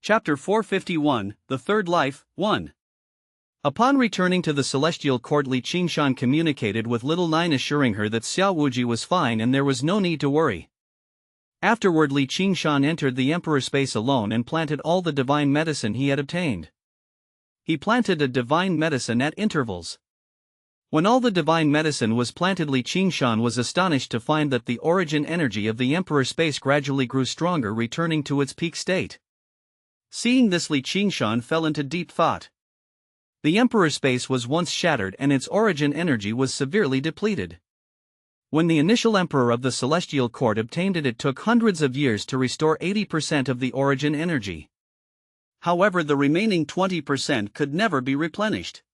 Chapter 451, The Third Life, 1. Upon returning to the celestial court, Qingshan communicated with Little Nine, assuring her that Xiao Wuji was fine and there was no need to worry. Afterward, Qingshan entered the Emperor's space alone and planted all the divine medicine he had obtained. He planted a divine medicine at intervals. When all the divine medicine was planted, Qingshan was astonished to find that the origin energy of the Emperor's space gradually grew stronger, returning to its peak state. Seeing this, Qingshan fell into deep thought. The Emperor's space was once shattered and its origin energy was severely depleted. When the initial Emperor of the Celestial Court obtained it, it took hundreds of years to restore 80% of the origin energy. However, the remaining 20% could never be replenished.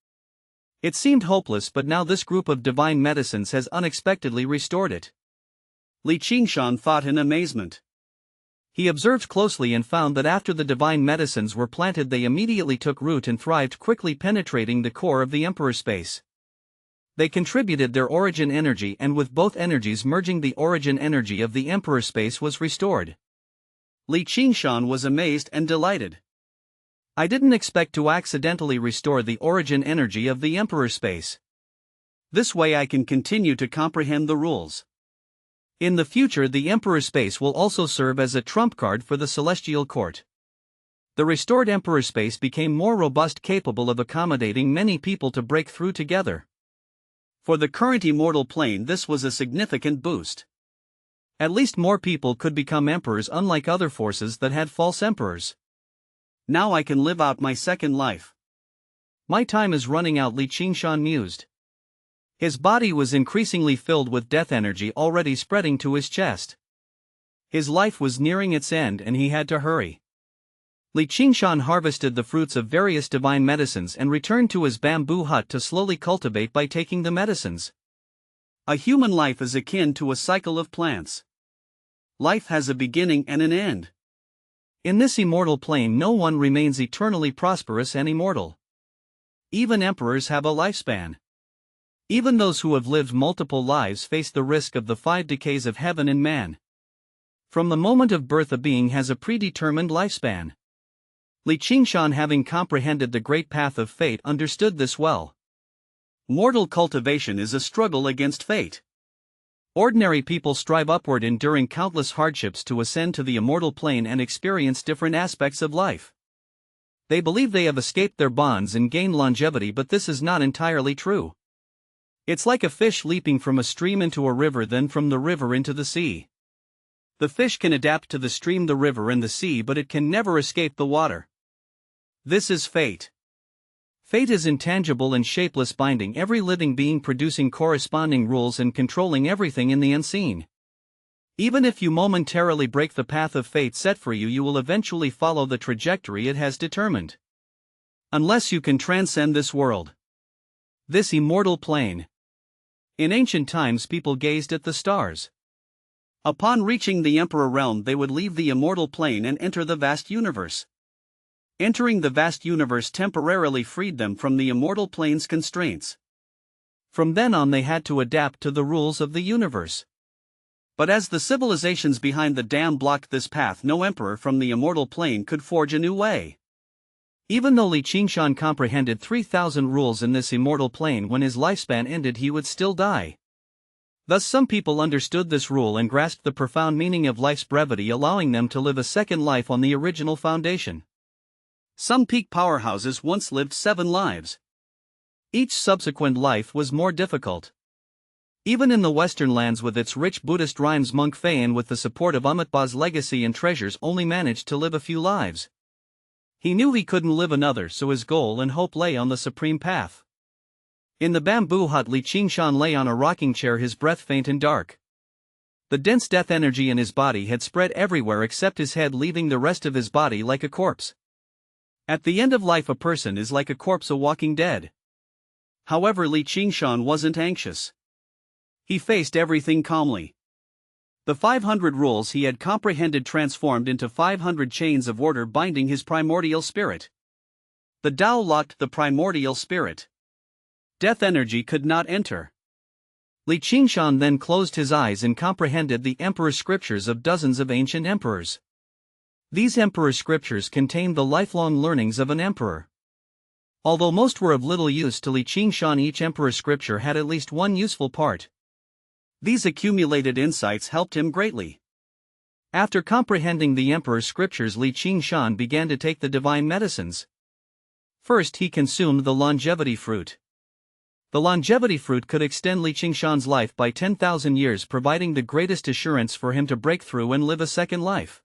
It seemed hopeless, but now this group of divine medicines has unexpectedly restored it. Qingshan thought in amazement. He observed closely and found that after the divine medicines were planted, they immediately took root and thrived, quickly penetrating the core of the Emperor's space. They contributed their origin energy, and with both energies merging, the origin energy of the Emperor's space was restored. Qingshan was amazed and delighted. I didn't expect to accidentally restore the origin energy of the Emperor's space. This way I can continue to comprehend the rules. In the future, the Emperor's space will also serve as a trump card for the Celestial Court. The restored Emperor's space became more robust, capable of accommodating many people to break through together. For the current immortal plane, this was a significant boost. At least more people could become emperors, unlike other forces that had false emperors. Now I can live out my second life. My time is running out, Qingshan mused. His body was increasingly filled with death energy, already spreading to his chest. His life was nearing its end and he had to hurry. Qingshan harvested the fruits of various divine medicines and returned to his bamboo hut to slowly cultivate by taking the medicines. A human life is akin to a cycle of plants. Life has a beginning and an end. In this immortal plane, no one remains eternally prosperous and immortal. Even emperors have a lifespan. Even those who have lived multiple lives face the risk of the 5 decays of heaven and man. From the moment of birth, a being has a predetermined lifespan. Qingshan, having comprehended the great path of fate, understood this well. Mortal cultivation is a struggle against fate. Ordinary people strive upward, enduring countless hardships to ascend to the immortal plane and experience different aspects of life. They believe they have escaped their bonds and gained longevity, but this is not entirely true. It's like a fish leaping from a stream into a river, then from the river into the sea. The fish can adapt to the stream, the river, and the sea, but it can never escape the water. This is fate. Fate is intangible and shapeless, binding every living being, producing corresponding rules and controlling everything in the unseen. Even if you momentarily break the path of fate set for you, you will eventually follow the trajectory it has determined. Unless you can transcend this world. This immortal plane. In ancient times, people gazed at the stars. Upon reaching the Emperor realm, they would leave the immortal plane and enter the vast universe. Entering the vast universe temporarily freed them from the immortal plane's constraints. From then on, they had to adapt to the rules of the universe. But as the civilizations behind the dam blocked this path, no emperor from the immortal plane could forge a new way. Even though Qingshan comprehended 3,000 rules in this immortal plane, when his lifespan ended, he would still die. Thus, some people understood this rule and grasped the profound meaning of life's brevity, allowing them to live a second life on the original foundation. Some peak powerhouses once lived 7 lives. Each subsequent life was more difficult. Even in the Western lands, with its rich Buddhist rhymes, Monk Fayan, with the support of Amitabha's legacy and treasures, only managed to live a few lives. He knew he couldn't live another, so his goal and hope lay on the supreme path. In the bamboo hut, Qingshan lay on a rocking chair, his breath faint and dark. The dense death energy in his body had spread everywhere except his head, leaving the rest of his body like a corpse. At the end of life, a person is like a corpse, a walking dead. However, Qingshan wasn't anxious. He faced everything calmly. The 500 rules he had comprehended transformed into 500 chains of order, binding his primordial spirit. The Tao locked the primordial spirit. Death energy could not enter. Qingshan then closed his eyes and comprehended the emperor's scriptures of dozens of ancient emperors. These emperor scriptures contained the lifelong learnings of an emperor. Although most were of little use to Qingshan, each emperor scripture had at least one useful part. These accumulated insights helped him greatly. After comprehending the emperor scriptures, Qingshan began to take the divine medicines. First, he consumed the longevity fruit. The longevity fruit could extend Qingshan's life by 10,000 years, providing the greatest assurance for him to break through and live a second life.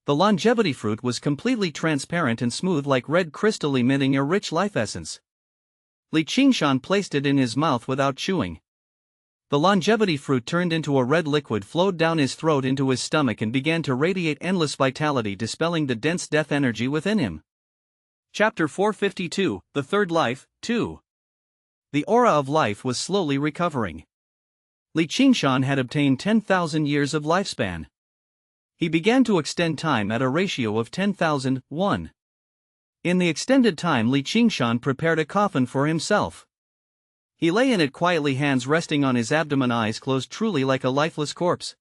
The longevity fruit was completely transparent and smooth like red crystal, emitting a rich life essence. Qingshan placed it in his mouth without chewing. The longevity fruit turned into a red liquid, flowed down his throat into his stomach, and began to radiate endless vitality, dispelling the dense death energy within him. Chapter 452, The Third Life, 2. The aura of life was slowly recovering. Qingshan had obtained 10,000 years of lifespan. He began to extend time at a ratio of 10,000:1. In the extended time, Qingshan prepared a coffin for himself. He lay in it quietly, hands resting on his abdomen, eyes closed, truly like a lifeless corpse.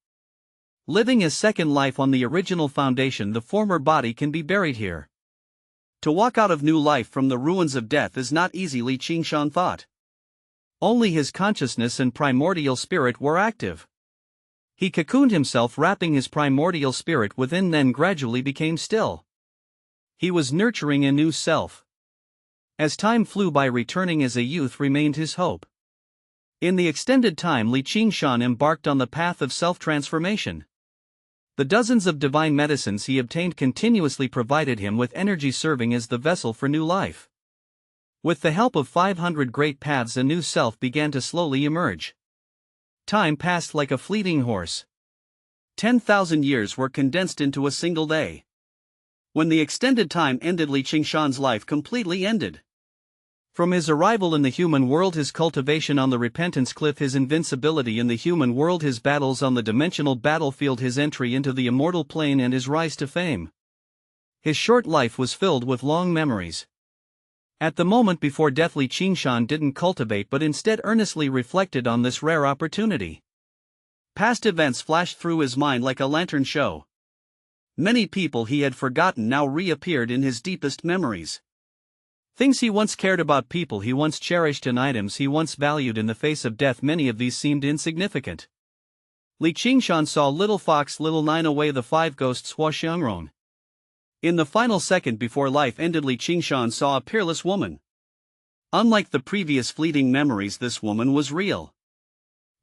Living his second life on the original foundation, the former body can be buried here. To walk out of new life from the ruins of death is not easy, Qingshan thought. Only his consciousness and primordial spirit were active. He cocooned himself, wrapping his primordial spirit within, then gradually became still. He was nurturing a new self. As time flew by, returning as a youth remained his hope. In the extended time, Qingshan embarked on the path of self-transformation. The dozens of divine medicines he obtained continuously provided him with energy, serving as the vessel for new life. With the help of 500 great paths, a new self began to slowly emerge. Time passed like a fleeting horse. 10,000 years were condensed into a single day. When the extended time ended, Qingshan's life completely ended. From his arrival in the human world, his cultivation on the repentance cliff, his invincibility in the human world, his battles on the dimensional battlefield, his entry into the immortal plane, and his rise to fame. His short life was filled with long memories. At the moment before death, Qingshan didn't cultivate but instead earnestly reflected on this rare opportunity. Past events flashed through his mind like a lantern show. Many people he had forgotten now reappeared in his deepest memories. Things he once cared about, people he once cherished, and items he once valued. In the face of death, many of these seemed insignificant. Qingshan saw Little Fox, Little Nine, Away the Five Ghosts, Hua Xiangrong. In the final second before life ended, Qingshan saw a peerless woman. Unlike the previous fleeting memories, this woman was real.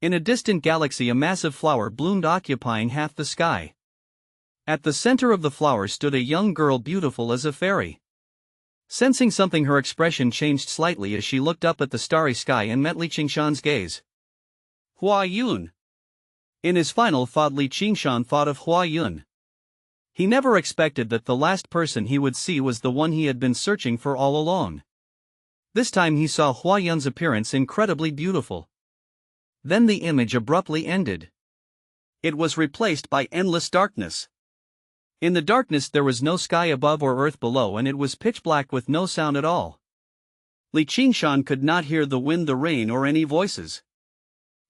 In a distant galaxy, a massive flower bloomed, occupying half the sky. At the center of the flower stood a young girl, beautiful as a fairy. Sensing something, her expression changed slightly as she looked up at the starry sky and met Qingshan's gaze. Hua Yun. In his final thought, Qingshan thought of Hua Yun. He never expected that the last person he would see was the one he had been searching for all along. This time he saw Hua Yun's appearance incredibly beautiful. Then the image abruptly ended. It was replaced by endless darkness. In the darkness there was no sky above or earth below, and it was pitch black with no sound at all. Qingshan could not hear the wind, the rain, or any voices.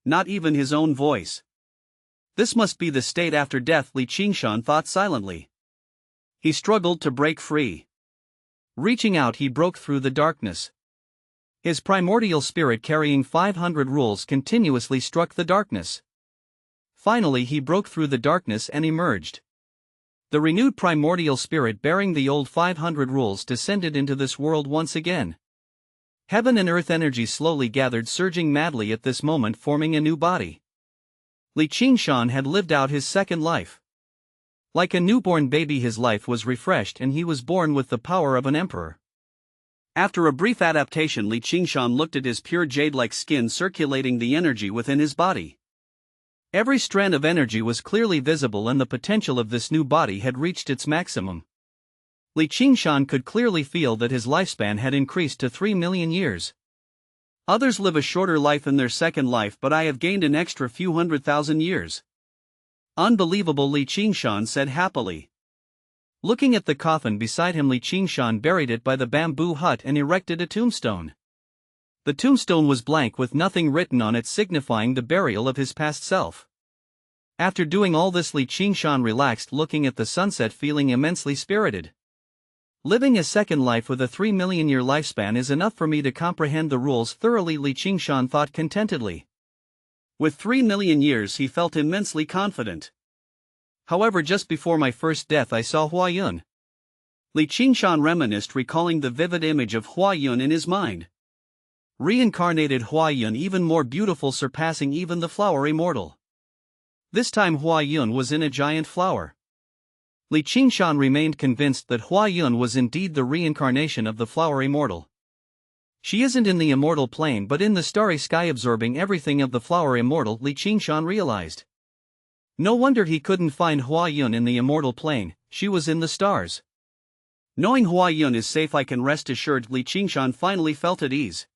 Not even his own voice. This must be the state after death, Qingshan thought silently. He struggled to break free. Reaching out, he broke through the darkness. His primordial spirit, carrying 500 rules, continuously struck the darkness. Finally he broke through the darkness and emerged. The renewed primordial spirit, bearing the old 500 rules, descended into this world once again. Heaven and earth energy slowly gathered, surging madly at this moment, forming a new body. Qingshan had lived out his second life. Like a newborn baby, his life was refreshed and he was born with the power of an emperor. After a brief adaptation, Qingshan looked at his pure jade-like skin, circulating the energy within his body. Every strand of energy was clearly visible, and the potential of this new body had reached its maximum. Qingshan could clearly feel that his lifespan had increased to 3 million years. Others live a shorter life in their second life, but I have gained an extra few 100,000 years. Unbelievable, Qingshan said happily. Looking at the coffin beside him, Qingshan buried it by the bamboo hut and erected a tombstone. The tombstone was blank with nothing written on it, signifying the burial of his past self. After doing all this, Qingshan relaxed, looking at the sunset, feeling immensely spirited. Living a second life with a 3 million year lifespan is enough for me to comprehend the rules thoroughly, Qingshan thought contentedly. With 3 million years he felt immensely confident. However, just before my first death I saw Huayun. Qingshan reminisced, recalling the vivid image of Huayun in his mind. Reincarnated Huayun, even more beautiful, surpassing even the flower immortal. This time Huayun was in a giant flower. Qingshan remained convinced that Huayun was indeed the reincarnation of the flower immortal. She isn't in the immortal plane but in the starry sky, absorbing everything of the flower immortal, Qingshan realized. No wonder he couldn't find Huayun in the immortal plane, she was in the stars. Knowing Huayun is safe, I can rest assured, Qingshan finally felt at ease.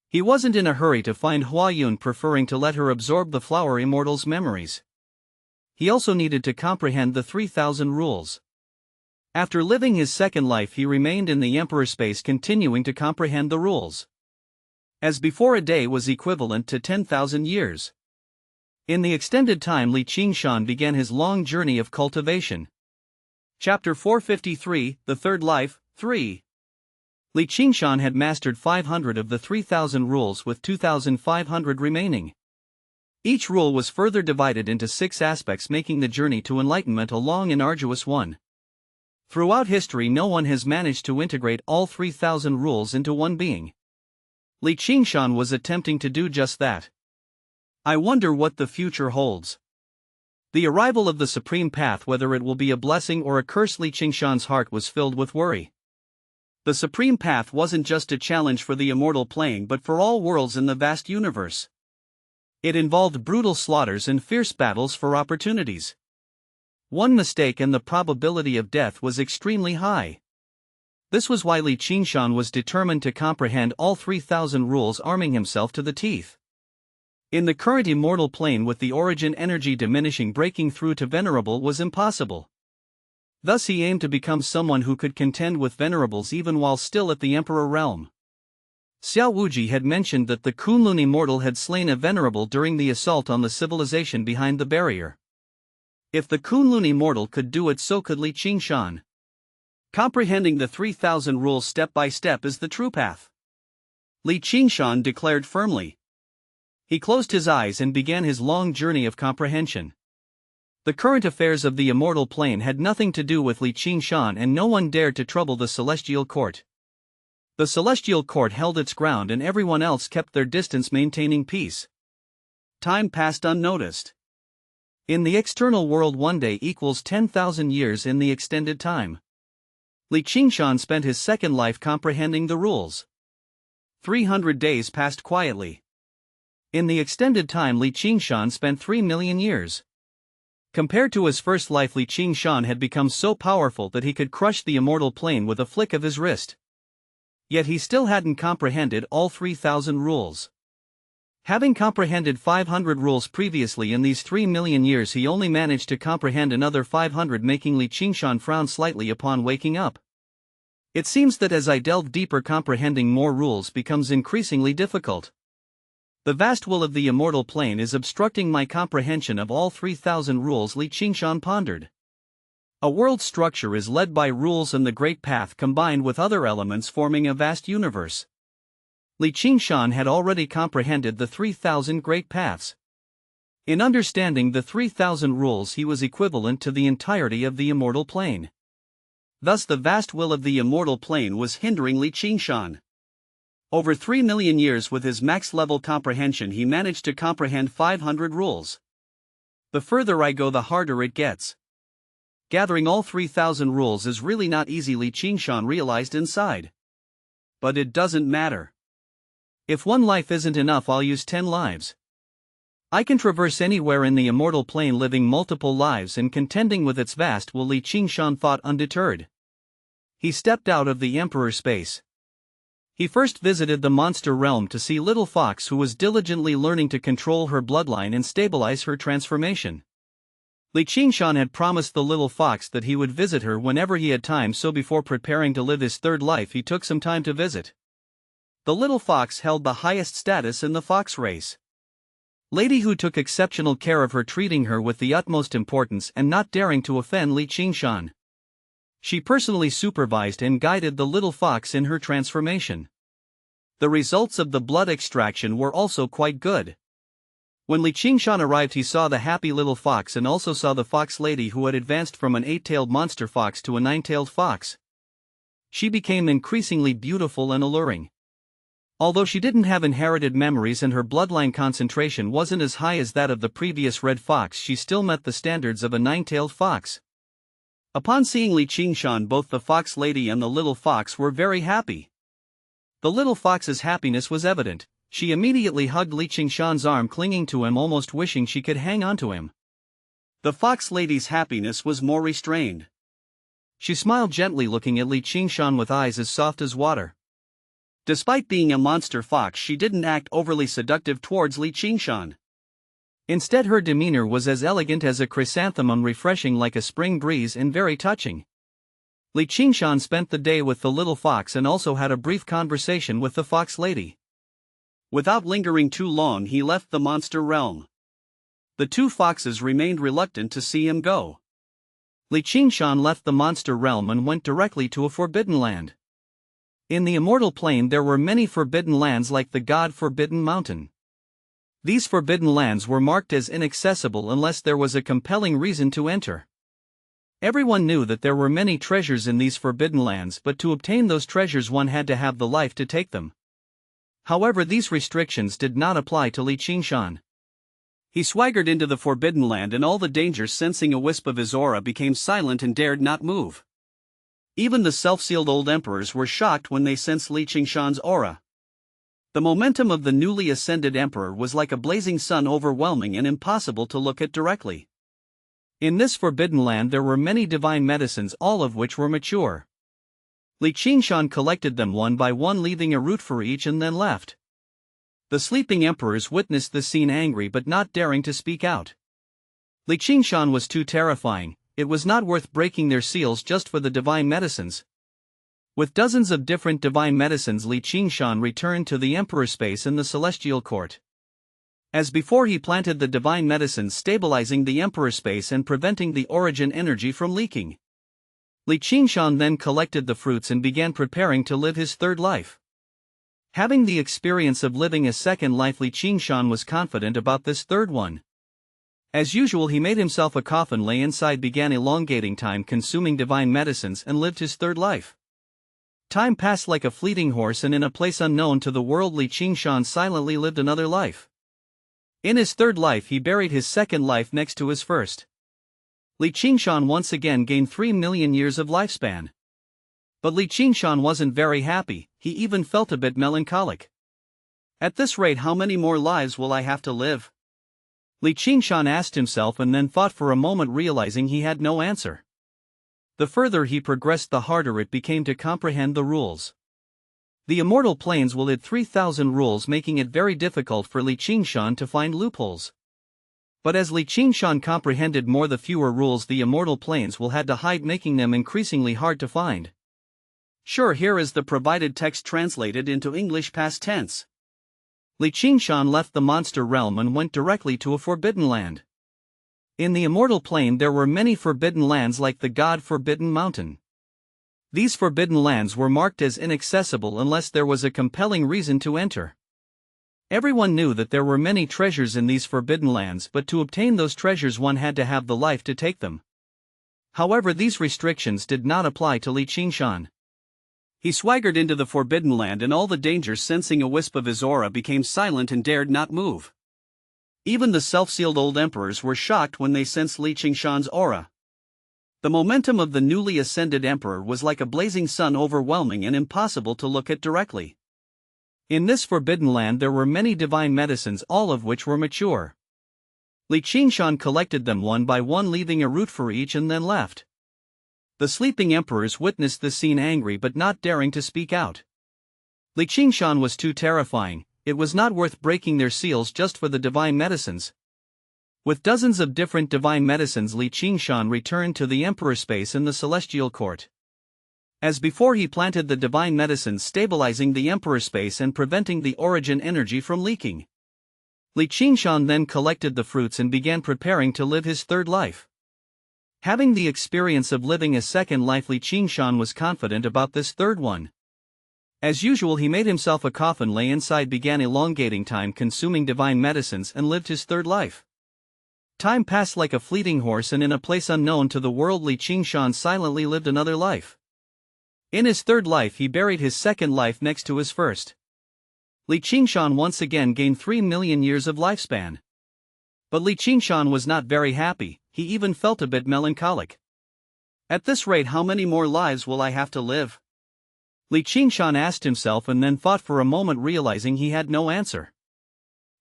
He wasn't in a hurry to find Huayun, preferring to let her absorb the flower immortal's memories. He also needed to comprehend the 3,000 rules. After living his second life, he remained in the Emperor space, continuing to comprehend the rules. As before, a day was equivalent to 10,000 years. In the extended time, Qingshan began his long journey of cultivation. Chapter 453, The Third Life, 3. Qingshan had mastered 500 of the 3,000 rules, with 2,500 remaining. Each rule was further divided into 6 aspects, making the journey to enlightenment a long and arduous one. Throughout history, no one has managed to integrate all 3,000 rules into one being. Qingshan was attempting to do just that. I wonder what the future holds. The arrival of the Supreme Path, whether it will be a blessing or a curse, Qingshan's heart was filled with worry. The Supreme Path wasn't just a challenge for the immortal plane but for all worlds in the vast universe. It involved brutal slaughters and fierce battles for opportunities. One mistake and the probability of death was extremely high. This was why Qingshan was determined to comprehend all 3,000 rules, arming himself to the teeth. In the current immortal plane, with the origin energy diminishing, breaking through to venerable was impossible. Thus he aimed to become someone who could contend with venerables even while still at the Emperor realm. Xiao Wuji had mentioned that the Kunlun immortal had slain a venerable during the assault on the civilization behind the barrier. If the Kunlun immortal could do it, so could Qingshan. Comprehending the 3,000 rules step by step is the true path, Qingshan declared firmly. He closed his eyes and began his long journey of comprehension. The current affairs of the immortal plane had nothing to do with Qingshan, and no one dared to trouble the celestial court. The celestial court held its ground and everyone else kept their distance, maintaining peace. Time passed unnoticed. In the external world, 1 day equals 10,000 years in the extended time. Qingshan spent his second life comprehending the rules. 300 days passed quietly. In the extended time, Qingshan spent 3 million years. Compared to his first life, Qingshan had become so powerful that he could crush the immortal plane with a flick of his wrist. Yet he still hadn't comprehended all 3,000 rules. Having comprehended 500 rules previously, in these 3 million years he only managed to comprehend another 500, making Qingshan frown slightly upon waking up. It seems that as I delve deeper, comprehending more rules becomes increasingly difficult. The vast will of the immortal plane is obstructing my comprehension of all 3,000 rules, Qingshan pondered. A world structure is led by rules, and the Great Path combined with other elements, forming a vast universe. Qingshan had already comprehended the 3,000 Great Paths. In understanding the 3,000 rules, he was equivalent to the entirety of the immortal plane. Thus the vast will of the immortal plane was hindering Qingshan. Over 3 million years, with his max-level comprehension, he managed to comprehend 500 rules. The further I go, the harder it gets. Gathering all 3,000 rules is really not easy, Qingshan realized inside. But it doesn't matter. If 1 life isn't enough, I'll use 10 lives. I can traverse anywhere in the immortal plane, living multiple lives and contending with its vast will, Qingshan thought, undeterred. He stepped out of the Emperor space. He first visited the monster realm to see Little Fox, who was diligently learning to control her bloodline and stabilize her transformation. Qingshan had promised the Little Fox that he would visit her whenever he had time, so before preparing to live his third life he took some time to visit. The Little Fox held the highest status in the fox race. lady who took exceptional care of her, treating her with the utmost importance and not daring to offend Qingshan. She personally supervised and guided the little fox in her transformation. The results of the blood extraction were also quite good. When Qingshan arrived, he saw the happy little fox and also saw the fox lady who had advanced from an 8-tailed monster fox to a 9-tailed fox. She became increasingly beautiful and alluring. Although she didn't have inherited memories and her bloodline concentration wasn't as high as that of the previous red fox, she still met the standards of a 9-tailed fox. Upon seeing Qingshan, both the fox lady and the little fox were very happy. The little fox's happiness was evident. She immediately hugged Qingshan's arm, clinging to him, almost wishing she could hang onto him. The fox lady's happiness was more restrained. She smiled gently, looking at Qingshan with eyes as soft as water. Despite being a monster fox, she didn't act overly seductive towards Qingshan. Instead, her demeanor was as elegant as a chrysanthemum, refreshing like a spring breeze and very touching. Qingshan spent the day with the little fox and also had a brief conversation with the fox lady. Without lingering too long, he left the monster realm. The two foxes remained reluctant to see him go. Qingshan left the monster realm and went directly to a forbidden land. In the immortal plane there were many forbidden lands like the God-forbidden mountain. These forbidden lands were marked as inaccessible unless there was a compelling reason to enter. Everyone knew that there were many treasures in these forbidden lands, but to obtain those treasures one had to have the life to take them. However, these restrictions did not apply to Qingshan. He swaggered into the forbidden land, and all the dangers, sensing a wisp of his aura, became silent and dared not move. Even the self-sealed old emperors were shocked when they sensed Qingshan's aura. The momentum of the newly ascended emperor was like a blazing sun, overwhelming and impossible to look at directly. In this forbidden land there were many divine medicines, all of which were mature. Qingshan collected them one by one, leaving a root for each, and then left. The sleeping emperors witnessed the scene, angry but not daring to speak out. Qingshan was too terrifying. It was not worth breaking their seals just for the divine medicines. With dozens of different divine medicines, Qingshan returned to the emperor's space in the celestial court. As before, he planted the divine medicines, stabilizing the emperor's space and preventing the origin energy from leaking. Qingshan then collected the fruits and began preparing to live his third life. Having the experience of living a second life, Qingshan was confident about this third one. As usual, he made himself a coffin, lay inside, began elongating time, consuming divine medicines, and lived his third life. Time passed like a fleeting horse, and in a place unknown to the world, Qingshan silently lived another life. In his third life, he buried his second life next to his first. Qingshan once again gained 3 million years of lifespan. But Qingshan wasn't very happy. He even felt a bit melancholic. At this rate, how many more lives will I have to live? Qingshan asked himself, and then thought for a moment, realizing he had no answer. The further he progressed, the harder it became to comprehend the rules. The immortal planes will add 3,000 rules, making it very difficult for Qingshan to find loopholes. But as Qingshan comprehended more, the fewer rules the immortal planes will had to hide, making them increasingly hard to find. Sure, here is the provided text translated into English past tense. Qingshan left the monster realm and went directly to a forbidden land. In the immortal plane there were many forbidden lands like the God-forbidden mountain. These forbidden lands were marked as inaccessible unless there was a compelling reason to enter. Everyone knew that there were many treasures in these forbidden lands, but to obtain those treasures one had to have the life to take them. However, these restrictions did not apply to Qingshan. He swaggered into the forbidden land, and all the dangers, sensing a wisp of his aura, became silent and dared not move. Even the self-sealed old emperors were shocked when they sensed Qingshan's aura. The momentum of the newly ascended emperor was like a blazing sun, overwhelming and impossible to look at directly. In this forbidden land there were many divine medicines, all of which were mature. Qingshan collected them one by one, leaving a root for each, and then left. The sleeping emperors witnessed the scene, angry but not daring to speak out. Qingshan was too terrifying. It was not worth breaking their seals just for the divine medicines. With dozens of different divine medicines, Qingshan returned to the emperor's space in the celestial court. As before, he planted the divine medicines, stabilizing the emperor's space and preventing the origin energy from leaking. Qingshan then collected the fruits and began preparing to live his third life. Having the experience of living a second life, Qingshan was confident about this third one. As usual, he made himself a coffin, lay inside, began elongating time, consuming divine medicines, and lived his third life. Time passed like a fleeting horse, and in a place unknown to the world, Qingshan silently lived another life. In his third life, he buried his second life next to his first. Qingshan once again gained 3 million years of lifespan. But Qingshan was not very happy, he even felt a bit melancholic. At this rate, how many more lives will I have to live? Qingshan asked himself, and then thought for a moment, realizing he had no answer.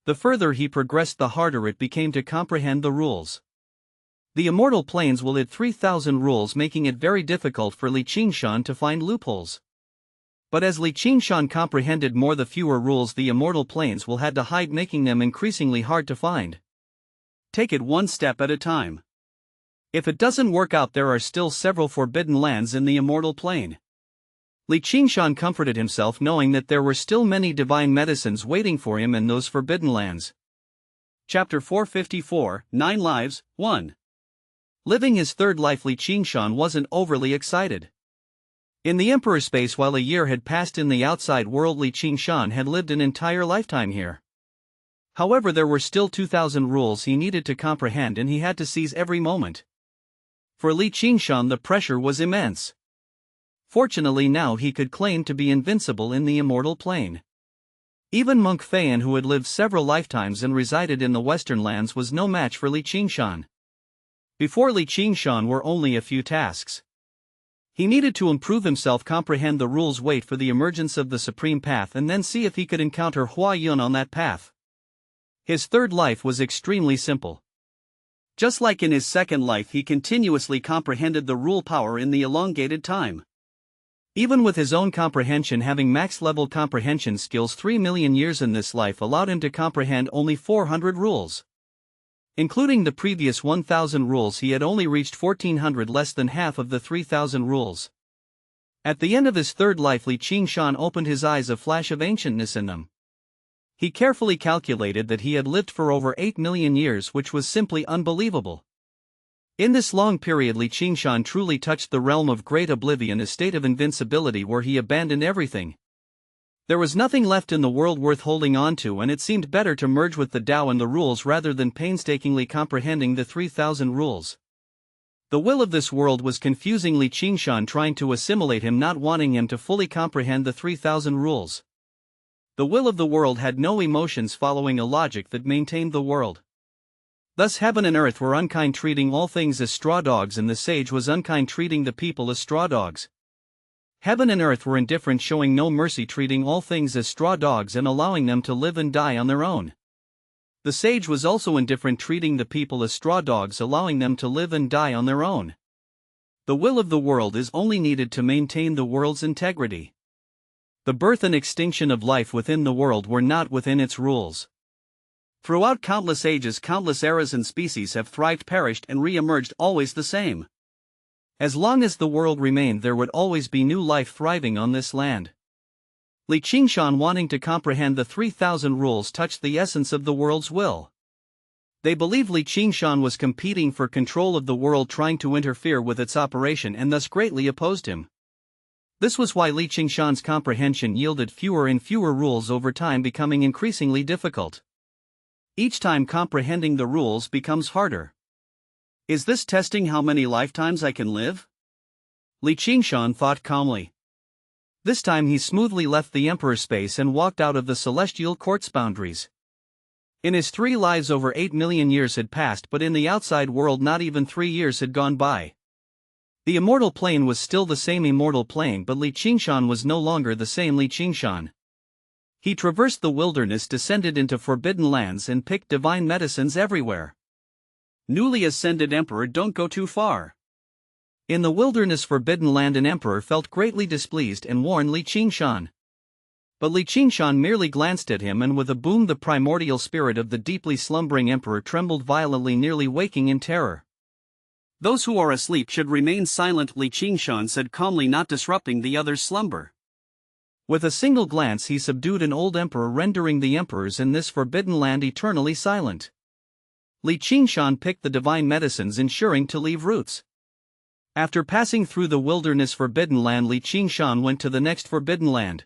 The further he progressed, the harder it became to comprehend the rules. The immortal planes will add 3,000 rules, making it very difficult for Qingshan to find loopholes. But as Qingshan comprehended more, the fewer rules the immortal planes will had to hide, making them increasingly hard to find. Take it one step at a time. If it doesn't work out, there are still several forbidden lands in the immortal plane. Qingshan comforted himself knowing that there were still many divine medicines waiting for him in those forbidden lands. Chapter 454, 9 Lives, 1. Living his third life, Qingshan wasn't overly excited. In the Emperor space, while a year had passed in the outside world, Qingshan had lived an entire lifetime here. However, there were still 2,000 rules he needed to comprehend, and he had to seize every moment. For Qingshan, the pressure was immense. Fortunately, now he could claim to be invincible in the immortal plane. Even Monk Fayan, who had lived several lifetimes and resided in the western lands, was no match for Qingshan. Before Qingshan were only a few tasks. He needed to improve himself, comprehend the rules, wait for the emergence of the supreme path, and then see if he could encounter Hua Yun on that path. His third life was extremely simple. Just like in his second life, he continuously comprehended the rule power in the elongated time. Even with his own comprehension, having max-level comprehension skills, 3 million years in this life allowed him to comprehend only 400 rules. Including the previous 1,000 rules, he had only reached 1,400, less than half of the 3,000 rules. At the end of his third life, Qingshan opened his eyes, a flash of ancientness in them. He carefully calculated that he had lived for over 8 million years, which was simply unbelievable. In this long period, Qingshan truly touched the realm of great oblivion, a state of invincibility where he abandoned everything. There was nothing left in the world worth holding on to, and it seemed better to merge with the Tao and the rules rather than painstakingly comprehending the 3,000 rules. The will of this world was confusing Qingshan, trying to assimilate him, not wanting him to fully comprehend the 3,000 rules. The will of the world had no emotions, following a logic that maintained the world. Thus heaven and earth were unkind, treating all things as straw dogs, and the sage was unkind, treating the people as straw dogs. Heaven and earth were indifferent, showing no mercy, treating all things as straw dogs and allowing them to live and die on their own. The sage was also indifferent, treating the people as straw dogs, allowing them to live and die on their own. The will of the world is only needed to maintain the world's integrity. The birth and extinction of life within the world were not within its rules. Throughout countless ages, countless eras and species have thrived, perished, and re-emerged, always the same. As long as the world remained, there would always be new life thriving on this land. Qingshan, wanting to comprehend the 3,000 rules, touched the essence of the world's will. They believed Qingshan was competing for control of the world, trying to interfere with its operation, and thus greatly opposed him. This was why Qingshan's comprehension yielded fewer and fewer rules over time, becoming increasingly difficult. Each time comprehending the rules becomes harder. Is this testing how many lifetimes I can live? Qingshan thought calmly. This time he smoothly left the Emperor space and walked out of the celestial court's boundaries. In his 3 lives, over 8 million years had passed, but in the outside world not even 3 years had gone by. The immortal plane was still the same immortal plane, but Qingshan was no longer the same Qingshan. He traversed the wilderness, descended into forbidden lands, and picked divine medicines everywhere. Newly ascended Emperor, don't go too far. In the wilderness forbidden land, an emperor felt greatly displeased and warned Qingshan. But Qingshan merely glanced at him, and with a boom the primordial spirit of the deeply slumbering emperor trembled violently, nearly waking in terror. Those who are asleep should remain silent, Qingshan said calmly, not disrupting the other's slumber. With a single glance he subdued an old emperor, rendering the emperors in this forbidden land eternally silent. Qingshan picked the divine medicines, ensuring to leave roots. After passing through the wilderness forbidden land, Qingshan went to the next forbidden land.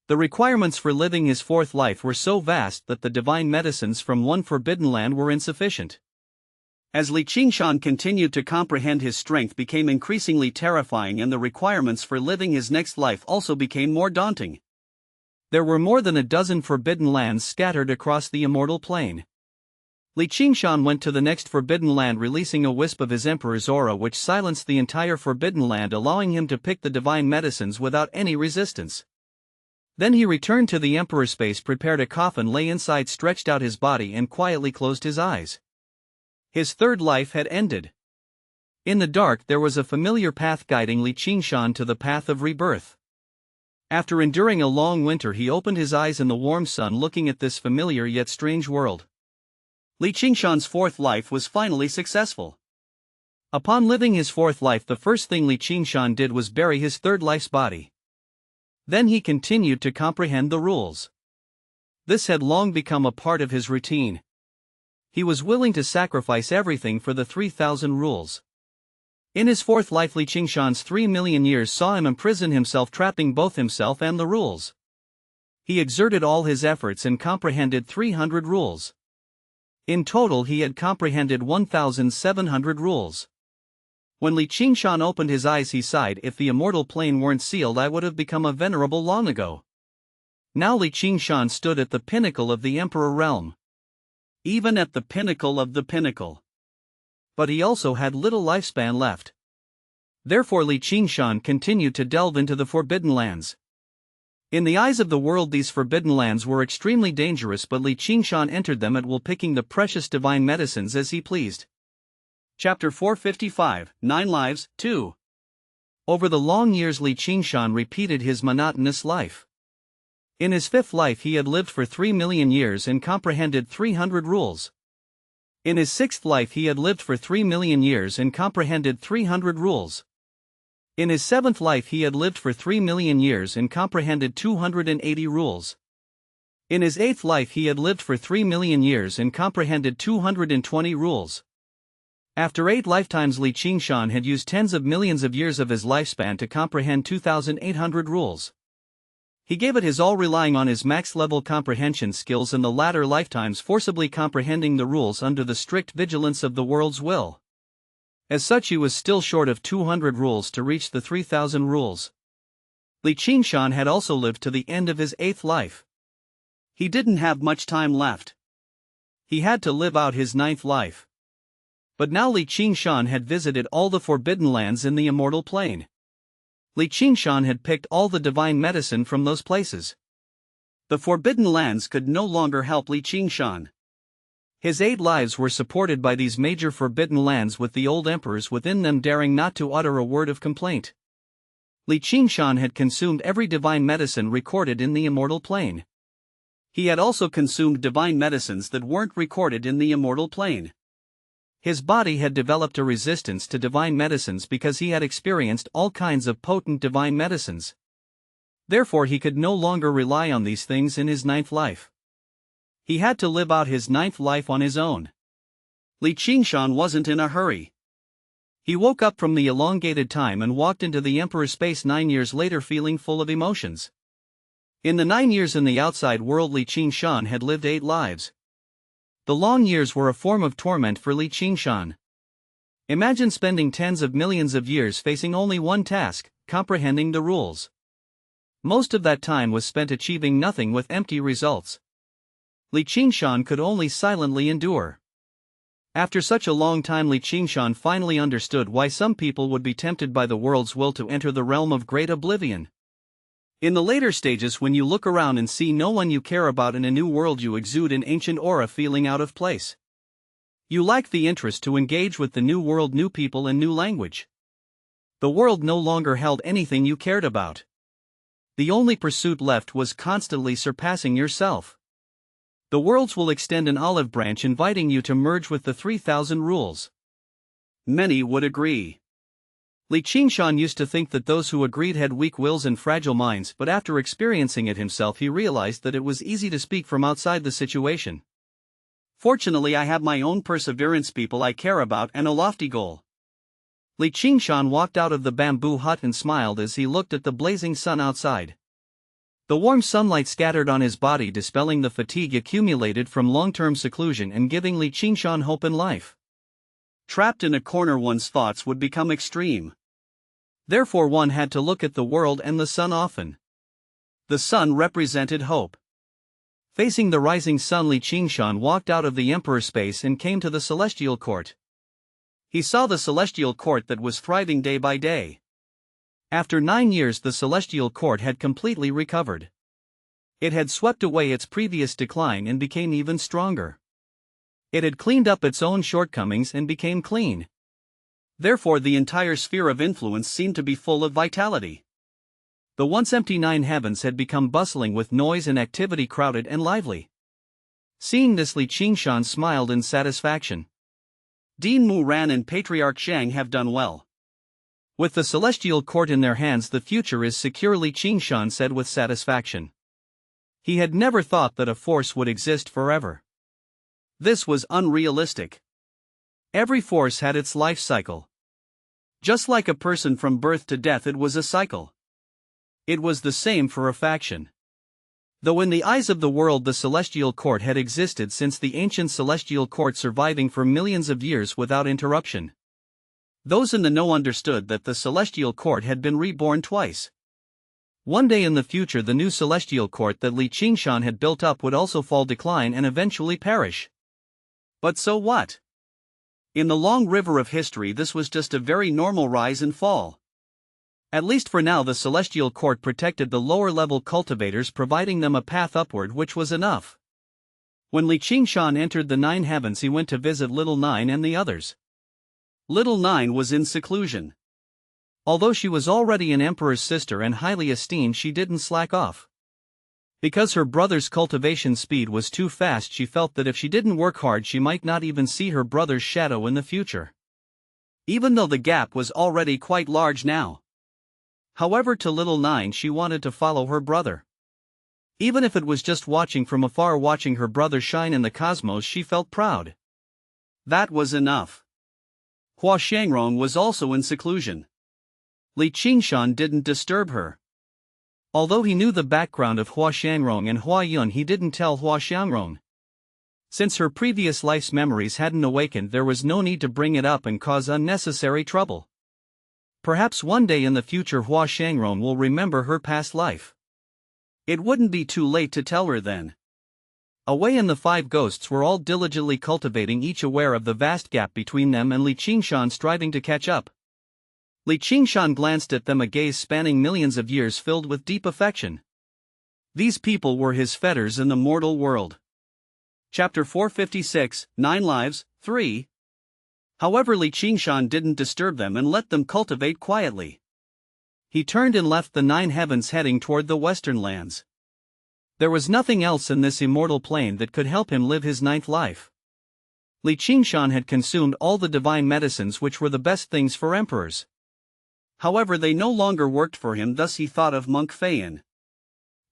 The requirements for living his fourth life were so vast that the divine medicines from one forbidden land were insufficient. As Qingshan continued to comprehend, his strength became increasingly terrifying, and the requirements for living his next life also became more daunting. There were more than a dozen forbidden lands scattered across the immortal plane. Qingshan went to the next forbidden land, releasing a wisp of his emperor's aura, which silenced the entire forbidden land, allowing him to pick the divine medicines without any resistance. Then he returned to the emperor's space, prepared a coffin, lay inside, stretched out his body, and quietly closed his eyes. His third life had ended. In the dark there was a familiar path guiding Qingshan to the path of rebirth. After enduring a long winter, he opened his eyes in the warm sun, looking at this familiar yet strange world. Qingshan's fourth life was finally successful. Upon living his fourth life, the first thing Qingshan did was bury his third life's body. Then he continued to comprehend the rules. This had long become a part of his routine. He was willing to sacrifice everything for the 3,000 rules. In his fourth life, Qingshan's 3 million years saw him imprison himself, trapping both himself and the rules. He exerted all his efforts and comprehended 300 rules. In total he had comprehended 1,700 rules. When Qingshan opened his eyes, he sighed, "If the immortal plane weren't sealed, I would have become a venerable long ago." Now Qingshan stood at the pinnacle of the emperor realm. Even at the pinnacle of the pinnacle. But he also had little lifespan left. Therefore Qingshan continued to delve into the forbidden lands. In the eyes of the world, these forbidden lands were extremely dangerous, but Qingshan entered them at will, picking the precious divine medicines as he pleased. Chapter 455, 9 Lives, 2. Over the long years, Qingshan repeated his monotonous life. In his fifth life he had lived for 3 million years and comprehended 300 rules. In his sixth life he had lived for 3 million years and comprehended 300 rules. In his seventh life he had lived for 3 million years and comprehended 280 rules. In his eighth life he had lived for 3 million years and comprehended 220 rules. After 8 lifetimes, Qingshan had used tens of millions of years of his lifespan to comprehend 2,800 rules. He gave it his all, relying on his max-level comprehension skills in the latter lifetimes, forcibly comprehending the rules under the strict vigilance of the world's will. As such, he was still short of 200 rules to reach the 3,000 rules. Qingshan had also lived to the end of his 8th life. He didn't have much time left. He had to live out his 9th life. But now Qingshan had visited all the forbidden lands in the immortal plane. Qingshan had picked all the divine medicine from those places. The forbidden lands could no longer help Qingshan. His 8 lives were supported by these major forbidden lands, with the old emperors within them daring not to utter a word of complaint. Qingshan had consumed every divine medicine recorded in the immortal plane. He had also consumed divine medicines that weren't recorded in the immortal plane. His body had developed a resistance to divine medicines because he had experienced all kinds of potent divine medicines. Therefore he could no longer rely on these things in his 9th life. He had to live out his 9th life on his own. Qingshan wasn't in a hurry. He woke up from the elongated time and walked into the emperor's space 9 years later, feeling full of emotions. In the 9 years in the outside world, Qingshan had lived 8 lives. The long years were a form of torment for Qingshan. Imagine spending tens of millions of years facing only one task, comprehending the rules. Most of that time was spent achieving nothing with empty results. Qingshan could only silently endure. After such a long time, Qingshan finally understood why some people would be tempted by the world's will to enter the realm of great oblivion. In the later stages, when you look around and see no one you care about in a new world, you exude an ancient aura, feeling out of place. You lack the interest to engage with the new world, new people, and new language. The world no longer held anything you cared about. The only pursuit left was constantly surpassing yourself. The worlds will extend an olive branch, inviting you to merge with the 3,000 rules. Many would agree. Li Qingshan used to think that those who agreed had weak wills and fragile minds, but after experiencing it himself he realized that it was easy to speak from outside the situation. Fortunately I have my own perseverance, people I care about, and a lofty goal. Li Qingshan walked out of the bamboo hut and smiled as he looked at the blazing sun outside. The warm sunlight scattered on his body, dispelling the fatigue accumulated from long-term seclusion and giving Li Qingshan hope in life. Trapped in a corner, one's thoughts would become extreme. Therefore one had to look at the world and the sun often. The sun represented hope. Facing the rising sun, Li Qingshan walked out of the emperor's space and came to the celestial court. He saw the celestial court that was thriving day by day. After 9 years the celestial court had completely recovered. It had swept away its previous decline and became even stronger. It had cleaned up its own shortcomings and became clean. Therefore the entire sphere of influence seemed to be full of vitality. The once empty 9 heavens had become bustling with noise and activity, crowded and lively. Seeing this, Li Qingshan smiled in satisfaction. Dean Muran and Patriarch Zhang have done well. With the celestial court in their hands the future is secure, Li Qingshan said with satisfaction. He had never thought that a force would exist forever. This was unrealistic. Every force had its life cycle. Just like a person from birth to death, it was a cycle. It was the same for a faction. Though in the eyes of the world the celestial court had existed since the ancient celestial court, surviving for millions of years without interruption. Those in the know understood that the celestial court had been reborn twice. One day in the future the new celestial court that Li Qingshan had built up would also fall, decline and eventually perish. But so what? In the long river of history this was just a very normal rise and fall. At least for now the celestial court protected the lower-level cultivators, providing them a path upward, which was enough. When Li Qingshan entered the 9 heavens he went to visit Little Nine and the others. Little Nine was in seclusion. Although she was already an emperor's sister and highly esteemed, she didn't slack off. Because her brother's cultivation speed was too fast, she felt that if she didn't work hard she might not even see her brother's shadow in the future. Even though the gap was already quite large now. However, to Little Nine she wanted to follow her brother. Even if it was just watching from afar, watching her brother shine in the cosmos, she felt proud. That was enough. Hua Shangrong was also in seclusion. Li Qingshan didn't disturb her. Although he knew the background of Hua Shangrong and Hua Yun, he didn't tell Hua Shangrong. Since her previous life's memories hadn't awakened, there was no need to bring it up and cause unnecessary trouble. Perhaps one day in the future Hua Shangrong will remember her past life. It wouldn't be too late to tell her then. Away in the 5 ghosts were all diligently cultivating, each aware of the vast gap between them and Li Qingshan, striving to catch up. Li Qingshan glanced at them, a gaze spanning millions of years filled with deep affection. These people were his fetters in the mortal world. Chapter 456, 9 Lives, 3. However, Li Qingshan didn't disturb them and let them cultivate quietly. He turned and left the 9 heavens, heading toward the western lands. There was nothing else in this immortal plane that could help him live his 9th life. Li Qingshan had consumed all the divine medicines, which were the best things for emperors. However, they no longer worked for him, thus he thought of Monk Feian.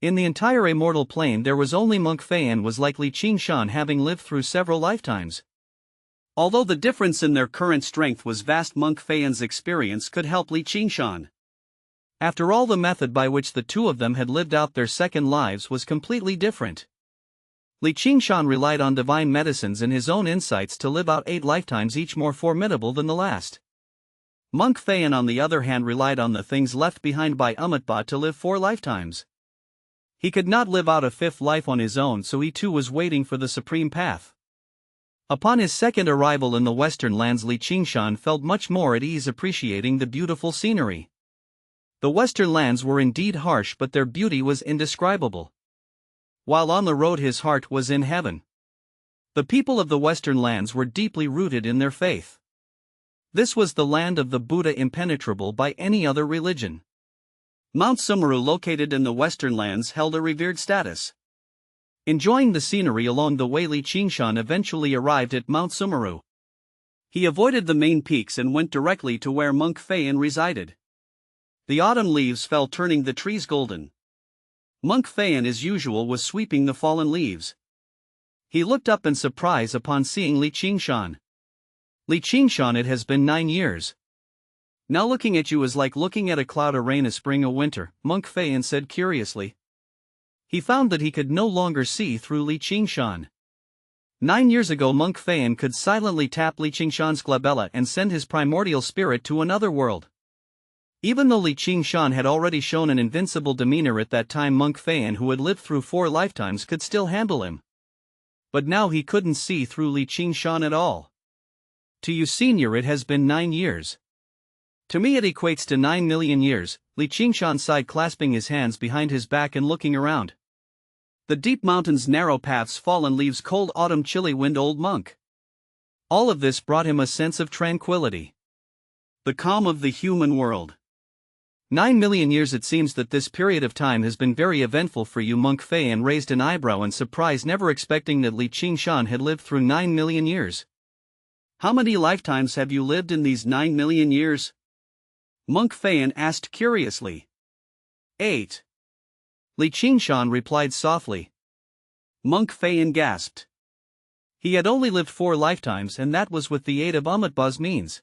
In the entire immortal plane there was only Monk Feian was like Li Qingshan, having lived through several lifetimes. Although the difference in their current strength was vast, Monk Feian's experience could help Li Qingshan. After all, the method by which the two of them had lived out their second lives was completely different. Li Qingshan relied on divine medicines and his own insights to live out 8 lifetimes, each more formidable than the last. Monk Feian, on the other hand, relied on the things left behind by Umatba to live 4 lifetimes. He could not live out a 5th life on his own, so he too was waiting for the supreme path. Upon his second arrival in the western lands, Li Qingshan felt much more at ease, appreciating the beautiful scenery. The western lands were indeed harsh, but their beauty was indescribable. While on the road his heart was in heaven. The people of the western lands were deeply rooted in their faith. This was the land of the Buddha, impenetrable by any other religion. Mount Sumeru, located in the western lands, held a revered status. Enjoying the scenery along the way, Li Qingshan eventually arrived at Mount Sumeru. He avoided the main peaks and went directly to where Monk Fayan resided. The autumn leaves fell, turning the trees golden. Monk Fayan, as usual, was sweeping the fallen leaves. He looked up in surprise upon seeing Qingshan. Qingshan, it has been 9 years. Now looking at you is like looking at a cloud, a rain, a spring, a winter, Monk Fayan said curiously. He found that he could no longer see through Qingshan. 9 years ago Monk Fayan could silently tap Qingshan's glabella and send his primordial spirit to another world. Even though Qingshan had already shown an invincible demeanor at that time, Monk Fayan, who had lived through 4 lifetimes, could still handle him. But now he couldn't see through Qingshan at all. To you, senior, it has been 9 years. To me it equates to 9 million years, Qingshan sighed, clasping his hands behind his back and looking around. The deep mountains, narrow paths, fallen leaves, cold autumn, chilly wind, old monk. All of this brought him a sense of tranquility. The calm of the human world. 9 million years, it seems that this period of time has been very eventful for you. Monk Fayan raised an eyebrow in surprise, never expecting that Qingshan had lived through 9 million years. How many lifetimes have you lived in these 9 million years? Monk Fayan asked curiously. 8. Qingshan replied softly. Monk Fayan gasped. He had only lived 4 lifetimes, and that was with the aid of Amatba's means.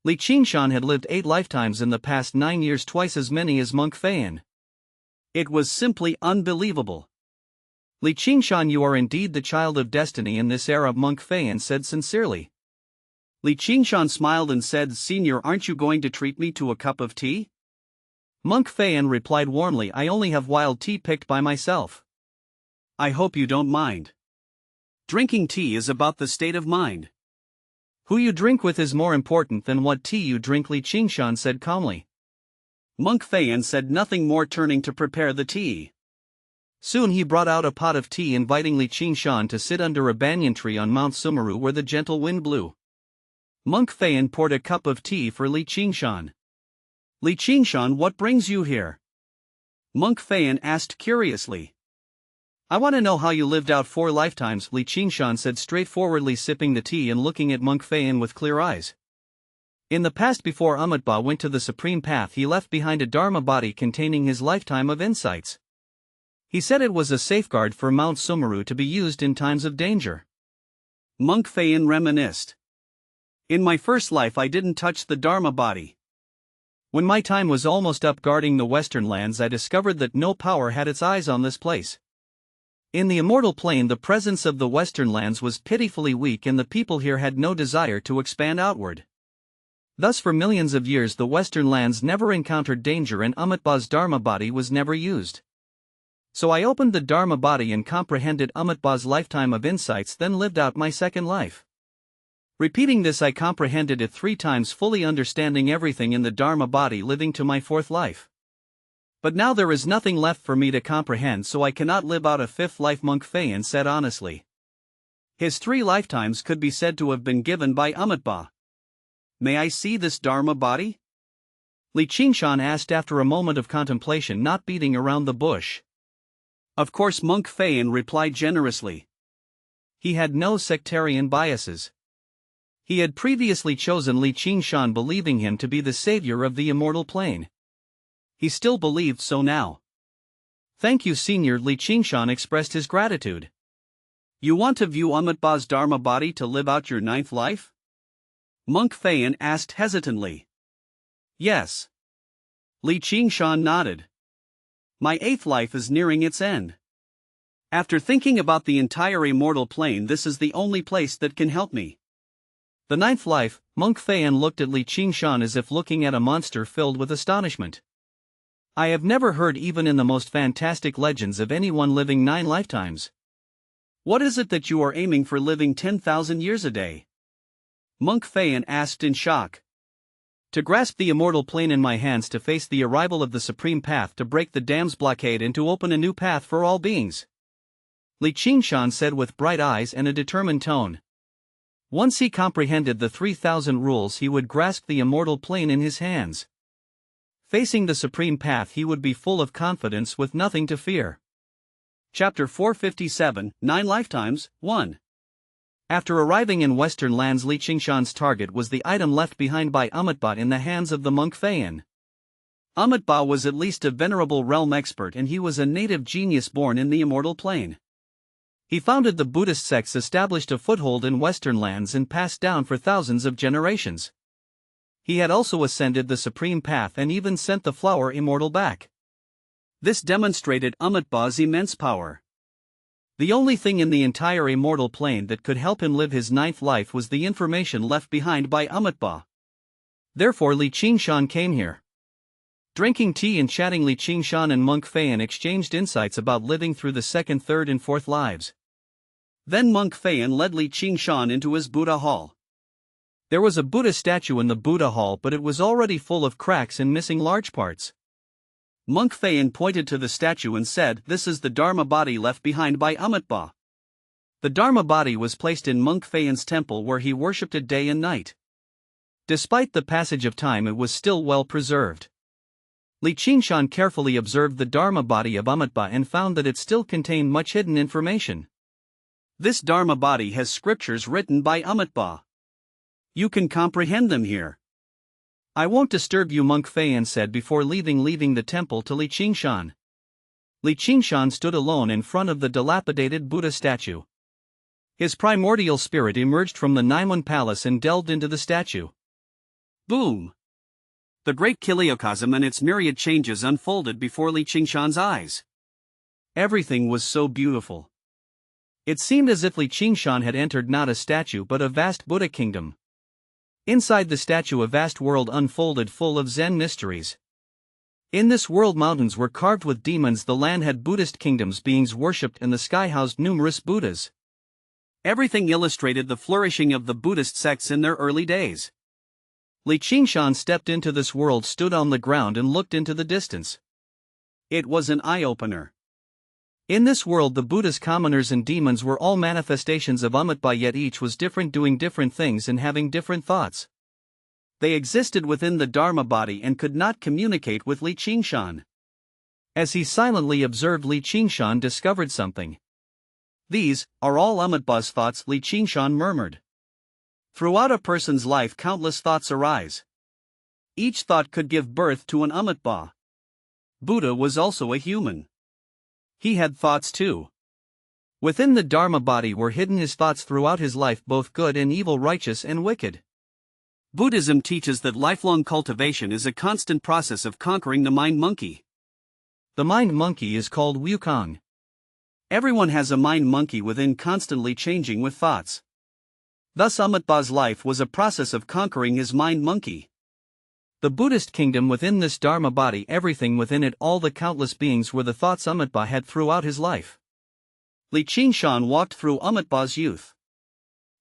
Qingshan had lived 8 lifetimes in the past 9 years, twice as many as Monk Fayan. It was simply unbelievable. Qingshan, you are indeed the child of destiny in this era, Monk Fayan said sincerely. Qingshan smiled and said, Senior, aren't you going to treat me to a cup of tea? Monk Fayan replied warmly, I only have wild tea picked by myself. I hope you don't mind. Drinking tea is about the state of mind. Who you drink with is more important than what tea you drink, Qingshan said calmly. Monk Fayan said nothing more, turning to prepare the tea. Soon he brought out a pot of tea, inviting Qingshan to sit under a banyan tree on Mount Sumeru where the gentle wind blew. Monk Fayan poured a cup of tea for Qingshan. Qingshan, what brings you here? Monk Fayan asked curiously. I want to know how you lived out 4 lifetimes, Qingshan said straightforwardly, sipping the tea and looking at Monk Fayan with clear eyes. In the past, before Amatba went to the Supreme Path, he left behind a Dharma body containing his lifetime of insights. He said it was a safeguard for Mount Sumeru to be used in times of danger. Monk Fayan reminisced. In my first life I didn't touch the Dharma body. When my time was almost up guarding the Western lands, I discovered that no power had its eyes on this place. In the immortal plane, the presence of the Western lands was pitifully weak, and the people here had no desire to expand outward. Thus for millions of years the Western lands never encountered danger, and Amatba's Dharma body was never used. So I opened the Dharma body and comprehended Amatba's lifetime of insights, then lived out my second life. Repeating this, I comprehended it 3 times, fully understanding everything in the Dharma body, living to my 4th life. But now there is nothing left for me to comprehend, so I cannot live out a 5th life, Monk Fayan said honestly. His 3 lifetimes could be said to have been given by Amatba. May I see this Dharma body? Qingshan asked after a moment of contemplation, not beating around the bush. Of course, Monk Fayan replied generously. He had no sectarian biases. He had previously chosen Qingshan, believing him to be the savior of the immortal plane. He still believed so now. Thank you, Senior, Qingshan expressed his gratitude. You want to view Amatba's Dharma body to live out your 9th life? Monk Fayan asked hesitantly. Yes. Qingshan nodded. My 8th life is nearing its end. After thinking about the entire immortal plane, this is the only place that can help me. The 9th life, Monk Fayan looked at Qingshan as if looking at a monster, filled with astonishment. I have never heard, even in the most fantastic legends, of anyone living 9 lifetimes. What is it that you are aiming for, living 10,000 years a day? Monk Fayan asked in shock. To grasp the immortal plane in my hands, to face the arrival of the Supreme Path, to break the dam's blockade and to open a new path for all beings. Qingshan said with bright eyes and a determined tone. Once he comprehended the 3,000 rules, he would grasp the immortal plane in his hands. Facing the Supreme Path, he would be full of confidence, with nothing to fear. Chapter 457, 9 Lifetimes, 1. After arriving in western lands, Qingshan's target was the item left behind by Amitabha in the hands of the monk Phaeon. Amitabha was at least a venerable realm expert, and he was a native genius born in the immortal plane. He founded the Buddhist sects, established a foothold in western lands, and passed down for thousands of generations. He had also ascended the supreme path and even sent the flower immortal back. This demonstrated Amitabha's immense power. The only thing in the entire immortal plane that could help him live his ninth life was the information left behind by Amitabha. Therefore Qingshan came here. Drinking tea and chatting, Qingshan and monk Phaeon exchanged insights about living through the second, third and fourth lives. Then monk Phaeon led Qingshan into his Buddha hall. There was a Buddha statue in the Buddha hall, but it was already full of cracks and missing large parts. Monk Phaeon pointed to the statue and said, "This is the Dharma body left behind by Amitabha." The Dharma body was placed in monk Phaeon's temple, where he worshipped it day and night. Despite the passage of time, it was still well preserved. Qingshan carefully observed the Dharma body of Amitabha and found that it still contained much hidden information. This Dharma body has scriptures written by Amitabha. You can comprehend them here. I won't disturb you, monk Phaeon said before leaving the temple to Qingshan. Qingshan stood alone in front of the dilapidated Buddha statue. His primordial spirit emerged from the Naiman palace and delved into the statue. Boom! The great Kiliocosm and its myriad changes unfolded before Qingshan's eyes. Everything was so beautiful. It seemed as if Qingshan had entered not a statue but a vast Buddha kingdom. Inside the statue a vast world unfolded, full of Zen mysteries. In this world mountains were carved with demons, the land had Buddhist kingdoms, beings worshipped, and the sky housed numerous Buddhas. Everything illustrated the flourishing of the Buddhist sects in their early days. Qingshan stepped into this world, stood on the ground and looked into the distance. It was an eye-opener. In this world the Buddha's commoners and demons were all manifestations of Amitabha, yet each was different, doing different things and having different thoughts. They existed within the Dharma body and could not communicate with Qingshan. As he silently observed, Qingshan discovered something. "These are all Amitabha's thoughts," Qingshan murmured. Throughout a person's life countless thoughts arise. Each thought could give birth to an Amitabha. Buddha was also a human. He had thoughts too. Within the Dharma body were hidden his thoughts throughout his life, both good and evil, righteous and wicked. Buddhism teaches that lifelong cultivation is a constant process of conquering the mind monkey. The mind monkey is called Wukong. Everyone has a mind monkey within, constantly changing with thoughts. Thus Amitabha's life was a process of conquering his mind monkey. The Buddhist kingdom within this Dharma body, everything within it, all the countless beings, were the thoughts Amitabha had throughout his life. Qingshan walked through Amitabha's youth.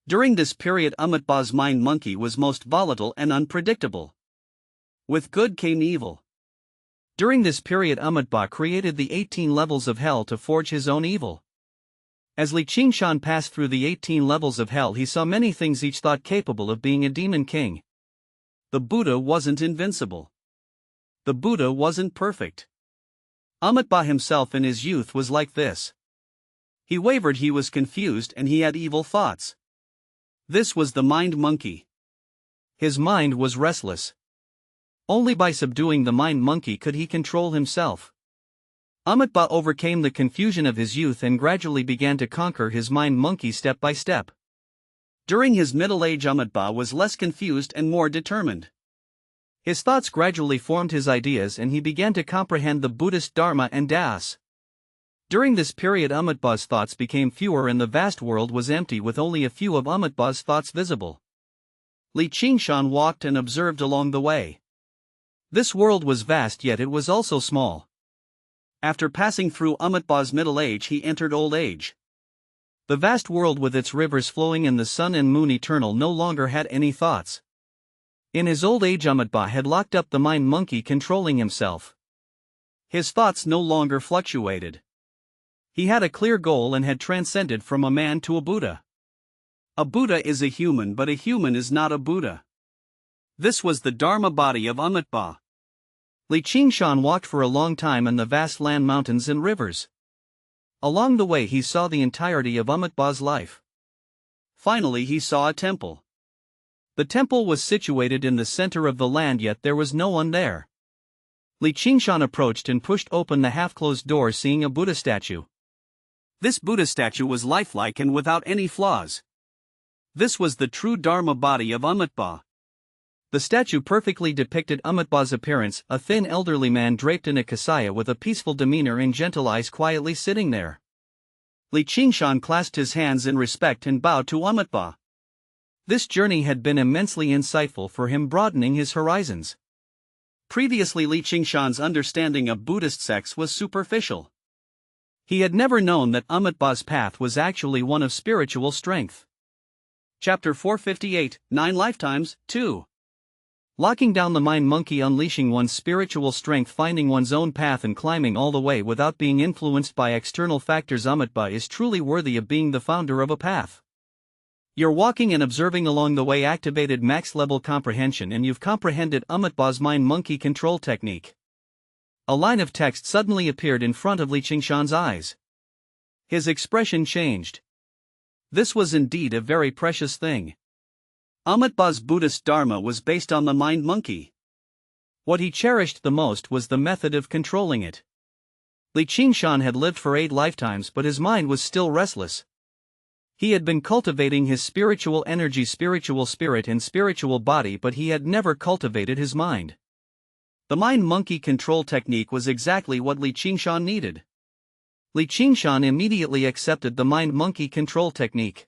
During this period Amitabha's mind monkey was most volatile and unpredictable. With good came evil. During this period Amitabha created the 18 levels of hell to forge his own evil. As Qingshan passed through the 18 levels of hell, he saw many things, each thought capable of being a demon king. The Buddha wasn't invincible. The Buddha wasn't perfect. Amitabha himself in his youth was like this. He wavered, he was confused, and he had evil thoughts. This was the mind monkey. His mind was restless. Only by subduing the mind monkey could he control himself. Amitabha overcame the confusion of his youth and gradually began to conquer his mind monkey step by step. During his middle age Amitabha was less confused and more determined. His thoughts gradually formed his ideas and he began to comprehend the Buddhist Dharma and Das. During this period Amitabha's thoughts became fewer and the vast world was empty, with only a few of Amitabha's thoughts visible. Qingshan walked and observed along the way. This world was vast, yet it was also small. After passing through Amitabha's middle age he entered old age. The vast world with its rivers flowing and the sun and moon eternal no longer had any thoughts. In his old age Amitabha had locked up the mind monkey, controlling himself. His thoughts no longer fluctuated. He had a clear goal and had transcended from a man to a Buddha. A Buddha is a human, but a human is not a Buddha. This was the Dharma body of Amitabha. Qingshan walked for a long time in the vast land, mountains and rivers. Along the way he saw the entirety of Amitabha's life. Finally he saw a temple. The temple was situated in the center of the land, yet there was no one there. Qingshan approached and pushed open the half-closed door, seeing a Buddha statue. This Buddha statue was lifelike and without any flaws. This was the true Dharma body of Amitabha. The statue perfectly depicted Amitabha's appearance, a thin elderly man draped in a kasaya with a peaceful demeanor and gentle eyes quietly sitting there. Qingshan clasped his hands in respect and bowed to Amitabha. This journey had been immensely insightful for him, broadening his horizons. Previously, Qingshan's understanding of Buddhist sects was superficial. He had never known that Amitabha's path was actually one of spiritual strength. Chapter 458, 9 Lifetimes, 2. Locking down the mind monkey, unleashing one's spiritual strength, finding one's own path and climbing all the way without being influenced by external factors. Amitabha is truly worthy of being the founder of a path. You're walking and observing along the way, activated max level comprehension, and you've comprehended Amitabha's mind monkey control technique. A line of text suddenly appeared in front of Qingshan's eyes. His expression changed. This was indeed a very precious thing. Amitabha's Buddhist Dharma was based on the mind monkey. What he cherished the most was the method of controlling it. Qingshan had lived for 8 lifetimes, but his mind was still restless. He had been cultivating his spiritual energy, spiritual spirit, and spiritual body, but he had never cultivated his mind. The mind monkey control technique was exactly what Qingshan needed. Qingshan immediately accepted the mind monkey control technique.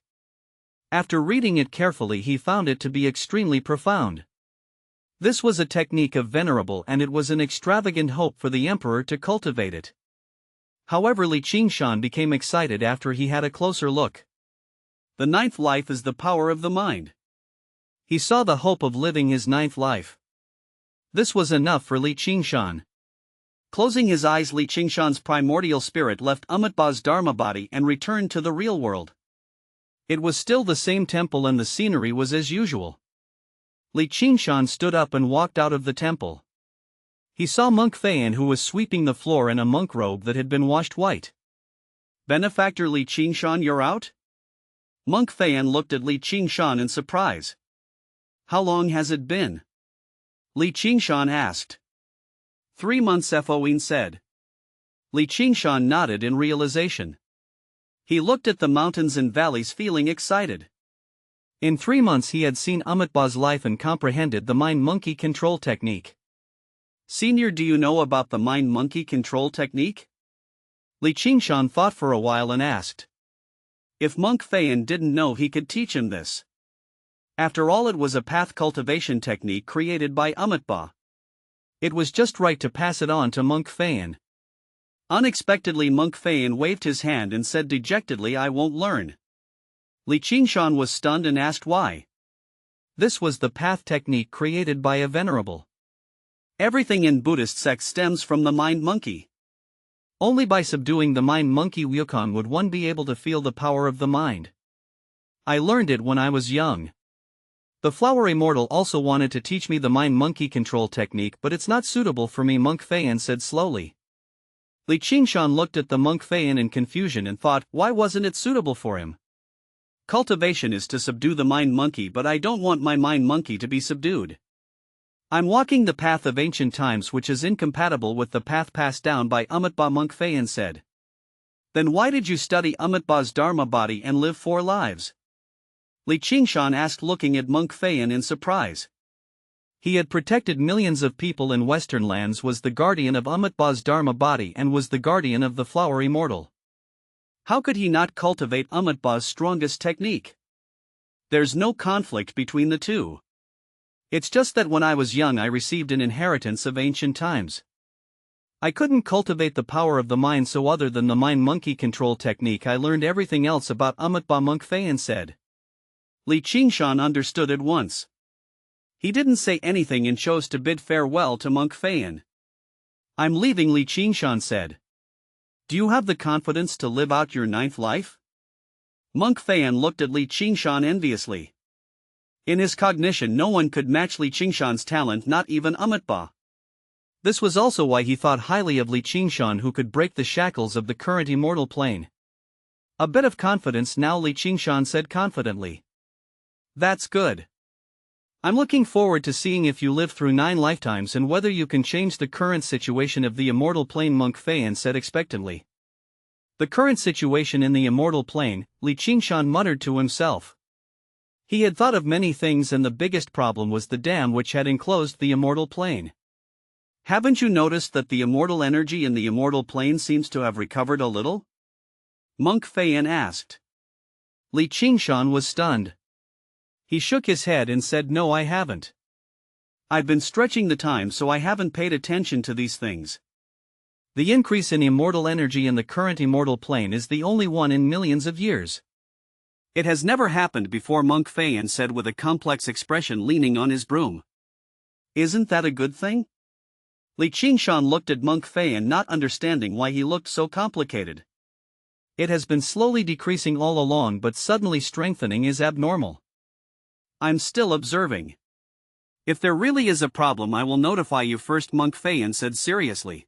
After reading it carefully, he found it to be extremely profound. This was a technique of venerable, and it was an extravagant hope for the emperor to cultivate it. However, Qingshan became excited after he had a closer look. The 9th life is the power of the mind. He saw the hope of living his 9th life. This was enough for Qingshan. Closing his eyes, Qingshan's primordial spirit left Amitabha's Dharma body and returned to the real world. It was still the same temple and the scenery was as usual. Qingshan stood up and walked out of the temple. He saw Monk Fayan, who was sweeping the floor in a monk robe that had been washed white. Benefactor Qingshan, you're out? Monk Fayan looked at Qingshan in surprise. How long has it been? Qingshan asked. 3 months, Foin said. Qingshan nodded in realization. He looked at the mountains and valleys, feeling excited. In 3 months he had seen Amitabha's life and comprehended the mind monkey control technique. Senior, do you know about the mind monkey control technique? Qingshan thought for a while and asked. If Monk Fayan didn't know, he could teach him this. After all, it was a path cultivation technique created by Amitabha. It was just right to pass it on to Monk Fayan. Unexpectedly, Monk Fayan waved his hand and said dejectedly, I won't learn. Qingshan was stunned and asked why. This was the path technique created by a venerable. Everything in Buddhist sects stems from the mind monkey. Only by subduing the mind monkey wukong would one be able to feel the power of the mind. I learned it when I was young. The flower immortal also wanted to teach me the mind monkey control technique, but it's not suitable for me, Monk Fayan said slowly. Qingshan looked at the Monk Fayan in confusion and thought, why wasn't it suitable for him? Cultivation is to subdue the mind monkey, but I don't want my mind monkey to be subdued. I'm walking the path of ancient times, which is incompatible with the path passed down by Amitabha, Monk Fayan said. Then why did you study Amitabha's Dharma body and live 4 lives? Qingshan asked, looking at Monk Fayan in surprise. He had protected millions of people in Western lands, was the guardian of Amitabha's Dharma body, and was the guardian of the flower immortal. How could he not cultivate Amitabha's strongest technique? There's no conflict between the two. It's just that when I was young I received an inheritance of ancient times. I couldn't cultivate the power of the mind, so other than the mind monkey control technique I learned everything else about Amitabha, Monk Fayan said. Qingshan understood at once. He didn't say anything and chose to bid farewell to Monk Fayan. I'm leaving, Qingshan said. Do you have the confidence to live out your 9th life? Monk Fayan looked at Qingshan enviously. In his cognition no one could match Qingshan's talent, not even Amitabha. This was also why he thought highly of Qingshan, who could break the shackles of the current immortal plane. A bit of confidence now, Qingshan said confidently. That's good. I'm looking forward to seeing if you live through 9 lifetimes and whether you can change the current situation of the immortal plane, Monk Feiyan said expectantly. The current situation in the immortal plane, Qingshan muttered to himself. He had thought of many things, and the biggest problem was the dam which had enclosed the immortal plane. Haven't you noticed that the immortal energy in the immortal plane seems to have recovered a little? Monk Feiyan asked. Qingshan was stunned. He shook his head and said, no, I haven't. I've been stretching the time, so I haven't paid attention to these things. The increase in immortal energy in the current immortal plane is the only one in millions of years. It has never happened before, Monk Feiyan said with a complex expression, leaning on his broom. Isn't that a good thing? Qingshan looked at Monk Feiyan, not understanding why he looked so complicated. It has been slowly decreasing all along, but suddenly strengthening is abnormal. I'm still observing. If there really is a problem, I will notify you first, Monk Feiyan said seriously.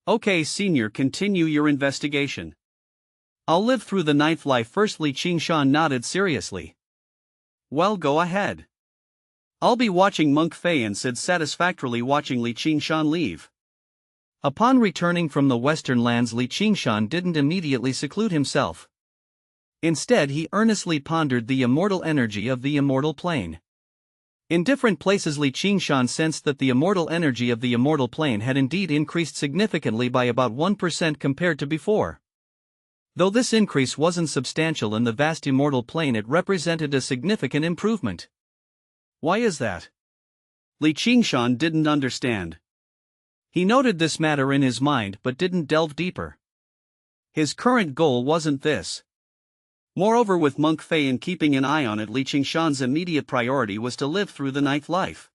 Okay, senior, continue your investigation. I'll live through the 9th life first. Qingshan nodded seriously. Well, go ahead. I'll be watching, Monk Feiyan said satisfactorily, watching Qingshan leave. Upon returning from the western lands, Qingshan didn't immediately seclude himself. Instead, he earnestly pondered the immortal energy of the immortal plane. In different places, Qingshan sensed that the immortal energy of the immortal plane had indeed increased significantly by about 1% compared to before. Though this increase wasn't substantial in the vast immortal plane, it represented a significant improvement. Why is that? Qingshan didn't understand. He noted this matter in his mind but didn't delve deeper. His current goal wasn't this. Moreover, with Monk Feiyan keeping an eye on it, Qingshan's immediate priority was to live through the 9th life.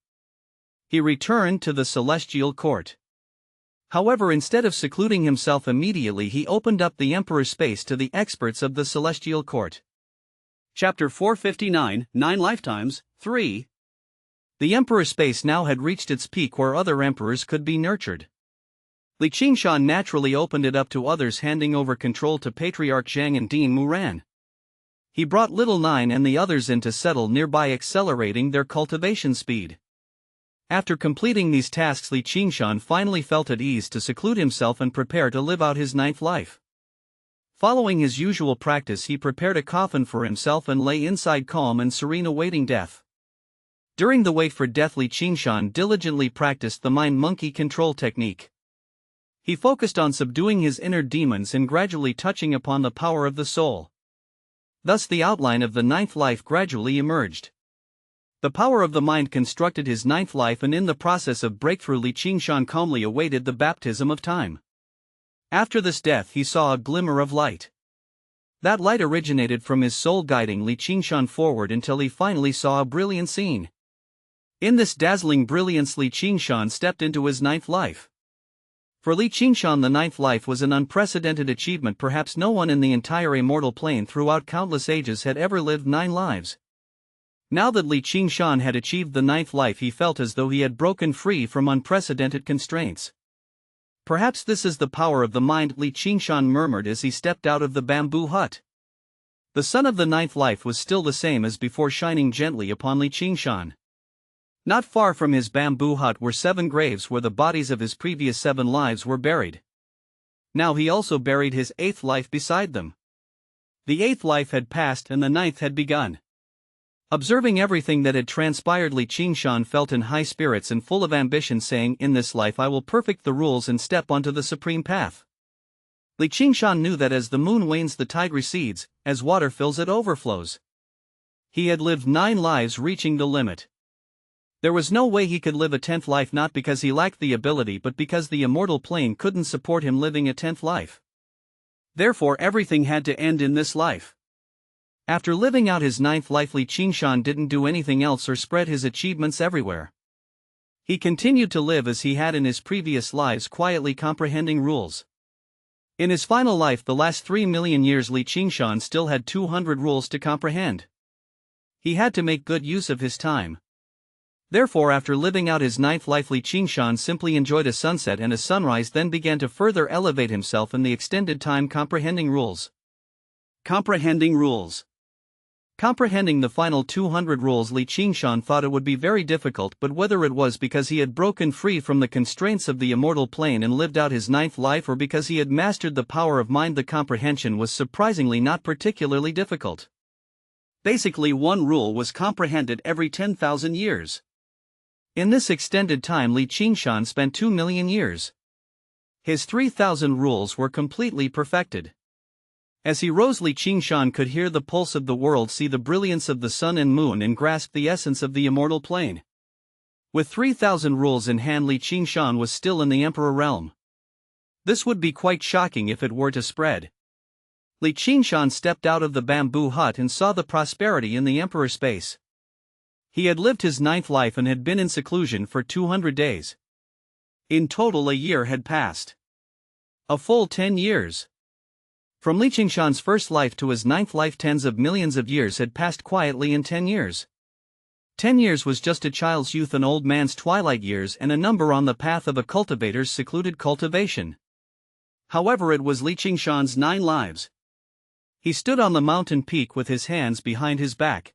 He returned to the celestial court. However, instead of secluding himself immediately, he opened up the Emperor's space to the experts of the celestial court. Chapter 459, 9 Lifetimes, 3. The Emperor's space now had reached its peak where other emperors could be nurtured. Qingshan naturally opened it up to others, handing over control to Patriarch Zhang and Dean Muran. He brought Little Nine and the others in to settle nearby, accelerating their cultivation speed. After completing these tasks, Qingshan finally felt at ease to seclude himself and prepare to live out his 9th life. Following his usual practice, he prepared a coffin for himself and lay inside, calm and serene, awaiting death. During the wait for death, Qingshan diligently practiced the mind monkey control technique. He focused on subduing his inner demons and gradually touching upon the power of the soul. Thus the outline of the 9th life gradually emerged. The power of the mind constructed his 9th life, and in the process of breakthrough, Qingshan calmly awaited the baptism of time. After this death, he saw a glimmer of light. That light originated from his soul, guiding Qingshan forward until he finally saw a brilliant scene. In this dazzling brilliance, Qingshan stepped into his 9th life. For Qingshan, the 9th life was an unprecedented achievement. Perhaps no one in the entire immortal plane throughout countless ages had ever lived 9 lives. Now that Qingshan had achieved the 9th life, he felt as though he had broken free from unprecedented constraints. Perhaps this is the power of the mind, Qingshan murmured as he stepped out of the bamboo hut. The sun of the 9th life was still the same as before, shining gently upon Qingshan. Not far from his bamboo hut were 7 graves where the bodies of his previous 7 lives were buried. Now he also buried his 8th life beside them. The 8th life had passed and the 9th had begun. Observing everything that had transpired, Qingshan felt in high spirits and full of ambition, saying, "In this life I will perfect the rules and step onto the supreme path." Qingshan knew that as the moon wanes the tide recedes, as water fills it overflows. He had lived 9 lives, reaching the limit. There was no way he could live a 10th life, not because he lacked the ability but because the immortal plane couldn't support him living a 10th life. Therefore everything had to end in this life. After living out his 9th life, Qingshan didn't do anything else or spread his achievements everywhere. He continued to live as he had in his previous lives, quietly comprehending rules. In his final life, the last 3 million years, Qingshan still had 200 rules to comprehend. He had to make good use of his time. Therefore, after living out his 9th life, Qingshan simply enjoyed a sunset and a sunrise, then began to further elevate himself in the extended time, comprehending rules. Comprehending rules. Comprehending the final 200 rules, Qingshan thought it would be very difficult, but whether it was because he had broken free from the constraints of the immortal plane and lived out his ninth life, or because he had mastered the power of mind, the comprehension was surprisingly not particularly difficult. Basically, one rule was comprehended every 10,000 years. In this extended time, Qingshan spent 2 million years. His 3,000 rules were completely perfected. As he rose, Qingshan could hear the pulse of the world, see the brilliance of the sun and moon, and grasp the essence of the immortal plane. With 3,000 rules in hand, Qingshan was still in the Emperor realm. This would be quite shocking if it were to spread. Qingshan stepped out of the bamboo hut and saw the prosperity in the Emperor space. He had lived his ninth life and had been in seclusion for 200 days. In total, a year had passed. A full 10 years. From Qingshan's first life to his ninth life, tens of millions of years had passed quietly in 10 years. 10 years was just a child's youth, an old man's twilight years, and a number on the path of a cultivator's secluded cultivation. However, it was Qingshan's 9 lives. He stood on the mountain peak with his hands behind his back.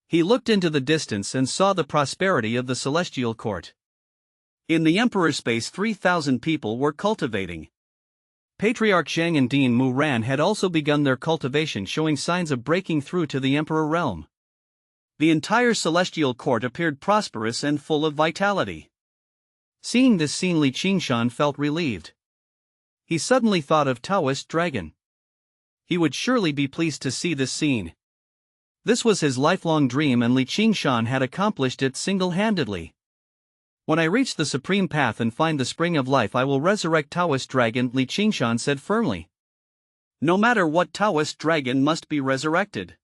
He looked into the distance and saw the prosperity of the celestial court. In the Emperor's space, 3,000 people were cultivating. Patriarch Zhang and Dean Muran had also begun their cultivation, showing signs of breaking through to the Emperor realm. The entire celestial court appeared prosperous and full of vitality. Seeing this scene, Qingshan felt relieved. He suddenly thought of Taoist Dragon. He would surely be pleased to see this scene. This was his lifelong dream, and Qingshan had accomplished it single-handedly. When I reach the supreme path and find the spring of life, I will resurrect Taoist Dragon, Qingshan said firmly. No matter what, Taoist Dragon must be resurrected.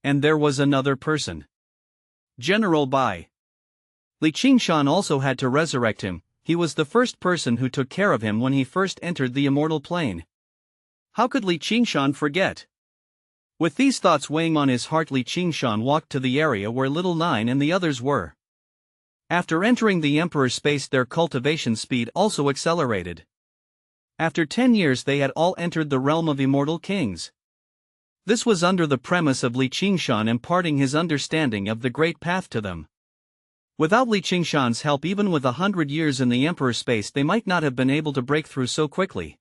And there was another person. General Bai. Qingshan also had to resurrect him. He was the first person who took care of him when he first entered the immortal plane. How could Qingshan forget? With these thoughts weighing on his heart, Qingshan walked to the area where Little Nine and the others were. After entering the Emperor's space, their cultivation speed also accelerated. After 10 years, they had all entered the realm of immortal kings. This was under the premise of Qingshan imparting his understanding of the great path to them. Without Qingshan's help, even with 100 years in the Emperor's space, they might not have been able to break through so quickly.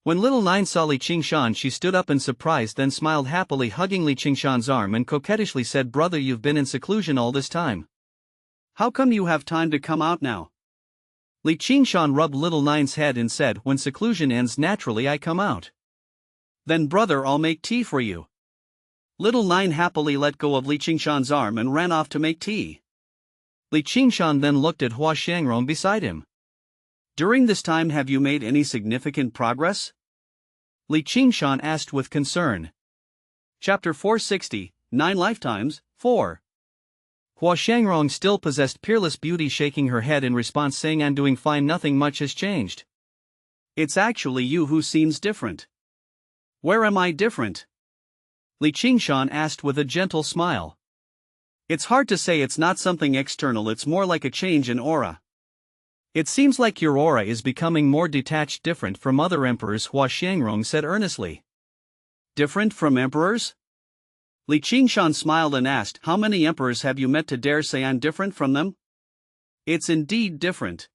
When Little Nine saw Qingshan, she stood up in surprise, then smiled happily, hugging Qingshan's arm, and coquettishly said, "Brother, you've been in seclusion all this time. How come you have time to come out now?" Qingshan rubbed Little Nine's head and said, "When seclusion ends, naturally I come out." "Then brother, I'll make tea for you." Little Nine happily let go of Qingshan's arm and ran off to make tea. Qingshan then looked at Hua Shangrong beside him. "During this time, have you made any significant progress?" Qingshan asked with concern. Chapter 460, 9 Lifetimes, 4. Hua Shangrong still possessed peerless beauty, shaking her head in response, saying, "I'm doing fine, nothing much has changed." "It's actually you who seems different." "Where am I different?" Qingshan asked with a gentle smile. "It's hard to say, it's not something external, it's more like a change in aura. It seems like your aura is becoming more detached, different from other emperors," Hua Shangrong said earnestly. "Different from emperors?" Qingshan smiled and asked, "How many emperors have you met to dare say I'm different from them?" "It's indeed different.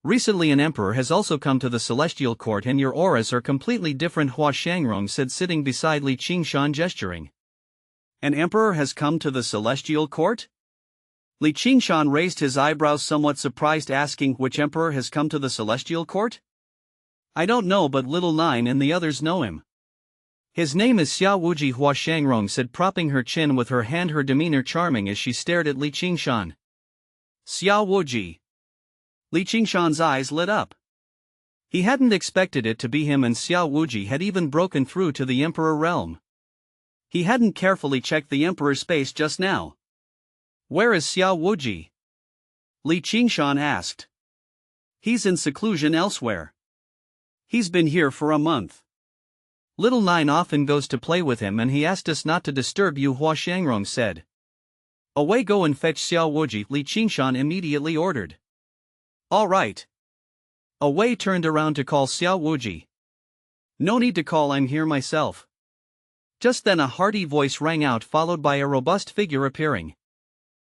Recently an emperor has also come to the celestial court, and your auras are completely different," Hua Shangrong said, sitting beside Qingshan, gesturing. "An emperor has come to the celestial court?" Qingshan raised his eyebrows, somewhat surprised, asking, "Which emperor has come to the celestial court?" "I don't know, but Little Nine and the others know him. His name is Xiao Wuji," Hua Shangrong said, propping her chin with her hand, her demeanor charming as she stared at Qingshan. "Xiao Wuji." Qingshan's eyes lit up. He hadn't expected it to be him, and Xiao Wuji had even broken through to the Emperor realm. He hadn't carefully checked the Emperor's space just now. "Where is Xiao Wuji?" Qingshan asked. "He's in seclusion elsewhere. He's been here for a month. Little Nine often goes to play with him, and he asked us not to disturb you," Hua Shangrong said. "Away, go and fetch Xiao Wuji," Qingshan immediately ordered. "All right." Away turned around to call Xiao Wuji. "No need to call, I'm here myself." Just then a hearty voice rang out, followed by a robust figure appearing.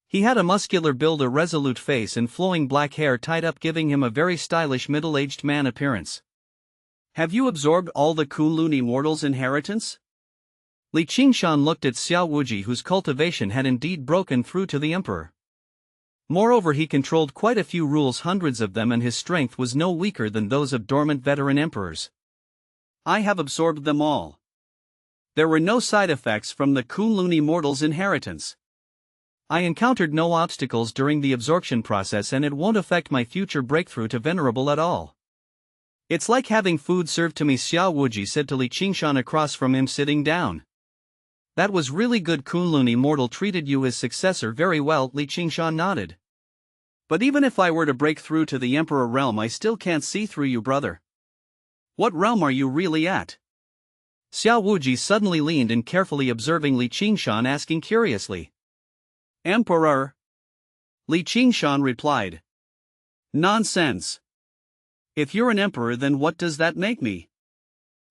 He had a muscular build, a resolute face, and flowing black hair tied up, giving him a very stylish middle-aged man appearance. "Have you absorbed all the Kunlun immortals' inheritance?" Li Qingshan looked at Xiao Wuji, whose cultivation had indeed broken through to the emperor. Moreover, he controlled quite a few rules, hundreds of them, and his strength was no weaker than those of dormant veteran emperors. "I have absorbed them all. There were no side effects from the Kunlun immortals' inheritance. I encountered no obstacles during the absorption process, and it won't affect my future breakthrough to venerable at all. It's like having food served to me," Xiao Wuji said to Li Qingshan across from him, sitting down. "That was really good. Kunlun immortal treated you, his successor, very well." Li Qingshan nodded. "But even if I were to break through to the emperor realm, I still can't see through you, brother. What realm are you really at?" Xiao Wuji suddenly leaned in, carefully observing Li Qingshan, asking curiously. "Emperor," Li Qingshan replied. "Nonsense. If you're an emperor, then what does that make me?"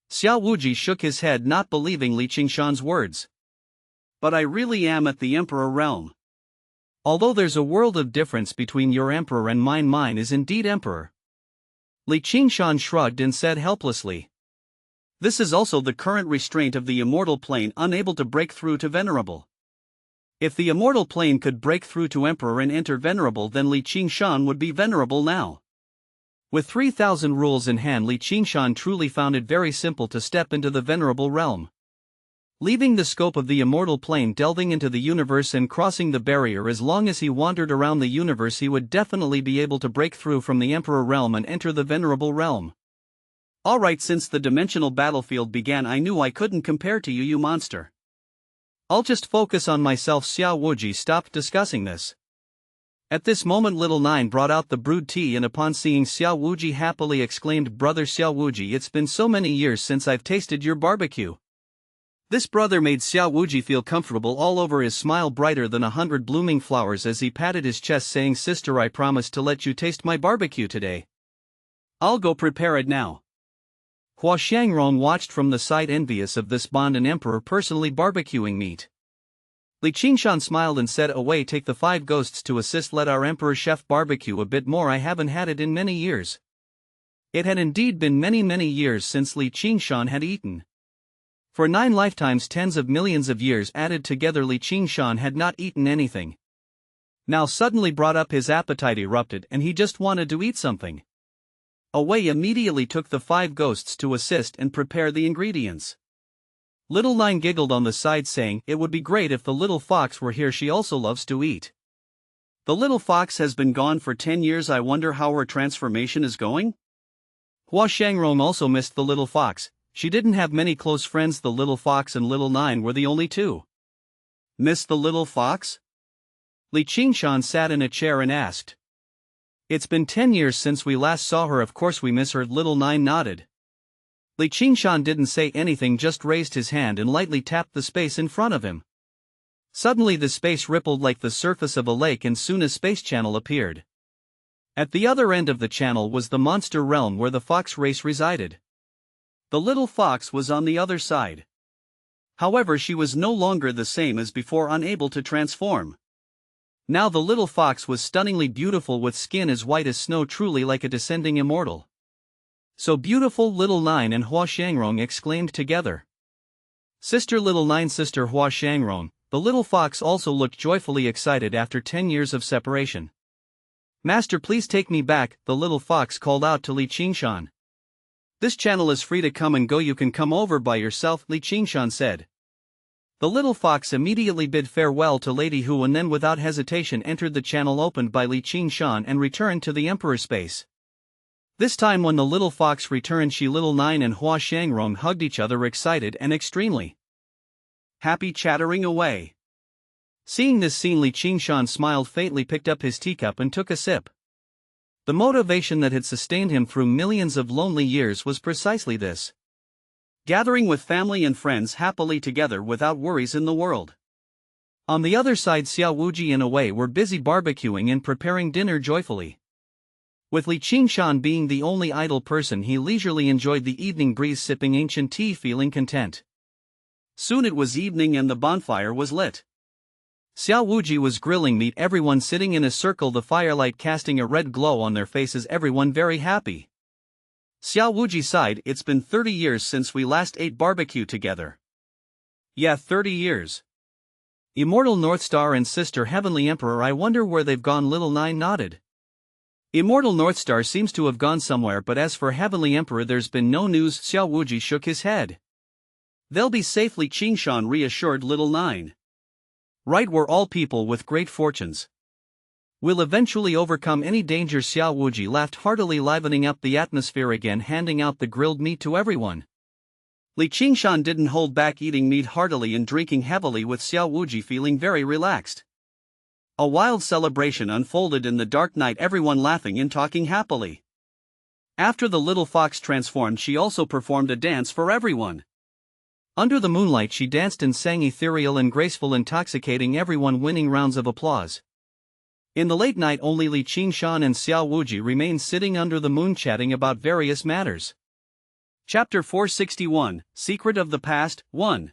Xiao Wuji shook his head, not believing Li Qingshan's words. "But I really am at the emperor realm. Although there's a world of difference between your emperor and mine is indeed emperor." Li Qingshan shrugged and said helplessly. "This is also the current restraint of the immortal plane, unable to break through to venerable. If the immortal plane could break through to emperor and enter venerable, then Li Qingshan would be venerable now." With 3,000 rules in hand, Li Qingshan truly found it very simple to step into the venerable realm. Leaving the scope of the immortal plane, delving into the universe and crossing the barrier, as long as he wandered around the universe, he would definitely be able to break through from the emperor realm and enter the venerable realm. "Alright, since the dimensional battlefield began, I knew I couldn't compare to you, you monster. I'll just focus on myself." Xiao Wuji stopped discussing this. At this moment, Little Nine brought out the brewed tea, and upon seeing Xiao Wuji, happily exclaimed, "Brother Xiao Wuji, it's been so many years since I've tasted your barbecue." This brother made Xiao Wuji feel comfortable all over, his smile brighter than 100 blooming flowers as he patted his chest, saying, "Sister, I promise to let you taste my barbecue today. I'll go prepare it now." Hua Shangrong watched from the side, envious of this bond, an emperor personally barbecuing meat. Li Qingshan smiled and said, "Away, take the 5 ghosts to assist. Let our emperor chef barbecue a bit more. I haven't had it in many years." It had indeed been many years since Li Qingshan had eaten. For 9 lifetimes, tens of millions of years added together, Li Qingshan had not eaten anything. Now suddenly brought up, his appetite erupted, and he just wanted to eat something. Away immediately took the 5 ghosts to assist and prepare the ingredients. Little Nine giggled on the side, saying, "It would be great if the little fox were here. She also loves to eat." "The little fox has been gone for 10 years. I wonder how her transformation is going?" Hua Shangrong also missed the little fox. She didn't have many close friends. The little fox and Little Nine were the only two. "Miss the little fox?" Li Qingshan sat in a chair and asked. "It's been 10 years since we last saw her. Of course we miss her." Little Nine nodded. Li Qingshan didn't say anything, just raised his hand and lightly tapped the space in front of him. Suddenly the space rippled like the surface of a lake, and soon a space channel appeared. At the other end of the channel was the monster realm where the fox race resided. The little fox was on the other side. However, she was no longer the same as before, unable to transform. Now the little fox was stunningly beautiful, with skin as white as snow, truly like a descending immortal. "So beautiful!" Little Nine and Hua Shangrong exclaimed together. "Sister Little Nine, sister Hua Shangrong." The little fox also looked joyfully excited after 10 years of separation. "Master, please take me back," the little fox called out to Li Qingshan. "This channel is free to come and go. You can come over by yourself," Li Qingshan said. The little fox immediately bid farewell to Lady Hu, and then without hesitation entered the channel opened by Li Qingshan and returned to the emperor's space. This time when the little fox returned, she, Little Nine and Hua Shangrong hugged each other, excited and extremely happy, chattering away. Seeing this scene, Li Qingshan smiled faintly, picked up his teacup and took a sip. The motivation that had sustained him through millions of lonely years was precisely this: gathering with family and friends happily together without worries in the world. On the other side, Xiao Wuji and Awei were busy barbecuing and preparing dinner joyfully. With Li Qingshan being the only idle person, he leisurely enjoyed the evening breeze, sipping ancient tea, feeling content. Soon it was evening and the bonfire was lit. Xiao Wuji was grilling meat, everyone sitting in a circle, the firelight casting a red glow on their faces, everyone very happy. Xiao Wuji sighed, it's been 30 years since we last ate barbecue together. Yeah, 30 years. Immortal Northstar and Sister Heavenly Emperor, I wonder where they've gone. Little Nine nodded. Immortal Northstar seems to have gone somewhere, but as for Heavenly Emperor there's been no news. Xiao Wuji shook his head. They'll be safely, Qingshan reassured Little Nine. Right, we're all people with great fortunes. We'll eventually overcome any danger. Xiao Wuji laughed heartily, livening up the atmosphere again, handing out the grilled meat to everyone. Li Qingshan didn't hold back, eating meat heartily and drinking heavily, with Xiao Wuji feeling very relaxed. A wild celebration unfolded in the dark night, everyone laughing and talking happily. After the little fox transformed, she also performed a dance for everyone. Under the moonlight she danced and sang, ethereal and graceful, intoxicating everyone, winning rounds of applause. In the late night only Li Qingshan and Xiao Wuji remained sitting under the moon chatting about various matters. Chapter 461, Secret of the Past, 1.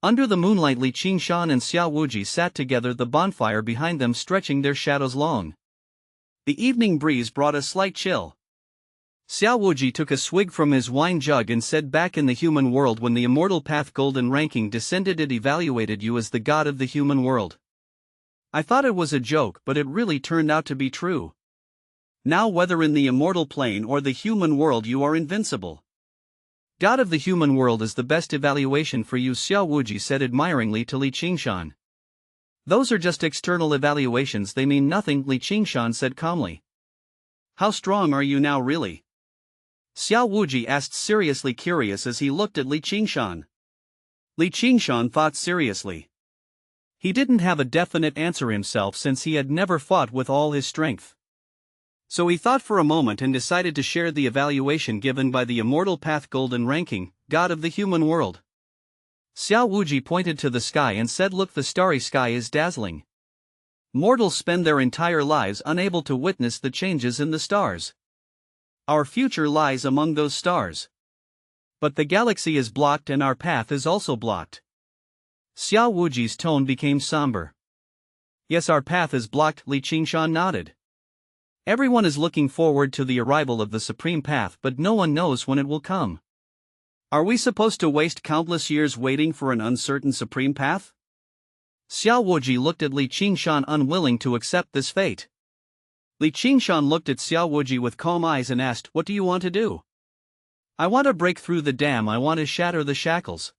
Under the moonlight Li Qingshan and Xiao Wuji sat together, the bonfire behind them stretching their shadows long. The evening breeze brought a slight chill. Xiao Wuji took a swig from his wine jug and said, back in the human world when the immortal path golden ranking descended, it evaluated you as the god of the human world. I thought it was a joke, but it really turned out to be true. Now whether in the immortal plane or the human world you are invincible. God of the human world is the best evaluation for you, Xiao Wuji said admiringly to Li Qingshan. Those are just external evaluations, they mean nothing, Li Qingshan said calmly. How strong are you now really? Xiao Wuji asked, seriously curious as he looked at Li Qingshan. Li Qingshan thought seriously. He didn't have a definite answer himself since he had never fought with all his strength. So he thought for a moment and decided to share the evaluation given by the Immortal Path Golden Ranking, God of the Human World. Xiao Wuji pointed to the sky and said, look, the starry sky is dazzling. Mortals spend their entire lives unable to witness the changes in the stars. Our future lies among those stars. But the galaxy is blocked and our path is also blocked. Xiao Wuji's tone became somber. Yes, our path is blocked, Li Qingshan nodded. Everyone is looking forward to the arrival of the supreme path, but no one knows when it will come. Are we supposed to waste countless years waiting for an uncertain supreme path? Xiao Wuji looked at Li Qingshan, unwilling to accept this fate. Li Qingshan looked at Xiao Wuji with calm eyes and asked, what do you want to do? I want to break through the dam, I want to shatter the shackles.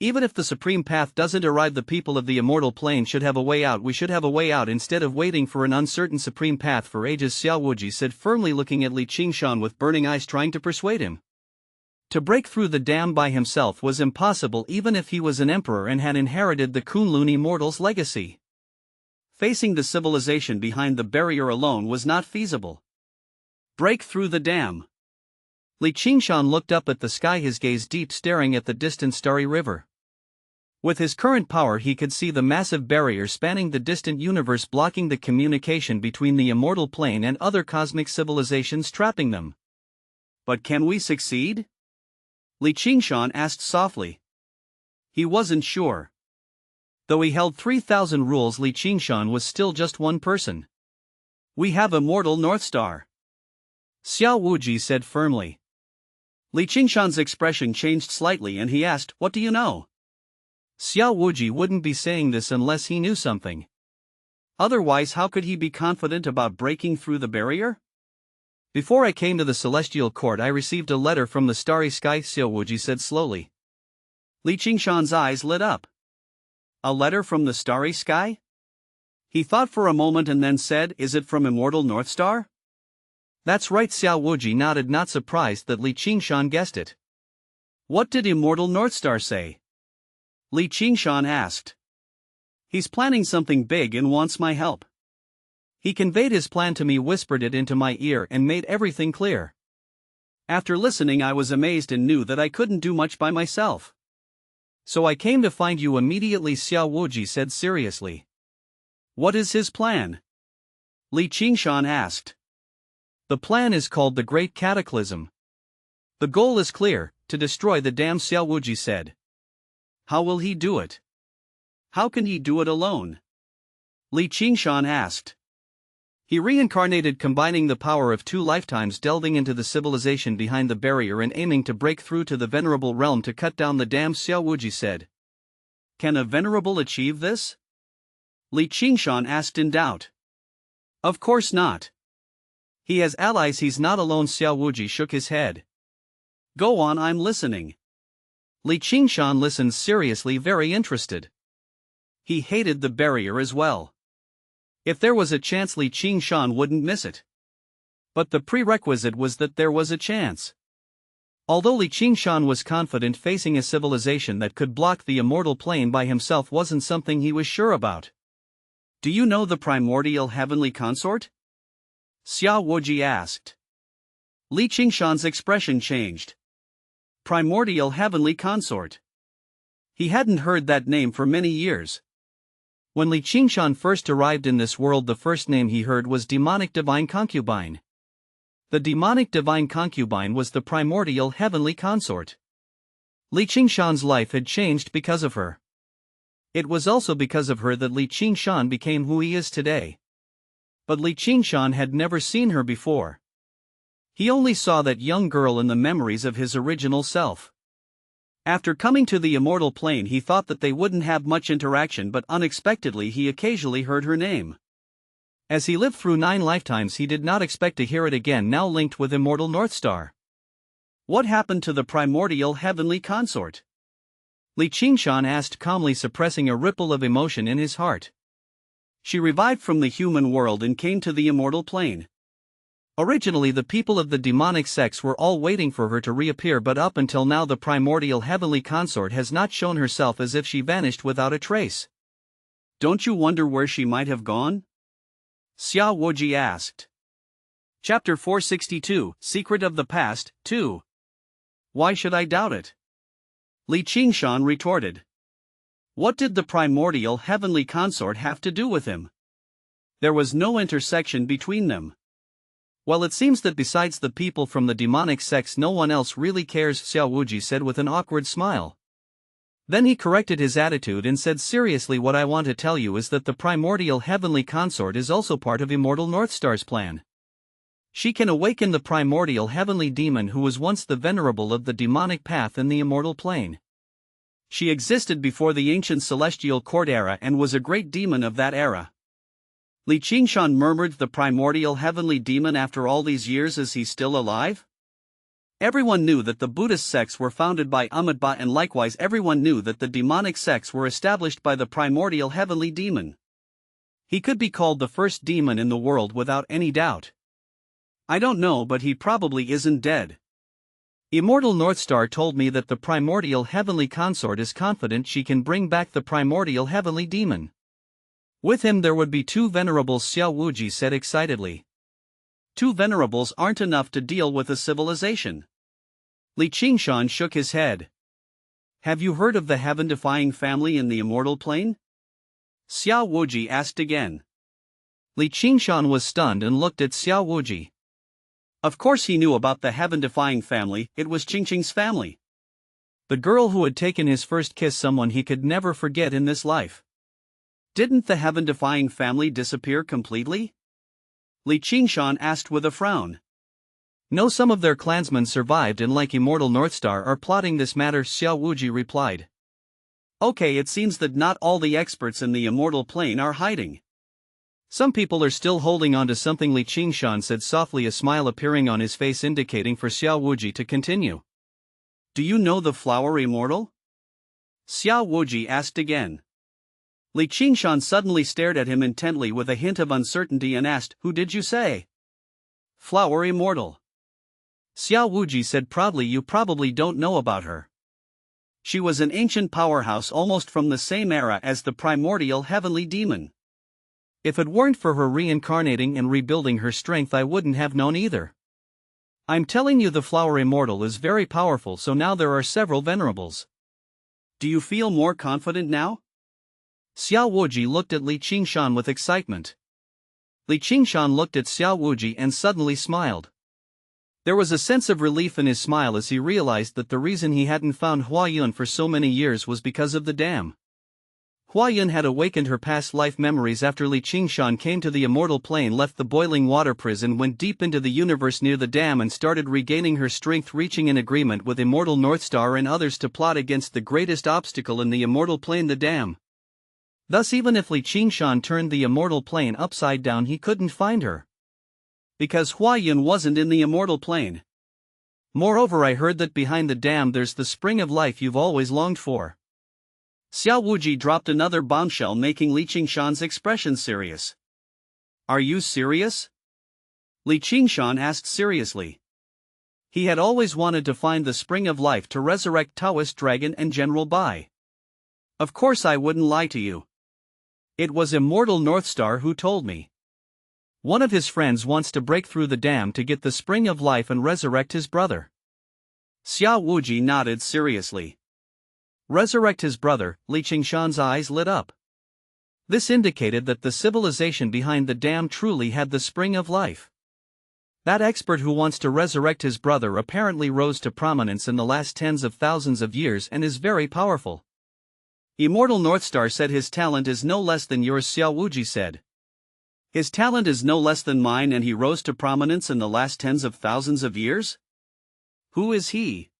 Even if the supreme path doesn't arrive, the people of the immortal plane should have a way out. We should have a way out instead of waiting for an uncertain supreme path for ages, Xiao Wuji said firmly, looking at Li Qingshan with burning eyes, trying to persuade him. To break through the dam by himself was impossible, even if he was an emperor and had inherited the Kunlun immortals' legacy. Facing the civilization behind the barrier alone was not feasible. Break through the dam. Li Qingshan looked up at the sky, his gaze deep, staring at the distant starry river. With his current power he could see the massive barrier spanning the distant universe, blocking the communication between the immortal plane and other cosmic civilizations, trapping them. But can we succeed? Li Qingshan asked softly. He wasn't sure. Though he held 3,000 rules, Li Qingshan was still just one person. We have Immortal Northstar. Xiao Wuji said firmly. Li Qingshan's expression changed slightly and he asked, what do you know? Xiao Wuji wouldn't be saying this unless he knew something. Otherwise, how could he be confident about breaking through the barrier? Before I came to the celestial court, I received a letter from the starry sky, Xiao Wuji said slowly. Li Qingshan's eyes lit up. A letter from the starry sky? He thought for a moment and then said, is it from Immortal Northstar? That's right, Xiao Wuji nodded, not surprised that Li Qingshan guessed it. What did Immortal Northstar say? Li Qingshan asked. He's planning something big and wants my help. He conveyed his plan to me, whispered it into my ear, and made everything clear. After listening, I was amazed and knew that I couldn't do much by myself. So I came to find you immediately, Xiao Wuji said seriously. What is his plan? Li Qingshan asked. The plan is called the Great Cataclysm. The goal is clear, to destroy the dam, Xiao Wuji said. How will he do it? How can he do it alone? Qingshan asked. He reincarnated, combining the power of 2 lifetimes, delving into the civilization behind the barrier and aiming to break through to the venerable realm to cut down the dam, Xiao Wuji said. Can a venerable achieve this? Qingshan asked in doubt. Of course not. He has allies, he's not alone. Xiao Wuji shook his head. Go on, I'm listening. Qingshan listened seriously, very interested. He hated the barrier as well. If there was a chance, Qingshan wouldn't miss it. But the prerequisite was that there was a chance. Although Qingshan was confident, facing a civilization that could block the immortal plane by himself wasn't something he was sure about. Do you know the primordial heavenly consort? Xiao Wuji asked. Qingshan's expression changed. Primordial heavenly consort. He hadn't heard that name for many years. When Qingshan first arrived in this world, the first name he heard was demonic divine concubine. The demonic divine concubine was the primordial heavenly consort. Qingshan's life had changed because of her. It was also because of her that Qingshan became who he is today. But Qingshan had never seen her before. He only saw that young girl in the memories of his original self. After coming to the immortal plane, he thought that they wouldn't have much interaction, but unexpectedly he occasionally heard her name. As he lived through 9 lifetimes, he did not expect to hear it again, now linked with immortal Northstar. What happened to the primordial heavenly consort? Qingshan asked calmly, suppressing a ripple of emotion in his heart. She revived from the human world and came to the immortal plane. Originally, the people of the demonic sects were all waiting for her to reappear, but up until now the primordial heavenly consort has not shown herself, as if she vanished without a trace. Don't you wonder where she might have gone? Xiao Wuji asked. Chapter 462, Secret of the Past, 2. Why should I doubt it? Qingshan retorted. What did the primordial heavenly consort have to do with him? There was no intersection between them. Well, it seems that besides the people from the demonic sects, no one else really cares, Xiao Wuji said with an awkward smile. Then he corrected his attitude and said seriously, what I want to tell you is that the primordial heavenly consort is also part of Immortal Northstar's plan. She can awaken the primordial heavenly demon who was once the venerable of the demonic path in the immortal plane. She existed before the ancient celestial court era and was a great demon of that era. Qingshan murmured, the primordial heavenly demon after all these years, is he still alive? Everyone knew that the Buddhist sects were founded by Amitabha, and likewise everyone knew that the demonic sects were established by the primordial heavenly demon. He could be called the first demon in the world without any doubt. I don't know, but he probably isn't dead. Immortal Northstar told me that the primordial heavenly consort is confident she can bring back the primordial heavenly demon. With him there would be 2 venerables, Xiao Wuji said excitedly. 2 venerables aren't enough to deal with a civilization. Qingshan shook his head. Have you heard of the heaven-defying family in the immortal plane? Xiao Wuji asked again. Qingshan was stunned and looked at Xiao Wuji. Of course he knew about the heaven-defying family, it was Qingshan's family. The girl who had taken his first kiss, someone he could never forget in this life. Didn't the heaven-defying family disappear completely? Qingshan asked with a frown. No, some of their clansmen survived and like Immortal Northstar are plotting this matter, Xiao Wuji replied. Okay, it seems that not all the experts in the immortal plane are hiding. Some people are still holding on to something, Qingshan said softly, a smile appearing on his face indicating for Xiao Wuji to continue. Do you know the flower immortal? Xiao Wuji asked again. Qingshan suddenly stared at him intently with a hint of uncertainty and asked, who did you say? Flower immortal. Xiao Wuji said proudly, you probably don't know about her. She was an ancient powerhouse almost from the same era as the primordial heavenly demon. If it weren't for her reincarnating and rebuilding her strength, I wouldn't have known either. I'm telling you, the flower immortal is very powerful, so now there are several venerables. Do you feel more confident now? Xiao Wuji looked at Qingshan with excitement. Qingshan looked at Xiao Wuji and suddenly smiled. There was a sense of relief in his smile as he realized that the reason he hadn't found Huayun for so many years was because of the dam. Huayun had awakened her past life memories after Qingshan came to the immortal plane, left the boiling water prison, went deep into the universe near the dam and started regaining her strength, reaching an agreement with Immortal Northstar and others to plot against the greatest obstacle in the immortal plane, the dam. Thus even if Qingshan turned the immortal plane upside down, he couldn't find her. Because Huayun wasn't in the immortal plane. Moreover, I heard that behind the dam there's the spring of life you've always longed for. Xiao Wuji dropped another bombshell, making Qingshan's expression serious. Are you serious? Qingshan asked seriously. He had always wanted to find the spring of life to resurrect Taoist Dragon and General Bai. Of course I wouldn't lie to you. It was Immortal Northstar who told me. One of his friends wants to break through the dam to get the spring of life and resurrect his brother. Xiao Wuji nodded seriously. Resurrect his brother? Qingshan's eyes lit up. This indicated that the civilization behind the dam truly had the spring of life. That expert who wants to resurrect his brother apparently rose to prominence in the last tens of thousands of years and is very powerful. Immortal Northstar said his talent is no less than yours, Xiao Wuji said. His talent is no less than mine and he rose to prominence in the last tens of thousands of years? Who is he?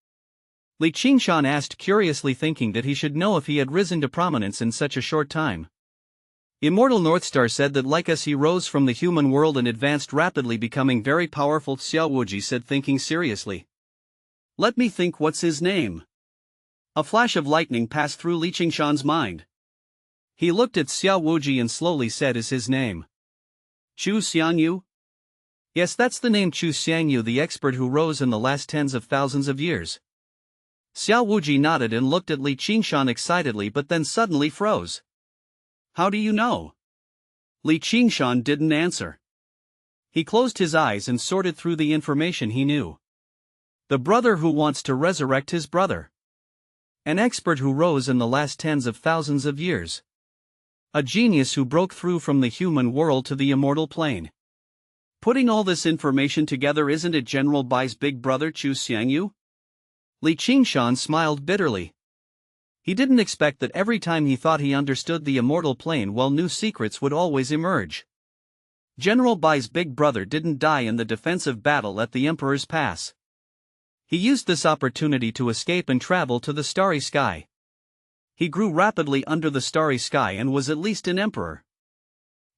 Qingshan asked curiously, thinking that he should know if he had risen to prominence in such a short time. Immortal Northstar said that like us he rose from the human world and advanced rapidly, becoming very powerful, Xiao Wuji said, thinking seriously. Let me think, what's his name? A flash of lightning passed through Qingshan's mind. He looked at Xiao Wuji and slowly said, is his name Chu Xiangyu? Yes, that's the name, Chu Xiangyu, the expert who rose in the last tens of thousands of years. Xiao Wuji nodded and looked at Qingshan excitedly, but then suddenly froze. How do you know? Qingshan didn't answer. He closed his eyes and sorted through the information he knew. The brother who wants to resurrect his brother. An expert who rose in the last tens of thousands of years. A genius who broke through from the human world to the immortal plane. Putting all this information together, isn't it General Bai's big brother Chu Xiangyu? Qingshan smiled bitterly. He didn't expect that every time he thought he understood the immortal plane, well, new secrets would always emerge. General Bai's big brother didn't die in the defensive battle at the Emperor's Pass. He used this opportunity to escape and travel to the starry sky. He grew rapidly under the starry sky and was at least an emperor.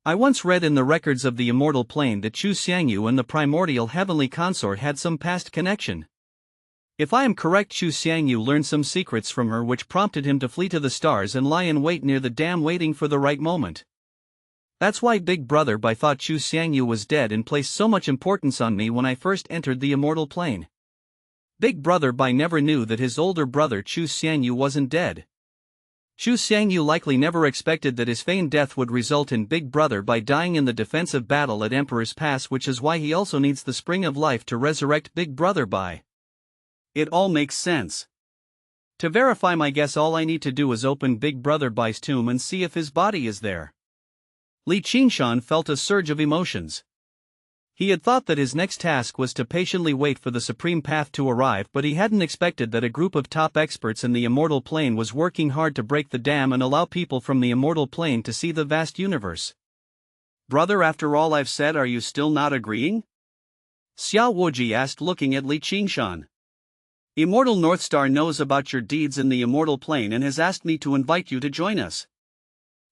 I once read in the records of the immortal plane that Chu Xiangyu and the primordial heavenly consort had some past connection. If I am correct, Chu Xiangyu learned some secrets from her which prompted him to flee to the stars and lie in wait near the dam, waiting for the right moment. That's why Big Brother Bai thought Chu Xiangyu was dead and placed so much importance on me when I first entered the immortal plane. Big Brother Bai never knew that his older brother Chu Xiangyu wasn't dead. Chu Xiangyu likely never expected that his feigned death would result in Big Brother Bai dying in the defensive battle at Emperor's Pass, which is why he also needs the spring of life to resurrect Big Brother Bai. It all makes sense. To verify my guess, all I need to do is open Big Brother Bai's tomb and see if his body is there. Qingshan felt a surge of emotions. He had thought that his next task was to patiently wait for the supreme path to arrive, but he hadn't expected that a group of top experts in the immortal plane was working hard to break the dam and allow people from the immortal plane to see the vast universe. Brother, after all I've said, are you still not agreeing? Xiao Wuji asked, looking at Qingshan. Immortal Northstar knows about your deeds in the immortal plane and has asked me to invite you to join us.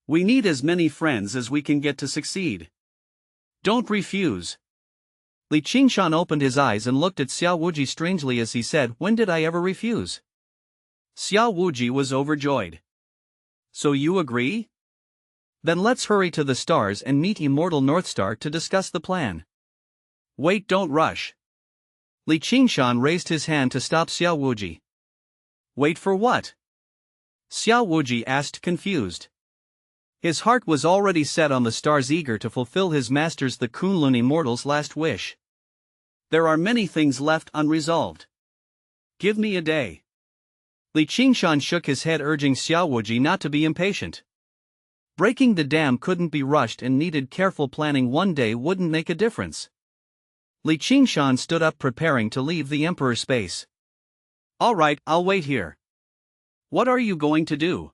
We need as many friends as we can get to succeed. Don't refuse. Qingshan opened his eyes and looked at Xiao Wuji strangely as he said, when did I ever refuse? Xiao Wuji was overjoyed. So you agree? Then let's hurry to the stars and meet Immortal Northstar to discuss the plan. Wait, don't rush. Qingshan raised his hand to stop Xiao Wuji. Wait for what? Xiao Wuji asked, confused. His heart was already set on the stars, eager to fulfill his master's, the Kunlun Immortal's, last wish. There are many things left unresolved. Give me a day. Qingshan shook his head, urging Xiao Wuji not to be impatient. Breaking the dam couldn't be rushed and needed careful planning. One day wouldn't make a difference. Li Qingshan stood up preparing to leave the emperor's space. Alright, I'll wait here. What are you going to do?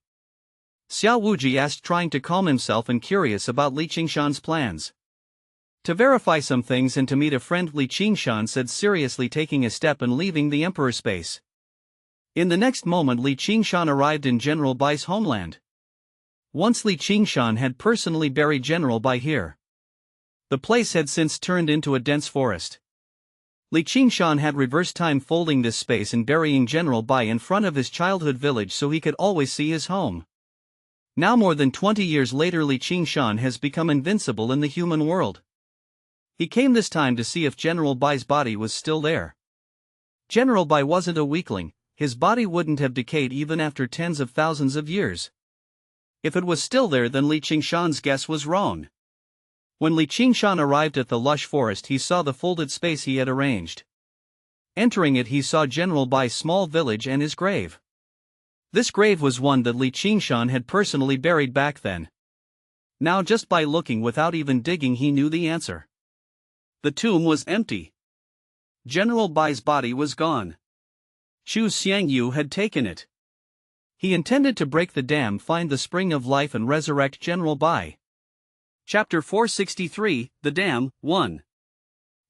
Xiao Wuji asked, trying to calm himself and curious about Li Qingshan's plans. To verify some things and to meet a friend, Li Qingshan said, seriously taking a step and leaving the emperor's space. In the next moment, Li Qingshan arrived in General Bai's homeland. Once Li Qingshan had personally buried General Bai here. The place had since turned into a dense forest. Li Qingshan had reversed time, folding this space and burying General Bai in front of his childhood village so he could always see his home. Now more than 20 years later, Li Qingshan has become invincible in the human world. He came this time to see if General Bai's body was still there. General Bai wasn't a weakling, his body wouldn't have decayed even after tens of thousands of years. If it was still there, then Li Qingshan's guess was wrong. When Li Qingshan arrived at the lush forest, he saw the folded space he had arranged. Entering it, he saw General Bai's small village and his grave. This grave was one that Li Qingshan had personally buried back then. Now, just by looking without even digging, he knew the answer. The tomb was empty. General Bai's body was gone. Chu Xiangyu had taken it. He intended to break the dam, find the spring of life, and resurrect General Bai. Chapter 463, The Dam, 1.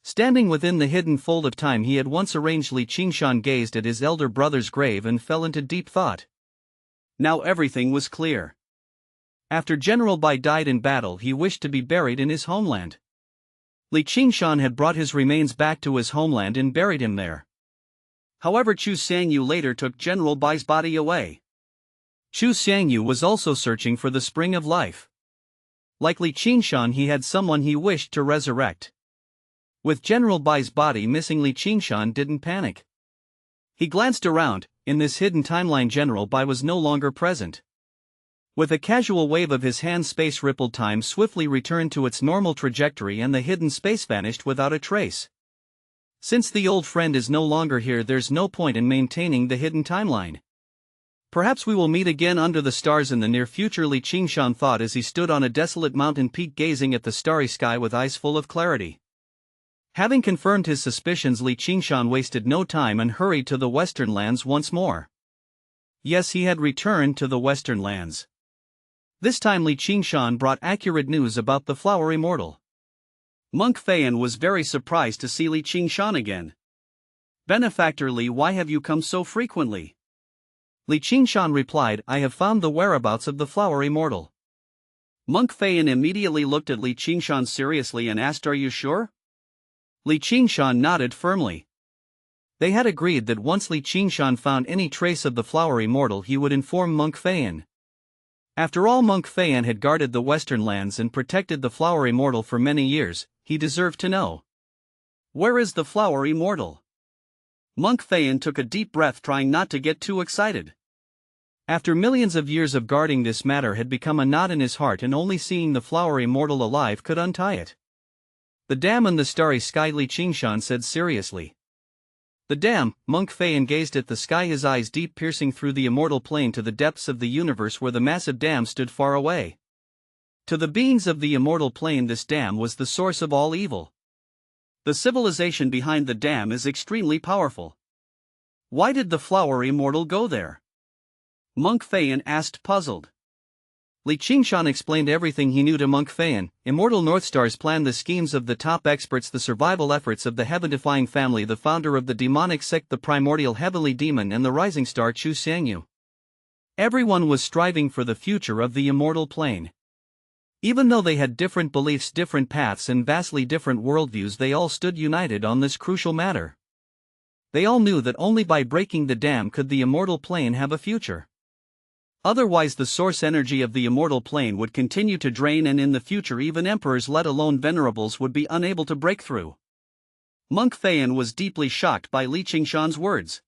Standing within the hidden fold of time he had once arranged, Li Qingshan gazed at his elder brother's grave and fell into deep thought. Now everything was clear. After General Bai died in battle, he wished to be buried in his homeland. Li Qingshan had brought his remains back to his homeland and buried him there. However, Chu Xiangyu later took General Bai's body away. Chu Xiangyu was also searching for the spring of life. Like Li Qingshan, he had someone he wished to resurrect. With General Bai's body missing, Li Qingshan didn't panic. He glanced around. In this hidden timeline, General Bai was no longer present. With a casual wave of his hand, space rippled, time swiftly returned to its normal trajectory and the hidden space vanished without a trace. Since the old friend is no longer here, there's no point in maintaining the hidden timeline. Perhaps we will meet again under the stars in the near future, Li Qingshan thought as he stood on a desolate mountain peak gazing at the starry sky with eyes full of clarity. Having confirmed his suspicions, Li Qingshan wasted no time and hurried to the western lands once more. Yes, he had returned to the western lands. This time Li Qingshan brought accurate news about the flower immortal. Monk Feiyan was very surprised to see Li Qingshan again. Benefactor Li, why have you come so frequently? Li Qingshan replied, I have found the whereabouts of the flower immortal. Monk Feiyan immediately looked at Li Qingshan seriously and asked, are you sure? Li Qingshan nodded firmly. They had agreed that once Li Qingshan found any trace of the flower immortal, he would inform Monk Feiyan. After all, Monk Feiyan had guarded the western lands and protected the flower immortal for many years, he deserved to know. Where is the flower immortal? Monk Feiyan took a deep breath, trying not to get too excited. After millions of years of guarding, this matter had become a knot in his heart, and only seeing the flower immortal alive could untie it. The dam and the starry sky, Li Qingshan said seriously. The dam. Monk Feiyan gazed at the sky, his eyes deep, piercing through the immortal plane to the depths of the universe where the massive dam stood far away. To the beings of the immortal plane, this dam was the source of all evil. The civilization behind the dam is extremely powerful. Why did the flower immortal go there? Monk Feiyan asked, puzzled. Li Qingshan explained everything he knew to Monk Feiyan. Immortal Northstars planned the schemes of the top experts, the survival efforts of the heaven-defying family, the founder of the demonic sect, the primordial heavenly demon, and the rising star Chu Xiangyu. Everyone was striving for the future of the immortal plane. Even though they had different beliefs, different paths, and vastly different worldviews, they all stood united on this crucial matter. They all knew that only by breaking the dam could the immortal plane have a future. Otherwise, the source energy of the immortal plane would continue to drain, and in the future even emperors, let alone venerables, would be unable to break through. Monk Feiyan was deeply shocked by Li Qingshan's words.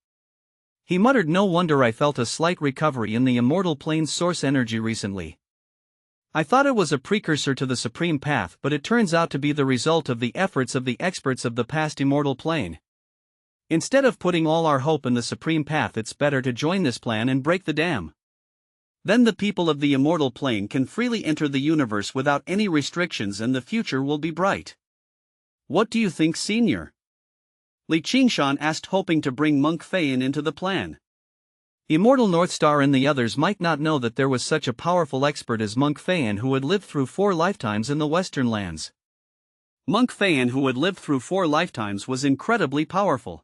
He muttered, no wonder I felt a slight recovery in the immortal plane's source energy recently. I thought it was a precursor to the supreme path, but it turns out to be the result of the efforts of the experts of the past immortal plane. Instead of putting all our hope in the supreme path, it's better to join this plan and break the dam. Then the people of the immortal plane can freely enter the universe without any restrictions, and the future will be bright. What do you think, senior? Li Qingshan asked, hoping to bring Monk Feiyan into the plan. Immortal Northstar and the others might not know that there was such a powerful expert as Monk Feiyan who had lived through 4 lifetimes in the Western lands. Monk Feiyan, who had lived through 4 lifetimes, was incredibly powerful.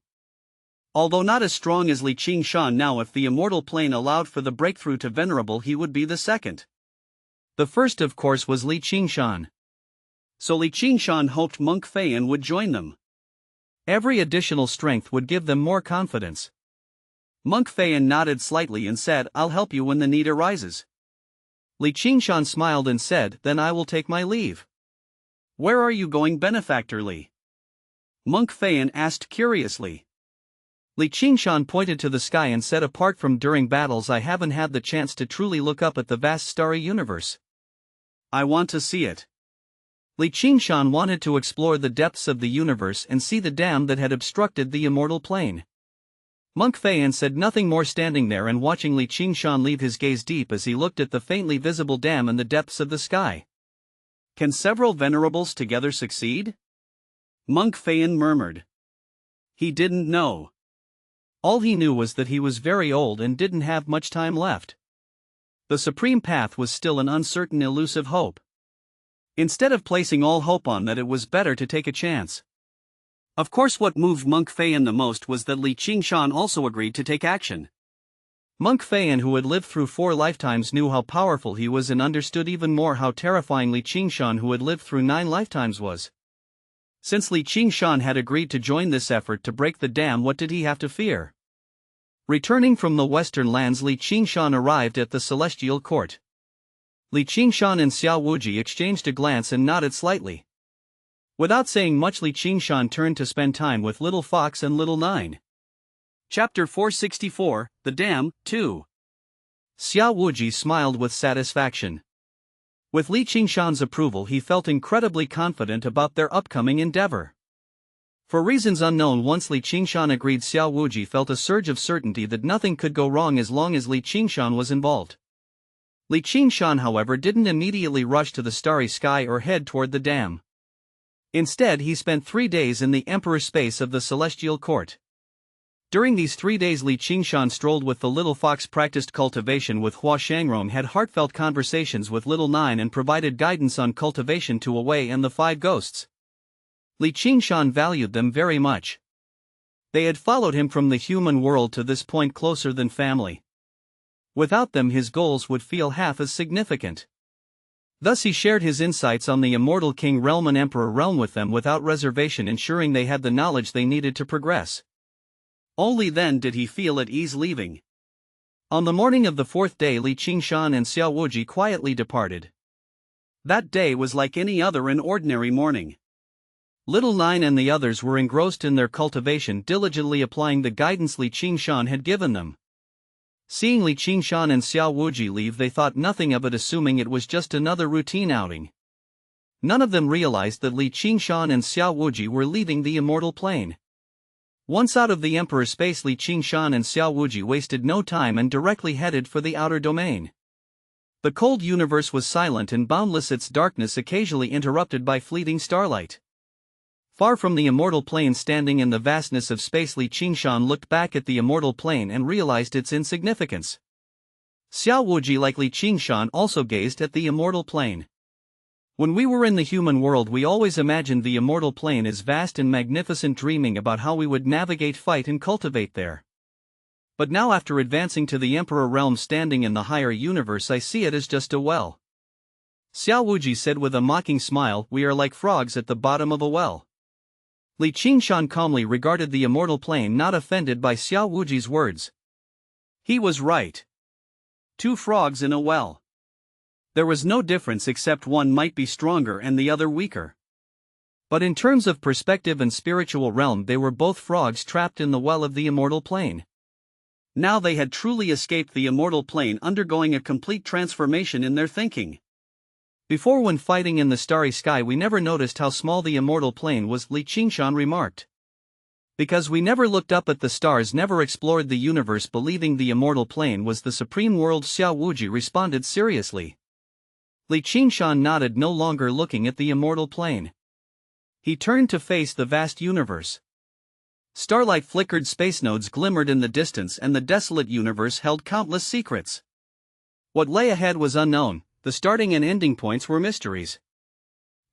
Although not as strong as Li Qingshan now, if the immortal plane allowed for the breakthrough to venerable, he would be the second. The first, of course, was Li Qingshan. So Li Qingshan hoped Monk Feiyan would join them. Every additional strength would give them more confidence. Monk Feiyan nodded slightly and said, "I'll help you when the need arises." Li Qingshan smiled and said, "Then I will take my leave." "Where are you going, benefactor Li?" Monk Feiyan asked curiously. Li Qingshan pointed to the sky and said, "Apart from during battles, I haven't had the chance to truly look up at the vast starry universe. I want to see it." Li Qingshan wanted to explore the depths of the universe and see the dam that had obstructed the immortal plane. Monk Feiyan said nothing more, standing there and watching Li Qingshan leave his gaze deep as he looked at the faintly visible dam in the depths of the sky. "Can several venerables together succeed?" Monk Feiyan murmured. He didn't know. All he knew was that he was very old and didn't have much time left. The supreme path was still an uncertain, elusive hope. Instead of placing all hope on that, it was better to take a chance. Of course, what moved Monk Feiyan the most was that Li Qingshan also agreed to take action. Monk Feiyan, who had lived through 4 lifetimes, knew how powerful he was and understood even more how terrifying Li Qingshan, who had lived through 9 lifetimes, was. Since Li Qingshan had agreed to join this effort to break the dam, what did he have to fear? Returning from the western lands, Li Qingshan arrived at the celestial court. Li Qingshan and Xiao Wuji exchanged a glance and nodded slightly. Without saying much, Li Qingshan turned to spend time with Little Fox and Little Nine. Chapter 464, The Dam, 2. Xiao Wuji smiled with satisfaction. With Li Qingshan's approval, he felt incredibly confident about their upcoming endeavor. For reasons unknown, once Li Qingshan agreed, Xiao Wuji felt a surge of certainty that nothing could go wrong as long as Li Qingshan was involved. Li Qingshan, however, didn't immediately rush to the starry sky or head toward the dam. Instead, he spent 3 days in the emperor space of the celestial court. During these 3 days, Li Qingshan strolled with the Little Fox, practiced cultivation with Hua Shangrong, had heartfelt conversations with Little Nine, and provided guidance on cultivation to Away and the 5 ghosts. Li Qingshan valued them very much. They had followed him from the human world to this point, closer than family. Without them, his goals would feel half as significant. Thus he shared his insights on the Immortal King Realm and Emperor Realm with them without reservation, ensuring they had the knowledge they needed to progress. Only then did he feel at ease leaving. On the morning of the 4th day, Li Qingshan and Xiao Wuji quietly departed. That day was like any other, an ordinary morning. Little Nine and the others were engrossed in their cultivation, diligently applying the guidance Li Qingshan had given them. Seeing Li Qingshan and Xiao Wuji leave, they thought nothing of it, assuming it was just another routine outing. None of them realized that Li Qingshan and Xiao Wuji were leaving the immortal plane. Once out of the emperor's space, Li Qingshan and Xiao Wuji wasted no time and directly headed for the outer domain. The cold universe was silent and boundless, its darkness occasionally interrupted by fleeting starlight. Far from the immortal plane, standing in the vastness of space, Li Qingshan looked back at the immortal plane and realized its insignificance. Xiao Wuji, like Li Qingshan, also gazed at the immortal plane. When we were in the human world, we always imagined the immortal plane as vast and magnificent, dreaming about how we would navigate, fight, and cultivate there. But now, after advancing to the Emperor Realm, standing in the higher universe, I see it as just a well. Xiao Wuji said with a mocking smile, "We are like frogs at the bottom of a well." Li Qingshan calmly regarded the immortal plane, not offended by Xiao Wuji's words. He was right. 2 frogs in a well. There was no difference except one might be stronger and the other weaker. But in terms of perspective and spiritual realm, they were both frogs trapped in the well of the immortal plane. Now they had truly escaped the immortal plane, undergoing a complete transformation in their thinking. Before, when fighting in the starry sky, we never noticed how small the immortal plane was, Li Qingshan remarked. Because we never looked up at the stars, never explored the universe, believing the immortal plane was the supreme world, Xiao Wuji responded seriously. Li Qingshan nodded, no longer looking at the immortal plane. He turned to face the vast universe. Starlight flickered, space nodes glimmered in the distance, and the desolate universe held countless secrets. What lay ahead was unknown, the starting and ending points were mysteries.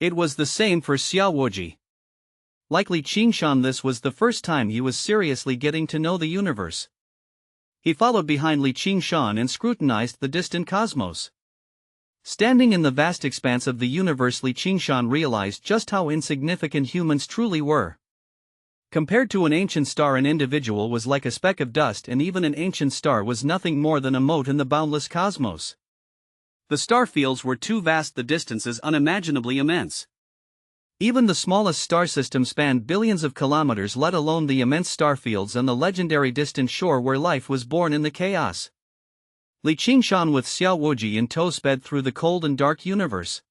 It was the same for Xiaowoji. Like Li Qingshan, this was the first time he was seriously getting to know the universe. He followed behind Li Qingshan and scrutinized the distant cosmos. Standing in the vast expanse of the universe, Li Qingshan realized just how insignificant humans truly were. Compared to an ancient star, an individual was like a speck of dust, and even an ancient star was nothing more than a mote in the boundless cosmos. The star fields were too vast, the distances unimaginably immense. Even the smallest star system spanned billions of kilometers, let alone the immense star fields and the legendary distant shore where life was born in the chaos. Li Qingshan with Xiaowoji in tow sped through the cold and dark universe.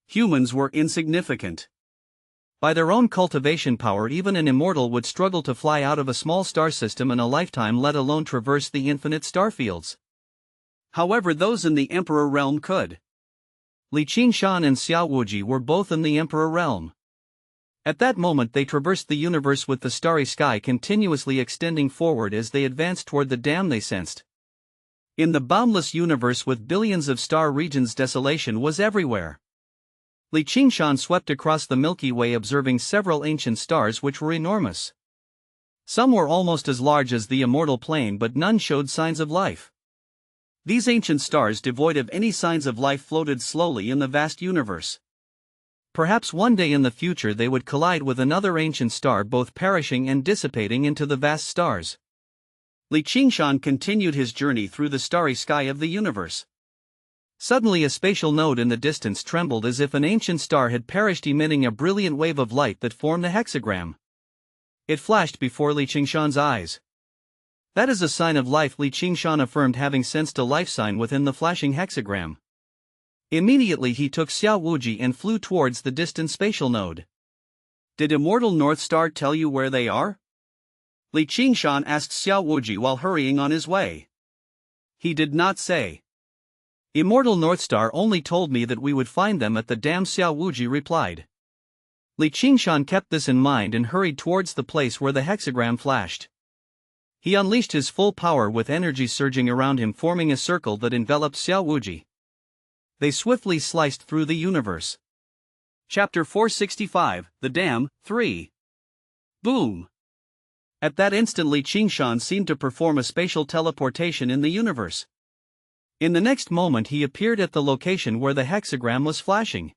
Humans were insignificant. By their own cultivation power, even an immortal would struggle to fly out of a small star system in a lifetime, let alone traverse the infinite starfields. However, those in the Emperor realm could. Li Qingshan and Xiaowoji were both in the Emperor realm. At that moment they traversed the universe with the starry sky continuously extending forward as they advanced toward the dam they sensed. In the boundless universe with billions of star regions, desolation was everywhere. Li Qingshan swept across the Milky Way, observing several ancient stars which were enormous. Some were almost as large as the immortal plane, but none showed signs of life. These ancient stars, devoid of any signs of life, floated slowly in the vast universe. Perhaps one day in the future they would collide with another ancient star, both perishing and dissipating into the vast stars. Li Qingshan continued his journey through the starry sky of the universe. Suddenly a spatial node in the distance trembled as if an ancient star had perished, emitting a brilliant wave of light that formed a hexagram. It flashed before Li Qingshan's eyes. That is a sign of life, Li Qingshan affirmed, having sensed a life sign within the flashing hexagram. Immediately he took Xiaowoji and flew towards the distant spatial node. Did Immortal North Star tell you where they are? Li Qingshan asked Xiaowoji while hurrying on his way. He did not say. Immortal North Star only told me that we would find them at the dam, Xiaowoji replied. Li Qingshan kept this in mind and hurried towards the place where the hexagram flashed. He unleashed his full power with energy surging around him, forming a circle that enveloped Xiaowoji. They swiftly sliced through the universe. Chapter 465, The Dam, 3. Boom! At that instant Li Qingshan seemed to perform a spatial teleportation in the universe. In the next moment he appeared at the location where the hexagram was flashing.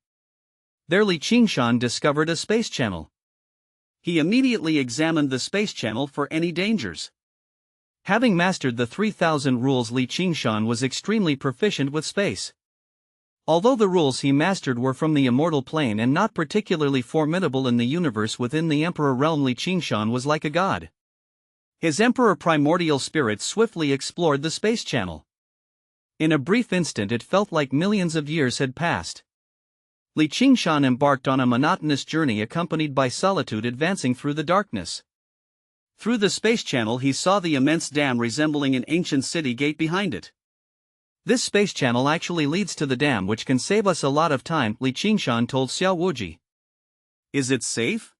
There Li Qingshan discovered a space channel. He immediately examined the space channel for any dangers. Having mastered the 3,000 rules, Li Qingshan was extremely proficient with space. Although the rules he mastered were from the immortal plane and not particularly formidable in the universe within the Emperor realm, Li Qingshan was like a god. His Emperor primordial spirit swiftly explored the space channel. In a brief instant it felt like millions of years had passed. Li Qingshan embarked on a monotonous journey accompanied by solitude, advancing through the darkness. Through the space channel he saw the immense dam resembling an ancient city gate behind it. This space channel actually leads to the dam, which can save us a lot of time, Li Qingshan told Xiaowoji. Is it safe?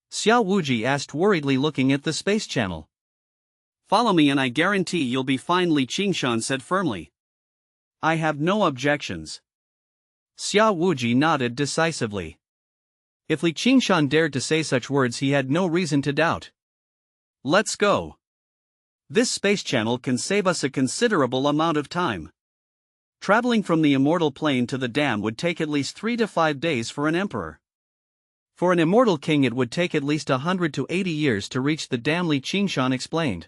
Xiaowoji asked worriedly, looking at the space channel. Follow me and I guarantee you'll be fine, Li Qingshan said firmly. I have no objections. Xiaowoji nodded decisively. If Li Qingshan dared to say such words, he had no reason to doubt. Let's go. This space channel can save us a considerable amount of time. Traveling from the immortal plane to the dam would take at least 3 to 5 days for an emperor. For an immortal king it would take at least 100 to 80 years to reach the dam, Li Qingshan explained.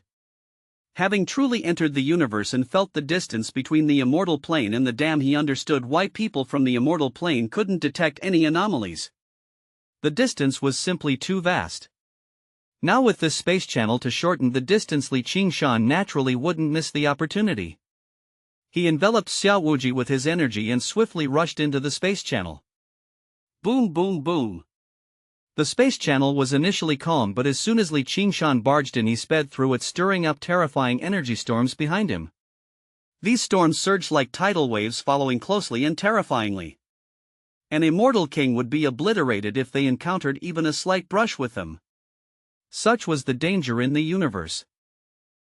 Having truly entered the universe and felt the distance between the immortal plane and the dam, he understood why people from the immortal plane couldn't detect any anomalies. The distance was simply too vast. Now with this space channel to shorten the distance, Li Qingshan naturally wouldn't miss the opportunity. He enveloped Xiaowoji with his energy and swiftly rushed into the space channel. Boom, boom, boom. The space channel was initially calm, but as soon as Li Qingshan barged in, he sped through it, stirring up terrifying energy storms behind him. These storms surged like tidal waves, following closely and terrifyingly. An immortal king would be obliterated if they encountered even a slight brush with them. Such was the danger in the universe.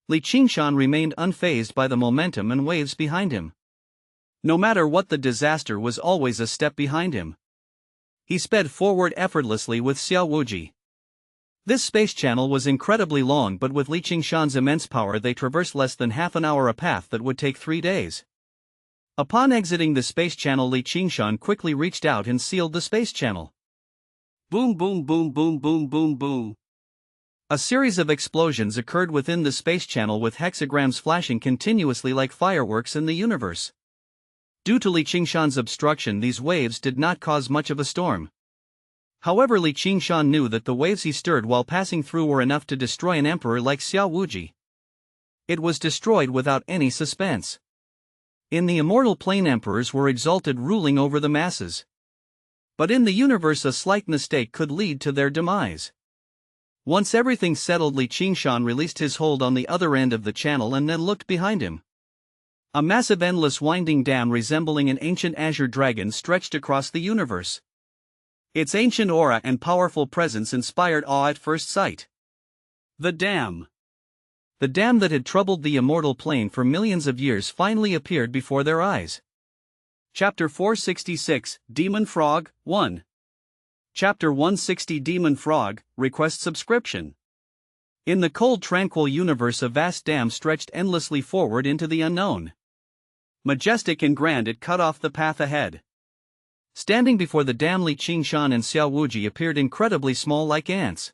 Qingshan remained unfazed by the momentum and waves behind him. No matter what, the disaster was always a step behind him. He sped forward effortlessly with Xiao Wuji. This space channel was incredibly long, but with Qingshan's immense power they traversed less than half an hour, a path that would take 3 days. Upon exiting the space channel, Qingshan quickly reached out and sealed the space channel. Boom boom boom boom boom boom boom. A series of explosions occurred within the space channel, with hexagrams flashing continuously like fireworks in the universe. Due to Qingshan's obstruction, these waves did not cause much of a storm. However, Qingshan knew that the waves he stirred while passing through were enough to destroy an emperor like Xiao Wuji. It was destroyed without any suspense. In the immortal plane, emperors were exalted, ruling over the masses. But in the universe, a slight mistake could lead to their demise. Once everything settled, Qingshan released his hold on the other end of the channel and then looked behind him. A massive, endless, winding dam resembling an ancient azure dragon stretched across the universe. Its ancient aura and powerful presence inspired awe at first sight. The dam. The dam that had troubled the immortal plane for millions of years finally appeared before their eyes. Chapter 466, Demon Frog, 1. Chapter 160, Demon Frog, Request Subscription. In the cold, tranquil universe, a vast dam stretched endlessly forward into the unknown. Majestic and grand, it cut off the path ahead. Standing before the dam, Qingshan and Xiao Wuji appeared incredibly small, like ants.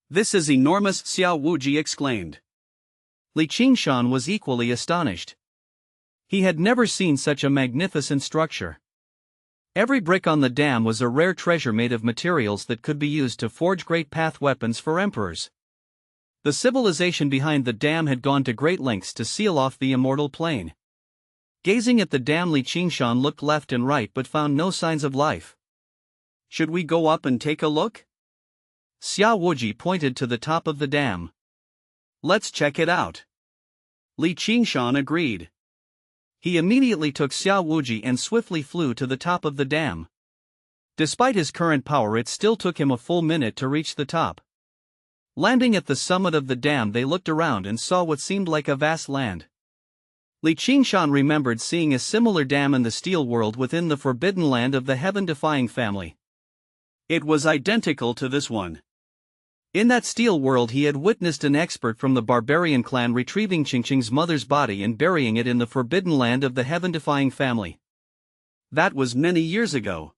"This is enormous," Xiao Wuji exclaimed. Qingshan was equally astonished. He had never seen such a magnificent structure. Every brick on the dam was a rare treasure made of materials that could be used to forge great path weapons for emperors. The civilization behind the dam had gone to great lengths to seal off the immortal plane. Gazing at the dam, Qingshan looked left and right but found no signs of life. "Should we go up and take a look?" Xiao Wuji pointed to the top of the dam. "Let's check it out." Qingshan agreed. He immediately took Xiao Wuji and swiftly flew to the top of the dam. Despite his current power, it still took him a full minute to reach the top. Landing at the summit of the dam, they looked around and saw what seemed like a vast land. Qingshan remembered seeing a similar dam in the Steel World within the Forbidden Land of the Heaven-defying family. It was identical to this one. In that Steel World, he had witnessed an expert from the barbarian clan retrieving Qingshan's mother's body and burying it in the Forbidden Land of the Heaven-defying family. That was many years ago.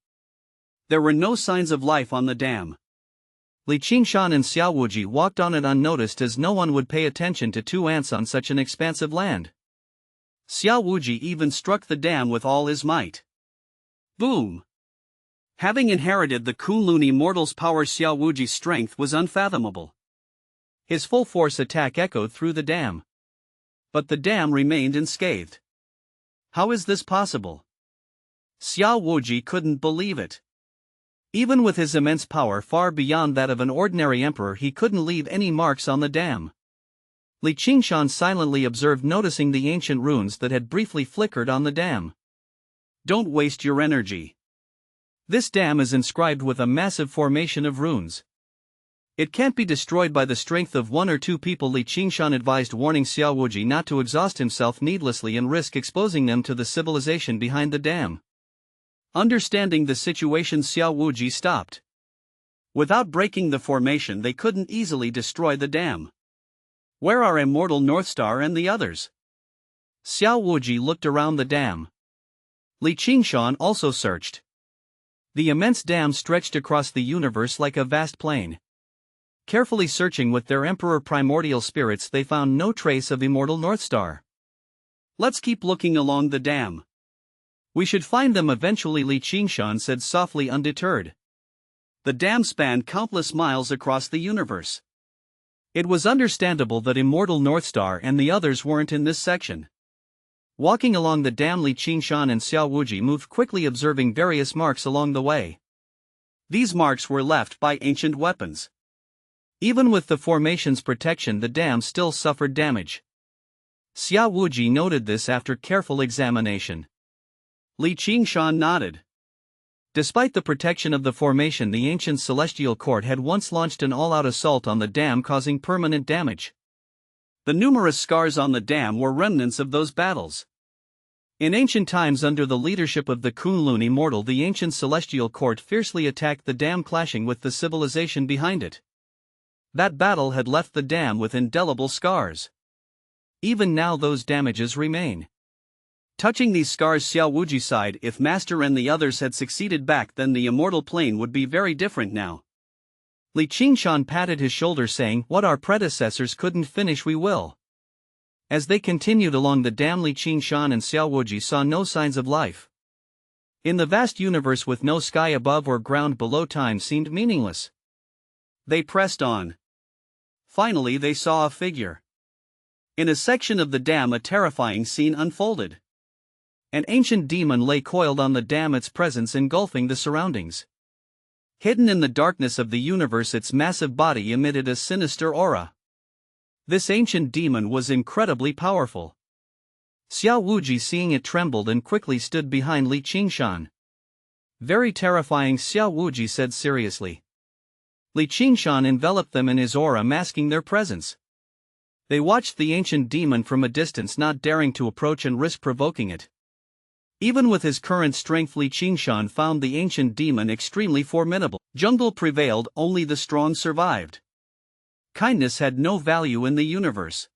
There were no signs of life on the dam. Qingshan and Xiao Wuji walked on it unnoticed, as no one would pay attention to 2 ants on such an expansive land. Xiao Wuji even struck the dam with all his might. Boom! Having inherited the Kunlun immortal's power, Xiao Wuji's strength was unfathomable. His full force attack echoed through the dam. But the dam remained unscathed. How is this possible? Xiao Wuji couldn't believe it. Even with his immense power far beyond that of an ordinary emperor, he couldn't leave any marks on the dam. Qingshan silently observed, noticing the ancient runes that had briefly flickered on the dam. "Don't waste your energy. This dam is inscribed with a massive formation of runes. It can't be destroyed by the strength of 1 or 2 people," Qingshan advised, warning Xiao Wuji not to exhaust himself needlessly and risk exposing them to the civilization behind the dam. Understanding the situation, Xiao Wuji stopped. Without breaking the formation, they couldn't easily destroy the dam. "Where are Immortal Northstar and the others?" Xiao Wuji looked around the dam. Qingshan also searched. The immense dam stretched across the universe like a vast plain. Carefully searching with their emperor primordial spirits, they found no trace of Immortal Northstar. "Let's keep looking along the dam. We should find them eventually," Qingshan said softly, undeterred. The dam spanned countless miles across the universe. It was understandable that Immortal Northstar and the others weren't in this section. Walking along the dam, Qingshan and Xiao Wuji moved quickly, observing various marks along the way. These marks were left by ancient weapons. Even with the formation's protection, the dam still suffered damage. Xiao Wuji noted this after careful examination. Qingshan nodded. Despite the protection of the formation, the ancient celestial court had once launched an all-out assault on the dam, causing permanent damage. The numerous scars on the dam were remnants of those battles. In ancient times, under the leadership of the Kunlun Immortal, the ancient celestial court fiercely attacked the dam, clashing with the civilization behind it. That battle had left the dam with indelible scars. Even now those damages remain. Touching these scars, Xiao Wuji sighed. If Master and the others had succeeded back then, the immortal plane would be very different now. Li Qingshan patted his shoulder, saying, "What our predecessors couldn't finish, we will." As they continued along the dam, Li Qingshan and Xiao Wuji saw no signs of life. In the vast universe, with no sky above or ground below, time seemed meaningless. They pressed on. Finally they saw a figure. In a section of the dam, a terrifying scene unfolded. An ancient demon lay coiled on the dam, its presence engulfing the surroundings. Hidden in the darkness of the universe, its massive body emitted a sinister aura. This ancient demon was incredibly powerful. Xiao Wuji, seeing it, trembled and quickly stood behind Li Qingshan. "Very terrifying," Xiao Wuji said seriously. Li Qingshan enveloped them in his aura, masking their presence. They watched the ancient demon from a distance, not daring to approach and risk provoking it. Even with his current strength, Li Qingshan found the ancient demon extremely formidable. Jungle prevailed, only the strong survived. Kindness had no value in the universe.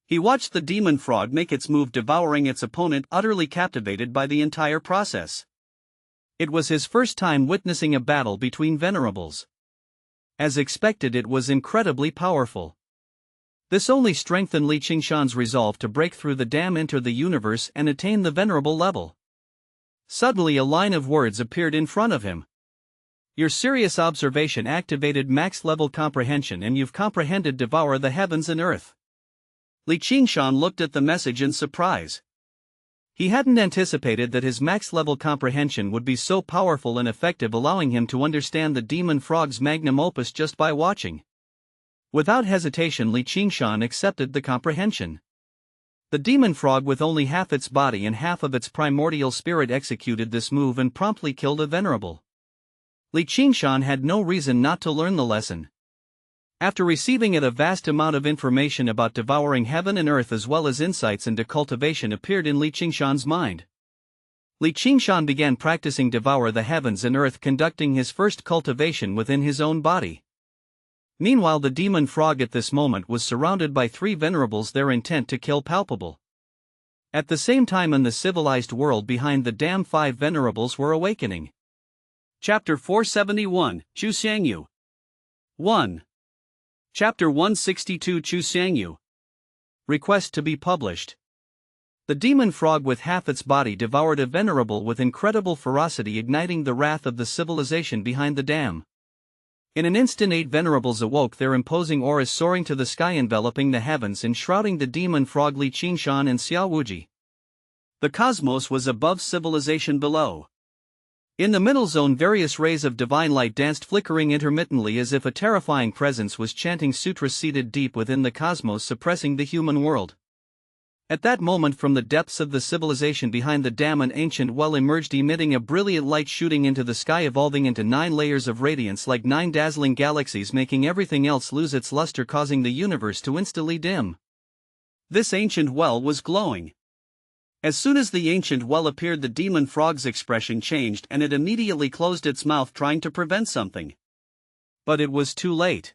He watched the demon frog make its move, devouring its opponent, utterly captivated by the entire process. It was his first time witnessing a battle between venerables. As expected, it was incredibly powerful. This only strengthened Li Qingshan's resolve to break through the dam, enter the universe, and attain the venerable level. Suddenly a line of words appeared in front of him. "Your serious observation activated max level comprehension, and you've comprehended devour the heavens and earth." Li Qingshan looked at the message in surprise. He hadn't anticipated that his max level comprehension would be so powerful and effective, allowing him to understand the demon frog's magnum opus just by watching. Without hesitation, Li Qingshan accepted the comprehension. The demon frog, with only half its body and half of its primordial spirit, executed this move and promptly killed a venerable. Li Qingshan had no reason not to learn the lesson. After receiving it, a vast amount of information about devouring heaven and earth, as well as insights into cultivation, appeared in Li Qingshan's mind. Li Qingshan began practicing devour the heavens and earth, conducting his first cultivation within his own body. Meanwhile, the demon frog at this moment was surrounded by three venerables, their intent to kill palpable. At the same time, in the civilized world behind the dam, 5 venerables were awakening. Chapter 471, Chu Xiangyu. 1. Chapter 162, Chu Xiangyu. Request to be published. The demon frog, with half its body, devoured a venerable with incredible ferocity, igniting the wrath of the civilization behind the dam. In an instant, 8 venerables awoke, their imposing auras soaring to the sky, enveloping the heavens, enshrouding the demon frog, Li Qingshan, and Xiao Wuji. The cosmos was above, civilization below. In the middle zone, various rays of divine light danced, flickering intermittently, as if a terrifying presence was chanting sutras seated deep within the cosmos, suppressing the human world. At that moment, from the depths of the civilization behind the dam, an ancient well emerged, emitting a brilliant light shooting into the sky, evolving into 9 layers of radiance like 9 dazzling galaxies, making everything else lose its luster, causing the universe to instantly dim. This ancient well was glowing. As soon as the ancient well appeared, the demon frog's expression changed, and it immediately closed its mouth, trying to prevent something. But it was too late.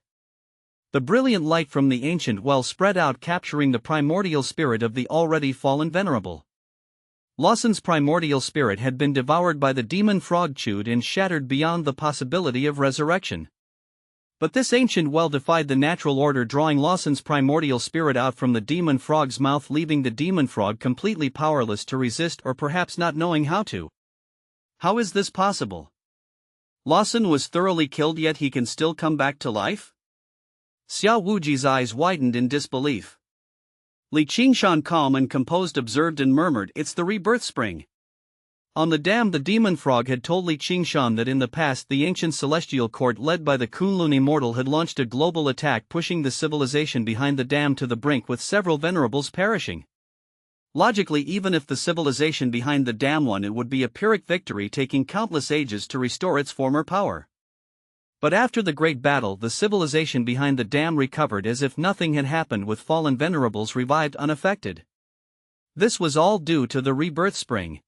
The brilliant light from the ancient well spread out, capturing the primordial spirit of the already fallen venerable. Lawson's primordial spirit had been devoured by the demon frog, chewed and shattered beyond the possibility of resurrection. But this ancient well defied the natural order, drawing Lawson's primordial spirit out from the demon frog's mouth, leaving the demon frog completely powerless to resist, or perhaps not knowing how to. How is this possible? Lawson was thoroughly killed, yet he can still come back to life? Xiao Wuji's eyes widened in disbelief. Li Qingshan, calm and composed, observed and murmured, "It's the rebirth spring." On the dam, the demon frog had told Li Qingshan that in the past the ancient celestial court led by the Kunlun Immortal had launched a global attack, pushing the civilization behind the dam to the brink, with several venerables perishing. Logically, even if the civilization behind the dam won, it would be a Pyrrhic victory, taking countless ages to restore its former power. But after the great battle, the civilization behind the dam recovered as if nothing had happened, with fallen venerables revived unaffected. This was all due to the rebirth spring.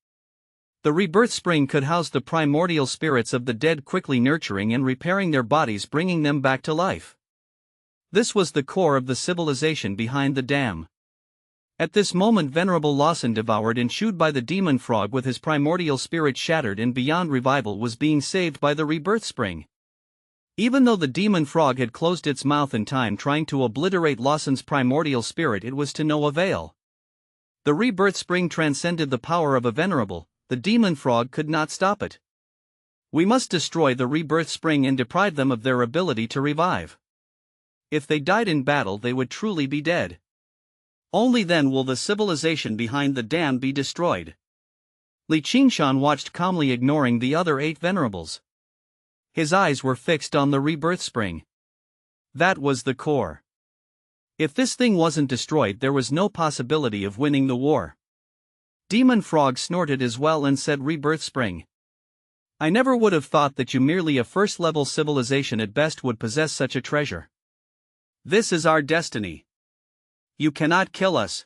The rebirth spring could house the primordial spirits of the dead, quickly nurturing and repairing their bodies, bringing them back to life. This was the core of the civilization behind the dam. At this moment, Venerable Lawson, devoured and chewed by the demon frog with his primordial spirit shattered and beyond revival, was being saved by the rebirth spring. Even though the demon frog had closed its mouth in time trying to obliterate Lawson's primordial spirit, it was to no avail. The rebirth spring transcended the power of a venerable. The demon frog could not stop it. We must destroy the rebirth spring and deprive them of their ability to revive. If they died in battle, they would truly be dead. Only then will the civilization behind the dam be destroyed. Qingshan watched calmly, ignoring the other 8 venerables. His eyes were fixed on the rebirth spring. That was the core. If this thing wasn't destroyed, there was no possibility of winning the war. Demon Frog snorted as well and said, "Rebirth spring. I never would have thought that you, merely a first-level civilization at best, would possess such a treasure. This is our destiny. You cannot kill us.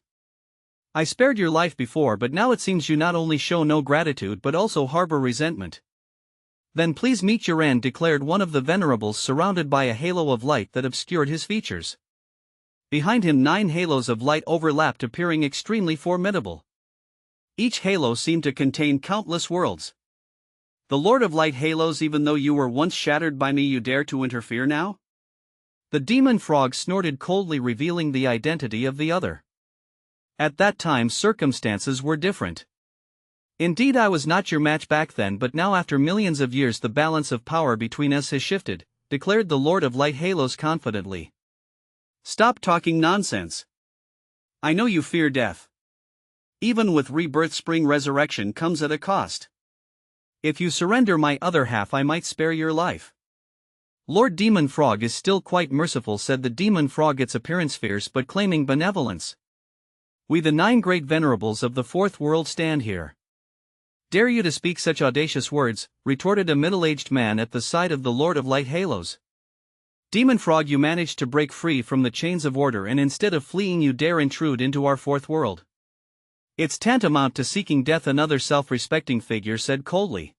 I spared your life before, but now it seems you not only show no gratitude but also harbor resentment. Then please meet your end," declared one of the venerables, surrounded by a halo of light that obscured his features. Behind him 9 halos of light overlapped, appearing extremely formidable. Each halo seemed to contain countless worlds. "The Lord of Light halos, even though you were once shattered by me, you dare to interfere now?" The demon frog snorted coldly, revealing the identity of the other. At that time, circumstances were different. "Indeed, I was not your match back then, but now, after millions of years, the balance of power between us has shifted," declared the Lord of Light halos confidently. "Stop talking nonsense. I know you fear death. Even with rebirth spring, resurrection comes at a cost. If you surrender my other half, I might spare your life." "Lord Demon Frog is still quite merciful," said the demon frog, its appearance fierce but claiming benevolence. "We, the 9 great venerables of the 4th world, stand here." "Dare you to speak such audacious words?" retorted a middle-aged man at the side of the Lord of Light halos. "Demon Frog, you managed to break free from the chains of order, and instead of fleeing, you dare intrude into our 4th world. It's tantamount to seeking death," another self-respecting figure said coldly.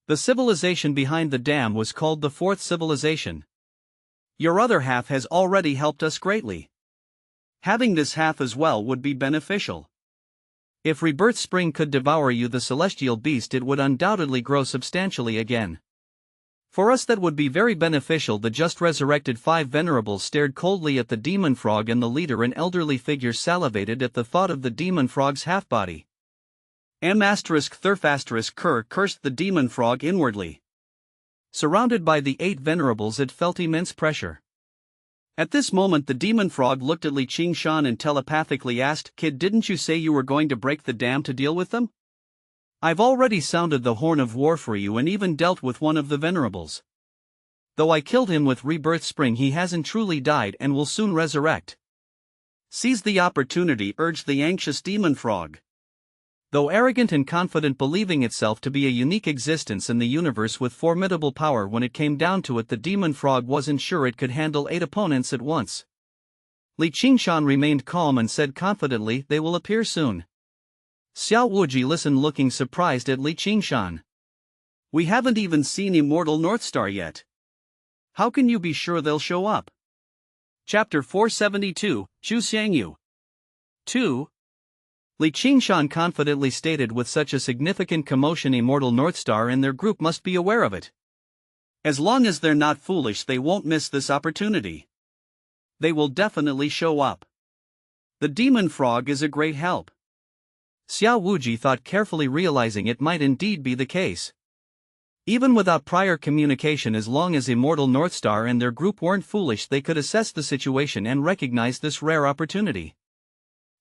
"The civilization behind the dam was called the 4th civilization. Your other half has already helped us greatly. Having this half as well would be beneficial. If rebirth spring could devour you, the celestial beast, it would undoubtedly grow substantially again. For us that would be very beneficial." The just resurrected 5 venerables stared coldly at the demon frog, and the leader, an elderly figure, salivated at the thought of the demon frog's half-body. M***Thurf**Cur cursed the demon frog inwardly. Surrounded by the 8 venerables, it felt immense pressure. At this moment, the demon frog looked at Qingshan and telepathically asked, "Kid, didn't you say you were going to break the dam to deal with them? I've already sounded the horn of war for you and even dealt with one of the venerables. Though I killed him with rebirth spring, he hasn't truly died and will soon resurrect." "Seize the opportunity," urged the anxious demon frog. Though arrogant and confident, believing itself to be a unique existence in the universe with formidable power, when it came down to it, the demon frog wasn't sure it could handle 8 opponents at once. Qingshan remained calm and said confidently, "They will appear soon." Xiao Wuji listened, looking surprised at Qingshan. "We haven't even seen Immortal Northstar yet. How can you be sure they'll show up?" Chapter 472, Zhu Xiangyu. 2. Qingshan confidently stated, "With such a significant commotion, Immortal Northstar and their group must be aware of it. As long as they're not foolish, they won't miss this opportunity. They will definitely show up. The demon frog is a great help." Xiao Wuji thought carefully, realizing it might indeed be the case. Even without prior communication, as long as Immortal Northstar and their group weren't foolish, they could assess the situation and recognize this rare opportunity.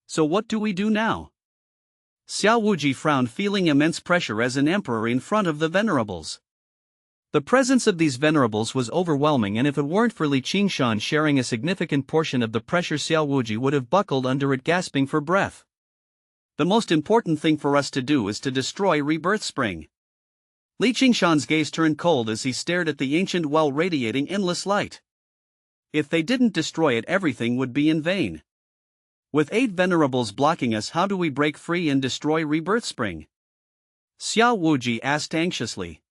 "So what do we do now?" Xiao Wuji frowned, feeling immense pressure as an emperor in front of the venerables. The presence of these venerables was overwhelming, and if it weren't for Qingshan sharing a significant portion of the pressure, Xiao Wuji would have buckled under it, gasping for breath. The most important thing for us to do is to destroy Rebirth Spring. Li Qingshan's gaze turned cold as he stared at the ancient well radiating endless light. If they didn't destroy it, everything would be in vain. With 8 venerables blocking us, how do we break free and destroy Rebirth Spring? Xiao Wuji asked anxiously.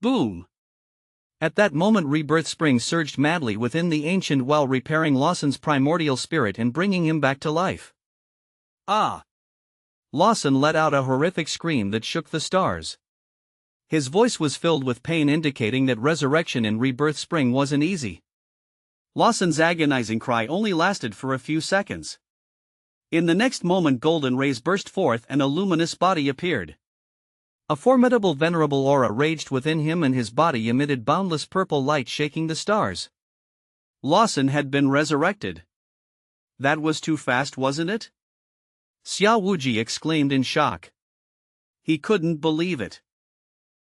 Boom! At that moment, Rebirth Spring surged madly within the ancient well, repairing Lawson's primordial spirit and bringing him back to life. Ah! Lawson let out a horrific scream that shook the stars. His voice was filled with pain, indicating that resurrection in Rebirth Spring wasn't easy. Lawson's agonizing cry only lasted for a few seconds. In the next moment, golden rays burst forth and a luminous body appeared. A formidable venerable aura raged within him, and his body emitted boundless purple light, shaking the stars. Lawson had been resurrected. That was too fast, wasn't it? Xiao Wuji exclaimed in shock. He couldn't believe it.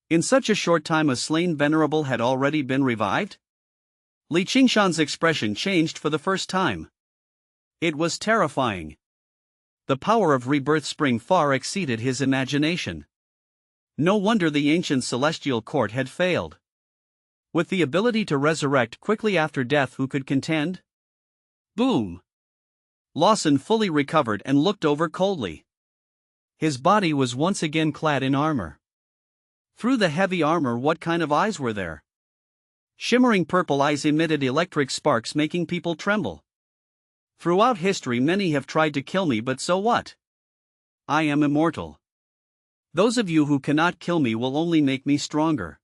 In such a short time, a slain venerable had already been revived? Li Qingshan's expression changed for the first time. It was terrifying. The power of Rebirth Spring far exceeded his imagination. No wonder the ancient celestial court had failed. With the ability to resurrect quickly after death, who could contend? Boom! Lawson fully recovered and looked over coldly. His body was once again clad in armor. Through the heavy armor, what kind of eyes were there? Shimmering purple eyes emitted electric sparks, making people tremble. Throughout history, many have tried to kill me, but so what? I am immortal. Those of you who cannot kill me will only make me stronger.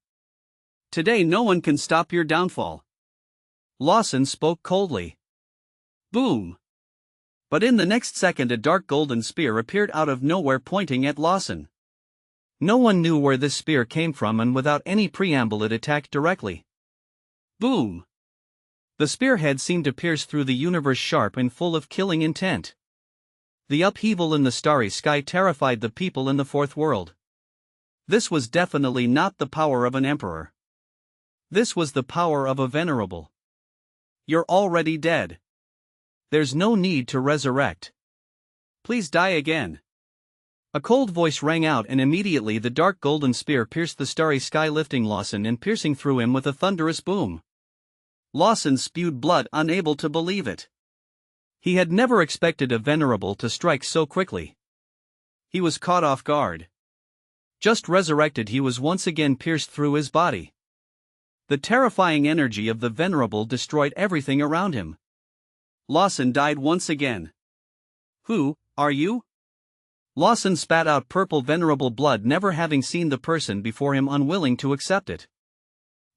Today no one can stop your downfall. Lawson spoke coldly. Boom! But in the next second, a dark golden spear appeared out of nowhere, pointing at Lawson. No one knew where this spear came from, and without any preamble it attacked directly. Boom! The spearhead seemed to pierce through the universe, sharp and full of killing intent. The upheaval in the starry sky terrified the people in the fourth world. This was definitely not the power of an emperor. This was the power of a venerable. You're already dead. There's no need to resurrect. Please die again. A cold voice rang out, and immediately the dark golden spear pierced the starry sky, lifting Lawson and piercing through him with a thunderous boom. Lawson spewed blood, unable to believe it. He had never expected a venerable to strike so quickly. He was caught off guard. Just resurrected, he was once again pierced through his body. The terrifying energy of the venerable destroyed everything around him. Lawson died once again. Who are you? Lawson spat out purple venerable blood, never having seen the person before him, unwilling to accept it.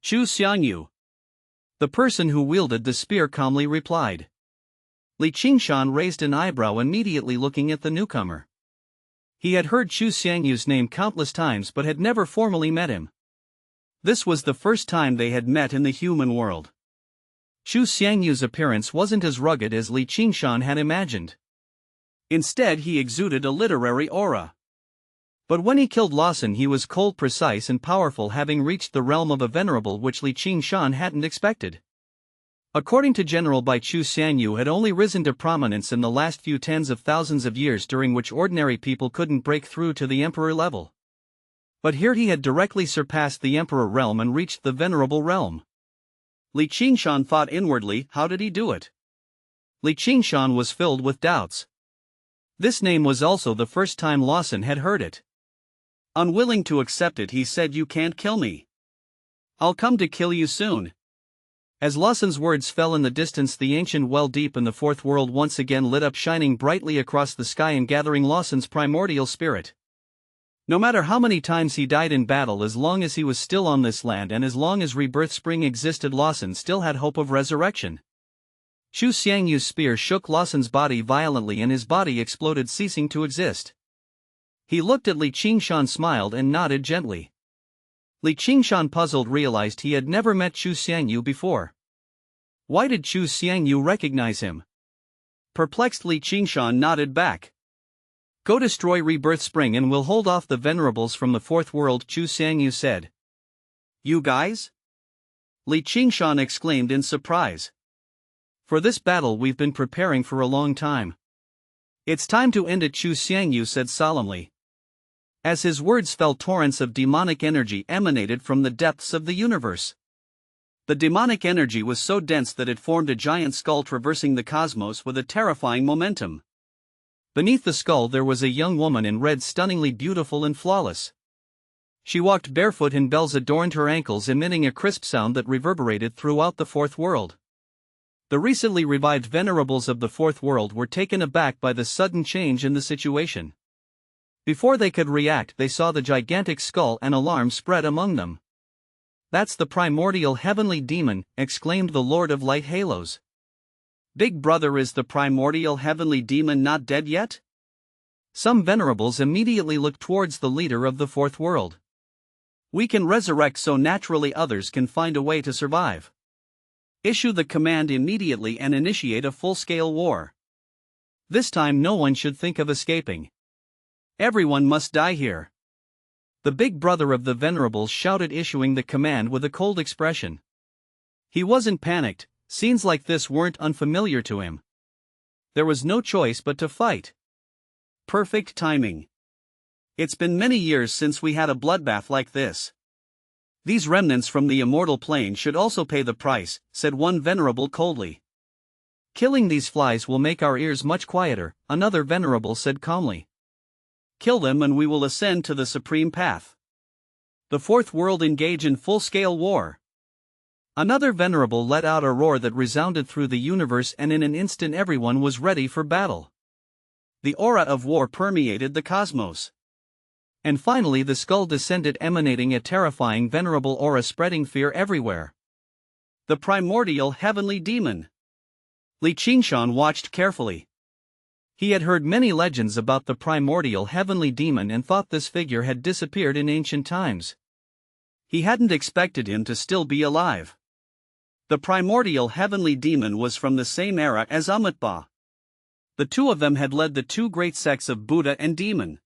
Chu Xiangyu. The person who wielded the spear calmly replied. Li Qingshan raised an eyebrow, immediately looking at the newcomer. He had heard Chu Xiangyu's name countless times but had never formally met him. This was the first time they had met in the human world. Chu Xiangyu's appearance wasn't as rugged as Li Qingshan had imagined. Instead, he exuded a literary aura. But when he killed Lawson, he was cold, precise and powerful, having reached the realm of a venerable, which Li Qingshan hadn't expected. According to General Bai, Chu Xiangyu had only risen to prominence in the last few tens of thousands of years, during which ordinary people couldn't break through to the emperor level. But here he had directly surpassed the emperor realm and reached the venerable realm. Li Qingshan thought inwardly, how did he do it? Li Qingshan was filled with doubts. This name was also the first time Lawson had heard it. Unwilling to accept it, he said, "You can't kill me. I'll come to kill you soon." As Lawson's words fell in the distance, the ancient well deep in the fourth world once again lit up, shining brightly across the sky and gathering Lawson's primordial spirit. No matter how many times he died in battle, as long as he was still on this land and as long as Rebirth Spring existed, Lawson still had hope of resurrection. Chu Xiangyu's spear shook Lawson's body violently and his body exploded, ceasing to exist. He looked at Li Qingshan, smiled and nodded gently. Li Qingshan, puzzled, realized he had never met Chu Xiangyu before. Why did Chu Xiangyu recognize him? Perplexed, Li Qingshan nodded back. "Go destroy Rebirth Spring and we'll hold off the venerables from the fourth world," Chu Xiangyu said. "You guys?" Li Qingshan exclaimed in surprise. "For this battle we've been preparing for a long time. It's time to end it, Chu Xiangyu said solemnly. As his words fell, torrents of demonic energy emanated from the depths of the universe. The demonic energy was so dense that it formed a giant skull traversing the cosmos with a terrifying momentum. Beneath the skull there was a young woman in red, stunningly beautiful and flawless. She walked barefoot and bells adorned her ankles, emitting a crisp sound that reverberated throughout the fourth world. The recently revived venerables of the fourth world were taken aback by the sudden change in the situation. Before they could react, they saw the gigantic skull, and alarm spread among them. That's the primordial heavenly demon, exclaimed the Lord of Light Halos. Big brother, is the primordial heavenly demon not dead yet? Some venerables immediately looked towards the leader of the fourth world. We can resurrect so naturally others can find a way to survive. Issue the command immediately and initiate a full-scale war. This time no one should think of escaping. Everyone must die here. The big brother of the venerables shouted, issuing the command with a cold expression. He wasn't panicked. Scenes like this weren't unfamiliar to him. There was no choice but to fight. Perfect timing. It's been many years since we had a bloodbath like this. These remnants from the immortal plane should also pay the price, said one venerable coldly. Killing these flies will make our ears much quieter, another venerable said calmly. Kill them and we will ascend to the supreme path. The fourth world engage in full-scale war. Another venerable let out a roar that resounded through the universe, and in an instant everyone was ready for battle. The aura of war permeated the cosmos. And finally the skull descended, emanating a terrifying venerable aura, spreading fear everywhere. The primordial heavenly demon. Qingshan watched carefully. He had heard many legends about the primordial heavenly demon and thought this figure had disappeared in ancient times. He hadn't expected him to still be alive. The primordial heavenly demon was from the same era as Amitabha. The two of them had led the two great sects of Buddha and Demon.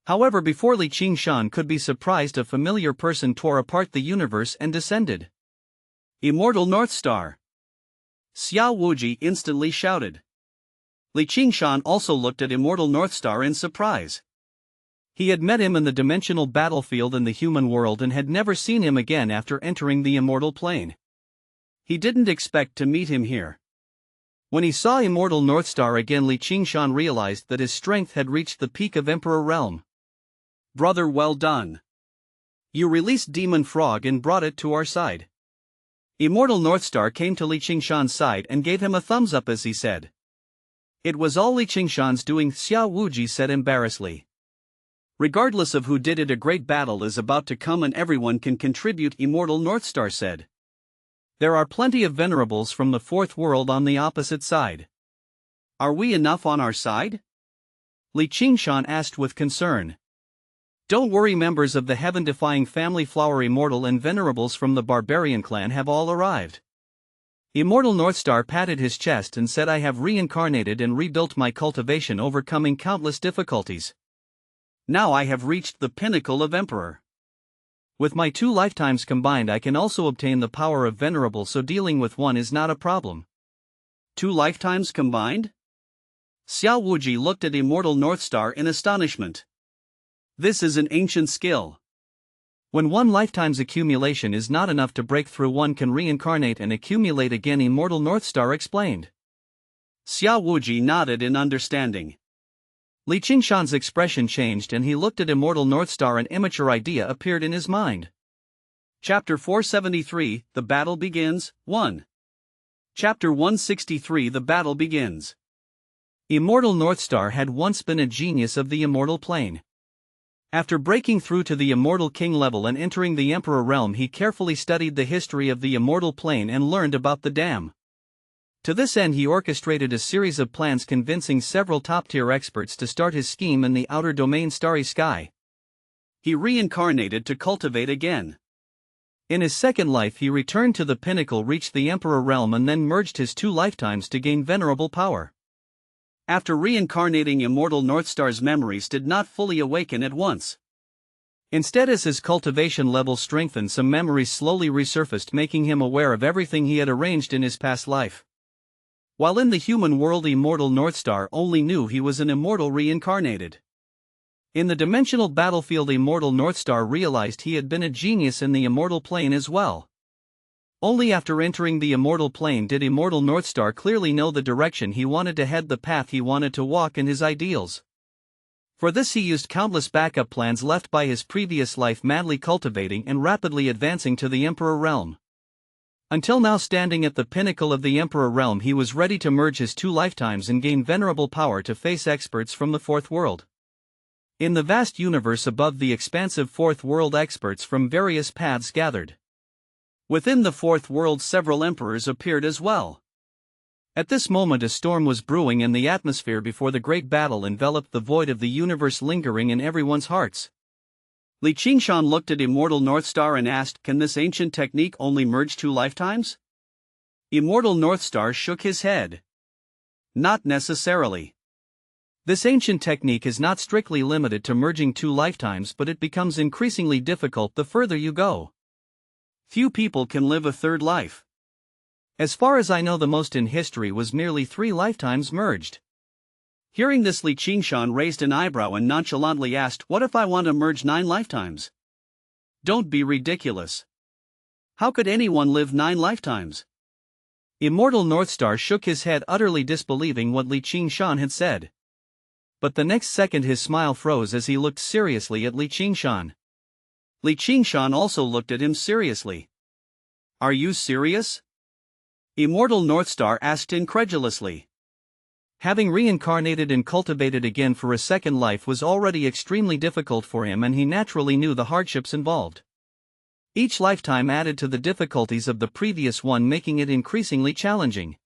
However, before Qingshan could be surprised, a familiar person tore apart the universe and descended. Immortal North Star! Xiao Wuji instantly shouted. Qingshan also looked at Immortal North Star in surprise. He had met him in the dimensional battlefield in the human world and had never seen him again after entering the immortal plane. He didn't expect to meet him here. When he saw Immortal North Star again, Qingshan realized that his strength had reached the peak of Emperor Realm. Brother, well done. You released Demon Frog and brought it to our side. Immortal North Star came to Qingshan's side and gave him a thumbs up as he said. It was all Qingshan's doing, Xiao Wuji said embarrassedly. Regardless of who did it, a great battle is about to come and everyone can contribute, Immortal North Star said. There are plenty of venerables from the fourth world on the opposite side. Are we enough on our side? Qingshan asked with concern. Don't worry, members of the heaven-defying family Flower Immortal and venerables from the barbarian clan have all arrived. Immortal North Star patted his chest and said, I have reincarnated and rebuilt my cultivation, overcoming countless difficulties. Now I have reached the pinnacle of Emperor. With my 2 lifetimes combined, I can also obtain the power of Venerable, so dealing with one is not a problem. 2 lifetimes combined? Xiao Wuji looked at Immortal North Star in astonishment. This is an ancient skill. When 1 lifetime's accumulation is not enough to break through, one can reincarnate and accumulate again, Immortal North Star explained. Xiao Wuji nodded in understanding. Qingshan's expression changed and he looked at Immortal North Star. An immature idea appeared in his mind. Chapter 473, The Battle Begins, 1. Chapter 163, The Battle Begins. Immortal North Star had once been a genius of the immortal plane. After breaking through to the Immortal King level and entering the Emperor realm, he carefully studied the history of the immortal plane and learned about the dam. To this end, he orchestrated a series of plans, convincing several top-tier experts to start his scheme in the outer domain Starry Sky. He reincarnated to cultivate again. In his second life, he returned to the pinnacle, reached the Emperor realm, and then merged his 2 lifetimes to gain venerable power. After reincarnating, Immortal North Star's memories did not fully awaken at once. Instead, as his cultivation level strengthened, some memories slowly resurfaced, making him aware of everything he had arranged in his past life. While in the human world, immortal Northstar only knew he was an immortal reincarnated. In the dimensional battlefield, immortal Northstar realized he had been a genius in the immortal plane as well. Only after entering the immortal plane did immortal Northstar clearly know the direction he wanted to head, the path he wanted to walk, and his ideals. For this he used countless backup plans left by his previous life, madly cultivating and rapidly advancing to the Emperor realm. Until now, standing at the pinnacle of the Emperor realm, he was ready to merge his 2 lifetimes and gain venerable power to face experts from the Fourth World. In the vast universe above the expansive Fourth World, experts from various paths gathered. Within the Fourth World, several emperors appeared as well. At this moment a storm was brewing in the atmosphere before the great battle enveloped the void of the universe, lingering in everyone's hearts. Qingshan looked at immortal Northstar and asked, "Can this ancient technique only merge 2 lifetimes?" Immortal Northstar shook his head. Not necessarily. This ancient technique is not strictly limited to merging 2 lifetimes, but it becomes increasingly difficult the further you go. Few people can live a 3rd life. As far as I know, the most in history was merely 3 lifetimes merged. Hearing this, Qingshan raised an eyebrow and nonchalantly asked, "What if I want to merge 9 lifetimes?" Don't be ridiculous. How could anyone live 9 lifetimes? Immortal Northstar shook his head, utterly disbelieving what Qingshan had said. But the next second his smile froze as he looked seriously at Qingshan. Qingshan also looked at him seriously. "Are you serious?" Immortal Northstar asked incredulously. Having reincarnated and cultivated again for a 2nd life was already extremely difficult for him, and he naturally knew the hardships involved. Each lifetime added to the difficulties of the previous one, making it increasingly challenging.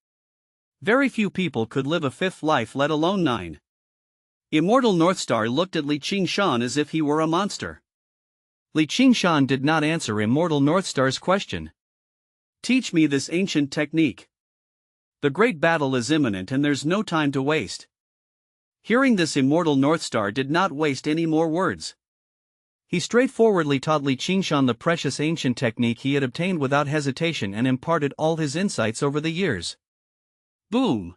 Very few people could live a 5th life, let alone 9. Immortal Northstar looked at Qingshan as if he were a monster. Qingshan did not answer Immortal Northstar's question. "Teach me this ancient technique. The great battle is imminent and there's no time to waste." Hearing this, Immortal Northstar did not waste any more words. He straightforwardly taught Qingshan the precious ancient technique he had obtained without hesitation and imparted all his insights over the years. Boom!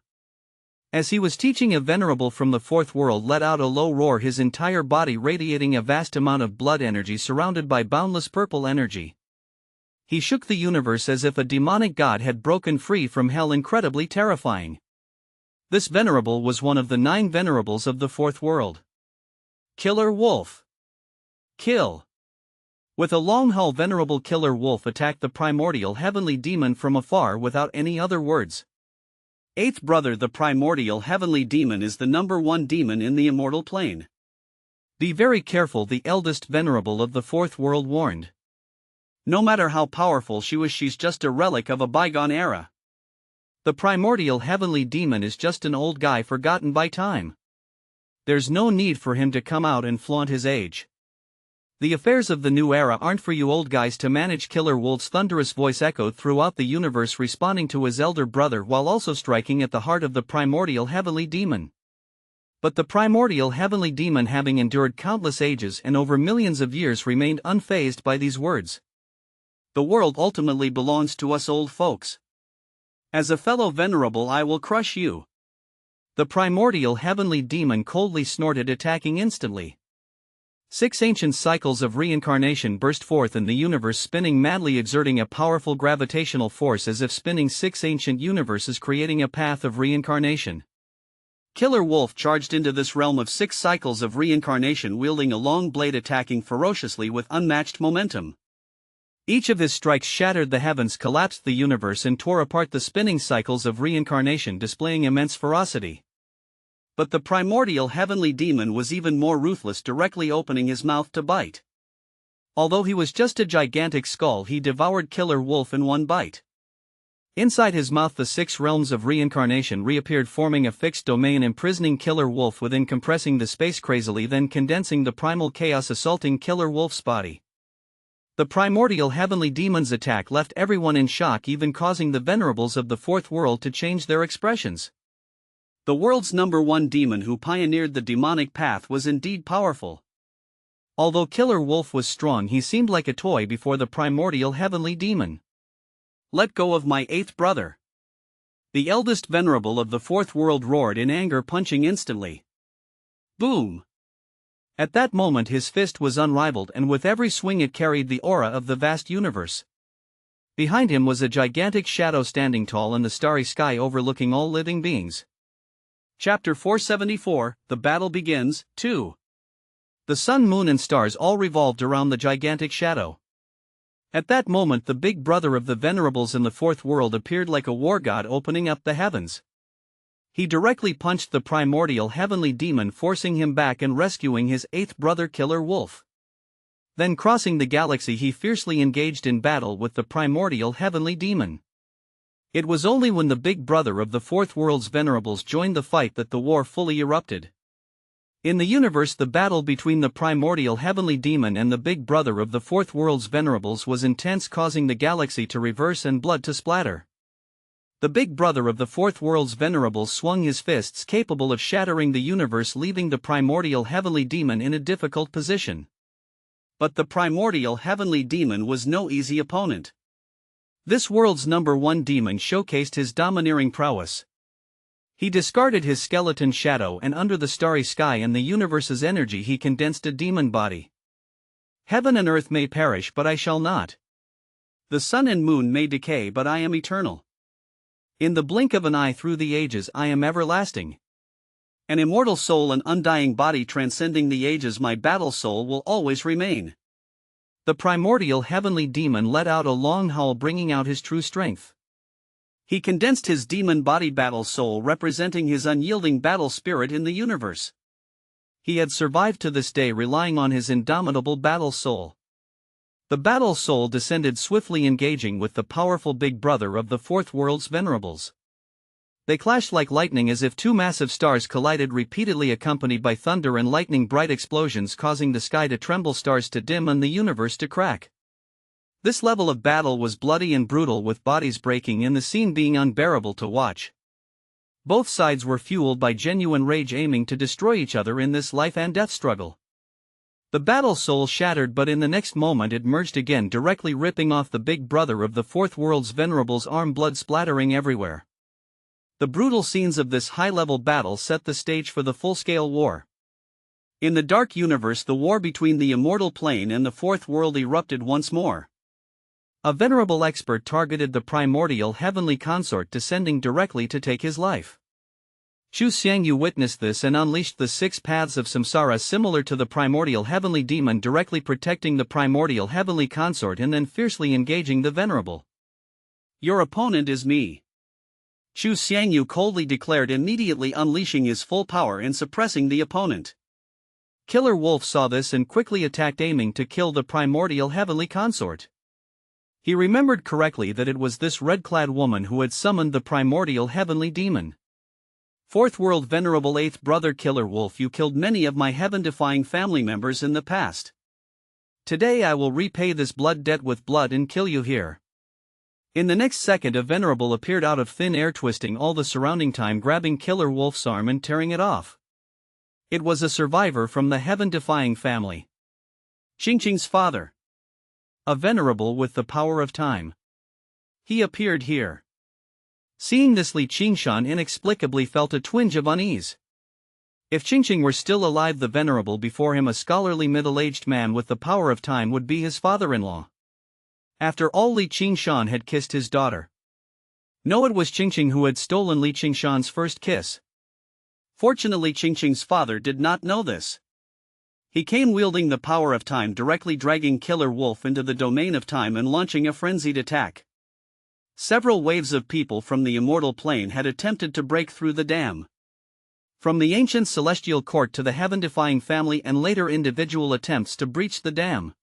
As he was teaching, a venerable from the Fourth World let out a low roar, his entire body radiating a vast amount of blood energy surrounded by boundless purple energy. He shook the universe as if a demonic god had broken free from hell, incredibly terrifying. This venerable was one of the 9 venerables of the Fourth World. Killer Wolf. Kill. With a long haul, venerable Killer Wolf attacked the primordial heavenly demon from afar without any other words. 8th brother, the primordial heavenly demon is the #1 demon in the immortal plane. Be very careful, the eldest venerable of the Fourth World warned. No matter how powerful she was, she's just a relic of a bygone era. The primordial heavenly demon is just an old guy forgotten by time. There's no need for him to come out and flaunt his age. The affairs of the new era aren't for you old guys to manage. Killer Wolf's thunderous voice echoed throughout the universe, responding to his elder brother while also striking at the heart of the primordial heavenly demon. But the primordial heavenly demon, having endured countless ages and over millions of years, remained unfazed by these words. "The world ultimately belongs to us old folks. As a fellow venerable, I will crush you." The primordial heavenly demon coldly snorted, attacking instantly. 6 ancient cycles of reincarnation burst forth in the universe, spinning madly, exerting a powerful gravitational force as if spinning 6 ancient universes, creating a path of reincarnation. Killer Wolf charged into this realm of 6 cycles of reincarnation, wielding a long blade, attacking ferociously with unmatched momentum. Each of his strikes shattered the heavens, collapsed the universe, and tore apart the spinning cycles of reincarnation, displaying immense ferocity. But the primordial heavenly demon was even more ruthless, directly opening his mouth to bite. Although he was just a gigantic skull, he devoured Killer Wolf in one bite. Inside his mouth, the 6 realms of reincarnation reappeared, forming a fixed domain, imprisoning Killer Wolf within, compressing the space crazily, then condensing the primal chaos, assaulting Killer Wolf's body. The primordial heavenly demon's attack left everyone in shock, even causing the venerables of the Fourth World to change their expressions. The world's #1 demon who pioneered the demonic path was indeed powerful. Although Killer Wolf was strong, he seemed like a toy before the primordial heavenly demon. "Let go of my 8th brother." The eldest venerable of the fourth world roared in anger, punching instantly. Boom! At that moment his fist was unrivaled, and with every swing it carried the aura of the vast universe. Behind him was a gigantic shadow standing tall in the starry sky overlooking all living beings. Chapter 474, The Battle Begins, 2. The sun, moon and stars all revolved around the gigantic shadow. At that moment the big brother of the venerables in the fourth world appeared like a war god opening up the heavens. He directly punched the primordial heavenly demon, forcing him back and rescuing his eighth brother Killer Wolf. Then crossing the galaxy he fiercely engaged in battle with the primordial heavenly demon. It was only when the big brother of the fourth world's venerables joined the fight that the war fully erupted. In the universe, the battle between the primordial heavenly demon and the big brother of the fourth world's venerables was intense, causing the galaxy to reverse and blood to splatter. The big brother of the fourth world's venerables swung his fists capable of shattering the universe, leaving the primordial heavenly demon in a difficult position. But the primordial heavenly demon was no easy opponent. This world's #1 demon showcased his domineering prowess. He discarded his skeleton shadow, and under the starry sky and the universe's energy he condensed a demon body. Heaven and earth may perish, but I shall not. The sun and moon may decay, but I am eternal. In the blink of an eye through the ages I am everlasting. An immortal soul, an undying body transcending the ages, my battle soul will always remain. The primordial heavenly demon let out a long howl, bringing out his true strength. He condensed his demon body battle soul, representing his unyielding battle spirit in the universe. He had survived to this day relying on his indomitable battle soul. The battle soul descended swiftly, engaging with the powerful big brother of the fourth world's venerables. They clashed like lightning, as if two massive stars collided, repeatedly accompanied by thunder and lightning bright explosions, causing the sky to tremble, stars to dim and the universe to crack. This level of battle was bloody and brutal, with bodies breaking and the scene being unbearable to watch. Both sides were fueled by genuine rage, aiming to destroy each other in this life and death struggle. The battle soul shattered, but in the next moment it merged again, directly ripping off the big brother of the fourth world's venerable's arm, blood splattering everywhere. The brutal scenes of this high-level battle set the stage for the full-scale war. In the dark universe, the war between the immortal plane and the fourth world erupted once more. A venerable expert targeted the primordial heavenly consort, descending directly to take his life. Qingshan witnessed this and unleashed the 6 paths of samsara, similar to the primordial heavenly demon, directly protecting the primordial heavenly consort and then fiercely engaging the venerable. Your opponent is me, Qingshan coldly declared, immediately unleashing his full power and suppressing the opponent. Killer Wolf saw this and quickly attacked, aiming to kill the primordial heavenly consort. He remembered correctly that it was this red-clad woman who had summoned the primordial heavenly demon. Fourth world venerable eighth brother Killer Wolf, you killed many of my heaven-defying family members in the past. Today I will repay this blood debt with blood and kill you here. In the next second a venerable appeared out of thin air, twisting all the surrounding time, grabbing Killer Wolf's arm and tearing it off. It was a survivor from the heaven-defying family, Qingshan's father. A venerable with the power of time. He appeared here. Seeing this, Qingshan inexplicably felt a twinge of unease. If Qingshan were still alive, the venerable before him, a scholarly middle-aged man with the power of time, would be his father-in-law. After all, Qingshan had kissed his daughter. No, it was Qingshan who had stolen Qingshan's first kiss. Fortunately, Qingshan's father did not know this. He came wielding the power of time, directly dragging Killer Wolf into the domain of time and launching a frenzied attack. Several waves of people from the immortal plane had attempted to break through the dam. From the ancient celestial court to the heaven-defying family, and later individual attempts to breach the dam.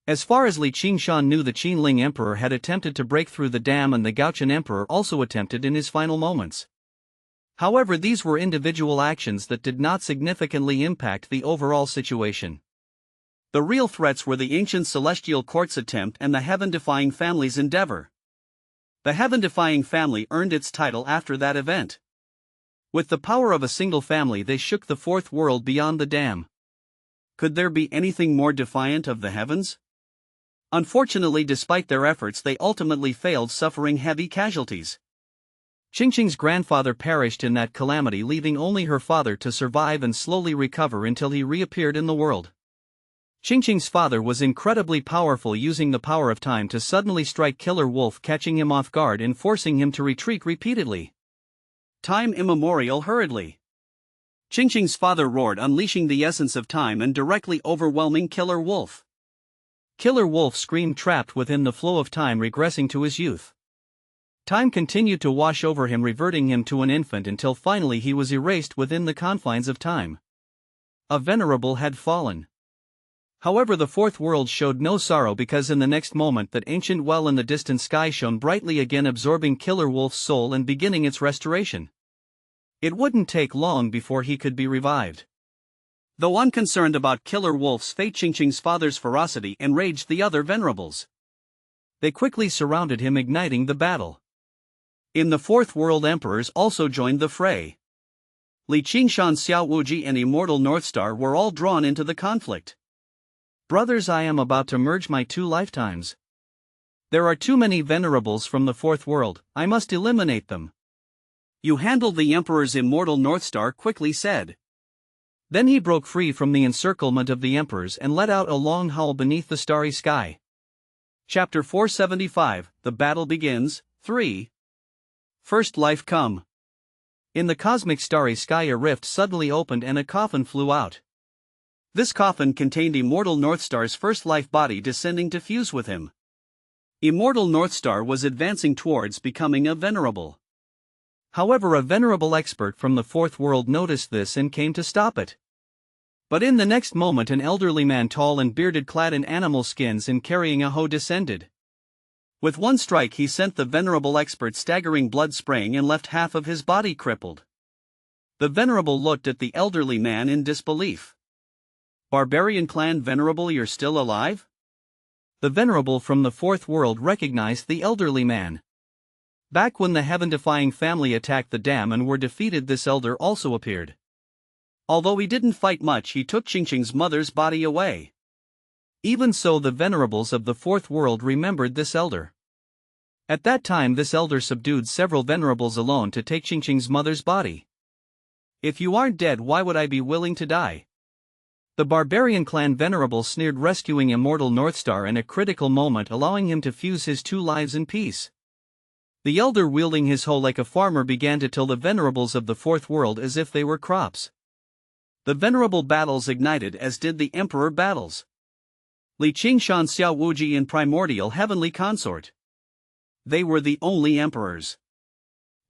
As far as Qingshan knew, the Qinling Emperor had attempted to break through the dam, and the Gaochen Emperor also attempted in his final moments. However, these were individual actions that did not significantly impact the overall situation. The real threats were the ancient celestial court's attempt and the heaven-defying family's endeavor. The heaven-defying family earned its title after that event. With the power of a single family, they shook the fourth world beyond the dam. Could there be anything more defiant of the heavens? Unfortunately, despite their efforts, they ultimately failed, suffering heavy casualties. Qingshan's grandfather perished in that calamity, leaving only her father to survive and slowly recover until he reappeared in the world. Qingshan's father was incredibly powerful, using the power of time to suddenly strike Killer Wolf, catching him off guard and forcing him to retreat repeatedly. Time immemorial hurriedly. Qingshan's father roared, unleashing the essence of time and directly overwhelming Killer Wolf. Killer Wolf screamed, trapped within the flow of time, regressing to his youth. Time continued to wash over him, reverting him to an infant until finally he was erased within the confines of time. A venerable had fallen. However, the fourth world showed no sorrow, because in the next moment that ancient well in the distant sky shone brightly again, absorbing Killer Wolf's soul and beginning its restoration. It wouldn't take long before he could be revived. Though unconcerned about Killer Wolf's fate, Qingshan's father's ferocity enraged the other venerables. They quickly surrounded him, igniting the battle. In the fourth world, emperors also joined the fray. Qingshan, Xiao Wuji and Immortal Northstar were all drawn into the conflict. Brothers, I am about to merge my two lifetimes. There are too many venerables from the fourth world, I must eliminate them. You handled the Emperor's Immortal Northstar quickly said. Then he broke free from the encirclement of the emperors and let out a long howl beneath the starry sky. Chapter 475, The Battle Begins, 3. First Life Come. In the cosmic starry sky, a rift suddenly opened and a coffin flew out. This coffin contained Immortal Northstar's first life body, descending to fuse with him. Immortal Northstar was advancing towards becoming a venerable. However, a venerable expert from the fourth world noticed this and came to stop it. But in the next moment, an elderly man, tall and bearded, clad in animal skins and carrying a hoe, descended. With one strike he sent the venerable expert staggering, blood spraying, and left half of his body crippled. The venerable looked at the elderly man in disbelief. Barbarian clan venerable, you're still alive? The venerable from the fourth world recognized the elderly man. Back when the heaven-defying family attacked the dam and were defeated, this elder also appeared. Although he didn't fight much, he took Qingshan's mother's body away. Even so, the venerables of the fourth world remembered this elder. At that time, this elder subdued several venerables alone to take Qingshan's mother's body. If you aren't dead, why would I be willing to die? The barbarian clan venerable sneered, rescuing Immortal Northstar in a critical moment, allowing him to fuse his two lives in peace. The elder, wielding his hoe like a farmer, began to till the venerables of the fourth world as if they were crops. The venerable battles ignited, as did the emperor battles. Qingshan, Xiao Wuji and Primordial Heavenly Consort. They were the only emperors.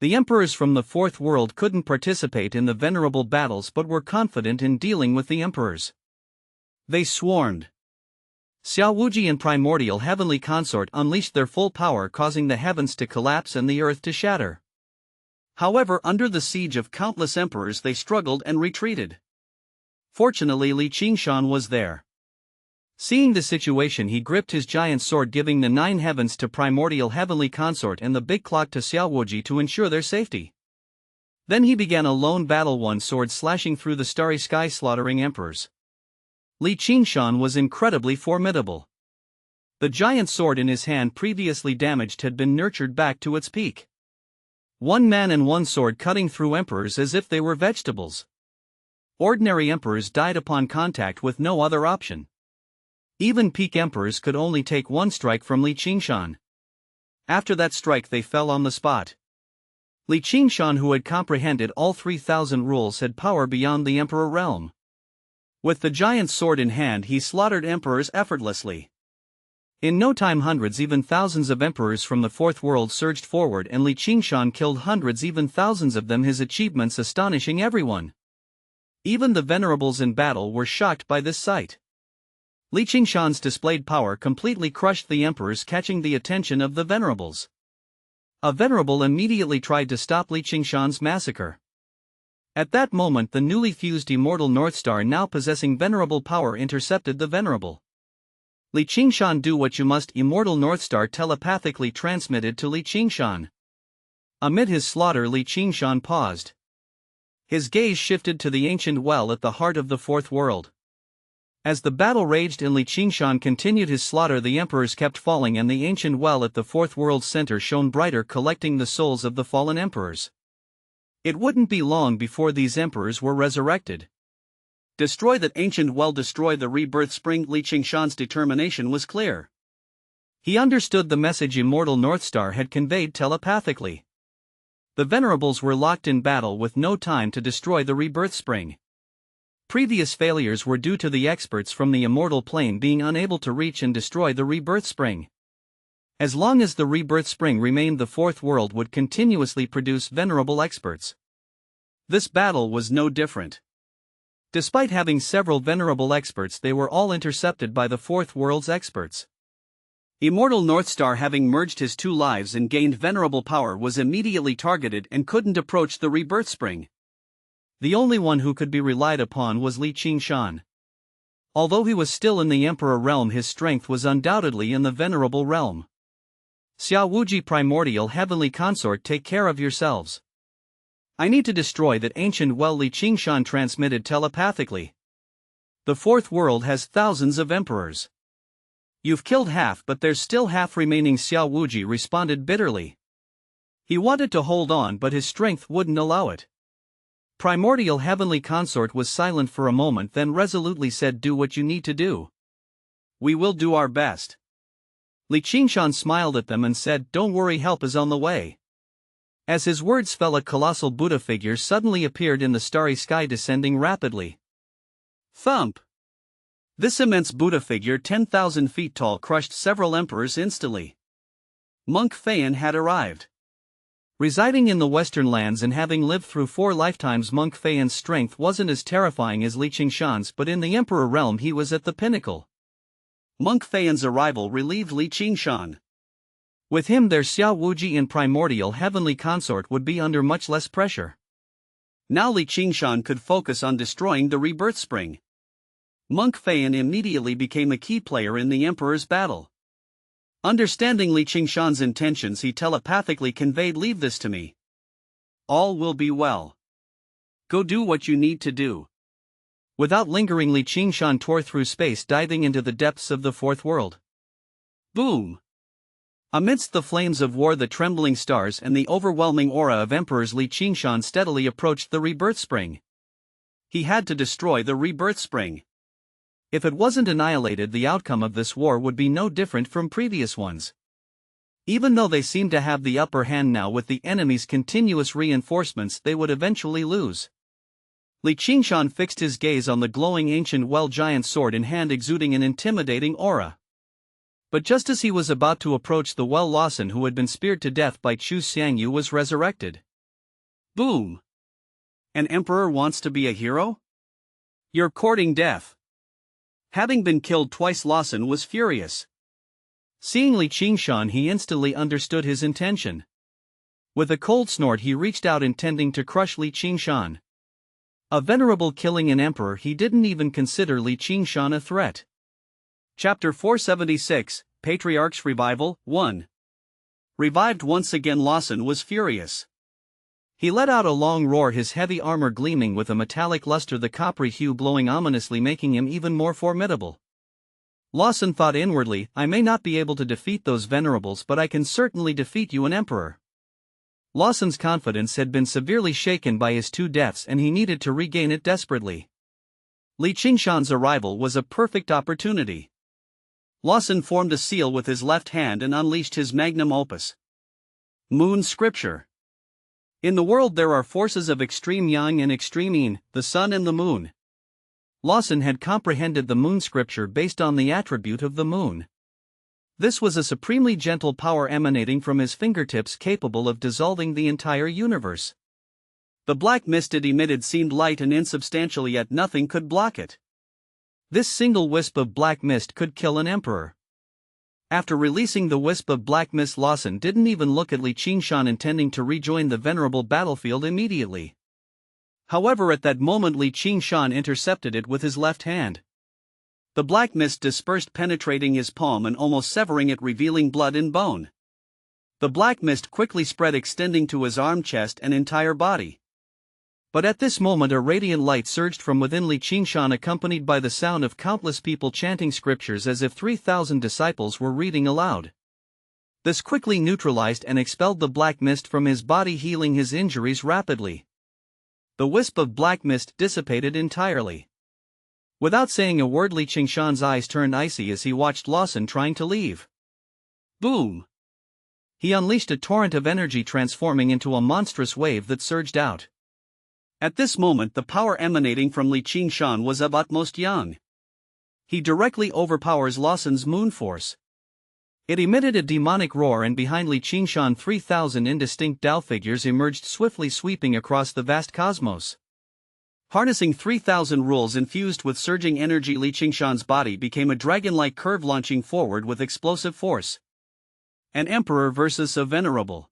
The emperors from the fourth world couldn't participate in the venerable battles but were confident in dealing with the emperors. They swarmed. Xiao Wuji and Primordial Heavenly Consort unleashed their full power, causing the heavens to collapse and the earth to shatter. However, under the siege of countless emperors, they struggled and retreated. Fortunately, Qingshan was there. Seeing the situation, he gripped his giant sword, giving the 9 heavens to Primordial Heavenly Consort and the big clock to Xiao Wuji to ensure their safety. Then he began a lone battle, one sword slashing through the starry sky, slaughtering emperors. Qingshan was incredibly formidable. The giant sword in his hand, previously damaged, had been nurtured back to its peak. One man and one sword cutting through emperors as if they were vegetables. Ordinary emperors died upon contact with no other option. Even peak emperors could only take one strike from Qingshan. After that strike, they fell on the spot. Qingshan, who had comprehended all 3,000 rules, had power beyond the emperor realm. With the giant sword in hand, he slaughtered emperors effortlessly. In no time, hundreds, even thousands of emperors from the fourth world surged forward, and Qingshan killed hundreds, even thousands of them, his achievements astonishing everyone. Even the venerables in battle were shocked by this sight. Qingshan's displayed power completely crushed the emperors, catching the attention of the venerables. A venerable immediately tried to stop Qingshan's massacre. At that moment, the newly fused Immortal Northstar, now possessing venerable power, intercepted the venerable. Qingshan, do what you must, Immortal Northstar telepathically transmitted to Qingshan. Amid his slaughter, Qingshan paused. His gaze shifted to the ancient well at the heart of the fourth world. As the battle raged and Qingshan continued his slaughter, the emperors kept falling and the ancient well at the fourth world's center shone brighter, collecting the souls of the fallen emperors. It wouldn't be long before these emperors were resurrected. Destroy that ancient well, destroy the rebirth spring. Qingshan's determination was clear. He understood the message Immortal Northstar had conveyed telepathically. The venerables were locked in battle with no time to destroy the rebirth spring. Previous failures were due to the experts from the immortal plane being unable to reach and destroy the rebirth spring. As long as the rebirth spring remained, the fourth world would continuously produce venerable experts. This battle was no different. Despite having several venerable experts, they were all intercepted by the fourth world's experts. Immortal Northstar, having merged his two lives and gained venerable power, was immediately targeted and couldn't approach the rebirth spring. The only one who could be relied upon was Qingshan. Although he was still in the Emperor realm, his strength was undoubtedly in the venerable realm. Xiaowuji Primordial Heavenly Consort, take care of yourselves. I need to destroy that ancient well, Qingshan transmitted telepathically. The fourth world has thousands of emperors. You've killed half, but there's still half remaining, Xiaowuji responded bitterly. He wanted to hold on, but his strength wouldn't allow it. Primordial Heavenly Consort was silent for a moment, then resolutely said, do what you need to do. We will do our best. Qingshan smiled at them and said, don't worry, help is on the way. As his words fell, a colossal Buddha figure suddenly appeared in the starry sky, descending rapidly. Thump! This immense Buddha figure, 10,000 feet tall, crushed several emperors instantly. Monk Feiyan had arrived. Residing in the Western lands and having lived through 4 lifetimes, Monk Feiyan's strength wasn't as terrifying as Qingshan's, but in the Emperor realm he was at the pinnacle. Monk Feiyan's arrival relieved Qingshan. With him there, Xiaowuji and Primordial Heavenly Consort would be under much less pressure. Now Qingshan could focus on destroying the rebirth spring. Monk Feiyan immediately became a key player in the Emperor's battle. Understanding Qingshan's intentions, he telepathically conveyed, leave this to me. All will be well. Go do what you need to do. Without lingering, Qingshan tore through space, diving into the depths of the fourth world. Boom! Amidst the flames of war, the trembling stars, and the overwhelming aura of emperors, Qingshan steadily approached the rebirth spring. He had to destroy the rebirth spring. If it wasn't annihilated, the outcome of this war would be no different from previous ones. Even though they seemed to have the upper hand now with the enemy's continuous reinforcements, they would eventually lose. Qingshan fixed his gaze on the glowing ancient well, giant sword in hand, exuding an intimidating aura. But just as he was about to approach the well, Lawson, who had been speared to death by Chu Xiangyu, was resurrected. Boom! An emperor wants to be a hero? You're courting death. Having been killed twice, Lawson was furious. Seeing Qingshan, he instantly understood his intention. With a cold snort, he reached out, intending to crush Qingshan. A venerable killing an emperor, he didn't even consider Qingshan a threat. Chapter 476, Patriarch's Revival, 1. Revived once again, Lawson was furious. He let out a long roar, his heavy armor gleaming with a metallic luster, the coppery hue glowing ominously, making him even more formidable. Lawson thought inwardly, I may not be able to defeat those venerables, but I can certainly defeat you, an emperor. Lawson's confidence had been severely shaken by his 2 deaths, and he needed to regain it desperately. Qingshan's arrival was a perfect opportunity. Lawson formed a seal with his left hand and unleashed his magnum opus. Moon Scripture. In the world there are forces of extreme yang and extreme yin, the sun and the moon. Lawson had comprehended the moon scripture based on the attribute of the moon. This was a supremely gentle power emanating from his fingertips, capable of dissolving the entire universe. The black mist it emitted seemed light and insubstantial, yet nothing could block it. This single wisp of black mist could kill an emperor. After releasing the wisp of black mist, Lawson didn't even look at Qingshan, intending to rejoin the venerable battlefield immediately. However, at that moment Qingshan intercepted it with his left hand. The black mist dispersed, penetrating his palm and almost severing it, revealing blood and bone. The black mist quickly spread, extending to his arm, chest, and entire body. But at this moment a radiant light surged from within Qingshan, accompanied by the sound of countless people chanting scriptures as if 3,000 disciples were reading aloud. This quickly neutralized and expelled the black mist from his body, healing his injuries rapidly. The wisp of black mist dissipated entirely. Without saying a word, Qingshan's eyes turned icy as he watched Lawson trying to leave. Boom! He unleashed a torrent of energy, transforming into a monstrous wave that surged out. At this moment the power emanating from Qingshan was of utmost yang. He directly overpowers Lawson's moon force. It emitted a demonic roar, and behind Qingshan 3,000 indistinct Tao figures emerged, swiftly sweeping across the vast cosmos. Harnessing 3,000 rules infused with surging energy, Qingshan's body became a dragon-like curve, launching forward with explosive force. An emperor versus a venerable.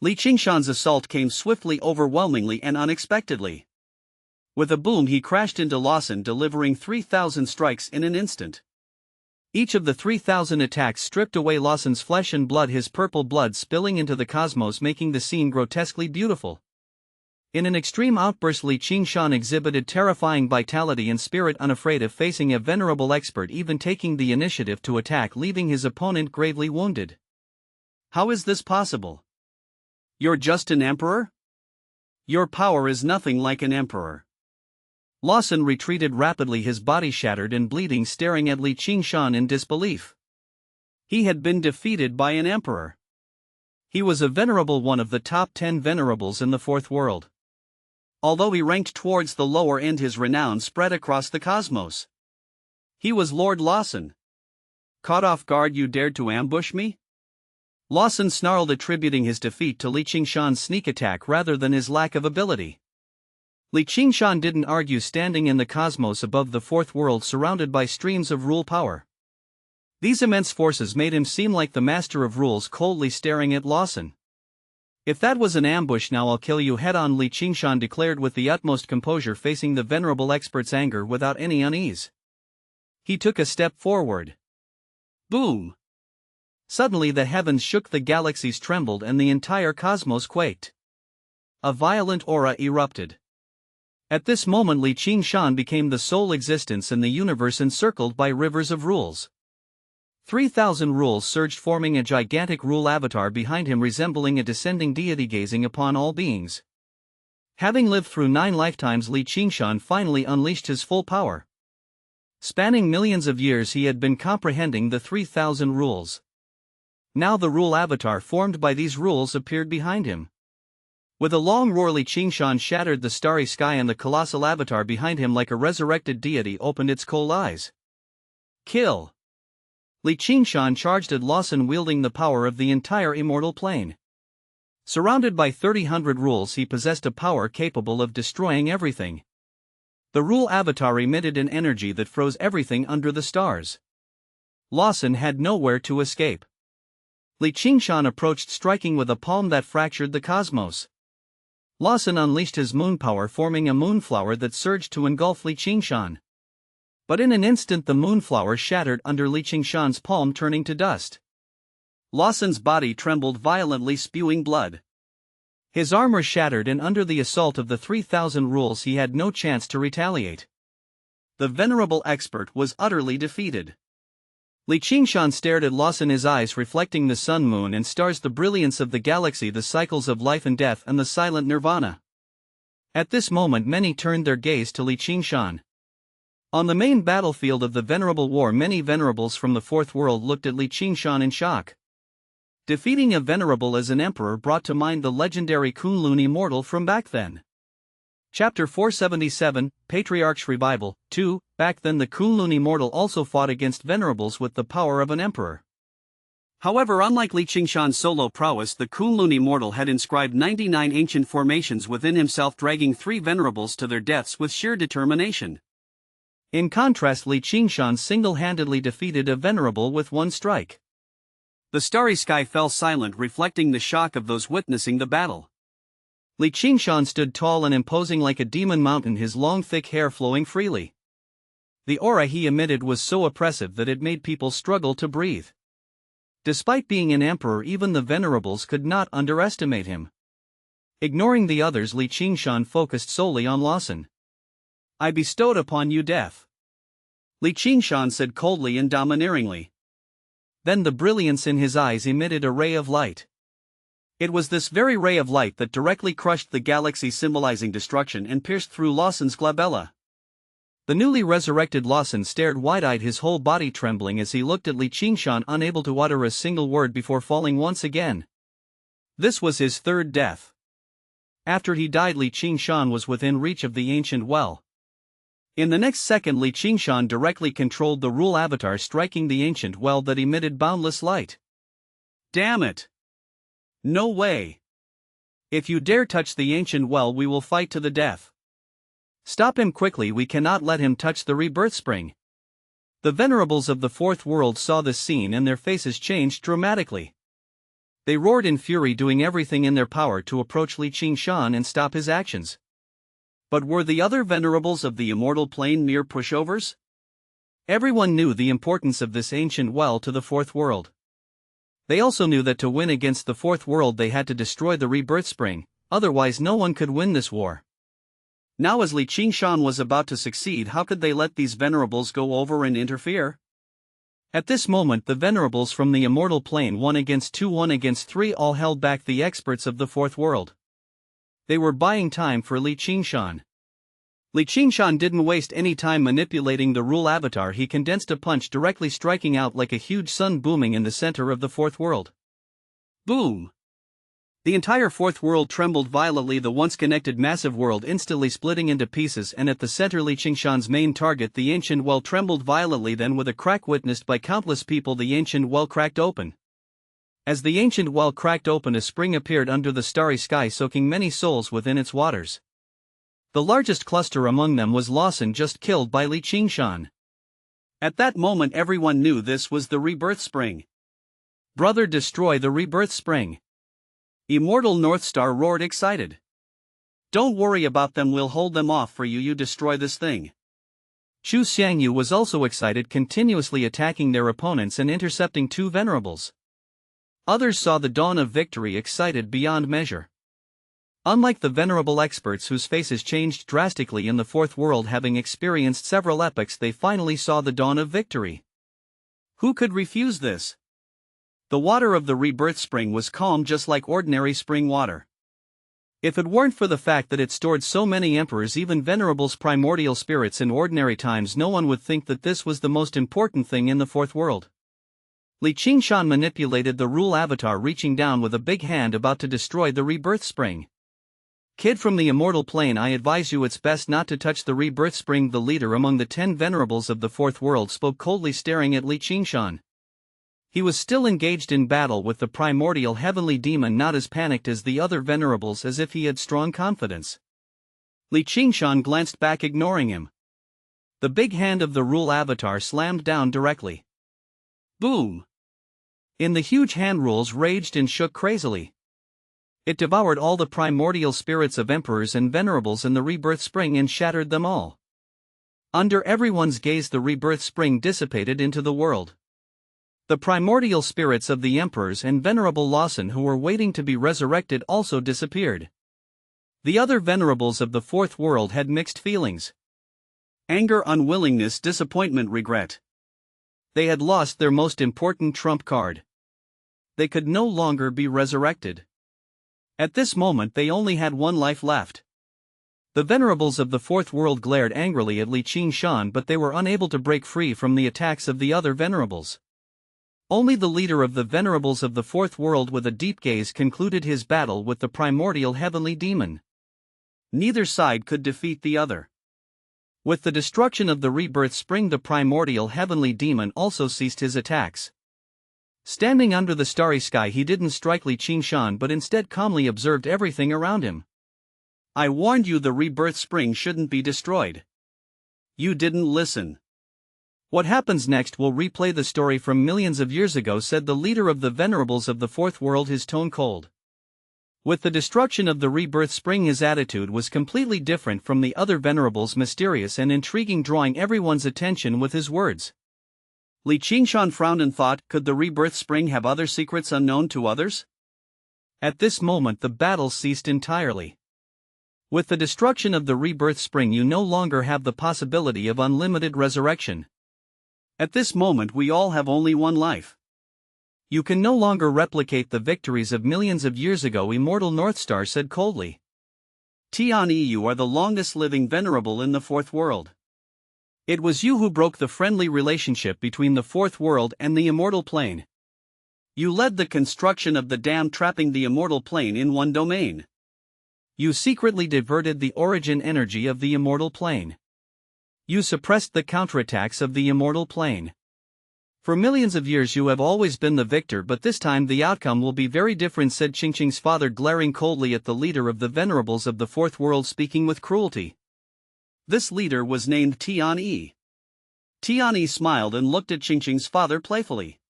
Qingshan's assault came swiftly, overwhelmingly, and unexpectedly. With a boom he crashed into Lawson, delivering 3,000 strikes in an instant. Each of the 3,000 attacks stripped away Lawson's flesh and blood, his purple blood spilling into the cosmos, making the scene grotesquely beautiful. In an extreme outburst, Qingshan exhibited terrifying vitality and spirit, unafraid of facing a venerable expert, even taking the initiative to attack, leaving his opponent gravely wounded. How is this possible? You're just an emperor? Your power is nothing like an emperor. Lawson retreated rapidly, his body shattered and bleeding, staring at Qingshan in disbelief. He had been defeated by an emperor. He was a venerable, one of the top 10 venerables in the Fourth World. Although he ranked towards the lower end, his renown spread across the cosmos. He was Lord Lawson. Caught off guard, you dared to ambush me? Lawson snarled, attributing his defeat to Qingshan's sneak attack rather than his lack of ability. Qingshan didn't argue, standing in the cosmos above the Fourth World, surrounded by streams of rule power. These immense forces made him seem like the master of rules, coldly staring at Lawson. If that was an ambush, now I'll kill you head-on, Qingshan declared with the utmost composure, facing the venerable expert's anger without any unease. He took a step forward. Boom! Suddenly the heavens shook, the galaxies trembled, and the entire cosmos quaked. A violent aura erupted. At this moment Qingshan became the sole existence in the universe, encircled by rivers of rules. 3,000 rules surged, forming a gigantic rule avatar behind him, resembling a descending deity gazing upon all beings. Having lived through 9 lifetimes, Qingshan finally unleashed his full power. Spanning millions of years, he had been comprehending the 3,000 rules. Now the rule avatar formed by these rules appeared behind him. With a long roar, Qingshan shattered the starry sky, and the colossal avatar behind him, like a resurrected deity, opened its cold eyes. Kill! Qingshan charged at Lawson, wielding the power of the entire immortal plane. Surrounded by 3,000 rules, he possessed a power capable of destroying everything. The rule avatar emitted an energy that froze everything under the stars. Lawson had nowhere to escape. Qingshan approached, striking with a palm that fractured the cosmos. Lawson unleashed his moon power, forming a moonflower that surged to engulf Qingshan. But in an instant the moonflower shattered under Qingshan's palm, turning to dust. Lawson's body trembled violently, spewing blood. His armor shattered, and under the assault of the 3,000 rules he had no chance to retaliate. The venerable expert was utterly defeated. Qingshan stared at Lawson, his eyes reflecting the sun, moon, and stars, the brilliance of the galaxy, the cycles of life and death, and the silent nirvana. At this moment many turned their gaze to Qingshan. On the main battlefield of the Venerable War, many venerables from the Fourth World looked at Qingshan in shock. Defeating a venerable as an emperor brought to mind the legendary Kunlun immortal from back then. Chapter 477, Patriarch's Revival. 2. Back then the Kunlun immortal also fought against venerables with the power of an emperor. However, unlike Qingshan's solo prowess, the Kunlun immortal had inscribed 99 ancient formations within himself, dragging 3 venerables to their deaths with sheer determination. In contrast, Qingshan single-handedly defeated a venerable with 1 strike. The starry sky fell silent, reflecting the shock of those witnessing the battle. Qingshan stood tall and imposing like a demon mountain, his long thick hair flowing freely. The aura he emitted was so oppressive that it made people struggle to breathe. Despite being an emperor, even the venerables could not underestimate him. Ignoring the others, Qingshan focused solely on Lawson. "I bestowed upon you death," Qingshan said coldly and domineeringly. Then the brilliance in his eyes emitted a ray of light. It was this very ray of light that directly crushed the galaxy, symbolizing destruction, and pierced through Lawson's glabella. The newly resurrected Lawson stared wide-eyed, his whole body trembling as he looked at Qingshan, unable to utter a single word before falling once again. This was his third death. After he died, Qingshan was within reach of the ancient well. In the next second, Qingshan directly controlled the rule avatar, striking the ancient well that emitted boundless light. "Damn it! No way! If you dare touch the ancient well, we will fight to the death. Stop him quickly, we cannot let him touch the rebirth spring." The venerables of the fourth world saw this scene and their faces changed dramatically. They roared in fury, doing everything in their power to approach Qingshan and stop his actions. But were the other venerables of the immortal plane mere pushovers? Everyone knew the importance of this ancient well to the fourth world. They also knew that to win against the fourth world they had to destroy the rebirth spring, otherwise no one could win this war. Now, as Qingshan was about to succeed, how could they let these venerables go over and interfere? At this moment, the venerables from the immortal plane 1 against 2, 1 against 3 all held back the experts of the fourth world. They were buying time for Qingshan. Qingshan didn't waste any time manipulating the rule avatar. He condensed a punch, directly striking out like a huge sun booming in the center of the fourth world. Boom! The entire fourth world trembled violently, the once connected massive world instantly splitting into pieces, and at the center, Qingshan's main target, the ancient well, trembled violently. Then, with a crack witnessed by countless people, the ancient well cracked open. As the ancient well cracked open, a spring appeared under the starry sky, soaking many souls within its waters. The largest cluster among them was Lawson, just killed by Qingshan. At that moment, everyone knew this was the rebirth spring. "Brother, destroy the rebirth spring!" Immortal Northstar roared, excited. "Don't worry about them, we'll hold them off for you. You destroy this thing." Xu Xiangyu was also excited, continuously attacking their opponents and intercepting 2 venerables. Others saw the dawn of victory, excited beyond measure. Unlike the venerable experts whose faces changed drastically in the fourth world, having experienced several epochs, they finally saw the dawn of victory. Who could refuse this? The water of the rebirth spring was calm, just like ordinary spring water. If it weren't for the fact that it stored so many emperors, even venerables, primordial spirits, in ordinary times, no one would think that this was the most important thing in the fourth world. Qingshan manipulated the rule avatar, reaching down with a big hand, about to destroy the rebirth spring. "Kid from the immortal plane, I advise you, it's best not to touch the rebirth spring." The leader among the 10 venerables of the fourth world spoke coldly, staring at Qingshan. He was still engaged in battle with the primordial heavenly demon, not as panicked as the other venerables, as if he had strong confidence. Qingshan glanced back, ignoring him. The big hand of the rule avatar slammed down directly. Boom! In the huge hand rules raged and shook crazily. It devoured all the primordial spirits of emperors and venerables in the rebirth spring and shattered them all. Under everyone's gaze, the rebirth spring dissipated into the world. The primordial spirits of the emperors and venerable Lawson, who were waiting to be resurrected, also disappeared. The other venerables of the fourth world had mixed feelings. Anger, unwillingness, disappointment, regret. They had lost their most important trump card. They could no longer be resurrected. At this moment they only had 1 life left. The venerables of the fourth world glared angrily at Qingshan, but they were unable to break free from the attacks of the other venerables. Only the leader of the venerables of the fourth world, with a deep gaze, concluded his battle with the primordial heavenly demon. Neither side could defeat the other. With the destruction of the rebirth spring, the primordial heavenly demon also ceased his attacks. Standing under the starry sky, he didn't strike Qingshan, but instead calmly observed everything around him. "I warned you the rebirth spring shouldn't be destroyed. You didn't listen. What happens next will replay the story from millions of years ago," said the leader of the venerables of the fourth world, his tone cold. With the destruction of the rebirth spring, his attitude was completely different from the other venerables, mysterious and intriguing, drawing everyone's attention with his words. Qingshan frowned and thought, could the rebirth spring have other secrets unknown to others? At this moment the battle ceased entirely. With the destruction of the rebirth spring you no longer have the possibility of unlimited resurrection. At this moment we all have only one life. You can no longer replicate the victories of millions of years ago, Immortal Northstar said coldly. Tian, you are the longest living venerable in the fourth world. It was you who broke the friendly relationship between the fourth world and the immortal plane. You led the construction of the dam trapping the immortal plane in one domain. You secretly diverted the origin energy of the immortal plane. You suppressed the counterattacks of the immortal plane. For millions of years you have always been the victor, but this time the outcome will be very different, said Qingshan's father, glaring coldly at the leader of the venerables of the fourth world, speaking with cruelty. This leader was named Tian. Tian smiled and looked at Qingshan's father playfully.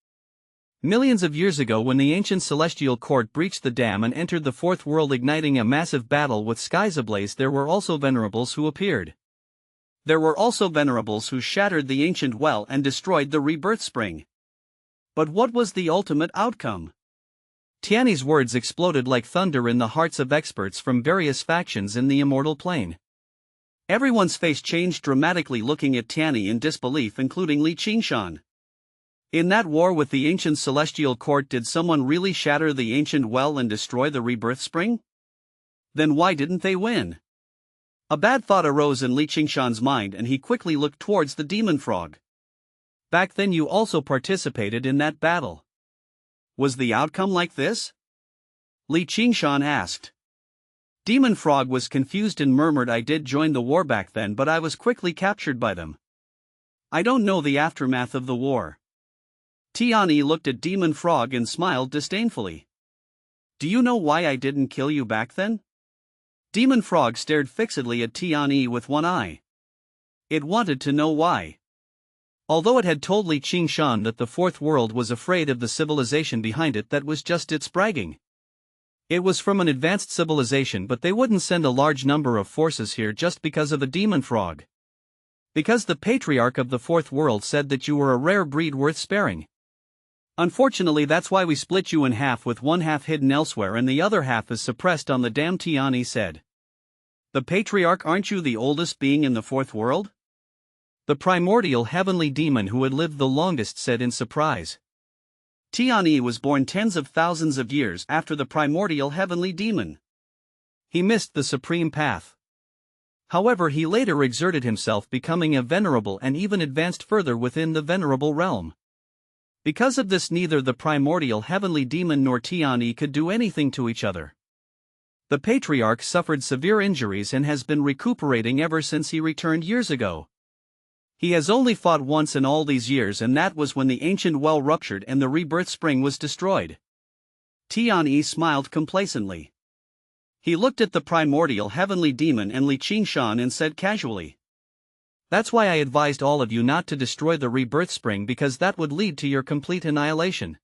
Millions of years ago, when the ancient celestial court breached the dam and entered the fourth world, igniting a massive battle with skies ablaze, there were also venerables who appeared. There were also venerables who shattered the ancient well and destroyed the rebirth spring. But what was the ultimate outcome? Tian's words exploded like thunder in the hearts of experts from various factions in the immortal plane. Everyone's face changed dramatically, looking at Tian in disbelief, including Qingshan. In that war with the ancient celestial court, did someone really shatter the ancient well and destroy the rebirth spring? Then why didn't they win? A bad thought arose in Qingshan's mind, and he quickly looked towards the demon frog. Back then you also participated in that battle. Was the outcome like this? Qingshan asked. Demon frog was confused and murmured, I did join the war back then, but I was quickly captured by them. I don't know the aftermath of the war. Tian looked at Demon Frog and smiled disdainfully. Do you know why I didn't kill you back then? Demon Frog stared fixedly at Tian with one eye. It wanted to know why. Although it had told Qingshan that the fourth world was afraid of the civilization behind it, that was just its bragging. It was from an advanced civilization, but they wouldn't send a large number of forces here just because of a demon frog. Because the patriarch of the fourth world said that you were a rare breed worth sparing. Unfortunately, that's why we split you in half, with one half hidden elsewhere and the other half is suppressed on the dam, Tian said. The patriarch, aren't you the oldest being in the fourth world? The primordial heavenly demon who had lived the longest said in surprise. Tian was born tens of thousands of years after the primordial heavenly demon. He missed the supreme path. However, he later exerted himself, becoming a venerable and even advanced further within the venerable realm. Because of this, neither the primordial heavenly demon nor Tian could do anything to each other. The patriarch suffered severe injuries and has been recuperating ever since he returned years ago. He has only fought once in all these years, and that was when the ancient well ruptured and the rebirth spring was destroyed. Tian smiled complacently. He looked at the primordial heavenly demon and Qingshan and said casually, That's why I advised all of you not to destroy the rebirth spring, because that would lead to your complete annihilation.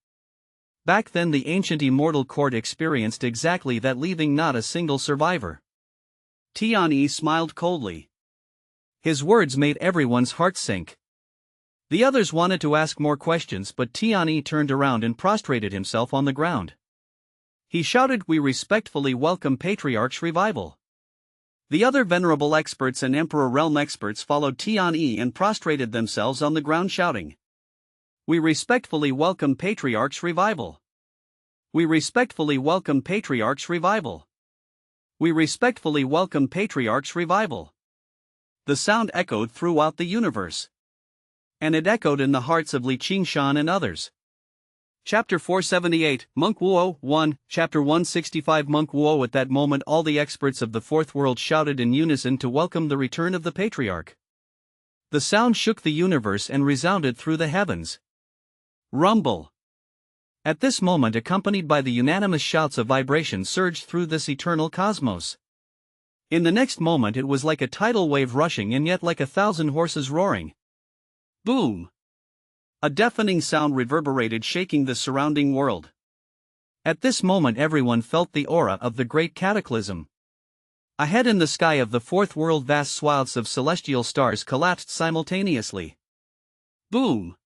Back then the ancient immortal court experienced exactly that, leaving not a single survivor. Tian smiled coldly. His words made everyone's heart sink. The others wanted to ask more questions, but Tian turned around and prostrated himself on the ground. He shouted, We respectfully welcome Patriarch's revival. The other venerable experts and Emperor Realm experts followed Tian and prostrated themselves on the ground, shouting, We respectfully welcome Patriarch's revival. We respectfully welcome Patriarch's revival. We respectfully welcome Patriarch's revival. The sound echoed throughout the universe. And it echoed in the hearts of Qingshan and others. Chapter 478, Monk Wuo 1, Chapter 165 Monk Wuo. At that moment all the experts of the fourth world shouted in unison to welcome the return of the Patriarch. The sound shook the universe and resounded through the heavens. Rumble. At this moment, accompanied by the unanimous shouts, of vibration surged through this eternal cosmos. In the next moment it was like a tidal wave rushing, and yet like 1,000 horses roaring. Boom! A deafening sound reverberated, shaking the surrounding world. At this moment everyone felt the aura of the great cataclysm. Ahead in the sky of the fourth world, vast swaths of celestial stars collapsed simultaneously. Boom!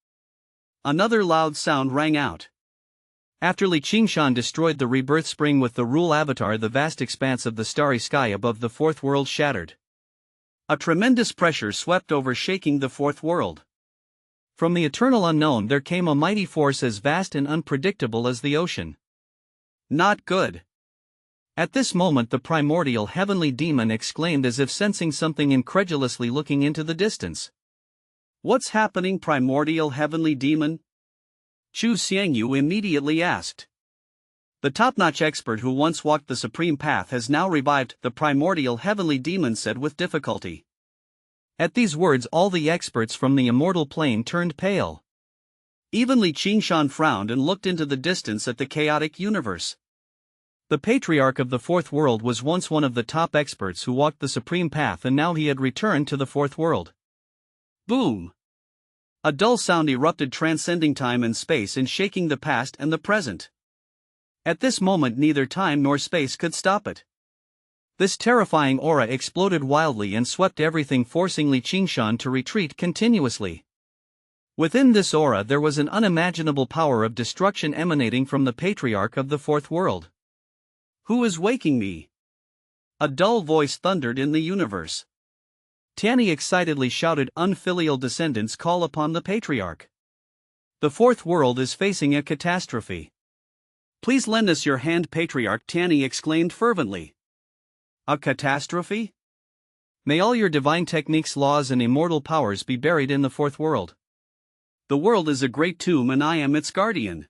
Another loud sound rang out. After Qingshan destroyed the rebirth spring with the rule avatar, the vast expanse of the starry sky above the fourth world shattered. A tremendous pressure swept over, shaking the fourth world. From the eternal unknown there came a mighty force as vast and unpredictable as the ocean. Not good. At this moment the primordial heavenly demon exclaimed as if sensing something, incredulously looking into the distance. "What's happening, primordial heavenly demon?" Chu Xiangyu immediately asked. The top-notch expert who once walked the supreme path has now revived, the primordial heavenly demon said with difficulty. At these words all the experts from the immortal plane turned pale. Even Qingshan frowned and looked into the distance at the chaotic universe. The patriarch of the fourth world was once one of the top experts who walked the supreme path, and now he had returned to the fourth world. Boom! A dull sound erupted, transcending time and space and shaking the past and the present. At this moment neither time nor space could stop it. This terrifying aura exploded wildly and swept everything, forcing Qingshan to retreat continuously. Within this aura there was an unimaginable power of destruction emanating from the patriarch of the fourth world. "Who is waking me?" a dull voice thundered in the universe. Tianyi excitedly shouted, "Unfilial descendants call upon the patriarch. The fourth world is facing a catastrophe. Please lend us your hand, patriarch," Tianyi exclaimed fervently. "A catastrophe? May all your divine techniques, laws and immortal powers be buried in the fourth world. The world is a great tomb and I am its guardian.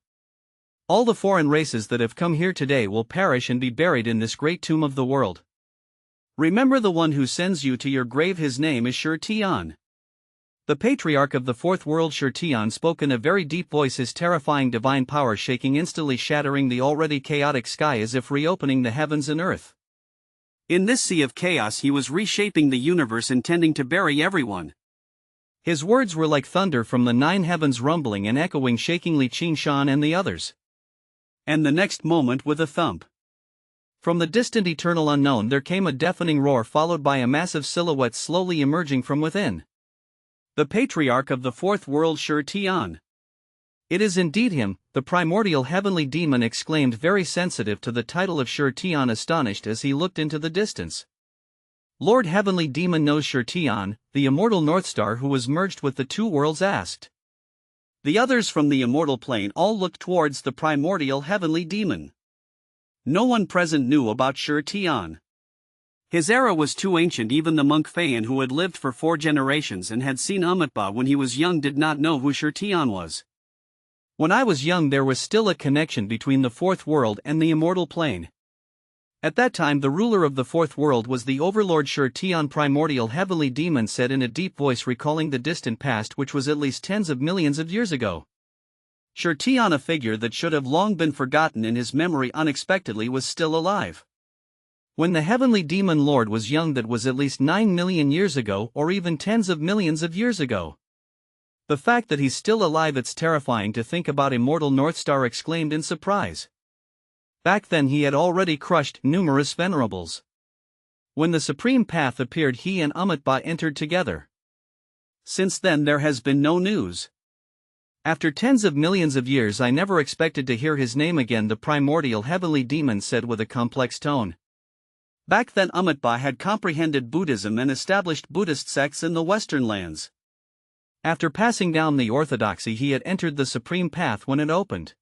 All the foreign races that have come here today will perish and be buried in this great tomb of the world. Remember the one who sends you to your grave, his name is Shi Tian." The patriarch of the fourth world, Shi Tian, spoke in a very deep voice, his terrifying divine power shaking, instantly shattering the already chaotic sky as if reopening the heavens and earth. In this sea of chaos he was reshaping the universe, intending to bury everyone. His words were like thunder from the nine heavens, rumbling and echoing, shaking Qingshan and the others. And the next moment, with a thump, from the distant eternal unknown there came a deafening roar, followed by a massive silhouette slowly emerging from within. The patriarch of the fourth world, Shi Tian. "It is indeed him," the primordial heavenly demon exclaimed, very sensitive to the title of Shi Tian, astonished as he looked into the distance. "Lord Heavenly Demon knows Shi Tian, the immortal North Star who was merged with the two worlds?" asked. The others from the immortal plane all looked towards the primordial heavenly demon. No one present knew about Shi Tian. His era was too ancient. Even the monk Feian, who had lived for 4 generations and had seen Amitabha when he was young, did not know who Shi Tian was. "When I was young there was still a connection between the fourth world and the immortal plane. At that time the ruler of the fourth world was the overlord Shi Tian," primordial heavenly demon said in a deep voice, recalling the distant past which was at least tens of millions of years ago. Shi Tian, a figure that should have long been forgotten in his memory, unexpectedly was still alive. When the heavenly demon lord was young, that was at least 9 million years ago, or even tens of millions of years ago. "The fact that he's still alive, it's terrifying to think about," immortal North Star exclaimed in surprise. Back then he had already crushed numerous venerables. When the supreme path appeared, he and Amitabha entered together. Since then there has been no news. "After tens of millions of years I never expected to hear his name again," the primordial heavenly demon said with a complex tone. Back then Amitabha had comprehended Buddhism and established Buddhist sects in the Western lands. After passing down the orthodoxy he had entered the supreme path when it opened.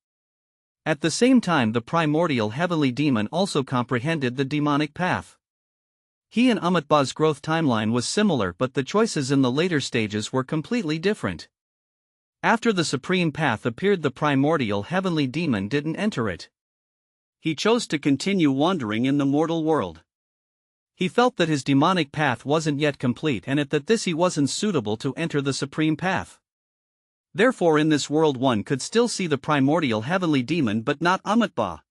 At the same time the primordial heavenly demon also comprehended the demonic path. He and Amitabha's growth timeline was similar, but the choices in the later stages were completely different. After the supreme path appeared, the primordial heavenly demon didn't enter it. He chose to continue wandering in the mortal world. He felt that his demonic path wasn't yet complete, and that this he wasn't suitable to enter the supreme path. Therefore in this world one could still see the primordial heavenly demon but not Amitabha.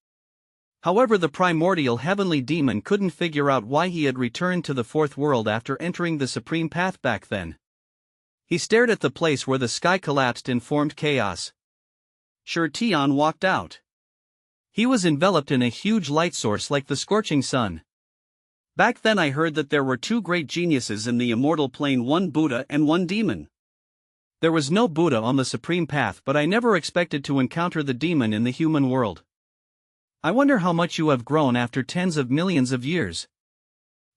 However, the primordial heavenly demon couldn't figure out why he had returned to the fourth world after entering the supreme path back then. He stared at the place where the sky collapsed and formed chaos. Shi Tian walked out. He was enveloped in a huge light source like the scorching sun. "Back then I heard that there were 2 great geniuses in the immortal plane, one Buddha and one demon. There was no Buddha on the supreme path, but I never expected to encounter the demon in the human world. I wonder how much you have grown after tens of millions of years.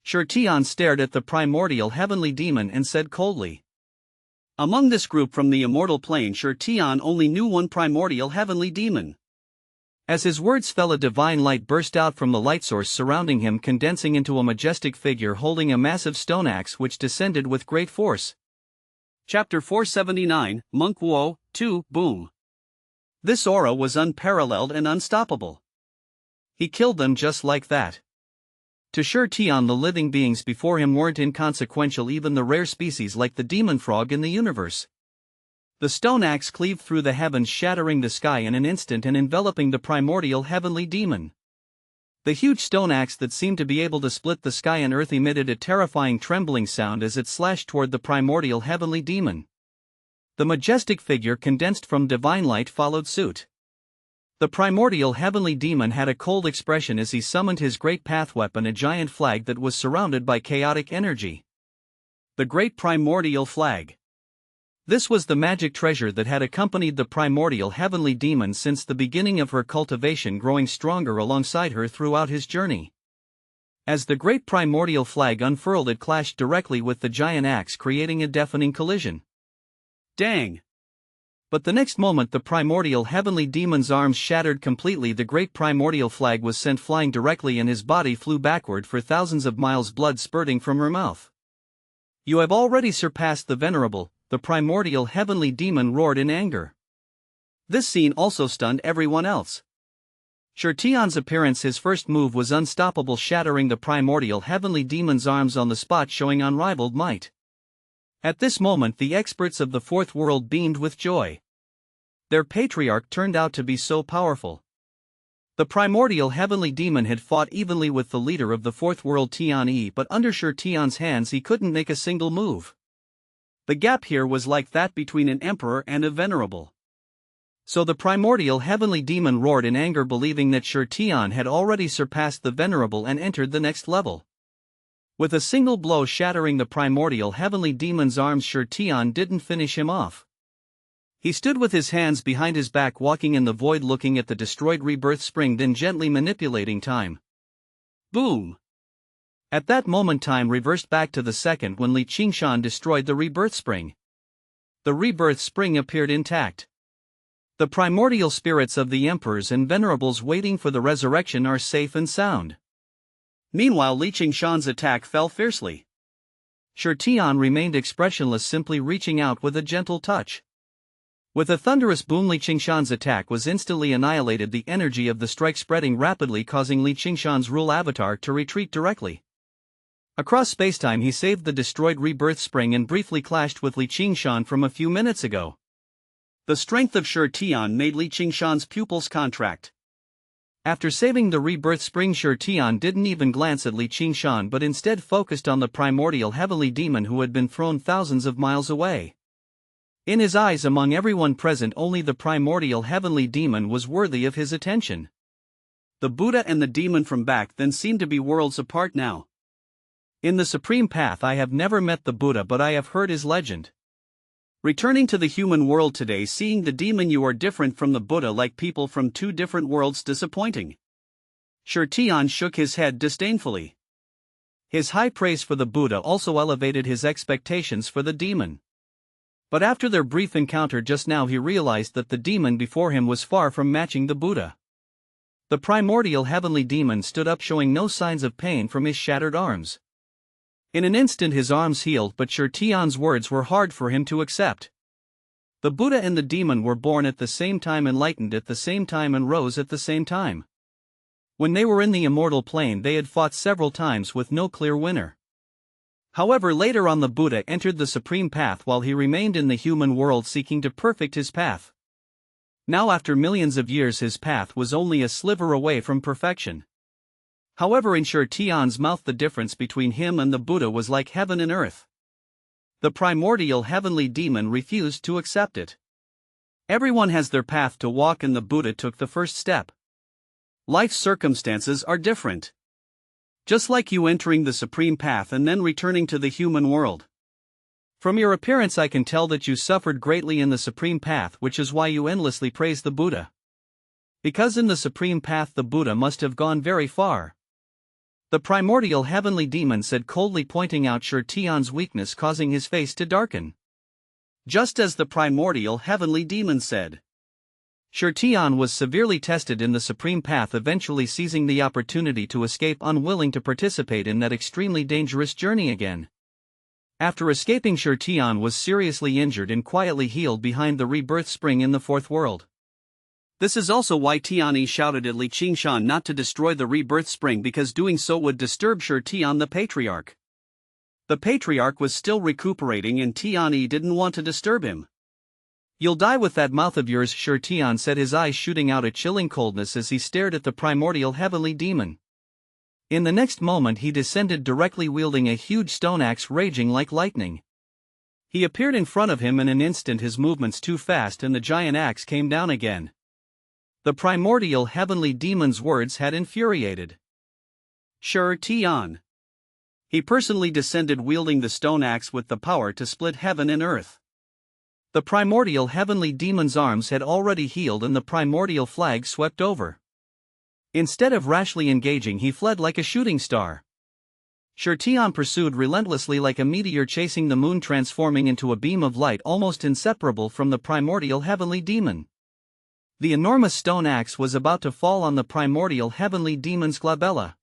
Tian stared at the primordial heavenly demon and said coldly. Among this group from the immortal plane, Tian only knew one primordial heavenly demon. As his words fell, a divine light burst out from the light source surrounding him, condensing into a majestic figure holding a massive stone axe which descended with great force. Chapter 479, Monk Wo, 2, Boom. This aura was unparalleled and unstoppable. He killed them just like that. To Tian, the living beings before him weren't inconsequential, even the rare species like the demon frog in the universe. The stone axe cleaved through the heavens, shattering the sky in an instant and enveloping the primordial heavenly demon. The huge stone axe that seemed to be able to split the sky and earth emitted a terrifying trembling sound as it slashed toward the primordial heavenly demon. The majestic figure condensed from divine light followed suit. The primordial heavenly demon had a cold expression as he summoned his great path weapon, a giant flag that was surrounded by chaotic energy. The Great Primordial Flag. This was the magic treasure that had accompanied the primordial heavenly demon since the beginning of her cultivation, growing stronger alongside her throughout his journey. As the great primordial flag unfurled, it clashed directly with the giant axe, creating a deafening collision. Dang! But the next moment the primordial heavenly demon's arms shattered completely. The great primordial flag was sent flying directly and his body flew backward for thousands of miles, blood spurting from her mouth. You have already surpassed the venerable, the primordial heavenly demon roared in anger. This scene also stunned everyone else. Tian's appearance, his first move, was unstoppable, shattering the primordial heavenly demon's arms on the spot, showing unrivaled might. At this moment the experts of the fourth world beamed with joy. Their patriarch turned out to be so powerful. The primordial heavenly demon had fought evenly with the leader of the fourth world Tian, but under Tian's hands he couldn't make a single move. The gap here was like that between an emperor and a venerable. So the primordial heavenly demon roared in anger, believing that Tian had already surpassed the venerable and entered the next level. With a single blow shattering the primordial heavenly demon's arms, Tian didn't finish him off. He stood with his hands behind his back, walking in the void, looking at the destroyed rebirth spring, then gently manipulating time. Boom! At that moment time reversed back to the second when Qingshan destroyed the rebirth spring. The rebirth spring appeared intact. The primordial spirits of the emperors and venerables waiting for the resurrection are safe and sound. Meanwhile, Qingshan's attack fell fiercely. Tian remained expressionless, simply reaching out with a gentle touch. With a thunderous boom, Qingshan's attack was instantly annihilated, the energy of the strike spreading rapidly, causing Qingshan's rule avatar to retreat directly. Across spacetime he saved the destroyed rebirth spring and briefly clashed with Qingshan from a few minutes ago. The strength of Tian made Qingshan's pupils contract. After saving the rebirth spring, Tian didn't even glance at Qingshan but instead focused on the primordial heavenly demon who had been thrown thousands of miles away. In his eyes, among everyone present, only the primordial heavenly demon was worthy of his attention. The Buddha and the demon from back then seemed to be worlds apart now. In the supreme path I have never met the Buddha, but I have heard his legend. Returning to the human world today, seeing the demon, you are different from the Buddha, like people from two different worlds. Disappointing. Tian shook his head disdainfully. His high praise for the Buddha also elevated his expectations for the demon. But after their brief encounter just now, he realized that the demon before him was far from matching the Buddha. The primordial heavenly demon stood up, showing no signs of pain from his shattered arms. In an instant his arms healed, but Tian's words were hard for him to accept. The Buddha and the demon were born at the same time, enlightened at the same time, and rose at the same time. When they were in the immortal plane they had fought several times with no clear winner. However, later on the Buddha entered the supreme path while he remained in the human world seeking to perfect his path. Now, after millions of years, his path was only a sliver away from perfection. However, in Tian's mouth the difference between him and the Buddha was like heaven and earth. The primordial heavenly demon refused to accept it. Everyone has their path to walk and the Buddha took the first step. Life's circumstances are different. Just like you entering the supreme path and then returning to the human world. From your appearance I can tell that you suffered greatly in the Supreme Path, which is why you endlessly praise the Buddha. Because in the Supreme Path the Buddha must have gone very far. The primordial heavenly demon said coldly, pointing out Sher Tian's weakness, causing his face to darken. Just as the primordial heavenly demon said. Sher Tian was severely tested in the Supreme Path, eventually seizing the opportunity to escape, unwilling to participate in that extremely dangerous journey again. After escaping, Sher Tian was seriously injured and quietly healed behind the rebirth spring in the fourth world. This is also why Tianyi shouted at Qingshan not to destroy the rebirth spring, because doing so would disturb Sher Tian the patriarch. The patriarch was still recuperating and Tianyi didn't want to disturb him. You'll die with that mouth of yours, Sher Tian said, his eyes shooting out a chilling coldness as he stared at the primordial heavenly demon. In the next moment he descended directly, wielding a huge stone axe raging like lightning. He appeared in front of him in an instant, his movements too fast, and the giant axe came down again. The primordial heavenly demon's words had infuriated Sher Tian. He personally descended wielding the stone axe with the power to split heaven and earth. The primordial heavenly demon's arms had already healed and the primordial flag swept over. Instead of rashly engaging, he fled like a shooting star. Sher Tian pursued relentlessly like a meteor chasing the moon, transforming into a beam of light almost inseparable from the primordial heavenly demon. The enormous stone axe was about to fall on the primordial heavenly demon's glabella.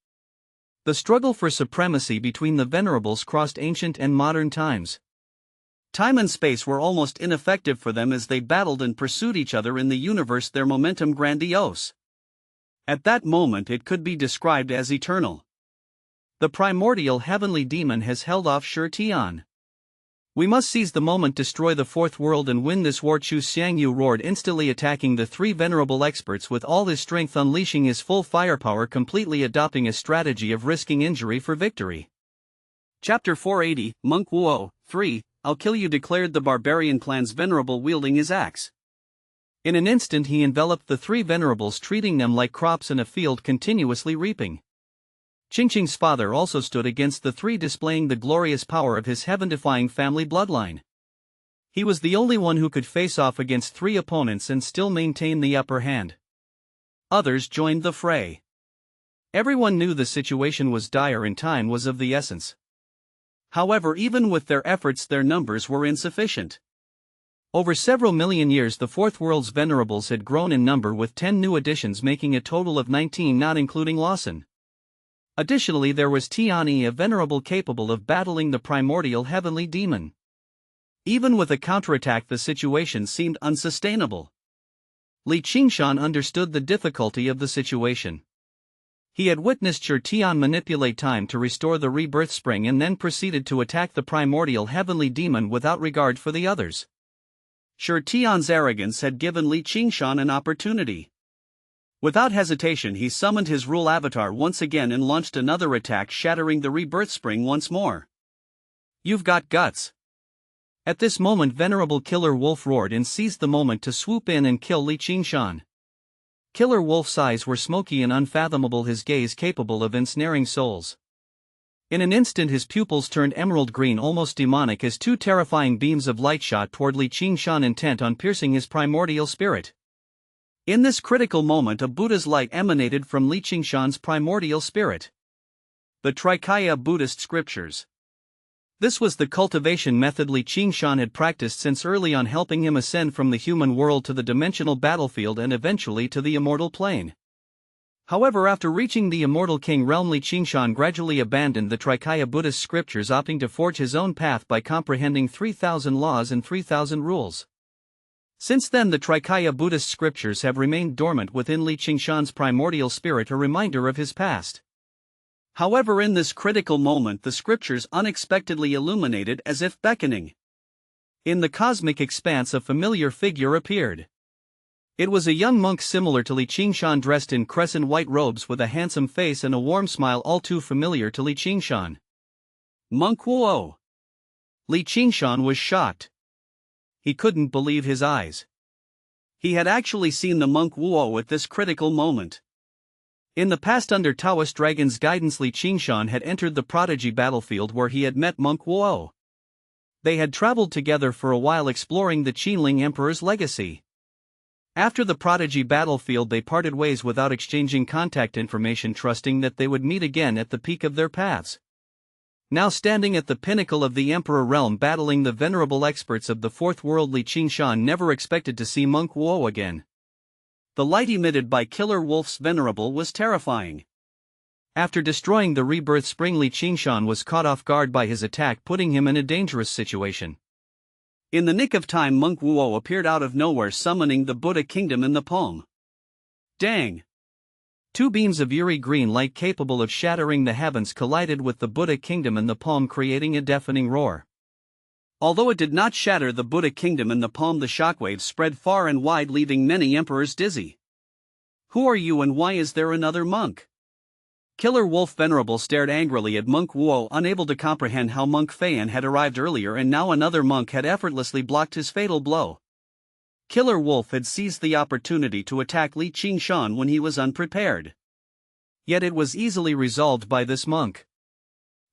The struggle for supremacy between the venerables crossed ancient and modern times. Time and space were almost ineffective for them as they battled and pursued each other in the universe, their momentum grandiose. At that moment it could be described as eternal. The primordial heavenly demon has held off Sher Tian. We must seize the moment, destroy the fourth world and win this war, Chu Xiangyu roared, instantly attacking the three venerable experts with all his strength, unleashing his full firepower, completely adopting a strategy of risking injury for victory. Chapter 480, Monk Wuo, 3, I'll kill you, declared the barbarian clan's venerable, wielding his axe. In an instant he enveloped the three venerables, treating them like crops in a field continuously reaping. Qingqing's father also stood against the three, displaying the glorious power of his heaven-defying family bloodline. He was the only one who could face off against three opponents and still maintain the upper hand. Others joined the fray. Everyone knew the situation was dire and time was of the essence. However, even with their efforts, their numbers were insufficient. Over several million years the Fourth World's venerables had grown in number, with 10 new additions, making a total of 19, not including Lawson. Additionally, there was Tianyi, a venerable capable of battling the primordial heavenly demon. Even with a counterattack the situation seemed unsustainable. Qingshan understood the difficulty of the situation. He had witnessed Sher Tian manipulate time to restore the rebirth spring and then proceeded to attack the primordial heavenly demon without regard for the others. Sher Tian's arrogance had given Qingshan an opportunity. Without hesitation he summoned his rule avatar once again and launched another attack, shattering the rebirth spring once more. You've got guts. At this moment Venerable Killer Wolf roared and seized the moment to swoop in and kill Qingshan. Killer Wolf's eyes were smoky and unfathomable, his gaze capable of ensnaring souls. In an instant his pupils turned emerald green, almost demonic, as two terrifying beams of light shot toward Qingshan, intent on piercing his primordial spirit. In this critical moment a Buddha's light emanated from Qingshan's primordial spirit. The Trikaya Buddhist scriptures. This was the cultivation method Qingshan had practiced since early on, helping him ascend from the human world to the dimensional battlefield and eventually to the immortal plane. However, after reaching the immortal king realm, Qingshan gradually abandoned the Trikaya Buddhist scriptures, opting to forge his own path by comprehending 3,000 laws and 3,000 rules. Since then the Trikaya Buddhist scriptures have remained dormant within Qingshan's primordial spirit, a reminder of his past. However, in this critical moment the scriptures unexpectedly illuminated, as if beckoning. In the cosmic expanse a familiar figure appeared. It was a young monk similar to Qingshan, dressed in crescent white robes with a handsome face and a warm smile all too familiar to Qingshan. Monk Wuo. Qingshan was shocked. He couldn't believe his eyes. He had actually seen the monk Wuo at this critical moment. In the past, under Taoist Dragon's guidance, Qingshan had entered the prodigy battlefield where he had met monk Wuo. They had traveled together for a while exploring the Qinling Emperor's legacy. After the prodigy battlefield they parted ways without exchanging contact information, trusting that they would meet again at the peak of their paths. Now standing at the pinnacle of the Emperor realm battling the venerable experts of the fourth worldly Qingshan never expected to see Monk Wuo again. The light emitted by Killer Wolf's venerable was terrifying. After destroying the rebirth spring, Li Qingshan was caught off guard by his attack, putting him in a dangerous situation. In the nick of time, Monk Wuo appeared out of nowhere, summoning the Buddha kingdom in the palm. Dang! Two beams of eerie green light capable of shattering the heavens collided with the Buddha kingdom in the palm, creating a deafening roar. Although it did not shatter the Buddha kingdom in the palm, the shockwaves spread far and wide, leaving many emperors dizzy. Who are you and why is there another monk? Killer Wolf Venerable stared angrily at Monk Wuo, unable to comprehend how Monk Feian had arrived earlier and now another monk had effortlessly blocked his fatal blow. Killer Wolf had seized the opportunity to attack Li Qingshan when he was unprepared. Yet it was easily resolved by this monk.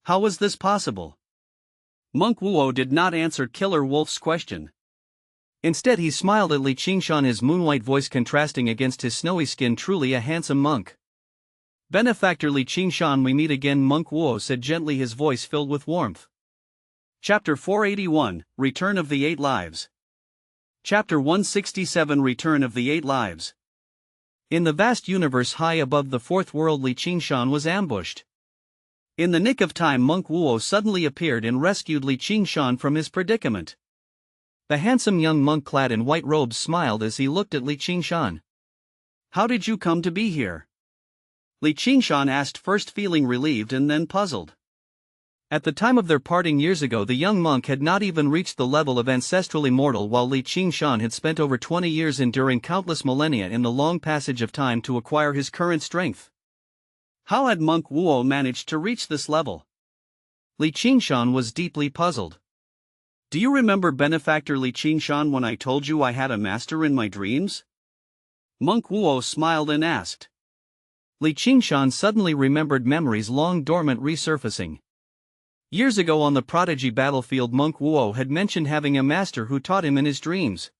How was this possible? Monk Wuo did not answer Killer Wolf's question. Instead he smiled at Li Qingshan, his moonwhite voice contrasting against his snowy skin. Truly a handsome monk. Benefactor Li Qingshan, we meet again, Monk Wuo said gently, his voice filled with warmth. Chapter 481, Return of the Eight Lives. Chapter 167, Return of the Eight Lives. In the vast universe high above the fourth world, Li Qingshan was ambushed. In the nick of time, Monk Wuo suddenly appeared and rescued Li Qingshan from his predicament. The handsome young monk clad in white robes smiled as he looked at Li Qingshan. How did you come to be here? Li Qingshan asked, first feeling relieved and then puzzled. At the time of their parting years ago, the young monk had not even reached the level of ancestral immortal, while Li Qingshan had spent over 20 years enduring countless millennia in the long passage of time to acquire his current strength. How had Monk Wuo managed to reach this level? Li Qingshan was deeply puzzled. Do you remember, Benefactor Li Qingshan, when I told you I had a master in my dreams? Monk Wuo smiled and asked. Li Qingshan suddenly remembered memories long dormant resurfacing. Years ago on the prodigy battlefield, Monk Wuo had mentioned having a master who taught him in his dreams.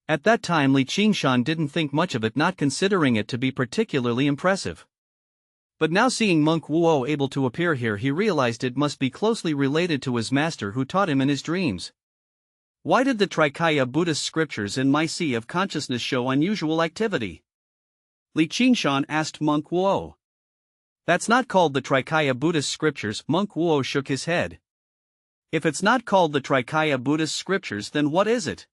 At that time Li Qingshan didn't think much of it, not considering it to be particularly impressive. But now seeing Monk Wuo able to appear here, he realized it must be closely related to his master who taught him in his dreams. Why did the Trikaya Buddhist scriptures in my sea of consciousness show unusual activity? Li Qingshan asked Monk Wuo. That's not called the Trikaya Buddhist scriptures, Monk Wuo shook his head. If it's not called the Trikaya Buddhist scriptures, then what is it?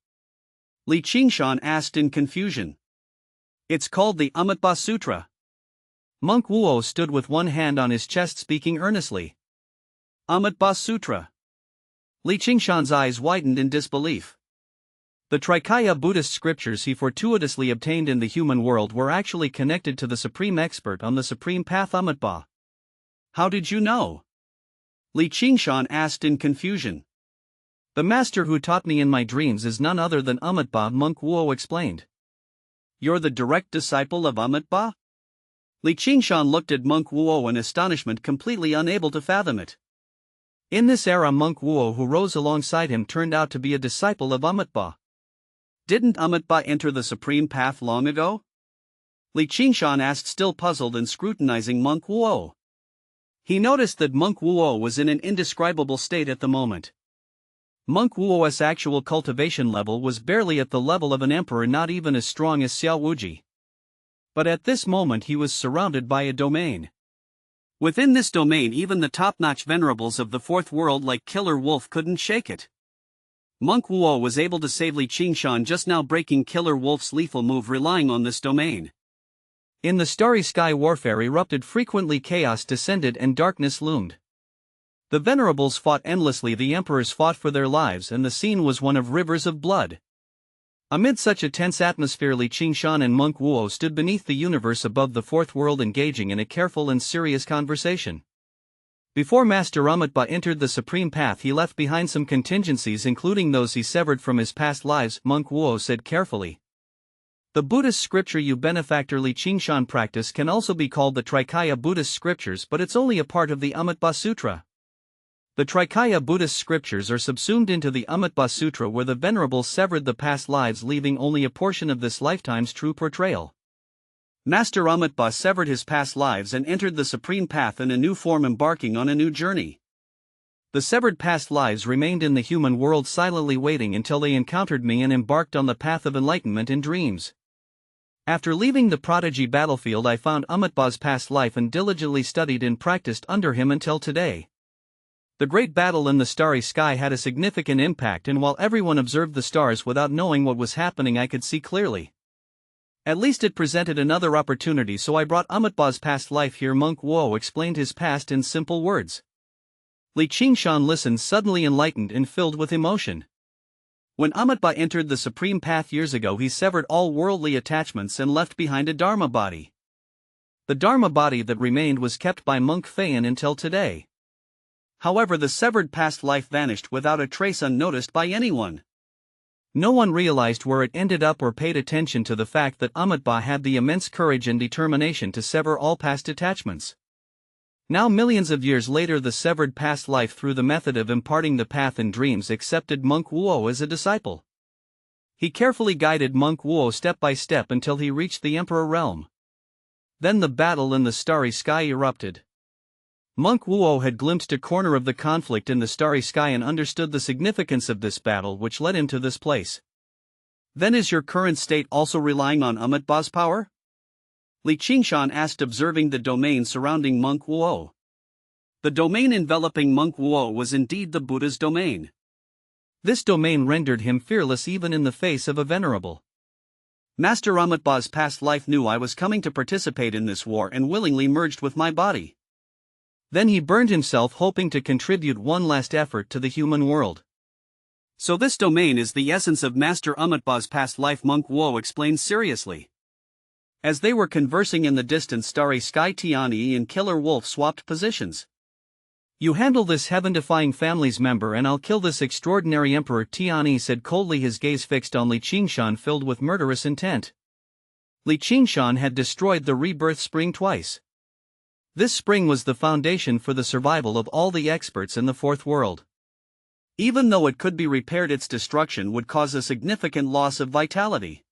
Li Qingshan asked in confusion. It's called the Amitabha Sutra. Monk Wuo stood with one hand on his chest, speaking earnestly. Amitabha Sutra. Li Qingshan's eyes widened in disbelief. The Trikaya Buddhist scriptures he fortuitously obtained in the human world were actually connected to the supreme expert on the supreme path, Amitabha. How did you know? Li Qingshan asked in confusion. The master who taught me in my dreams is none other than Amitabha, Monk Wuo explained. You're the direct disciple of Amitabha? Li Qingshan looked at Monk Wuo in astonishment, completely unable to fathom it. In this era, Monk Wuo, who rose alongside him, turned out to be a disciple of Amitabha. Didn't Amitabha enter the supreme path long ago? Li Qingshan asked, still puzzled and scrutinizing Monk Wuo. He noticed that Monk Wuo was in an indescribable state at the moment. Monk Wuo's actual cultivation level was barely at the level of an emperor, not even as strong as Xiao Wuji. But at this moment he was surrounded by a domain. Within this domain, even the top-notch venerables of the fourth world like Killer Wolf couldn't shake it. Monk Wuo was able to save Li Qingshan, just now breaking Killer Wolf's lethal move, relying on this domain. In the starry sky, warfare erupted frequently, chaos descended and darkness loomed. The venerables fought endlessly, the emperors fought for their lives, and the scene was one of rivers of blood. Amid such a tense atmosphere, Li Qingshan and Monk Wuo stood beneath the universe above the fourth world, engaging in a careful and serious conversation. Before Master Amitabha entered the supreme path, he left behind some contingencies, including those he severed from his past lives, Monk Wuo said carefully. The Buddhist scripture you, Benefactor Li Qingshan, practice can also be called the Trikaya Buddhist scriptures, but it's only a part of the Amitabha Sutra. The Trikaya Buddhist scriptures are subsumed into the Amitabha Sutra, where the Venerable severed the past lives, leaving only a portion of this lifetime's true portrayal. Master Amitabha severed his past lives and entered the supreme path in a new form, embarking on a new journey. The severed past lives remained in the human world silently waiting until they encountered me and embarked on the path of enlightenment in dreams. After leaving the prodigy battlefield, I found Amitabha's past life and diligently studied and practiced under him until today. The great battle in the starry sky had a significant impact, and while everyone observed the stars without knowing what was happening, I could see clearly. At least it presented another opportunity, so I brought Amitabha's past life here. Monk Wuo explained his past in simple words. Qingshan listened, suddenly enlightened and filled with emotion. When Amitabha entered the supreme path years ago, he severed all worldly attachments and left behind a Dharma body. The Dharma body that remained was kept by Monk Fayan until today. However, the severed past life vanished without a trace, unnoticed by anyone. No one realized where it ended up or paid attention to the fact that Amitabha had the immense courage and determination to sever all past attachments. Now, millions of years later, the severed past life, through the method of imparting the path in dreams, accepted Monk Wuo as a disciple. He carefully guided Monk Wuo step by step until he reached the Emperor realm. Then the battle in the starry sky erupted. Monk Wuo had glimpsed a corner of the conflict in the starry sky and understood the significance of this battle, which led him to this place. Then, is your current state also relying on Amitabha's power? Qingshan asked, observing the domain surrounding Monk Wuo. The domain enveloping Monk Wuo was indeed the Buddha's domain. This domain rendered him fearless even in the face of a venerable. Master Amitabha's past life knew I was coming to participate in this war and willingly merged with my body. Then he burned himself, hoping to contribute one last effort to the human world. So this domain is the essence of Master Amitabha's past life, Monk Wuo explained seriously. As they were conversing in the distant starry sky, Tianyi and Killer Wolf swapped positions. You handle this heaven-defying family's member and I'll kill this extraordinary emperor, Tianyi said coldly, his gaze fixed on Qingshan filled with murderous intent. Qingshan had destroyed the rebirth spring twice. This spring was the foundation for the survival of all the experts in the fourth world. Even though it could be repaired, its destruction would cause a significant loss of vitality.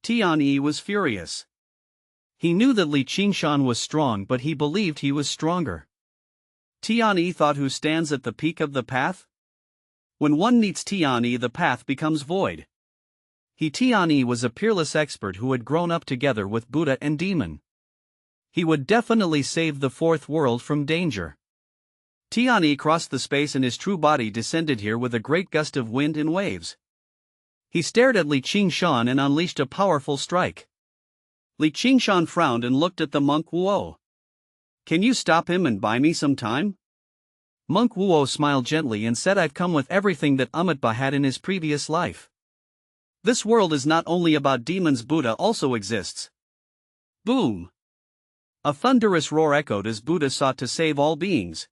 Tianyi was furious. He knew that Qingshan was strong, but he believed he was stronger. Tianyi thought, who stands at the peak of the path? When one meets Tianyi, the path becomes void. Tianyi was a peerless expert who had grown up together with Buddha and Demon. He would definitely save the fourth world from danger. Tianyi crossed the space and his true body descended here with a great gust of wind and waves. He stared at Qingshan and unleashed a powerful strike. Qingshan frowned and looked at the Monk Wuo. Can you stop him and buy me some time? Monk Wuo smiled gently and said, I've come with everything that Amitabha had in his previous life. This world is not only about demons, Buddha also exists. Boom! A thunderous roar echoed as Buddha sought to save all beings.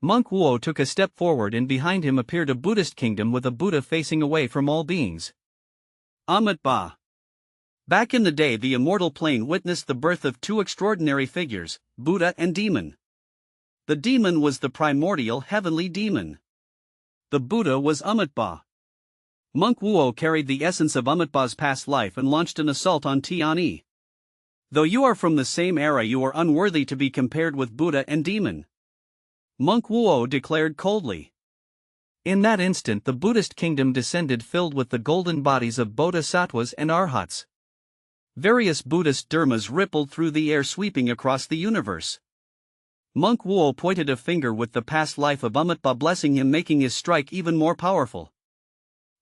Monk Wuo took a step forward and behind him appeared a Buddhist kingdom with a Buddha facing away from all beings. Amitabha. Back in the day, the immortal plane witnessed the birth of two extraordinary figures, Buddha and Demon. The Demon was the primordial heavenly demon. The Buddha was Amitabha. Monk Wuo carried the essence of Amitabha's past life and launched an assault on Tianyi. Though you are from the same era, you are unworthy to be compared with Buddha and Demon. Monk Wuo declared coldly. In that instant, the Buddhist kingdom descended, filled with the golden bodies of bodhisattvas and arhats. Various Buddhist dharmas rippled through the air, sweeping across the universe. Monk Wuo pointed a finger with the past life of Amitabha, blessing him, making his strike even more powerful.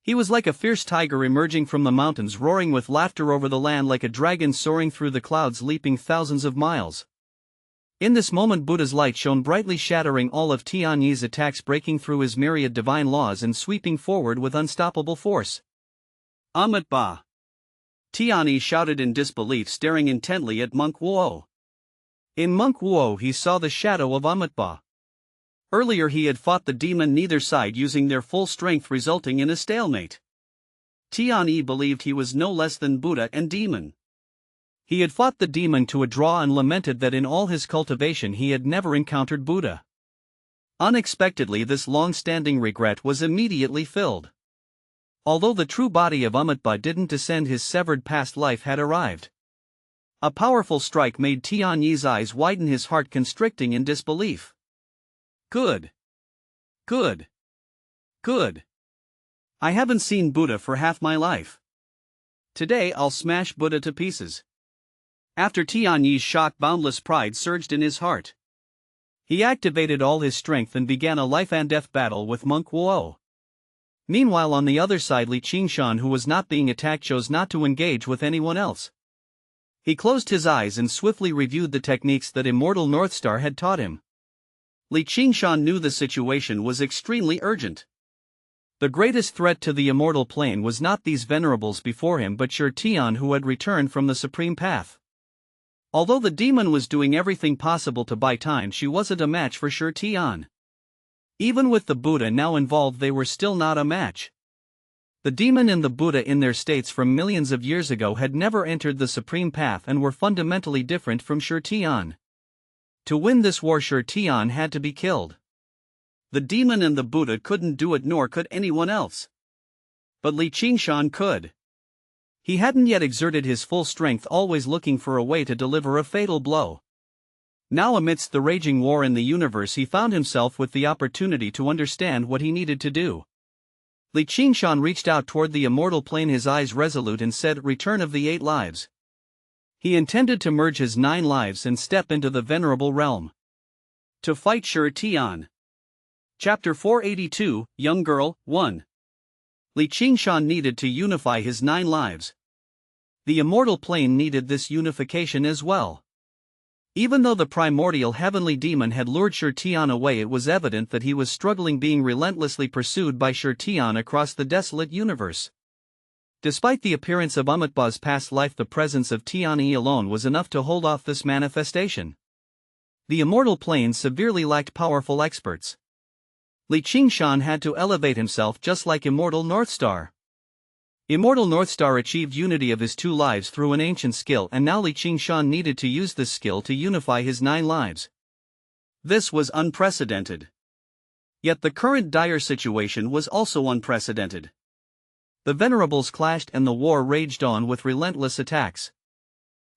He was like a fierce tiger emerging from the mountains, roaring with laughter over the land, like a dragon soaring through the clouds, leaping thousands of miles. In this moment, Buddha's light shone brightly, shattering all of Tianyi's attacks, breaking through his myriad divine laws and sweeping forward with unstoppable force. Amitabha! Tianyi shouted in disbelief, staring intently at Monk Wuo. In Monk Wuo he saw the shadow of Amitabha. Earlier he had fought the demon, neither side using their full strength, resulting in a stalemate. Tianyi believed he was no less than Buddha and Demon. He had fought the demon to a draw and lamented that in all his cultivation he had never encountered Buddha. Unexpectedly, this long-standing regret was immediately filled. Although the true body of Amitabha didn't descend, his severed past life had arrived. A powerful strike made Tianyi's eyes widen, his heart constricting in disbelief. Good. Good. Good. I haven't seen Buddha for half my life. Today I'll smash Buddha to pieces. After Tianyi's shock, boundless pride surged in his heart. He activated all his strength and began a life-and-death battle with Monk Wuo. Meanwhile, on the other side, Qingshan, who was not being attacked, chose not to engage with anyone else. He closed his eyes and swiftly reviewed the techniques that Immortal Northstar had taught him. Qingshan knew the situation was extremely urgent. The greatest threat to the immortal plane was not these venerables before him, but Shi Tian, who had returned from the Supreme Path. Although the demon was doing everything possible to buy time, she wasn't a match for Shi Tian. Even with the Buddha now involved, they were still not a match. The demon and the Buddha in their states from millions of years ago had never entered the Supreme Path and were fundamentally different from Shi Tian. To win this war, Shi Tian had to be killed. The demon and the Buddha couldn't do it, nor could anyone else. But Qingshan could. He hadn't yet exerted his full strength, always looking for a way to deliver a fatal blow. Now, amidst the raging war in the universe, he found himself with the opportunity to understand what he needed to do. Qingshan reached out toward the immortal plane, his eyes resolute, and said, "Return of the 8 lives." He intended to merge his 9 lives and step into the venerable realm. To fight Shi Tian. Chapter 482, Young Girl, 1. Qingshan needed to unify his 9 lives. The immortal plane needed this unification as well. Even though the primordial heavenly demon had lured Shi Tian away, it was evident that he was struggling, being relentlessly pursued by Shi Tian across the desolate universe. Despite the appearance of Amitabha's past life, the presence of Tianyi alone was enough to hold off this manifestation. The immortal plane severely lacked powerful experts. Qingshan had to elevate himself, just like Immortal Northstar. Immortal Northstar achieved unity of his 2 lives through an ancient skill, and now Qingshan needed to use this skill to unify his 9 lives. This was unprecedented. Yet the current dire situation was also unprecedented. The venerables clashed and the war raged on with relentless attacks.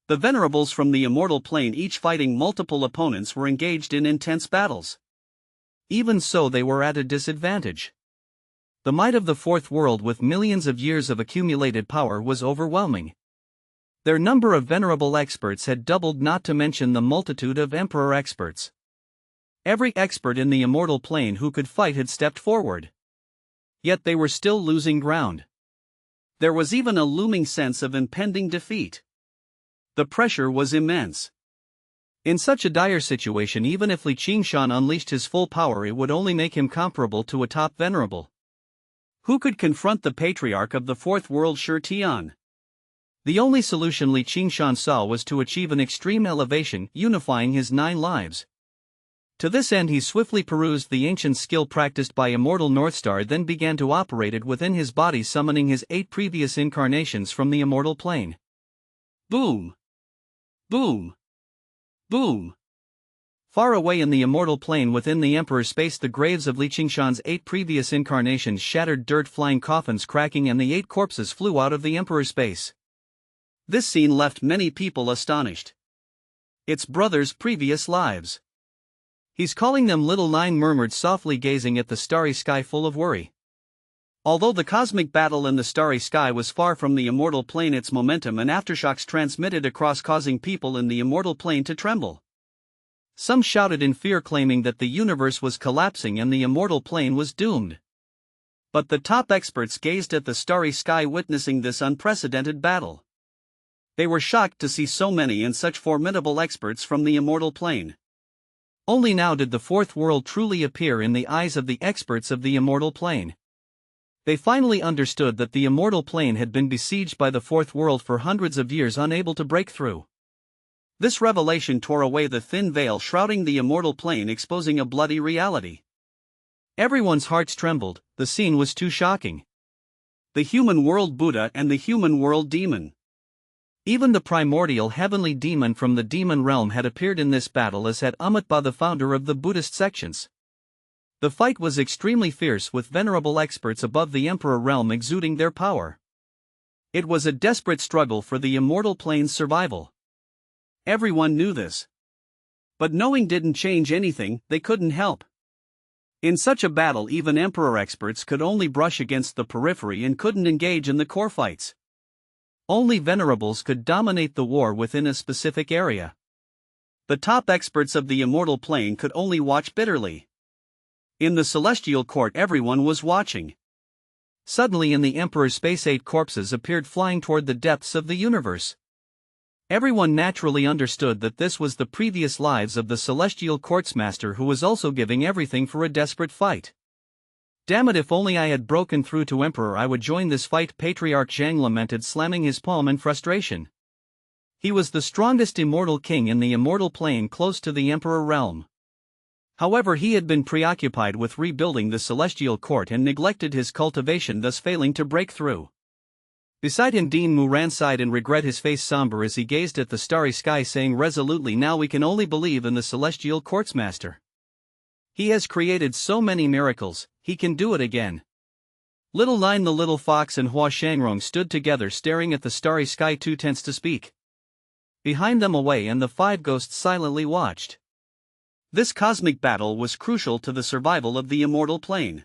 The venerables from the immortal plane, each fighting multiple opponents, were engaged in intense battles. Even so, they were at a disadvantage. The might of the Fourth World, with millions of years of accumulated power, was overwhelming. Their number of venerable experts had doubled, not to mention the multitude of emperor experts. Every expert in the immortal plane who could fight had stepped forward. Yet they were still losing ground. There was even a looming sense of impending defeat. The pressure was immense. In such a dire situation, even if Qingshan unleashed his full power, it would only make him comparable to a top venerable. Who could confront the patriarch of the Fourth World, Shi Tian? The only solution Qingshan saw was to achieve an extreme elevation, unifying his 9 lives. To this end, he swiftly perused the ancient skill practiced by Immortal Northstar, then began to operate it within his body, summoning his 8 previous incarnations from the immortal plane. Boom! Boom! Boom! Far away in the immortal plane within the Emperor's space, the graves of Qingshan's 8 previous incarnations shattered, dirt flying, coffins cracking, and the 8 corpses flew out of the Emperor's space. This scene left many people astonished. It's brother's previous lives. He's calling them little 9, murmured softly, gazing at the starry sky full of worry. Although the cosmic battle in the starry sky was far from the immortal plane, its momentum and aftershocks transmitted across, causing people in the immortal plane to tremble. Some shouted in fear, claiming that the universe was collapsing and the immortal plane was doomed. But the top experts gazed at the starry sky, witnessing this unprecedented battle. They were shocked to see so many and such formidable experts from the immortal plane. Only now did the Fourth World truly appear in the eyes of the experts of the immortal plane. They finally understood that the immortal plane had been besieged by the Fourth World for hundreds of years, unable to break through. This revelation tore away the thin veil shrouding the immortal plane, exposing a bloody reality. Everyone's hearts trembled, the scene was too shocking. The human world Buddha and the human world demon. Even the primordial heavenly demon from the demon realm had appeared in this battle, as had Amitabha, the founder of the Buddhist sections. The fight was extremely fierce, with venerable experts above the Emperor realm exuding their power. It was a desperate struggle for the immortal plane's survival. Everyone knew this. But knowing didn't change anything, they couldn't help. In such a battle, even Emperor experts could only brush against the periphery and couldn't engage in the core fights. Only venerables could dominate the war within a specific area. The top experts of the immortal plane could only watch bitterly. In the celestial court, everyone was watching. Suddenly, in the Emperor's space, 8 corpses appeared flying toward the depths of the universe. Everyone naturally understood that this was the previous lives of the celestial court's master, who was also giving everything for a desperate fight. Damn it, if only I had broken through to Emperor, I would join this fight, Patriarch Zhang lamented, slamming his palm in frustration. He was the strongest immortal king in the immortal plane close to the Emperor realm. However, he had been preoccupied with rebuilding the celestial court and neglected his cultivation, thus failing to break through. Beside him, Dean Muran sighed and regret, his face somber as he gazed at the starry sky, saying resolutely, "Now we can only believe in the celestial court's master. He has created so many miracles, he can do it again." Little Nine the Little Fox and Hua Shangrong stood together staring at the starry sky, too tense to speak. Behind them, Away and the 5 ghosts silently watched. This cosmic battle was crucial to the survival of the immortal plane.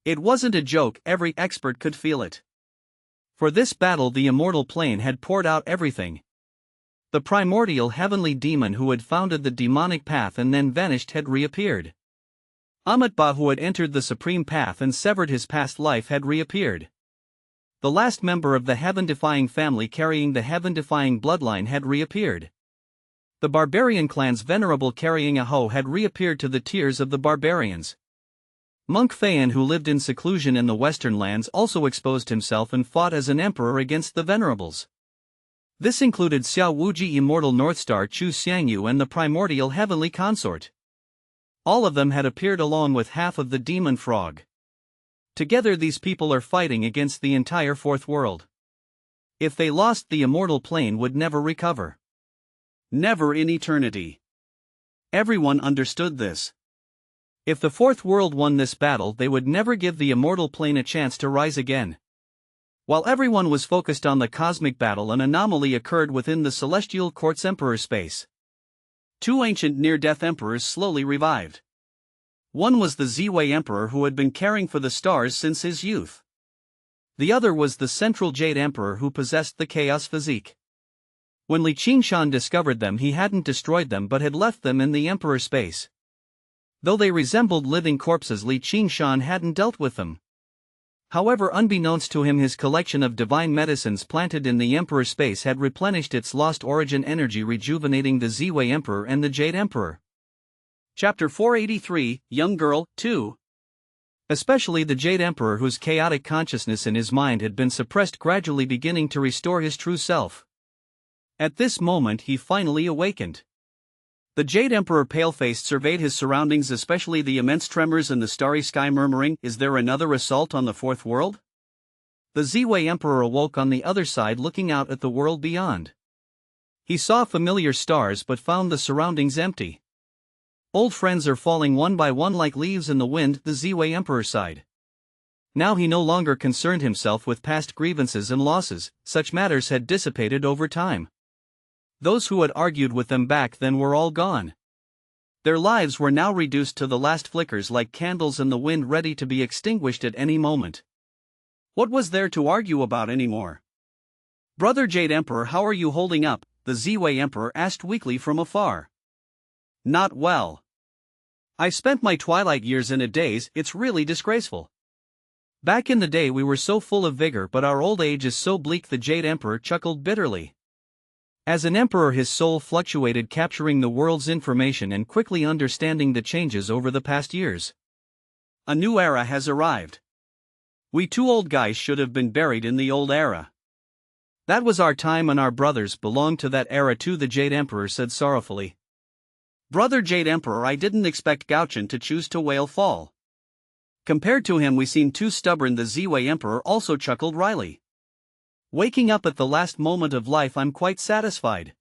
It wasn't a joke, every expert could feel it. For this battle, the immortal plane had poured out everything. The primordial heavenly demon who had founded the demonic path and then vanished had reappeared. Amitba, who had entered the supreme path and severed his past life, had reappeared. The last member of the heaven-defying family carrying the heaven-defying bloodline had reappeared. The barbarian clan's venerable carrying a hoe had reappeared to the tears of the barbarians. Monk Fayan, who lived in seclusion in the western lands, also exposed himself and fought as an emperor against the venerables. This included Xiao Wuji, immortal Northstar Chu Xiangyu, and the primordial heavenly consort. All of them had appeared along with half of the demon frog. Together, these people are fighting against the entire fourth world. If they lost, the immortal plane would never recover. Never in eternity. Everyone understood this. If the fourth world won this battle, they would never give the immortal plane a chance to rise again. While everyone was focused on the cosmic battle, an anomaly occurred within the celestial court's emperor space. 2 ancient near-death emperors slowly revived. One was the Ziwei Emperor, who had been caring for the stars since his youth. The other was the Central Jade Emperor, who possessed the Chaos physique. When Qingshan discovered them, he hadn't destroyed them but had left them in the Emperor space. Though they resembled living corpses, Qingshan hadn't dealt with them. However, unbeknownst to him, his collection of divine medicines planted in the Emperor space had replenished its lost origin energy, rejuvenating the Ziwei Emperor and the Jade Emperor. Chapter 483, Young Girl, 2. Especially the Jade Emperor, whose chaotic consciousness in his mind had been suppressed, gradually beginning to restore his true self. At this moment, he finally awakened. The Jade Emperor, pale-faced, surveyed his surroundings, especially the immense tremors in the starry sky, murmuring, "Is there another assault on the fourth world?" The Ziwei Emperor awoke on the other side, looking out at the world beyond. He saw familiar stars but found the surroundings empty. Old friends are falling one by one like leaves in the wind, the Ziwei Emperor sighed. Now he no longer concerned himself with past grievances and losses, such matters had dissipated over time. Those who had argued with them back then were all gone. Their lives were now reduced to the last flickers, like candles in the wind, ready to be extinguished at any moment. What was there to argue about anymore? "Brother Jade Emperor, how are you holding up?" the Ziwei Emperor asked weakly from afar. "Not well. I spent my twilight years in a daze, it's really disgraceful. Back in the day we were so full of vigor, but our old age is so bleak," the Jade Emperor chuckled bitterly. As an emperor, his soul fluctuated, capturing the world's information and quickly understanding the changes over the past years. "A new era has arrived. We 2 old guys should have been buried in the old era. That was our time, and our brothers belonged to that era too," the Jade Emperor said sorrowfully. "Brother Jade Emperor, I didn't expect Gauchan to choose to whale fall. Compared to him, we seem too stubborn," the Ziwei Emperor also chuckled wryly. "Waking up at the last moment of life, I'm quite satisfied.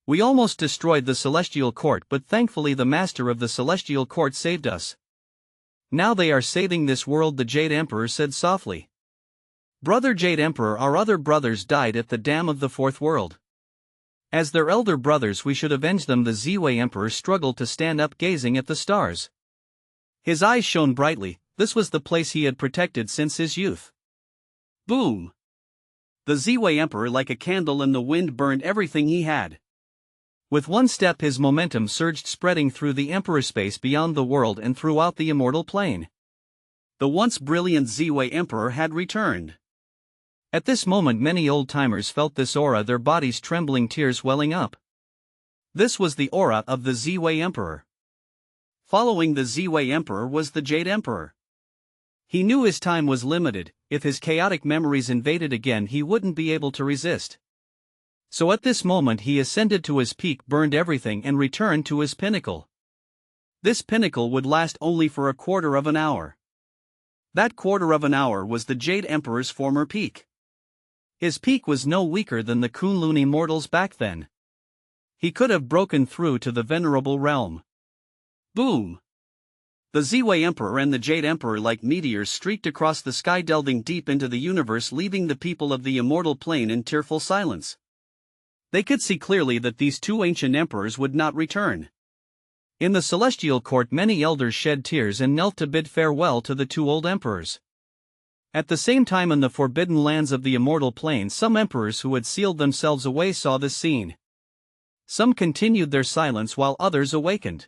We almost destroyed the Celestial Court, but thankfully the master of the Celestial Court saved us. Now they are saving this world, the Jade Emperor said softly. Brother Jade Emperor, our other brothers died at the dam of the fourth world. As their elder brothers we should avenge them. The Ziwei Emperor struggled to stand up, gazing at the stars. His eyes shone brightly. This was the place he had protected since his youth. Boom! The Ziwei Emperor, like a candle in the wind, burned everything he had. With one step his momentum surged, spreading through the Emperor's space beyond the world and throughout the immortal plane. The once brilliant Ziwei Emperor had returned. At this moment many old-timers felt this aura, their bodies trembling, tears welling up. This was the aura of the Ziwei Emperor. Following the Ziwei Emperor was the Jade Emperor. He knew his time was limited. If his chaotic memories invaded again he wouldn't be able to resist. So at this moment he ascended to his peak, burned everything and returned to his pinnacle. This pinnacle would last only for a quarter of an hour. That quarter of an hour was the Jade Emperor's former peak. His peak was no weaker than the Kunlun immortals back then. He could have broken through to the venerable realm. Boom! The Ziwei Emperor and the Jade Emperor like meteors streaked across the sky, delving deep into the universe, leaving the people of the immortal plane in tearful silence. They could see clearly that these two ancient emperors would not return. In the celestial court many elders shed tears and knelt to bid farewell to the two old emperors. At the same time in the forbidden lands of the immortal plane some emperors who had sealed themselves away saw this scene. Some continued their silence while others awakened.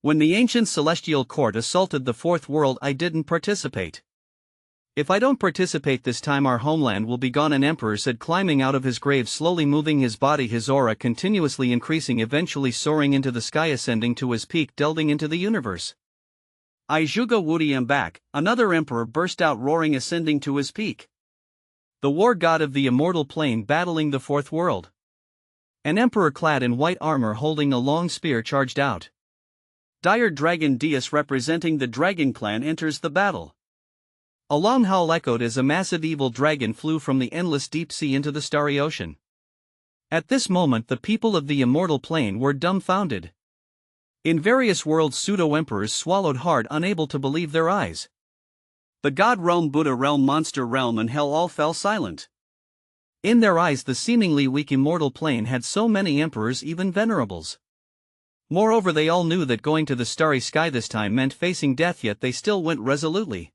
When the ancient celestial court assaulted the fourth world I didn't participate. If I don't participate this time our homeland will be gone, an emperor said, climbing out of his grave, slowly moving his body, his aura continuously increasing, eventually soaring into the sky, ascending to his peak, delving into the universe. I Zhuge Wudi am back, another emperor burst out roaring, ascending to his peak. The war god of the immortal plane battling the fourth world. An emperor clad in white armor holding a long spear charged out. Dire Dragon Deus representing the Dragon Clan enters the battle. A long howl echoed as a massive evil dragon flew from the endless deep sea into the starry ocean. At this moment the people of the immortal plane were dumbfounded. In various worlds pseudo-emperors swallowed hard, unable to believe their eyes. The God realm, Buddha realm, monster realm and hell all fell silent. In their eyes the seemingly weak immortal plane had so many emperors, even venerables. Moreover, they all knew that going to the starry sky this time meant facing death, yet they still went resolutely.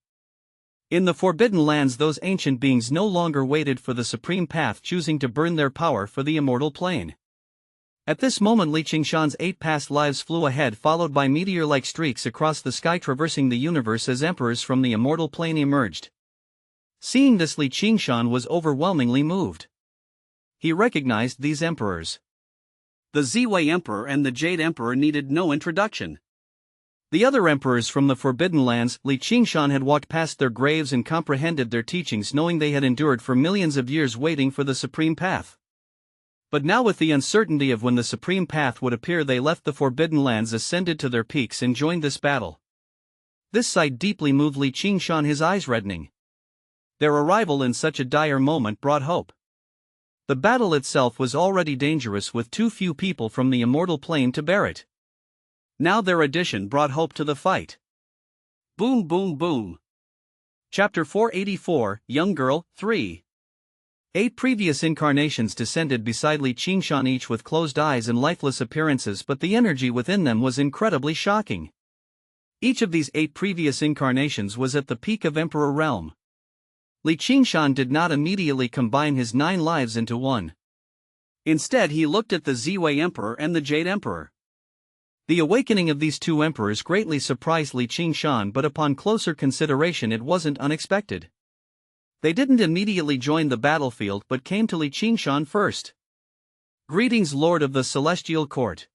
In the forbidden lands those ancient beings no longer waited for the supreme path, choosing to burn their power for the immortal plane. At this moment Qingshan's 8 past lives flew ahead, followed by meteor-like streaks across the sky, traversing the universe as emperors from the immortal plane emerged. Seeing this, Qingshan was overwhelmingly moved. He recognized these emperors. The Ziwei Emperor and the Jade Emperor needed no introduction. The other emperors from the Forbidden Lands, Qingshan had walked past their graves and comprehended their teachings, knowing they had endured for millions of years waiting for the supreme path. But now, with the uncertainty of when the supreme path would appear, they left the Forbidden Lands, ascended to their peaks and joined this battle. This sight deeply moved Qingshan, his eyes reddening. Their arrival in such a dire moment brought hope. The battle itself was already dangerous, with too few people from the immortal plane to bear it. Now their addition brought hope to the fight. Boom boom boom. Chapter 484, Young Girl, 3. 8 previous incarnations descended beside Qingshan, each with closed eyes and lifeless appearances, but the energy within them was incredibly shocking. Each of these 8 previous incarnations was at the peak of Emperor Realm. Qingshan did not immediately combine his 9 lives into one. Instead he looked at the Ziwei Emperor and the Jade Emperor. The awakening of these two emperors greatly surprised Qingshan, but upon closer consideration it wasn't unexpected. They didn't immediately join the battlefield but came to Qingshan first. Greetings, Lord of the Celestial Court.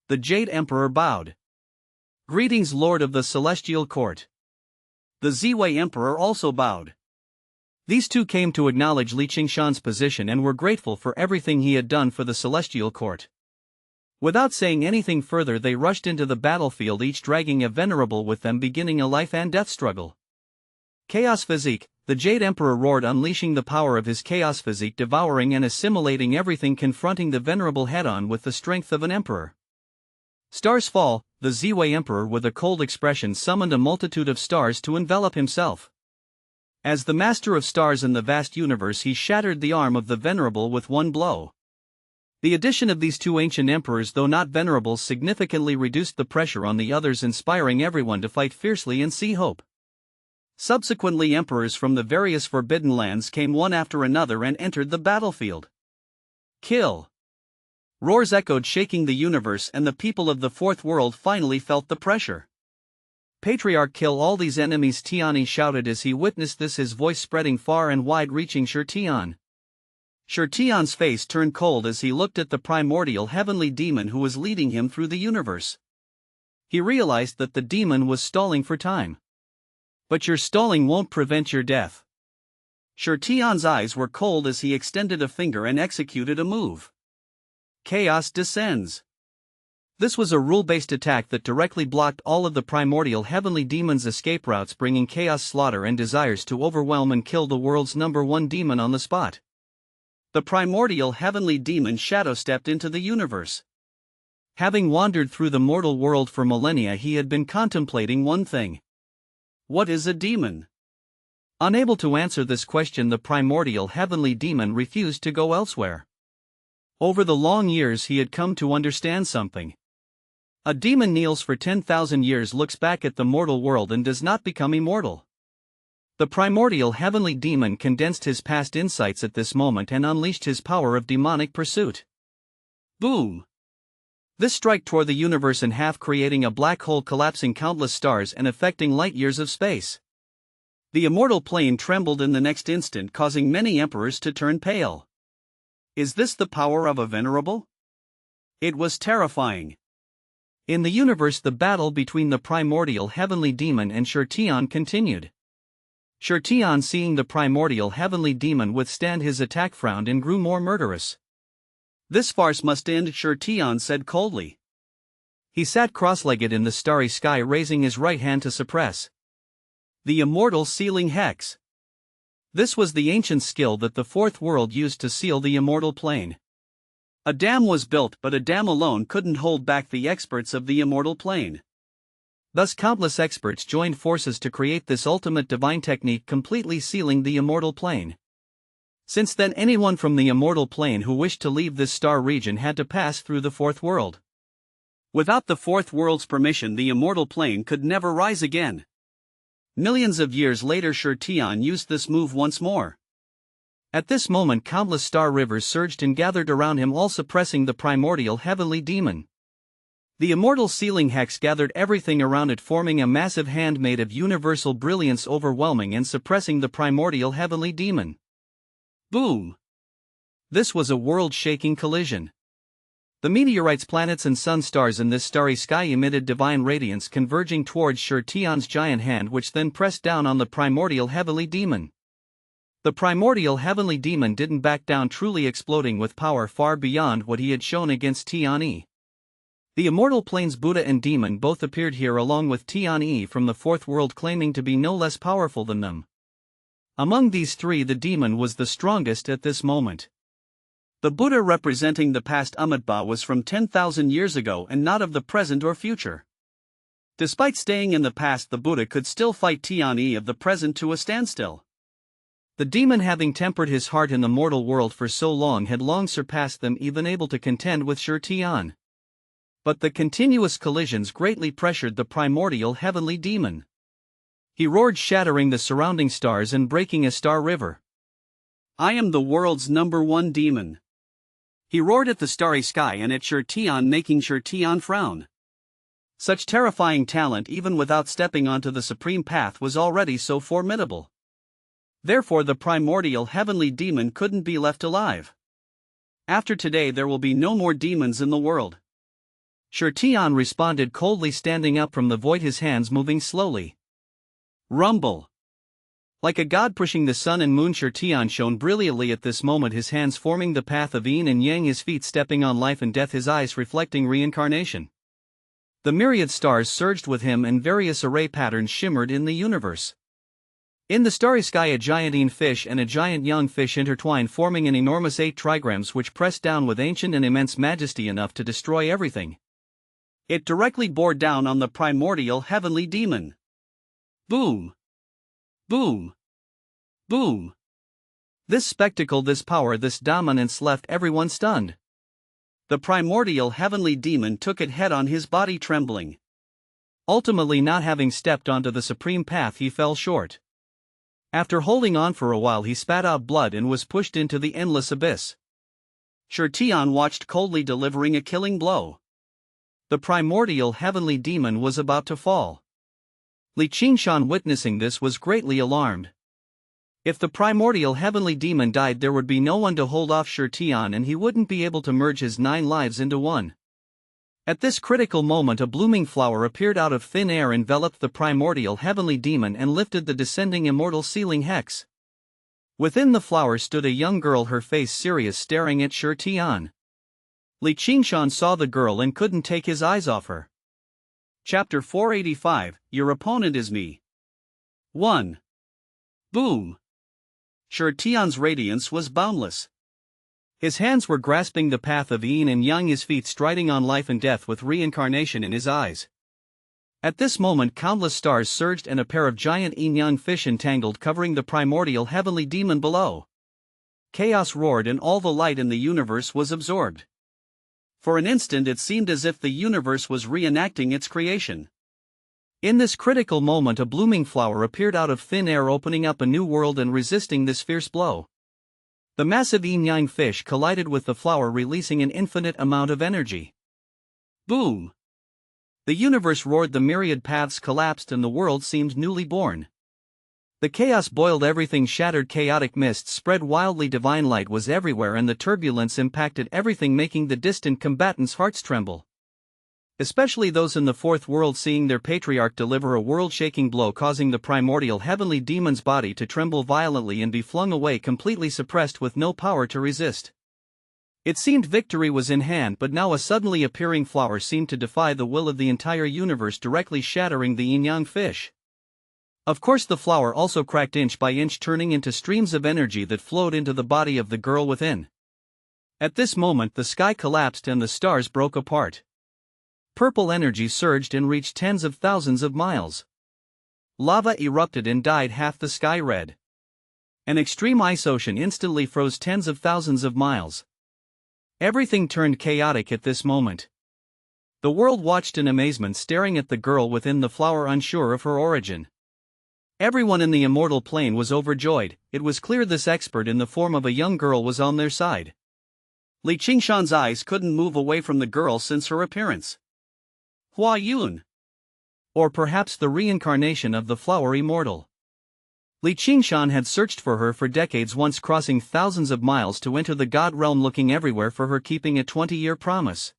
The Jade Emperor bowed. Greetings, Lord of the Celestial Court. The Ziwei Emperor also bowed. These two came to acknowledge Qingshan's position and were grateful for everything he had done for the Celestial Court. Without saying anything further they rushed into the battlefield, each dragging a venerable with them, beginning a life and death struggle. Chaos Physique, the Jade Emperor roared, unleashing the power of his Chaos Physique, devouring and assimilating everything, confronting the venerable head-on with the strength of an emperor. Stars fall. The Ziwei Emperor with a cold expression summoned a multitude of stars to envelop himself. As the master of stars in the vast universe, he shattered the arm of the venerable with one blow. The addition of these two ancient emperors, though not venerable, significantly reduced the pressure on the others, inspiring everyone to fight fiercely and see hope. Subsequently, emperors from the various forbidden lands came one after another and entered the battlefield. Kill! Roars echoed, shaking the universe, and the people of the fourth world finally felt the pressure. Patriarch, kill all these enemies, Tiani shouted as he witnessed this, his voice spreading far and wide, reaching Shirtian. Shirtian's face turned cold as he looked at the primordial heavenly demon who was leading him through the universe. He realized that the demon was stalling for time. But your stalling won't prevent your death. Shirtian's eyes were cold as he extended a finger and executed a move. Chaos descends. This was a rule-based attack that directly blocked all of the primordial heavenly demon's escape routes, bringing chaos, slaughter, and desires to overwhelm and kill the world's #1 demon on the spot. The primordial heavenly demon shadow stepped into the universe. Having wandered through the mortal world for millennia, he had been contemplating one thing. What is a demon? Unable to answer this question, the primordial heavenly demon refused to go elsewhere. Over the long years, he had come to understand something. A demon kneels for 10,000 years, looks back at the mortal world, and does not become immortal. The primordial heavenly demon condensed his past insights at this moment and unleashed his power of demonic pursuit. Boom! This strike tore the universe in half, creating a black hole, collapsing countless stars and affecting light years of space. The immortal plane trembled in the next instant, causing many emperors to turn pale. Is this the power of a venerable? It was terrifying. In the universe, the battle between the primordial heavenly demon and Shirtian continued. Shirtian, seeing the primordial heavenly demon withstand his attack, frowned and grew more murderous. This farce must end, Shirtian said coldly. He sat cross-legged in the starry sky, raising his right hand to suppress the immortal sealing hex. This was the ancient skill that the fourth world used to seal the immortal plane. A dam was built, but a dam alone couldn't hold back the experts of the immortal plane. Thus countless experts joined forces to create this ultimate divine technique, completely sealing the immortal plane. Since then, anyone from the immortal plane who wished to leave this star region had to pass through the fourth world. Without the fourth world's permission, the immortal plane could never rise again. Millions of years later, Shirtian used this move once more. At this moment, countless star rivers surged and gathered around him, all suppressing the primordial heavenly demon. The immortal sealing hex gathered everything around it, forming a massive hand made of universal brilliance, overwhelming and suppressing the primordial heavenly demon. Boom! This was a world-shaking collision. The meteorites, planets and sun stars in this starry sky emitted divine radiance, converging towards Shirtian's giant hand, which then pressed down on the primordial heavenly demon. The primordial heavenly demon didn't back down, truly exploding with power far beyond what he had shown against Tian. The immortal plane's Buddha and demon both appeared here along with Tian from the fourth world, claiming to be no less powerful than them. Among these three, the demon was the strongest at this moment. The Buddha, representing the past Amitabha, was from 10,000 years ago and not of the present or future. Despite staying in the past, the Buddha could still fight Tian of the present to a standstill. The demon, having tempered his heart in the mortal world for so long, had long surpassed them, even able to contend with Shirtian. But the continuous collisions greatly pressured the primordial heavenly demon. He roared, shattering the surrounding stars and breaking a star river. I am the world's #1 demon. He roared at the starry sky and at Shirtian, making Shirtian frown. Such terrifying talent, even without stepping onto the supreme path, was already so formidable. Therefore, the primordial heavenly demon couldn't be left alive. After today, there will be no more demons in the world. Shirtian responded coldly, standing up from the void, his hands moving slowly. Rumble. Like a god pushing the sun and moon, Shirtian shone brilliantly at this moment, his hands forming the path of yin and yang, his feet stepping on life and death, his eyes reflecting reincarnation. The myriad stars surged with him and various array patterns shimmered in the universe. In the starry sky, a giant fish and a giant young fish intertwined, forming an enormous 8 trigrams which pressed down with ancient and immense majesty, enough to destroy everything. It directly bore down on the primordial heavenly demon. Boom! Boom! Boom! This spectacle, this power, this dominance left everyone stunned. The primordial heavenly demon took it head on, his body trembling. Ultimately, not having stepped onto the supreme path, he fell short. After holding on for a while, he spat out blood and was pushed into the endless abyss. Qingshan watched coldly, delivering a killing blow. The primordial heavenly demon was about to fall. Qingshan, witnessing this, was greatly alarmed. If the primordial heavenly demon died, there would be no one to hold off Qingshan, and he wouldn't be able to merge his 9 lives into one. At this critical moment, a blooming flower appeared out of thin air, enveloped the primordial heavenly demon, and lifted the descending immortal sealing hex. Within the flower stood a young girl, her face serious, staring at Qingshan. Qingshan saw the girl and couldn't take his eyes off her. Chapter 485, Your Opponent is Me. 1. Boom! Qingshan's radiance was boundless. His hands were grasping the path of yin and yang, his feet striding on life and death with reincarnation in his eyes. At this moment, countless stars surged and a pair of giant yin-yang fish entangled, covering the primordial heavenly demon below. Chaos roared and all the light in the universe was absorbed. For an instant it seemed as if the universe was reenacting its creation. In this critical moment, a blooming flower appeared out of thin air, opening up a new world and resisting this fierce blow. The massive yin-yang fish collided with the flower, releasing an infinite amount of energy. Boom! The universe roared, the myriad paths collapsed, and the world seemed newly born. The chaos boiled, everything shattered, chaotic mists spread wildly, divine light was everywhere, and the turbulence impacted everything, making the distant combatants' hearts tremble. Especially those in the fourth world, seeing their patriarch deliver a world-shaking blow, causing the primordial heavenly demon's body to tremble violently and be flung away, completely suppressed with no power to resist. It seemed victory was in hand, but now a suddenly appearing flower seemed to defy the will of the entire universe, directly shattering the yin-yang fish. Of course, the flower also cracked inch by inch, turning into streams of energy that flowed into the body of the girl within. At this moment, the sky collapsed and the stars broke apart. Purple energy surged and reached tens of thousands of miles. Lava erupted and dyed half the sky red. An extreme ice ocean instantly froze tens of thousands of miles. Everything turned chaotic at this moment. The world watched in amazement, staring at the girl within the flower, unsure of her origin. Everyone in the immortal plane was overjoyed. It was clear this expert in the form of a young girl was on their side. Qingshan's eyes couldn't move away from the girl since her appearance. Hua Yun. Or perhaps the reincarnation of the flower immortal. Qingshan had searched for her for decades, once crossing thousands of miles to enter the god realm, looking everywhere for her, keeping a 20-year promise.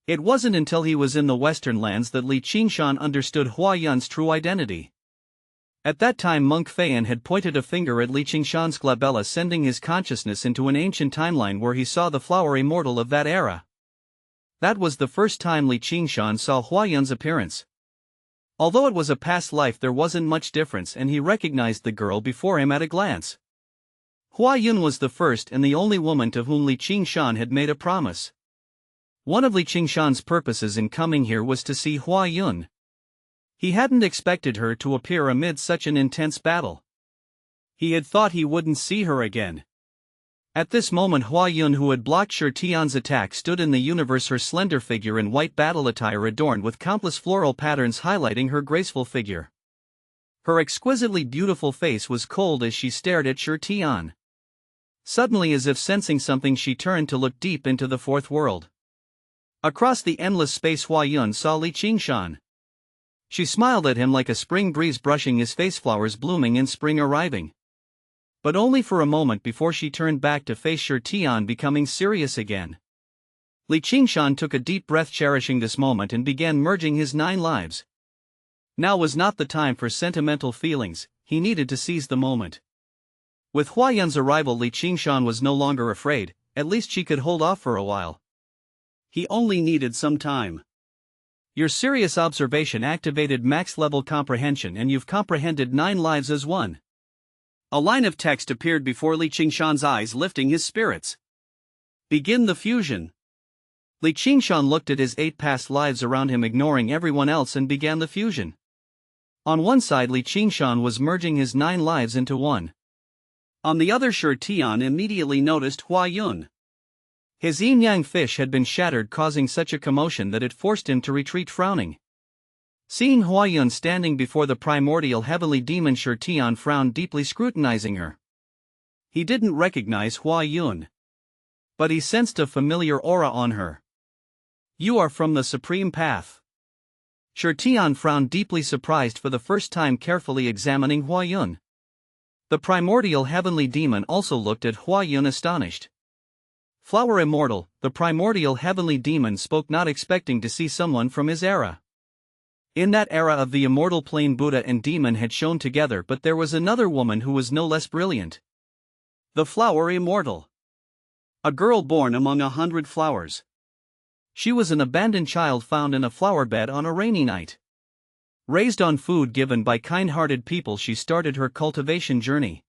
It wasn't until he was in the western lands that Qingshan understood Hua Yun's true identity. At that time, Monk Feian had pointed a finger at Qingshan's glabella, sending his consciousness into an ancient timeline where he saw the flower immortal of that era. That was the first time Qingshan saw Hua Yun's appearance. Although it was a past life, there wasn't much difference, and he recognized the girl before him at a glance. Hua Yun was the first and the only woman to whom Qingshan had made a promise. One of Qingshan's purposes in coming here was to see Hua Yun. He hadn't expected her to appear amid such an intense battle. He had thought he wouldn't see her again. At this moment, Hua Yun, who had blocked Qingshan's attack, stood in the universe, her slender figure in white battle attire adorned with countless floral patterns highlighting her graceful figure. Her exquisitely beautiful face was cold as she stared at Qingshan. Suddenly, as if sensing something, she turned to look deep into the fourth world. Across the endless space, Hua Yun saw Qingshan. She smiled at him like a spring breeze brushing his face, flowers blooming in spring arriving. But only for a moment before she turned back to face Qingshan, becoming serious again. Qingshan took a deep breath, cherishing this moment, and began merging his 9 lives. Now was not the time for sentimental feelings, he needed to seize the moment. With Hua Yun's arrival, Qingshan was no longer afraid, at least she could hold off for a while. He only needed some time. Your serious observation activated max-level comprehension, and you've comprehended 9 lives as one. A line of text appeared before Qingshan's eyes, lifting his spirits. Begin the fusion. Li Qingshan looked at his 8 past lives around him, ignoring everyone else, and began the fusion. On one side, Li Qingshan was merging his 9 lives into one. On the other, Shi Tian immediately noticed Hua Yun. His yin-yang fish had been shattered, causing such a commotion that it forced him to retreat, frowning. Seeing Hua Yun standing before the primordial heavenly demon, Shi Tian frowned deeply, scrutinizing her. He didn't recognize Hua Yun, but he sensed a familiar aura on her. "You are from the Supreme Path." Shi Tian frowned, deeply surprised for the first time, carefully examining Hua Yun. The primordial heavenly demon also looked at Hua Yun, astonished. "Flower immortal," the primordial heavenly demon spoke, not expecting to see someone from his era. In that era of the immortal plane, Buddha and demon had shone together, but there was another woman who was no less brilliant. The flower immortal. A girl born among 100 flowers. She was an abandoned child found in a flower bed on a rainy night. Raised on food given by kind-hearted people, she started her cultivation journey.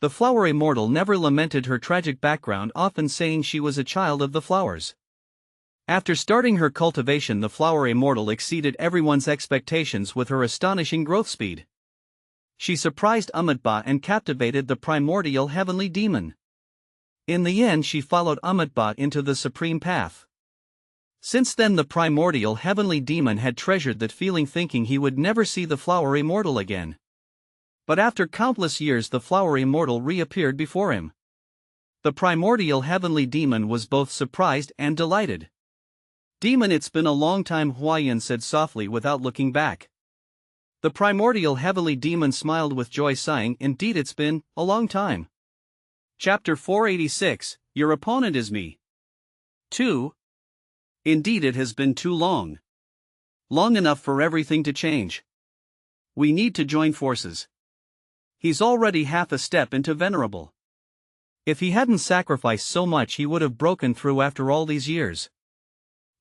The flower immortal never lamented her tragic background, often saying she was a child of the flowers. After starting her cultivation, the flower immortal exceeded everyone's expectations with her astonishing growth speed. She surprised Amitabha and captivated the primordial heavenly demon. In the end, she followed Amitabha into the Supreme Path. Since then, the primordial heavenly demon had treasured that feeling, thinking he would never see the flower immortal again. But after countless years, the flower immortal reappeared before him. The primordial heavenly demon was both surprised and delighted. "Demon, it's been a long time," Hua Yun said softly without looking back. The primordial heavenly demon smiled with joy, sighing, "Indeed, it's been a long time." Chapter 486, Your Opponent is Me. 2. Indeed, it has been too long. Long enough for everything to change. We need to join forces. He's already half a step into venerable. If he hadn't sacrificed so much, he would have broken through after all these years.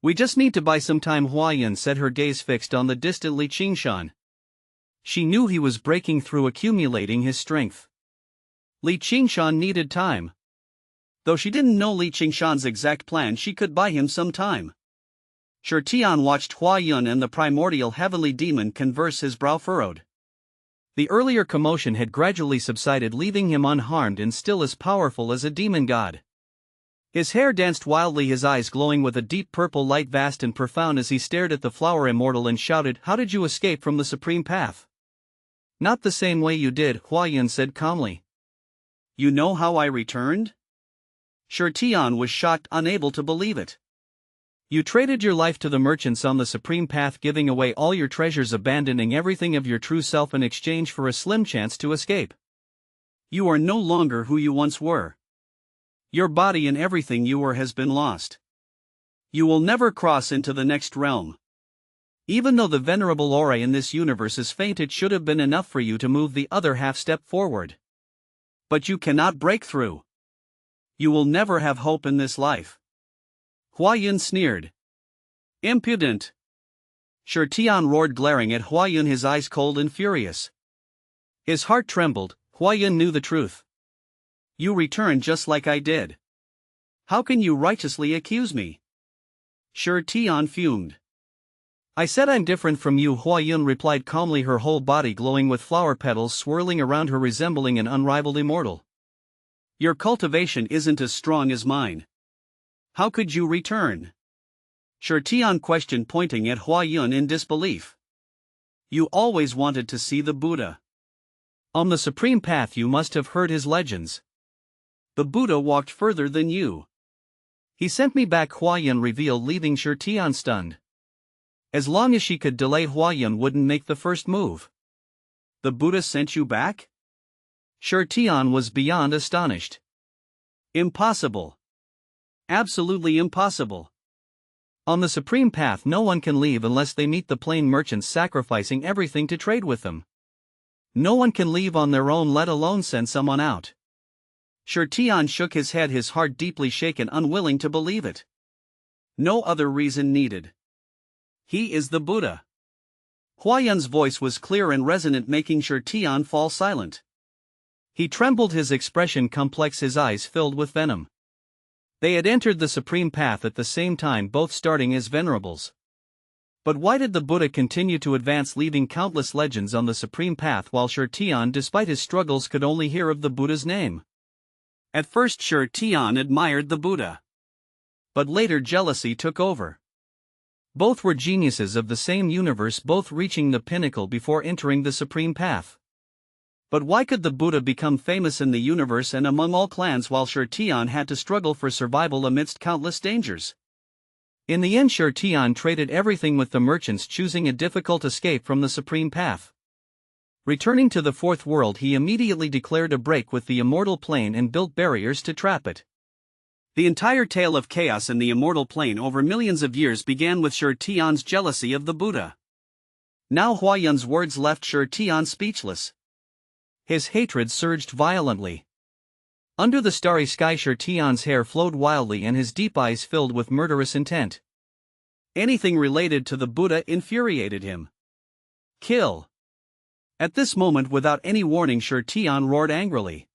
We just need to buy some time, Hua Yun said, her gaze fixed on the distant Li Qingshan. She knew he was breaking through, accumulating his strength. Li Qingshan needed time. Though she didn't know Li Qingshan's exact plan, she could buy him some time. Shi Tian watched Hua Yun and the primordial heavenly demon converse, his brow furrowed. The earlier commotion had gradually subsided, leaving him unharmed and still as powerful as a demon god. His hair danced wildly, his eyes glowing with a deep purple light, vast and profound, as he stared at the flower immortal and shouted, "How did you escape from the Supreme Path?" "Not the same way you did," Hua Yun said calmly. "You know how I returned?" Shi Tian was shocked, unable to believe it. "You traded your life to the merchants on the Supreme Path, giving away all your treasures, abandoning everything of your true self in exchange for a slim chance to escape. You are no longer who you once were. Your body and everything you were has been lost. You will never cross into the next realm. Even though the venerable aura in this universe is faint, it should have been enough for you to move the other half step forward. But you cannot break through. You will never have hope in this life." Hua Yun sneered. "Impudent!" Shi Tian roared, glaring at Hua Yun, his eyes cold and furious. His heart trembled. Hua Yun knew the truth. "You returned just like I did. How can you righteously accuse me?" Shi Tian fumed. "I said I'm different from you," Hua Yun replied calmly, her whole body glowing with flower petals swirling around her, resembling an unrivaled immortal. "Your cultivation isn't as strong as mine. How could you return?" Shi Tian questioned, pointing at Hua Yun in disbelief. "You always wanted to see the Buddha. On the Supreme Path you must have heard his legends. The Buddha walked further than you. He sent me back," Hua Yun revealed, leaving Shi Tian stunned. As long as she could delay, Hua Yun wouldn't make the first move. "The Buddha sent you back?" Shi Tian was beyond astonished. "Impossible. Absolutely impossible. On the Supreme Path no one can leave unless they meet the plain merchants, sacrificing everything to trade with them. No one can leave on their own, let alone send someone out." Shi Tian shook his head, his heart deeply shaken, unwilling to believe it. "No other reason needed. He is the Buddha." Hua Yun's voice was clear and resonant, making Shi Tian fall silent. He trembled, his expression complex, his eyes filled with venom. They had entered the Supreme Path at the same time, both starting as venerables. But why did the Buddha continue to advance, leaving countless legends on the Supreme Path, while Sher Tian, despite his struggles, could only hear of the Buddha's name? At first Sher Tian admired the Buddha. But later jealousy took over. Both were geniuses of the same universe, both reaching the pinnacle before entering the Supreme Path. But why could the Buddha become famous in the universe and among all clans, while Sher Tian had to struggle for survival amidst countless dangers? In the end, Sher Tian traded everything with the merchants, choosing a difficult escape from the Supreme Path. Returning to the Fourth World, he immediately declared a break with the Immortal Plane and built barriers to trap it. The entire tale of chaos in the Immortal Plane over millions of years began with Sher Tian's jealousy of the Buddha. Now Huayan's words left Sher Tian speechless. His hatred surged violently. Under the starry sky, Sher Tian's hair flowed wildly and his deep eyes filled with murderous intent. Anything related to the Buddha infuriated him. Kill! At this moment, without any warning, Sher Tian roared angrily.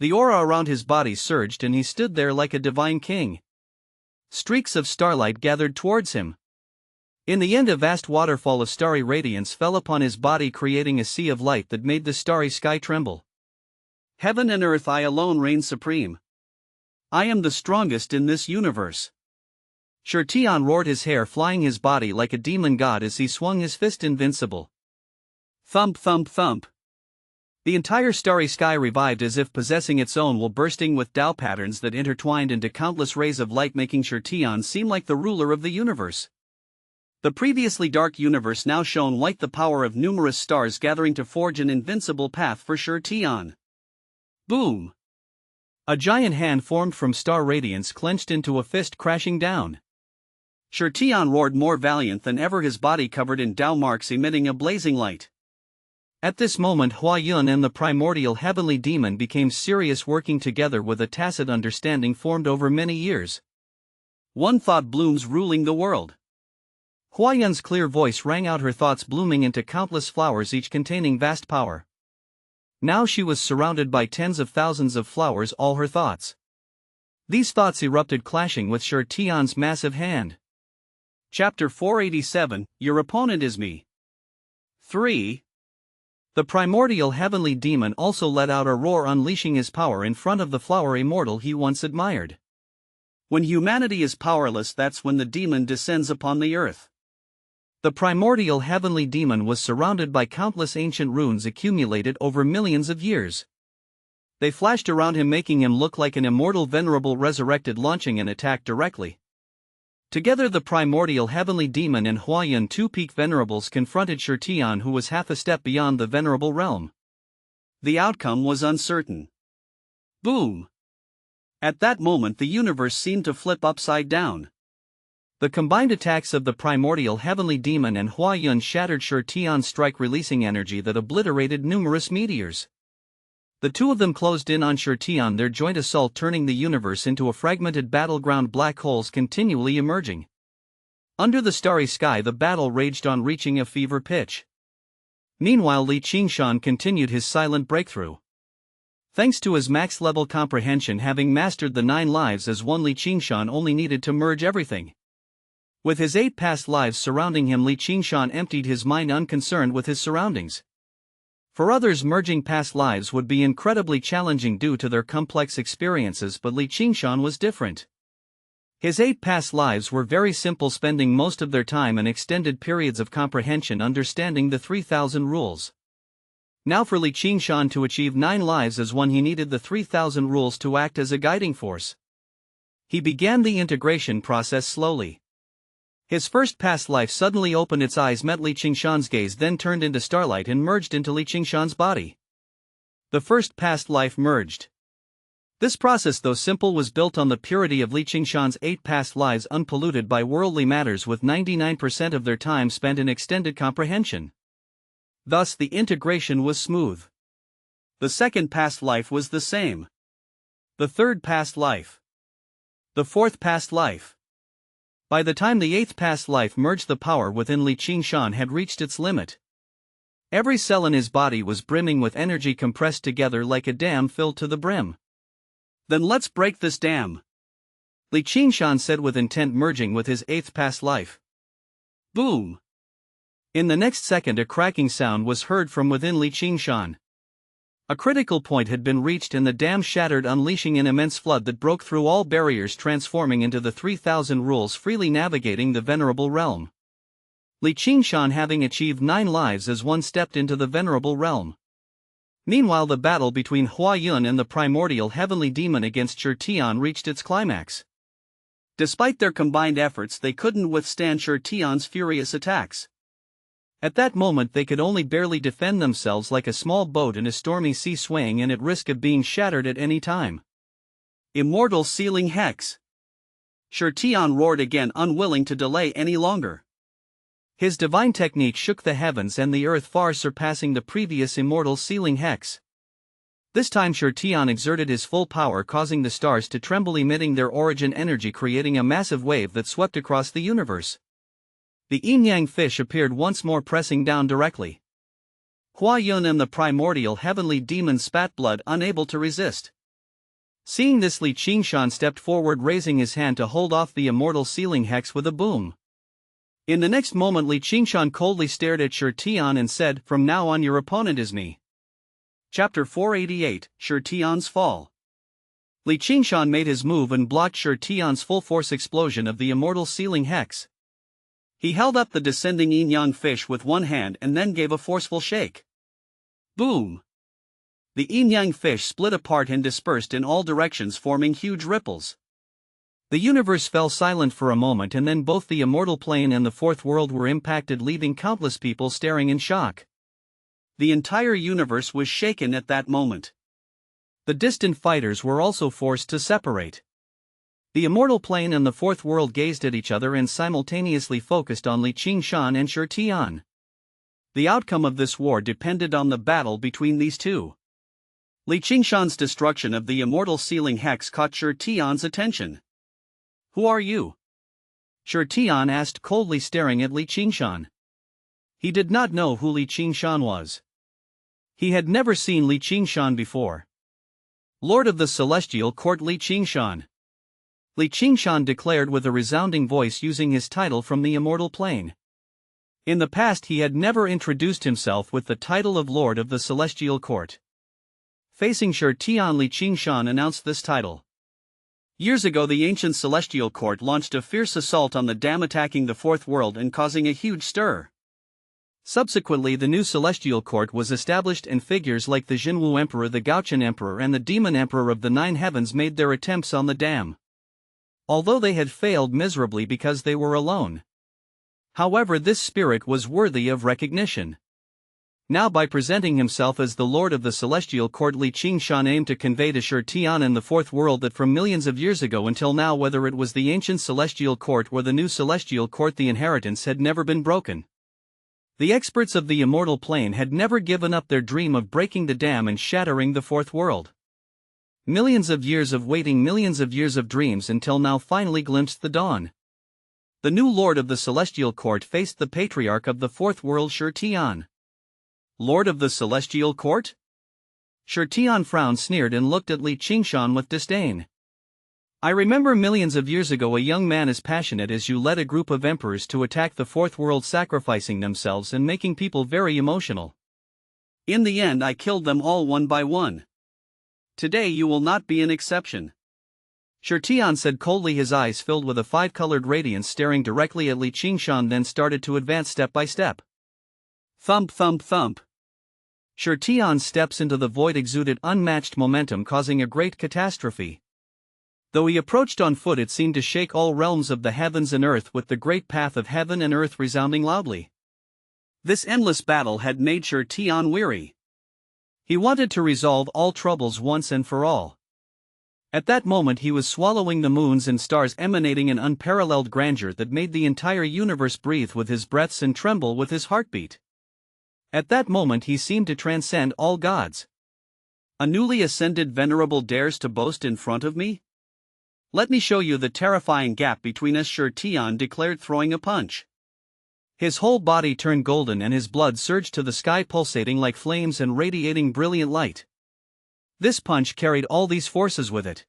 The aura around his body surged and he stood there like a divine king. Streaks of starlight gathered towards him. In the end, a vast waterfall of starry radiance fell upon his body, creating a sea of light that made the starry sky tremble. Heaven and earth, I alone reign supreme. I am the strongest in this universe. Sher Tian roared, his hair flying, his body like a demon god as he swung his fist invincible. Thump, thump, thump. The entire starry sky revived as if possessing its own will, bursting with Tao patterns that intertwined into countless rays of light, making Sher Tian seem like the ruler of the universe. The previously dark universe now shone white, the power of numerous stars gathering to forge an invincible path for Sher Tian. Boom! A giant hand formed from star radiance clenched into a fist, crashing down. Sher Tian roared, more valiant than ever, his body covered in Tao marks emitting a blazing light. At this moment, Huayun and the primordial heavenly demon became serious, working together with a tacit understanding formed over many years. One thought blooms, ruling the world. Huayun's clear voice rang out, her thoughts blooming into countless flowers, each containing vast power. Now she was surrounded by tens of thousands of flowers, all her thoughts. These thoughts erupted, clashing with Sher Tian's massive hand. Chapter 487, Your Opponent is Me. 3. The primordial heavenly demon also let out a roar, unleashing his power in front of the flower immortal he once admired. When humanity is powerless, that's when the demon descends upon the earth. The primordial heavenly demon was surrounded by countless ancient runes accumulated over millions of years. They flashed around him, making him look like an immortal venerable resurrected, launching an attack directly. Together, the primordial heavenly demon and Huayun, two peak venerables, confronted Sher Tian, who was half a step beyond the venerable realm. The outcome was uncertain. Boom! At that moment, the universe seemed to flip upside down. The combined attacks of the primordial heavenly demon and Huayun shattered Sher Tian's strike, releasing energy that obliterated numerous meteors. The two of them closed in on Sher Tian, their joint assault turning the universe into a fragmented battleground, black holes continually emerging. Under the starry sky, the battle raged on, reaching a fever pitch. Meanwhile, Qingshan continued his silent breakthrough. Thanks to his max-level comprehension, having mastered the 9 lives as one, Qingshan only needed to merge everything. With his 8 past lives surrounding him, Qingshan emptied his mind, unconcerned with his surroundings. For others, merging past lives would be incredibly challenging due to their complex experiences, but Qingshan was different. His 8 past lives were very simple, spending most of their time and extended periods of comprehension understanding the 3,000 rules. Now for Qingshan to achieve 9 lives as one, he needed the 3,000 rules to act as a guiding force. He began the integration process slowly. His first past life suddenly opened its eyes, met Qingshan's gaze, then turned into starlight and merged into Qingshan's body. The first past life merged. This process, though simple, was built on the purity of Qingshan's 8 past lives, unpolluted by worldly matters, with 99% of their time spent in extended comprehension. Thus the integration was smooth. The second past life was the same. The third past life. The fourth past life. By the time the 8th past life merged, the power within Qingshan had reached its limit. Every cell in his body was brimming with energy, compressed together like a dam filled to the brim. Then let's break this dam. Li Qingshan said with intent, merging with his eighth past life. Boom! In the next second, a cracking sound was heard from within Li Qingshan. A critical point had been reached and the dam shattered, unleashing an immense flood that broke through all barriers, transforming into the 3,000 rules, freely navigating the venerable realm. Li Qingshan, having achieved 9 lives as one, stepped into the venerable realm. Meanwhile, the battle between Hua Yun and the primordial heavenly demon against Shi Tian reached its climax. Despite their combined efforts, they couldn't withstand Shi Tian's furious attacks. At that moment, they could only barely defend themselves, like a small boat in a stormy sea, swaying and at risk of being shattered at any time. Immortal Sealing Hex! Shi Tian roared again, unwilling to delay any longer. His divine technique shook the heavens and the earth, far surpassing the previous immortal sealing hex. This time Shi Tian exerted his full power, causing the stars to tremble, emitting their origin energy, creating a massive wave that swept across the universe. The yin-yang fish appeared once more, pressing down directly. Hua Yun and the primordial heavenly demon spat blood, unable to resist. Seeing this, Li Qingshan stepped forward, raising his hand to hold off the immortal sealing hex with a boom. In the next moment, Li Qingshan coldly stared at Shi Tian and said, "From now on, your opponent is me." Chapter 488, Shi Tian's Fall. Li Qingshan made his move and blocked Shi Tian's full force explosion of the immortal sealing hex. He held up the descending yin-yang fish with one hand and then gave a forceful shake. Boom! The yin-yang fish split apart and dispersed in all directions, forming huge ripples. The universe fell silent for a moment, and then both the immortal plane and the fourth world were impacted, leaving countless people staring in shock. The entire universe was shaken at that moment. The distant fighters were also forced to separate. The immortal plane and the fourth world gazed at each other and simultaneously focused on Li Qingshan and Shi Tian. The outcome of this war depended on the battle between these two. Li Qingshan's destruction of the immortal sealing hex caught Shi Tian's attention. "Who are you?" Shi Tian asked, coldly staring at Li Qingshan. He did not know who Li Qingshan was. He had never seen Li Qingshan before. "Lord of the Celestial Court, Li Qingshan," Li Qingshan declared with a resounding voice, using his title from the immortal plane. In the past, he had never introduced himself with the title of Lord of the Celestial Court. Facing Shi Tian, Li Qingshan announced this title. Years ago, the ancient Celestial Court launched a fierce assault on the dam, attacking the fourth world and causing a huge stir. Subsequently, the new Celestial Court was established, and figures like the Jinwu Emperor, the Gaochen Emperor, and the Demon Emperor of the Nine Heavens made their attempts on the dam. Although they had failed miserably because they were alone. However, this spirit was worthy of recognition. Now, by presenting himself as the Lord of the Celestial Court, Li Qingshan aimed to convey to Shi Tian and the fourth world that from millions of years ago until now, whether it was the ancient Celestial Court or the new Celestial Court, the inheritance had never been broken. The experts of the immortal plane had never given up their dream of breaking the dam and shattering the fourth world. Millions of years of waiting, millions of years of dreams, until now finally glimpsed the dawn. The new Lord of the Celestial Court faced the patriarch of the fourth world, Shi Tian. "Lord of the Celestial Court?" Shi Tian frowned, sneered, and looked at Li Qingshan with disdain. "I remember millions of years ago a young man as passionate as you led a group of emperors to attack the fourth world, sacrificing themselves and making people very emotional. In the end, I killed them all one by one. Today you will not be an exception." Shi Tian said coldly, his eyes filled with a five-colored radiance, staring directly at Li Qingshan, then started to advance step by step. Thump, thump, thump. Shi Tian's steps into the void exuded unmatched momentum, causing a great catastrophe. Though he approached on foot, it seemed to shake all realms of the heavens and earth, with the great path of heaven and earth resounding loudly. This endless battle had made Shi Tian weary. He wanted to resolve all troubles once and for all. At that moment, he was swallowing the moons and stars, emanating an unparalleled grandeur that made the entire universe breathe with his breaths and tremble with his heartbeat. At that moment, he seemed to transcend all gods. "A newly ascended venerable dares to boast in front of me? Let me show you the terrifying gap between us," Shi Tian declared, throwing a punch. His whole body turned golden and his blood surged to the sky, pulsating like flames and radiating brilliant light. This punch carried all these forces with it.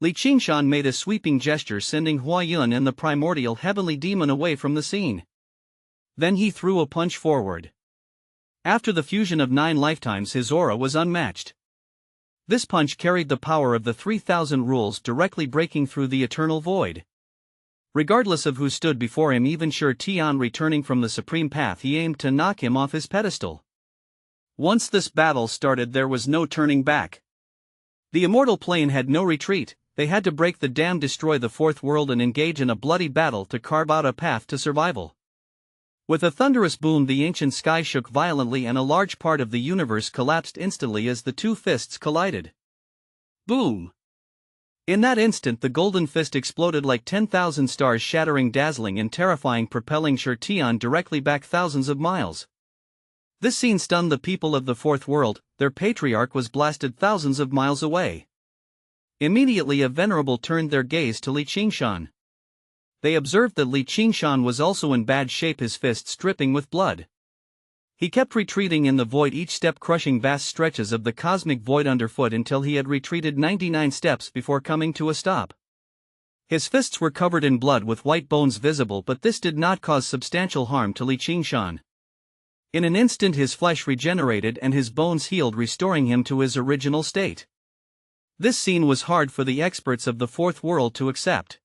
Li Qingshan made a sweeping gesture, sending Hua Yun and the primordial heavenly demon away from the scene. Then he threw a punch forward. After the fusion of 9 lifetimes, his aura was unmatched. This punch carried the power of the 3,000 rules, directly breaking through the eternal void. Regardless of who stood before him, even Shi Tian returning from the supreme path, he aimed to knock him off his pedestal. Once this battle started, there was no turning back. The immortal plane had no retreat. They had to break the dam, destroy the fourth world, and engage in a bloody battle to carve out a path to survival. With a thunderous boom, the ancient sky shook violently and a large part of the universe collapsed instantly as the two fists collided. Boom! In that instant, the golden fist exploded like 10,000 stars, shattering, dazzling, and terrifying, propelling Shi Tian directly back thousands of miles. This scene stunned the people of the fourth world. Their patriarch was blasted thousands of miles away. Immediately, a venerable turned their gaze to Li Qingshan. They observed that Li Qingshan was also in bad shape, his fists dripping with blood. He kept retreating in the void, each step crushing vast stretches of the cosmic void underfoot, until he had retreated 99 steps before coming to a stop. His fists were covered in blood with white bones visible, but this did not cause substantial harm to Li Qingshan. In an instant his flesh regenerated and his bones healed, restoring him to his original state. This scene was hard for the experts of the fourth world to accept.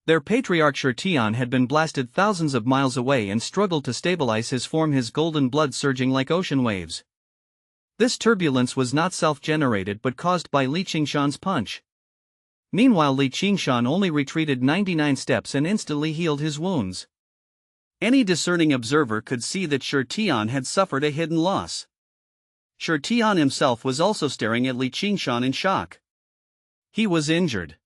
Their patriarch Shi Tian had been blasted thousands of miles away and struggled to stabilize his form, his golden blood surging like ocean waves. This turbulence was not self-generated but caused by Li Qingshan's punch. Meanwhile, Li Qingshan only retreated 99 steps and instantly healed his wounds. Any discerning observer could see that Shi Tian had suffered a hidden loss. Shi Tian himself was also staring at Li Qingshan in shock. He was injured.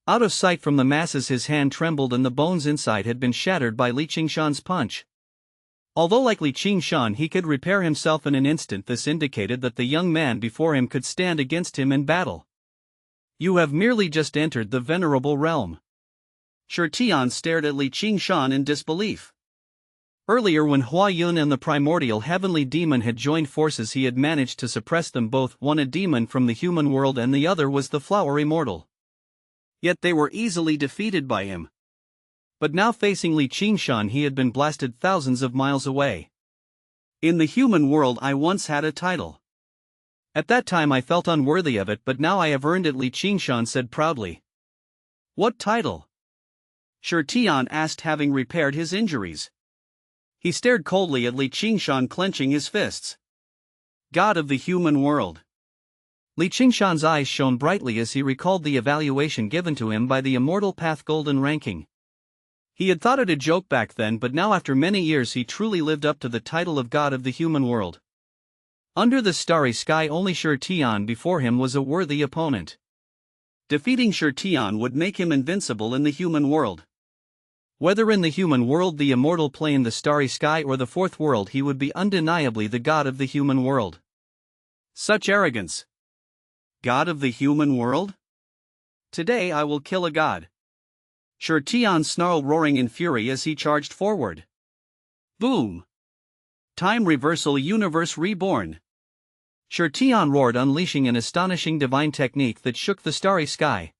Out of sight from the masses, his hand trembled and the bones inside had been shattered by Li Qingshan's punch. Although like Li Qingshan he could repair himself in an instant, this indicated that the young man before him could stand against him in battle. You have merely just entered the venerable realm. Shi Tian stared at Li Qingshan in disbelief. Earlier, when Hua Yun and the primordial heavenly demon had joined forces, he had managed to suppress them both, one a demon from the human world and the other was the flower immortal. Yet they were easily defeated by him. But now, facing Li Qingshan, he had been blasted thousands of miles away. In the human world I once had a title. At that time I felt unworthy of it, but now I have earned it, Li Qingshan said proudly. What title? Shi Tian asked, having repaired his injuries. He stared coldly at Li Qingshan, clenching his fists. God of the human world. Li Qingshan's eyes shone brightly as he recalled the evaluation given to him by the Immortal Path Golden ranking. He had thought it a joke back then, but now after many years he truly lived up to the title of God of the human world. Under the starry sky, only Shi Tian before him was a worthy opponent. Defeating Shi Tian would make him invincible in the human world. Whether in the human world, the immortal plane, the starry sky, or the fourth world, he would be undeniably the God of the human world. Such arrogance! God of the human world? Today I will kill a god. Shi Tian snarled, roaring in fury as he charged forward. Boom! Time reversal, universe reborn. Shi Tian roared, unleashing an astonishing divine technique that shook the starry sky.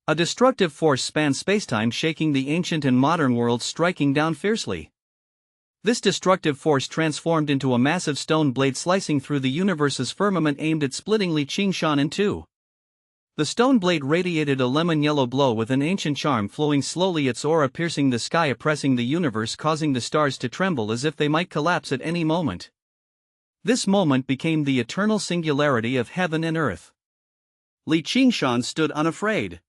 A destructive force spanned spacetime, shaking the ancient and modern worlds, striking down fiercely. This destructive force transformed into a massive stone blade, slicing through the universe's firmament, aimed at splitting Li Qingshan in two. The stone blade radiated a lemon-yellow glow with an ancient charm, flowing slowly, its aura piercing the sky, oppressing the universe, causing the stars to tremble as if they might collapse at any moment. This moment became the eternal singularity of heaven and earth. Li Qingshan stood unafraid.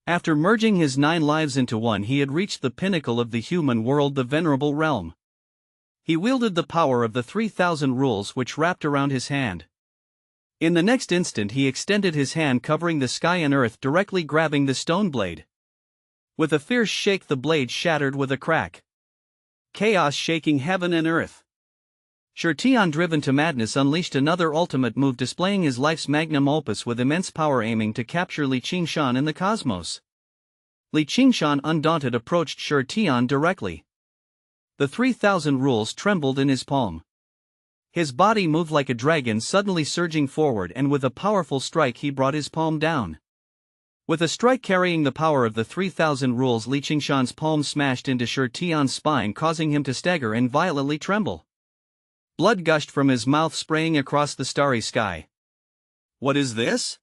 After merging his 9 lives into one, he had reached the pinnacle of the human world, the venerable realm. He wielded the power of the 3,000 rules which wrapped around his hand. In the next instant he extended his hand, covering the sky and earth, directly grabbing the stone blade. With a fierce shake, the blade shattered with a crack. Chaos shaking heaven and earth. Shi Tian, driven to madness, unleashed another ultimate move, displaying his life's magnum opus with immense power, aiming to capture Li Qingshan in the cosmos. Li Qingshan, undaunted, approached Shi Tian directly. The 3,000 rules trembled in his palm. His body moved like a dragon, suddenly surging forward, and with a powerful strike he brought his palm down. With a strike carrying the power of the 3,000 rules, Qingshan's palm smashed into Tian's spine, causing him to stagger and violently tremble. Blood gushed from his mouth, spraying across the starry sky. "What is this?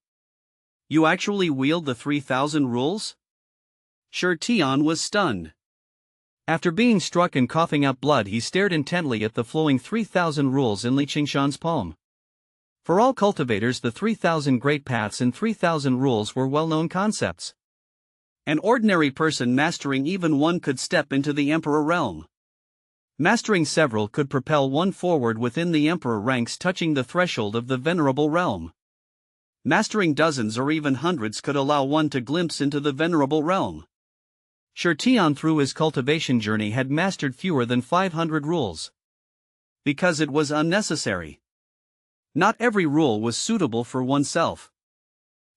You actually wield the 3,000 rules?" Tian was stunned. After being struck and coughing out blood, he stared intently at the flowing 3,000 rules in Qingshan's palm. For all cultivators, the 3,000 great paths and 3,000 rules were well-known concepts. An ordinary person mastering even one could step into the Emperor realm. Mastering several could propel one forward within the Emperor ranks, touching the threshold of the Venerable realm. Mastering dozens or even hundreds could allow one to glimpse into the Venerable realm. Tian, through his cultivation journey, had mastered fewer than 500 rules. Because it was unnecessary. Not every rule was suitable for oneself.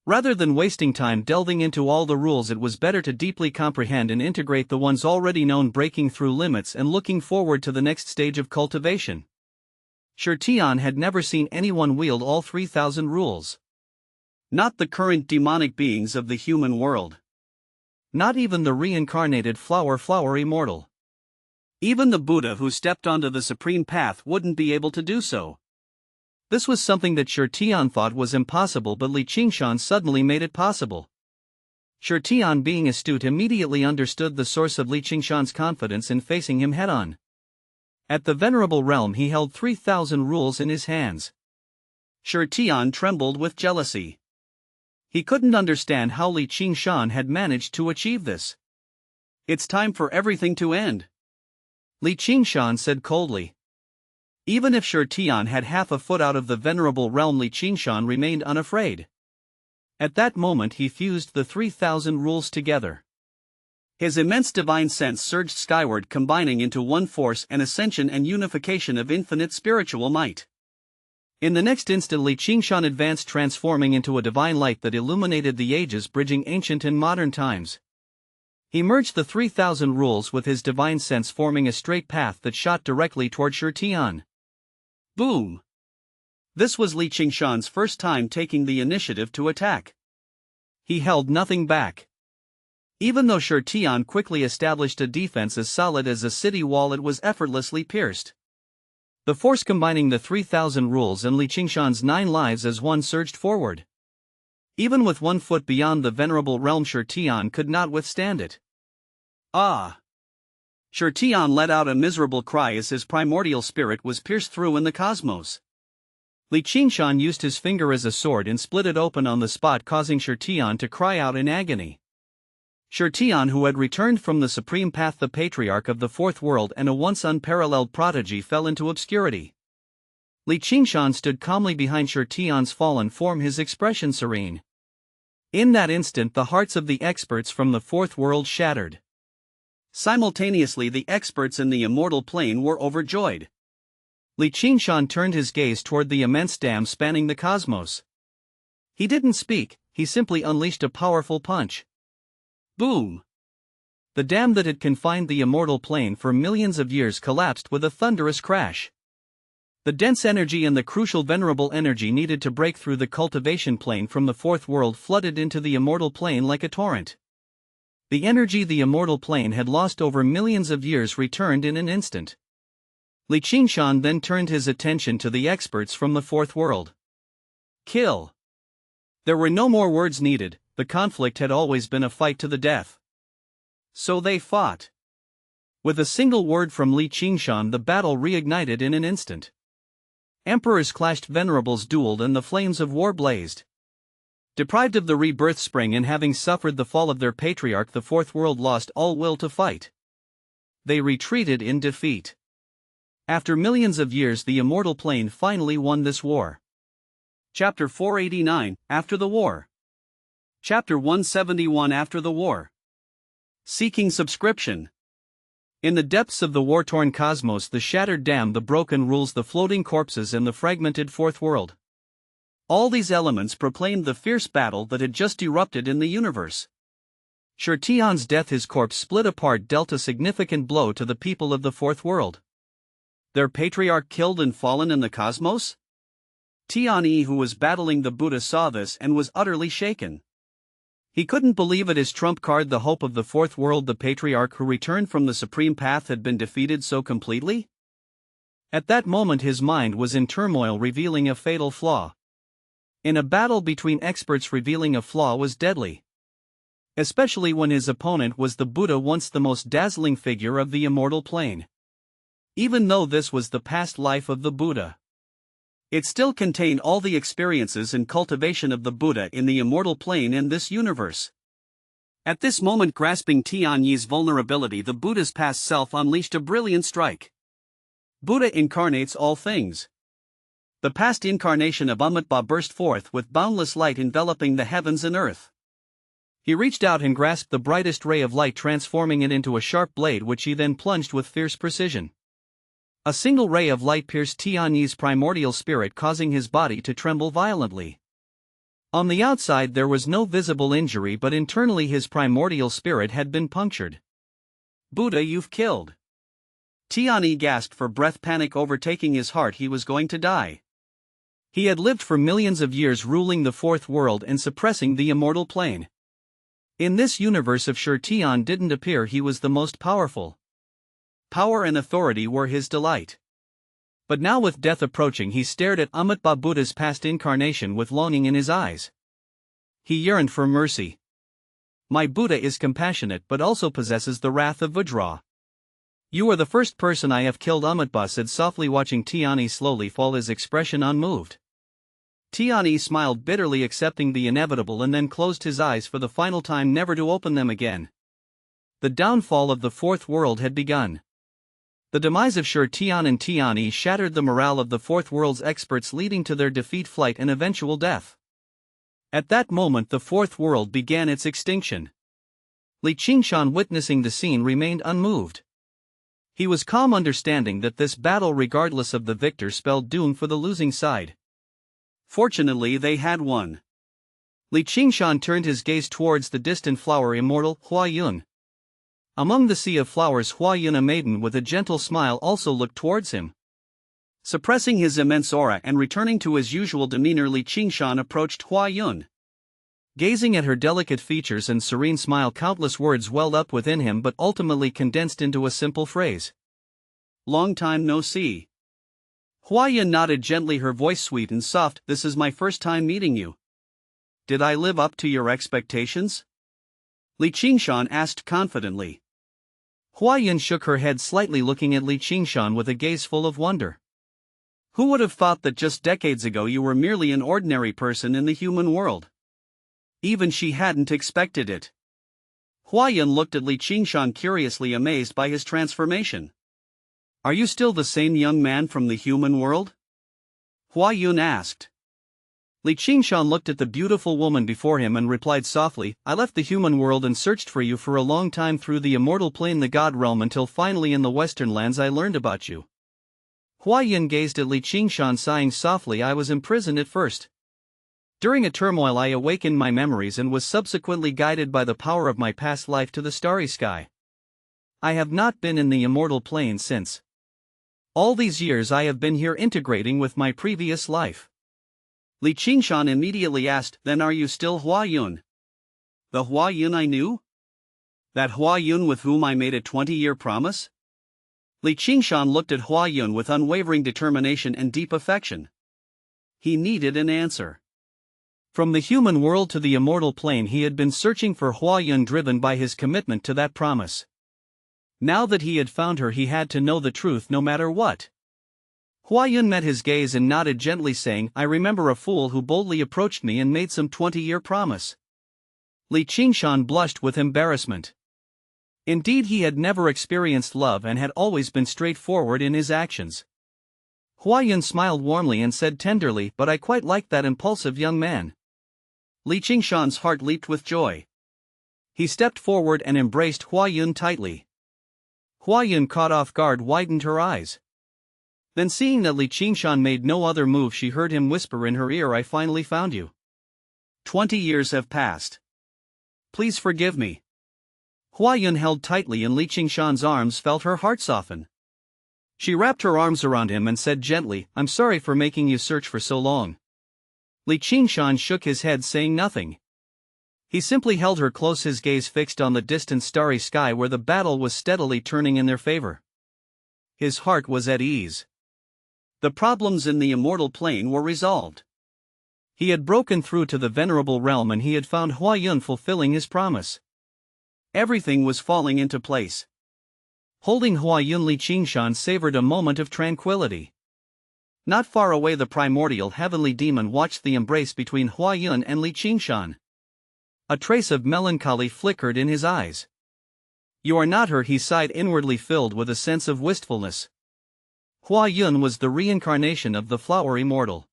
Rather than wasting time delving into all the rules, it was better to deeply comprehend and integrate the ones already known, breaking through limits and looking forward to the next stage of cultivation. Tian had never seen anyone wield all 3,000 rules. Not the current demonic beings of the human world. Not even the reincarnated flower immortal. Even the Buddha who stepped onto the supreme path wouldn't be able to do so. This was something that Tian thought was impossible, but Qingshan suddenly made it possible. Tian, being astute, immediately understood the source of Qingshan's confidence in facing him head-on. At the Venerable realm, he held 3,000 rules in his hands. Tian trembled with jealousy. He couldn't understand how Qingshan had managed to achieve this. "It's time for everything to end," Qingshan said coldly. Even if Tian had half a foot out of the Venerable realm, Qingshan remained unafraid. At that moment he fused the 3,000 rules together. His immense divine sense surged skyward, combining into one force an ascension and unification of infinite spiritual might. In the next instant, Qingshan advanced, transforming into a divine light that illuminated the ages, bridging ancient and modern times. He merged the 3,000 rules with his divine sense, forming a straight path that shot directly toward Tian. Boom! This was Qingshan's first time taking the initiative to attack. He held nothing back. Even though Tian quickly established a defense as solid as a city wall, it was effortlessly pierced. The force combining the 3,000 rules and Qingshan's 9 lives as one surged forward. Even with 1 foot beyond the Venerable realm, Tian could not withstand it. "Ah!" Tian let out a miserable cry as his primordial spirit was pierced through in the cosmos. Qingshan used his finger as a sword and split it open on the spot, causing Tian to cry out in agony. Tian, who had returned from the supreme path, the patriarch of the fourth world and a once unparalleled prodigy, fell into obscurity. Qingshan stood calmly behind Tian's fallen form, his expression serene. In that instant, the hearts of the experts from the fourth world shattered. Simultaneously, the experts in the immortal plane were overjoyed. Qingshan turned his gaze toward the immense dam spanning the cosmos. He didn't speak, he simply unleashed a powerful punch. Boom! The dam that had confined the immortal plane for millions of years collapsed with a thunderous crash. The dense energy and the crucial venerable energy needed to break through the cultivation plane from the fourth world flooded into the immortal plane like a torrent. The energy the immortal plane had lost over millions of years returned in an instant. Qingshan then turned his attention to the experts from the fourth world. Kill! There were no more words needed, the conflict had always been a fight to the death. So they fought. With a single word from Qingshan, the battle reignited in an instant. Emperors clashed, venerables dueled, and the flames of war blazed. Deprived of the rebirth spring and having suffered the fall of their patriarch, the fourth world lost all will to fight. They retreated in defeat. After millions of years, the immortal plane finally won this war. Chapter 489, After the War. Chapter 171, After the War. Seeking subscription. In the depths of the war-torn cosmos, the shattered dam, the broken rules, the floating corpses, and the fragmented fourth world. All these elements proclaimed the fierce battle that had just erupted in the universe. Tian's death, his corpse split apart, dealt a significant blow to the people of the fourth world. Their patriarch killed and fallen in the cosmos? Tian, who was battling the Buddha, saw this and was utterly shaken. He couldn't believe it. His trump card, the hope of the fourth world, the patriarch who returned from the supreme path, had been defeated so completely? At that moment his mind was in turmoil, revealing a fatal flaw. In a battle between experts, revealing a flaw was deadly. Especially when his opponent was the Buddha, once the most dazzling figure of the immortal plane. Even though this was the past life of the Buddha, it still contained all the experiences and cultivation of the Buddha in the immortal plane in this universe. At this moment, grasping Tianyi's vulnerability, the Buddha's past self unleashed a brilliant strike. Buddha incarnates all things. The past incarnation of Amitabha burst forth with boundless light enveloping the heavens and earth. He reached out and grasped the brightest ray of light, transforming it into a sharp blade, which he then plunged with fierce precision. A single ray of light pierced Tianyi's primordial spirit, causing his body to tremble violently. On the outside there was no visible injury, but internally his primordial spirit had been punctured. "Buddha, you've killed." Tianyi gasped for breath, panic overtaking his heart. He was going to die. He had lived for millions of years ruling the fourth world and suppressing the immortal plane. In this universe of Sure Tian didn't appear, he was the most powerful. Power and authority were his delight. But now, with death approaching, he stared at Amitabha Buddha's past incarnation with longing in his eyes. He yearned for mercy. "My Buddha is compassionate but also possesses the wrath of Vajra. You are the first person I have killed," Amitabha said softly, watching Tianyi slowly fall, his expression unmoved. Tianyi smiled bitterly, accepting the inevitable, and then closed his eyes for the final time, never to open them again. The downfall of the fourth world had begun. The demise of Sure Tian and Tianyi shattered the morale of the fourth world's experts, leading to their defeat, flight, and eventual death. At that moment the fourth world began its extinction. Qingshan, witnessing the scene, remained unmoved. He was calm, understanding that this battle, regardless of the victor, spelled doom for the losing side. Fortunately, they had won. Qingshan turned his gaze towards the distant flower immortal, Huayun. Among the sea of flowers, Huayun, a maiden with a gentle smile, also looked towards him. Suppressing his immense aura and returning to his usual demeanor, Qingshan approached Huayun. Gazing at her delicate features and serene smile, countless words welled up within him, but ultimately condensed into a simple phrase. "Long time no see." Huayun nodded gently, her voice sweet and soft. "This is my first time meeting you. Did I live up to your expectations?" Qingshan asked confidently. Huayun shook her head slightly, looking at Qingshan with a gaze full of wonder. "Who would have thought that just decades ago you were merely an ordinary person in the human world?" Even she hadn't expected it. Huayun looked at Qingshan curiously, amazed by his transformation. "Are you still the same young man from the human world?" Huayun asked. Qingshan looked at the beautiful woman before him and replied softly, "I left the human world and searched for you for a long time through the immortal plane, the god realm, until finally in the western lands I learned about you." Huayun gazed at Qingshan, sighing softly. "I was imprisoned at first. During a turmoil I awakened my memories and was subsequently guided by the power of my past life to the starry sky. I have not been in the immortal plane since. All these years I have been here integrating with my previous life." Qingshan immediately asked, "Then are you still Huayun? The Huayun I knew? That Huayun with whom I made a 20-year promise?" Qingshan looked at Huayun with unwavering determination and deep affection. He needed an answer. From the human world to the immortal plane, he had been searching for Huayun, driven by his commitment to that promise. Now that he had found her, he had to know the truth no matter what. Huayun met his gaze and nodded gently, saying, "I remember a fool who boldly approached me and made some 20-year promise." Qingshan blushed with embarrassment. Indeed, he had never experienced love and had always been straightforward in his actions. Huayun smiled warmly and said tenderly, "But I quite liked that impulsive young man." Qingshan's heart leaped with joy. He stepped forward and embraced Huayun tightly. Huayun, caught off guard, widened her eyes. Then, seeing that Qingshan made no other move, she heard him whisper in her ear, "I finally found you. 20 years have passed. Please forgive me." Huayun held tightly in Qingshan's arms, felt her heart soften. She wrapped her arms around him and said gently, "I'm sorry for making you search for so long." Qingshan shook his head, saying nothing. He simply held her close, his gaze fixed on the distant starry sky where the battle was steadily turning in their favor. His heart was at ease. The problems in the immortal plane were resolved. He had broken through to the venerable realm and he had found Huayun fulfilling his promise. Everything was falling into place. Holding Huayun, Qingshan savored a moment of tranquility. Not far away, the primordial heavenly demon watched the embrace between Huayun and Qingshan. A trace of melancholy flickered in his eyes. "You are not her," he sighed inwardly, filled with a sense of wistfulness. Huayun was the reincarnation of the flower immortal.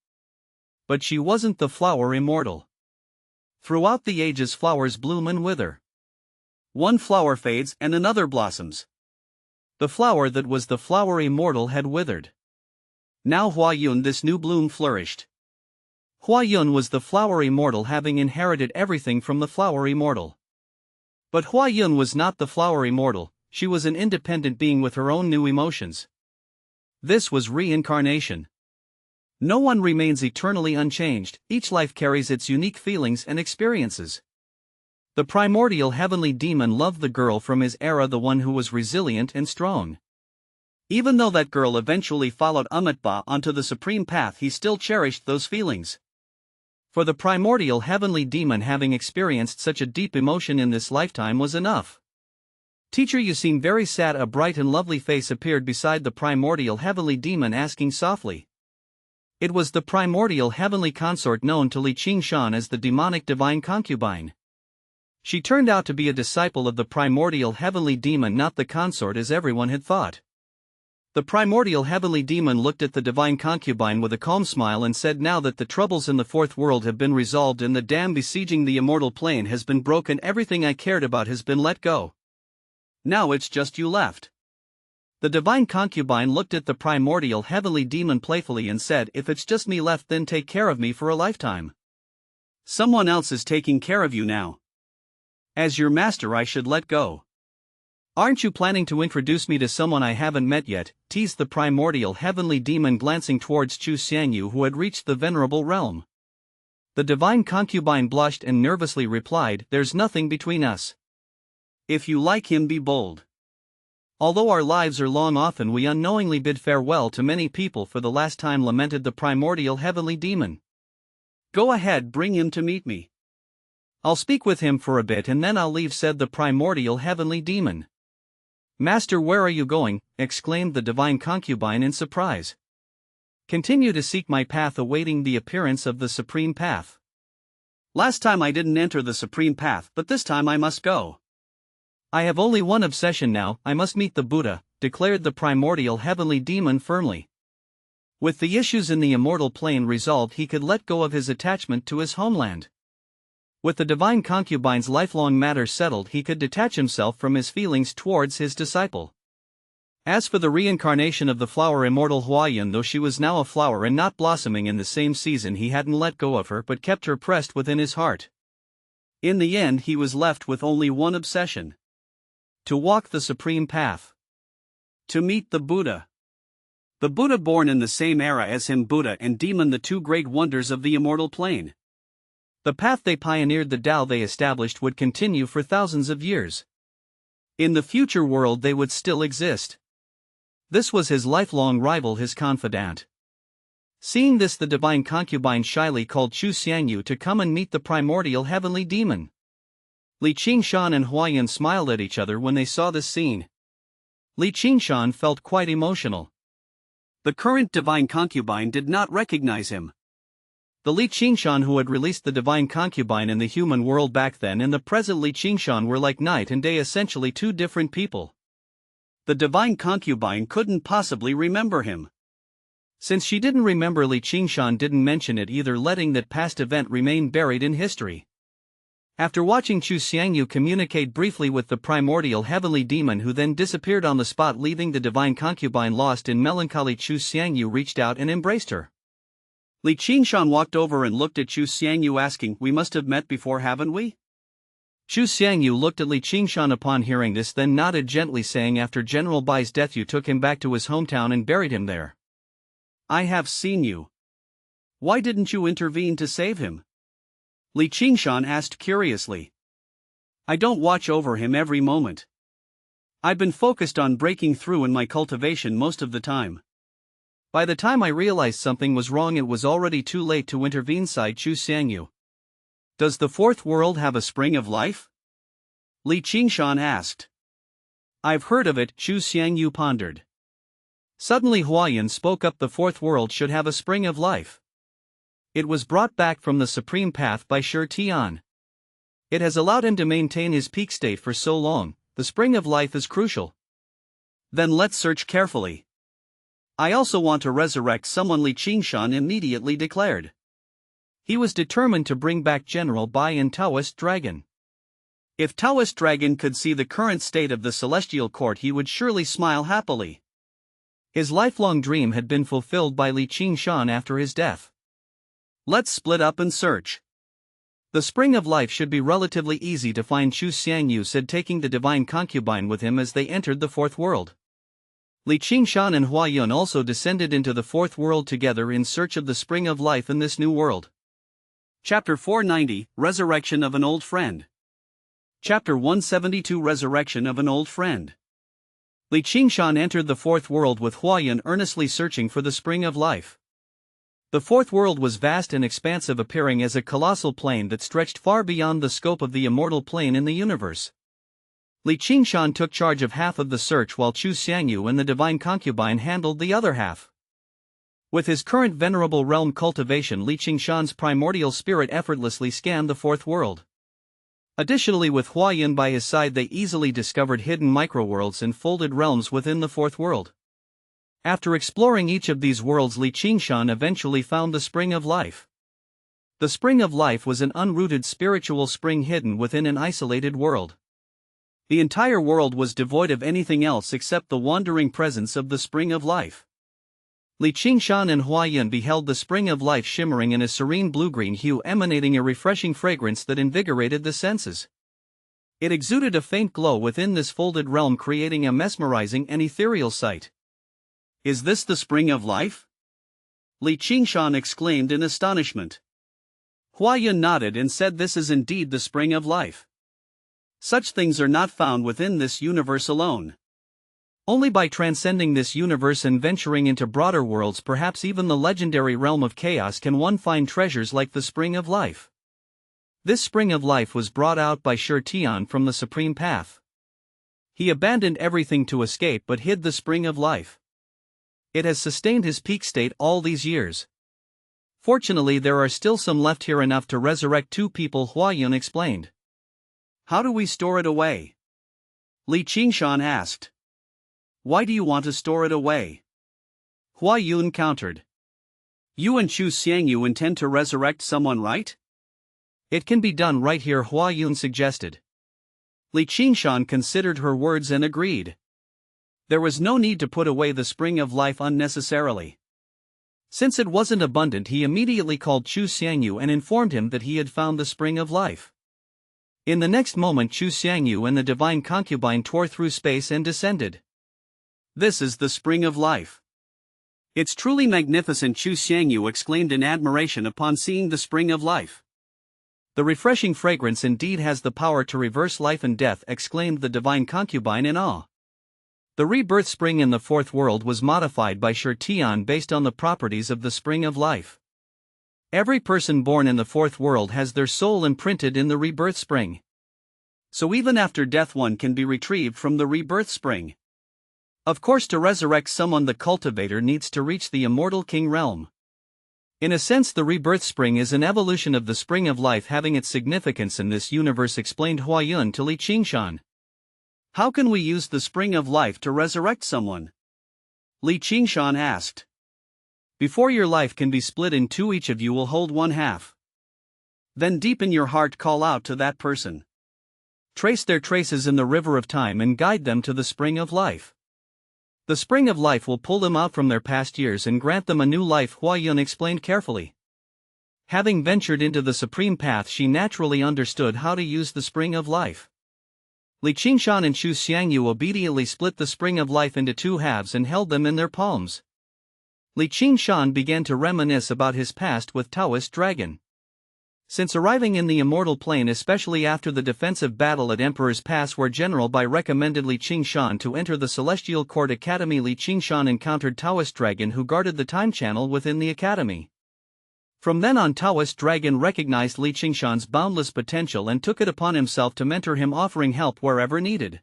But she wasn't the flower immortal. Throughout the ages, flowers bloom and wither. One flower fades and another blossoms. The flower that was the flower immortal had withered. Now Huayun, this new bloom, flourished. Huayun was the flower immortal, having inherited everything from the flower immortal. But Huayun was not the flower immortal, she was an independent being with her own new emotions. This was reincarnation. No one remains eternally unchanged, each life carries its unique feelings and experiences. The primordial heavenly demon loved the girl from his era, the one who was resilient and strong. Even though that girl eventually followed Amitabha onto the supreme path, he still cherished those feelings. For the primordial heavenly demon, having experienced such a deep emotion in this lifetime was enough. "Teacher, you seem very sad." A bright and lovely face appeared beside the primordial heavenly demon, asking softly. It was the primordial heavenly consort known to Qingshan as the demonic divine concubine. She turned out to be a disciple of the primordial heavenly demon, not the consort as everyone had thought. The primordial heavenly demon looked at the divine concubine with a calm smile and said, "Now that the troubles in the fourth world have been resolved and the dam besieging the immortal plane has been broken, everything I cared about has been let go. Now it's just you left." The divine concubine looked at the primordial heavenly demon playfully and said, "If it's just me left, then take care of me for a lifetime. Someone else is taking care of you now. As your master, I should let go." "Aren't you planning to introduce me to someone I haven't met yet?" teased the primordial heavenly demon, glancing towards Qingshan, who had reached the venerable realm. The divine concubine blushed and nervously replied, "There's nothing between us. If you like him, be bold. Although our lives are long, often we unknowingly bid farewell to many people for the last time," lamented the primordial heavenly demon. "Go ahead, bring him to meet me. I'll speak with him for a bit and then I'll leave," said the primordial heavenly demon. "Master, where are you going?" exclaimed the divine concubine in surprise. "Continue to seek my path, awaiting the appearance of the supreme path." "Last time I didn't enter the supreme path, but this time I must go. I have only one obsession now, I must meet the Buddha," declared the primordial heavenly demon firmly. With the issues in the immortal plane resolved, he could let go of his attachment to his homeland. With the divine concubine's lifelong matter settled, he could detach himself from his feelings towards his disciple. As for the reincarnation of the flower immortal Huayun, though she was now a flower and not blossoming in the same season, he hadn't let go of her but kept her pressed within his heart. In the end, he was left with only one obsession: to walk the supreme path. To meet the Buddha. The Buddha, born in the same era as him, Buddha and demon, the two great wonders of the immortal plane. The path they pioneered, the Tao they established, would continue for thousands of years. In the future world they would still exist. This was his lifelong rival, his confidant. Seeing this, the divine concubine shyly called Qingshan to come and meet the primordial heavenly demon. Qingshan and Huayun smiled at each other when they saw this scene. Qingshan felt quite emotional. The current divine concubine did not recognize him. The Qingshan who had released the divine concubine in the human world back then and the present Qingshan were like night and day, essentially two different people. The divine concubine couldn't possibly remember him. Since she didn't remember, Qingshan didn't mention it either, letting that past event remain buried in history. After watching Qingshan communicate briefly with the primordial heavenly demon, who then disappeared on the spot, leaving the divine concubine lost in melancholy, Qingshan reached out and embraced her. Qingshan walked over and looked at Qingshan, asking, "We must have met before, haven't we?" Qingshan looked at Qingshan upon hearing this, then nodded gently, saying, "After General Bai's death you took him back to his hometown and buried him there." "I have seen you. Why didn't you intervene to save him?" Li Qingshan asked curiously. I don't watch over him every moment. I've been focused on breaking through in my cultivation most of the time. By the time I realized something was wrong, it was already too late to intervene, sighed Chu Xiangyu. Does the fourth world have a spring of life? Li Qingshan asked. I've heard of it, Chu Xiangyu pondered. Suddenly Huayan spoke up, the fourth world should have a spring of life. It was brought back from the supreme path by Shi Tian. It has allowed him to maintain his peak state for so long. The spring of life is crucial. Then let's search carefully. I also want to resurrect someone, Li Qingshan immediately declared. He was determined to bring back General Bai and Taoist Dragon. If Taoist Dragon could see the current state of the celestial court, he would surely smile happily. His lifelong dream had been fulfilled by Li Qingshan after his death. Let's split up and search. The spring of life should be relatively easy to find, Chu Xiangyu said, taking the divine concubine with him as they entered the fourth world. Li Qingshan and Huayan also descended into the fourth world together in search of the spring of life in this new world. Chapter 490, Resurrection of an Old Friend. Chapter 172, Resurrection of an Old Friend. Li Qingshan entered the fourth world with Huayan earnestly searching for the spring of life. The fourth world was vast and expansive, appearing as a colossal plane that stretched far beyond the scope of the immortal plane in the universe. Li Qingshan took charge of half of the search while Chu Xiangyu and the divine concubine handled the other half. With his current venerable realm cultivation, Li Qingshan's primordial spirit effortlessly scanned the fourth world. Additionally, with Huayan by his side, they easily discovered hidden microworlds and folded realms within the fourth world. After exploring each of these worlds, Li Qingshan eventually found the spring of life. The spring of life was an unrooted spiritual spring hidden within an isolated world. The entire world was devoid of anything else except the wandering presence of the spring of life. Li Qingshan and Huayan beheld the spring of life shimmering in a serene blue-green hue, emanating a refreshing fragrance that invigorated the senses. It exuded a faint glow within this folded realm, creating a mesmerizing and ethereal sight. Is this the spring of life? Li Qingshan exclaimed in astonishment. Huayan nodded and said, this is indeed the spring of life. Such things are not found within this universe alone. Only by transcending this universe and venturing into broader worlds, perhaps even the legendary realm of chaos, can one find treasures like the spring of life. This spring of life was brought out by Shi Tian from the supreme path. He abandoned everything to escape but hid the spring of life. It has sustained his peak state all these years. Fortunately, there are still some left here, enough to resurrect two people, Huayan explained. How do we store it away? Li Qingshan asked. Why do you want to store it away? Huayan countered. You and Chu Xiangyu intend to resurrect someone, right? It can be done right here, Huayan suggested. Li Qingshan considered her words and agreed. There was no need to put away the spring of life unnecessarily. Since it wasn't abundant, he immediately called Chu Xiangyu and informed him that he had found the spring of life. In the next moment, Chu Xiangyu and the divine concubine tore through space and descended. This is the spring of life. It's truly magnificent, Chu Xiangyu exclaimed in admiration upon seeing the spring of life. The refreshing fragrance indeed has the power to reverse life and death, exclaimed the divine concubine in awe. The rebirth spring in the fourth world was modified by Shi Tian based on the properties of the spring of life. Every person born in the fourth world has their soul imprinted in the rebirth spring. So even after death, one can be retrieved from the rebirth spring. Of course, to resurrect someone, the cultivator needs to reach the immortal king realm. In a sense, the rebirth spring is an evolution of the spring of life, having its significance in this universe, explained Huayan to Li Qingshan. How can we use the spring of life to resurrect someone? Li Qingshan asked. Before your life can be split in two, each of you will hold one half. Then deep in your heart call out to that person. Trace their traces in the river of time and guide them to the spring of life. The spring of life will pull them out from their past years and grant them a new life, Huayan explained carefully. Having ventured into the supreme path, she naturally understood how to use the spring of life. Li Qingshan and Chu Xiangyu obediently split the spring of life into two halves and held them in their palms. Li Qingshan began to reminisce about his past with Taoist Dragon. Since arriving in the immortal plane, especially after the defensive battle at Emperor's Pass where General Bai recommended Li Qingshan to enter the Celestial Court Academy, Li Qingshan encountered Taoist Dragon who guarded the time channel within the academy. From then on, Taoist Dragon recognized Li Qingshan's boundless potential and took it upon himself to mentor him, offering help wherever needed.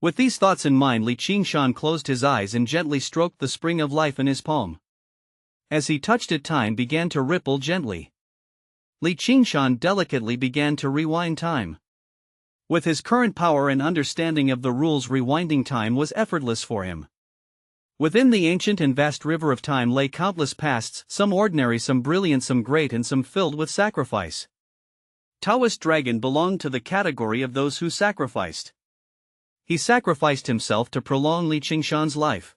With these thoughts in mind, Li Qingshan closed his eyes and gently stroked the spring of life in his palm. As he touched it, time began to ripple gently. Li Qingshan delicately began to rewind time. With his current power and understanding of the rules, rewinding time was effortless for him. Within the ancient and vast river of time lay countless pasts, some ordinary, some brilliant, some great, and some filled with sacrifice. Taoist Dragon belonged to the category of those who sacrificed. He sacrificed himself to prolong Li Qingshan's life.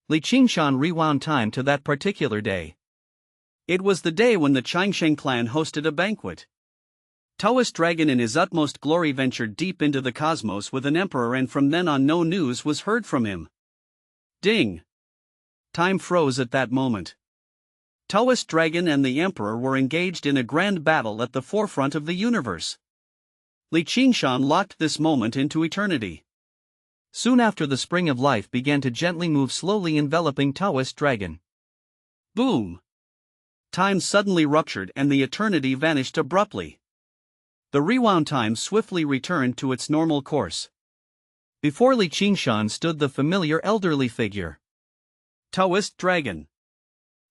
Li Qingshan rewound time to that particular day. It was the day when the Qingshan clan hosted a banquet. Taoist Dragon in his utmost glory ventured deep into the cosmos with an emperor, and from then on no news was heard from him. Ding! Time froze at that moment. Taoist Dragon and the emperor were engaged in a grand battle at the forefront of the universe. Li Qingshan locked this moment into eternity. Soon after, the spring of life began to gently move, slowly enveloping Taoist Dragon. Boom! Time suddenly ruptured and the eternity vanished abruptly. The rewound time swiftly returned to its normal course. Before Li Qingshan stood the familiar elderly figure. Taoist Dragon.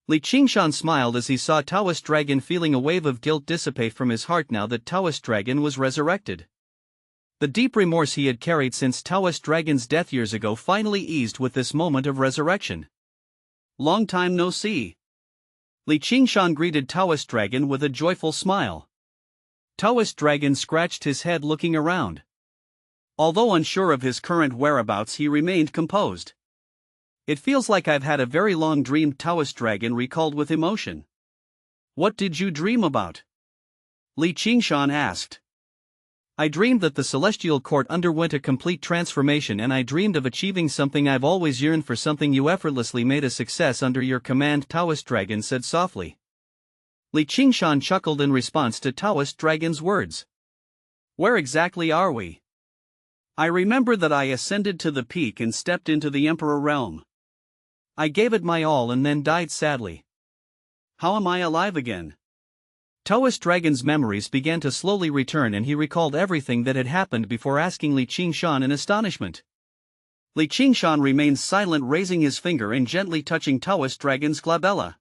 Li Qingshan smiled as he saw Taoist Dragon, feeling a wave of guilt dissipate from his heart now that Taoist Dragon was resurrected. The deep remorse he had carried since Taoist Dragon's death years ago finally eased with this moment of resurrection. Long time no see. Li Qingshan greeted Taoist Dragon with a joyful smile. Taoist Dragon scratched his head, looking around. Although unsure of his current whereabouts, he remained composed. It feels like I've had a very long dream, Taoist Dragon recalled with emotion. What did you dream about? Li Qingshan asked. I dreamed that the Celestial Court underwent a complete transformation, and I dreamed of achieving something I've always yearned for, something you effortlessly made a success under your command, Taoist Dragon said softly. Li Qingshan chuckled in response to Taoist Dragon's words. Where exactly are we? I remember that I ascended to the peak and stepped into the Emperor realm. I gave it my all and then died sadly. How am I alive again? Taoist Dragon's memories began to slowly return, and he recalled everything that had happened before asking Li Qingshan in astonishment. Li Qingshan remained silent, raising his finger and gently touching Taoist Dragon's glabella.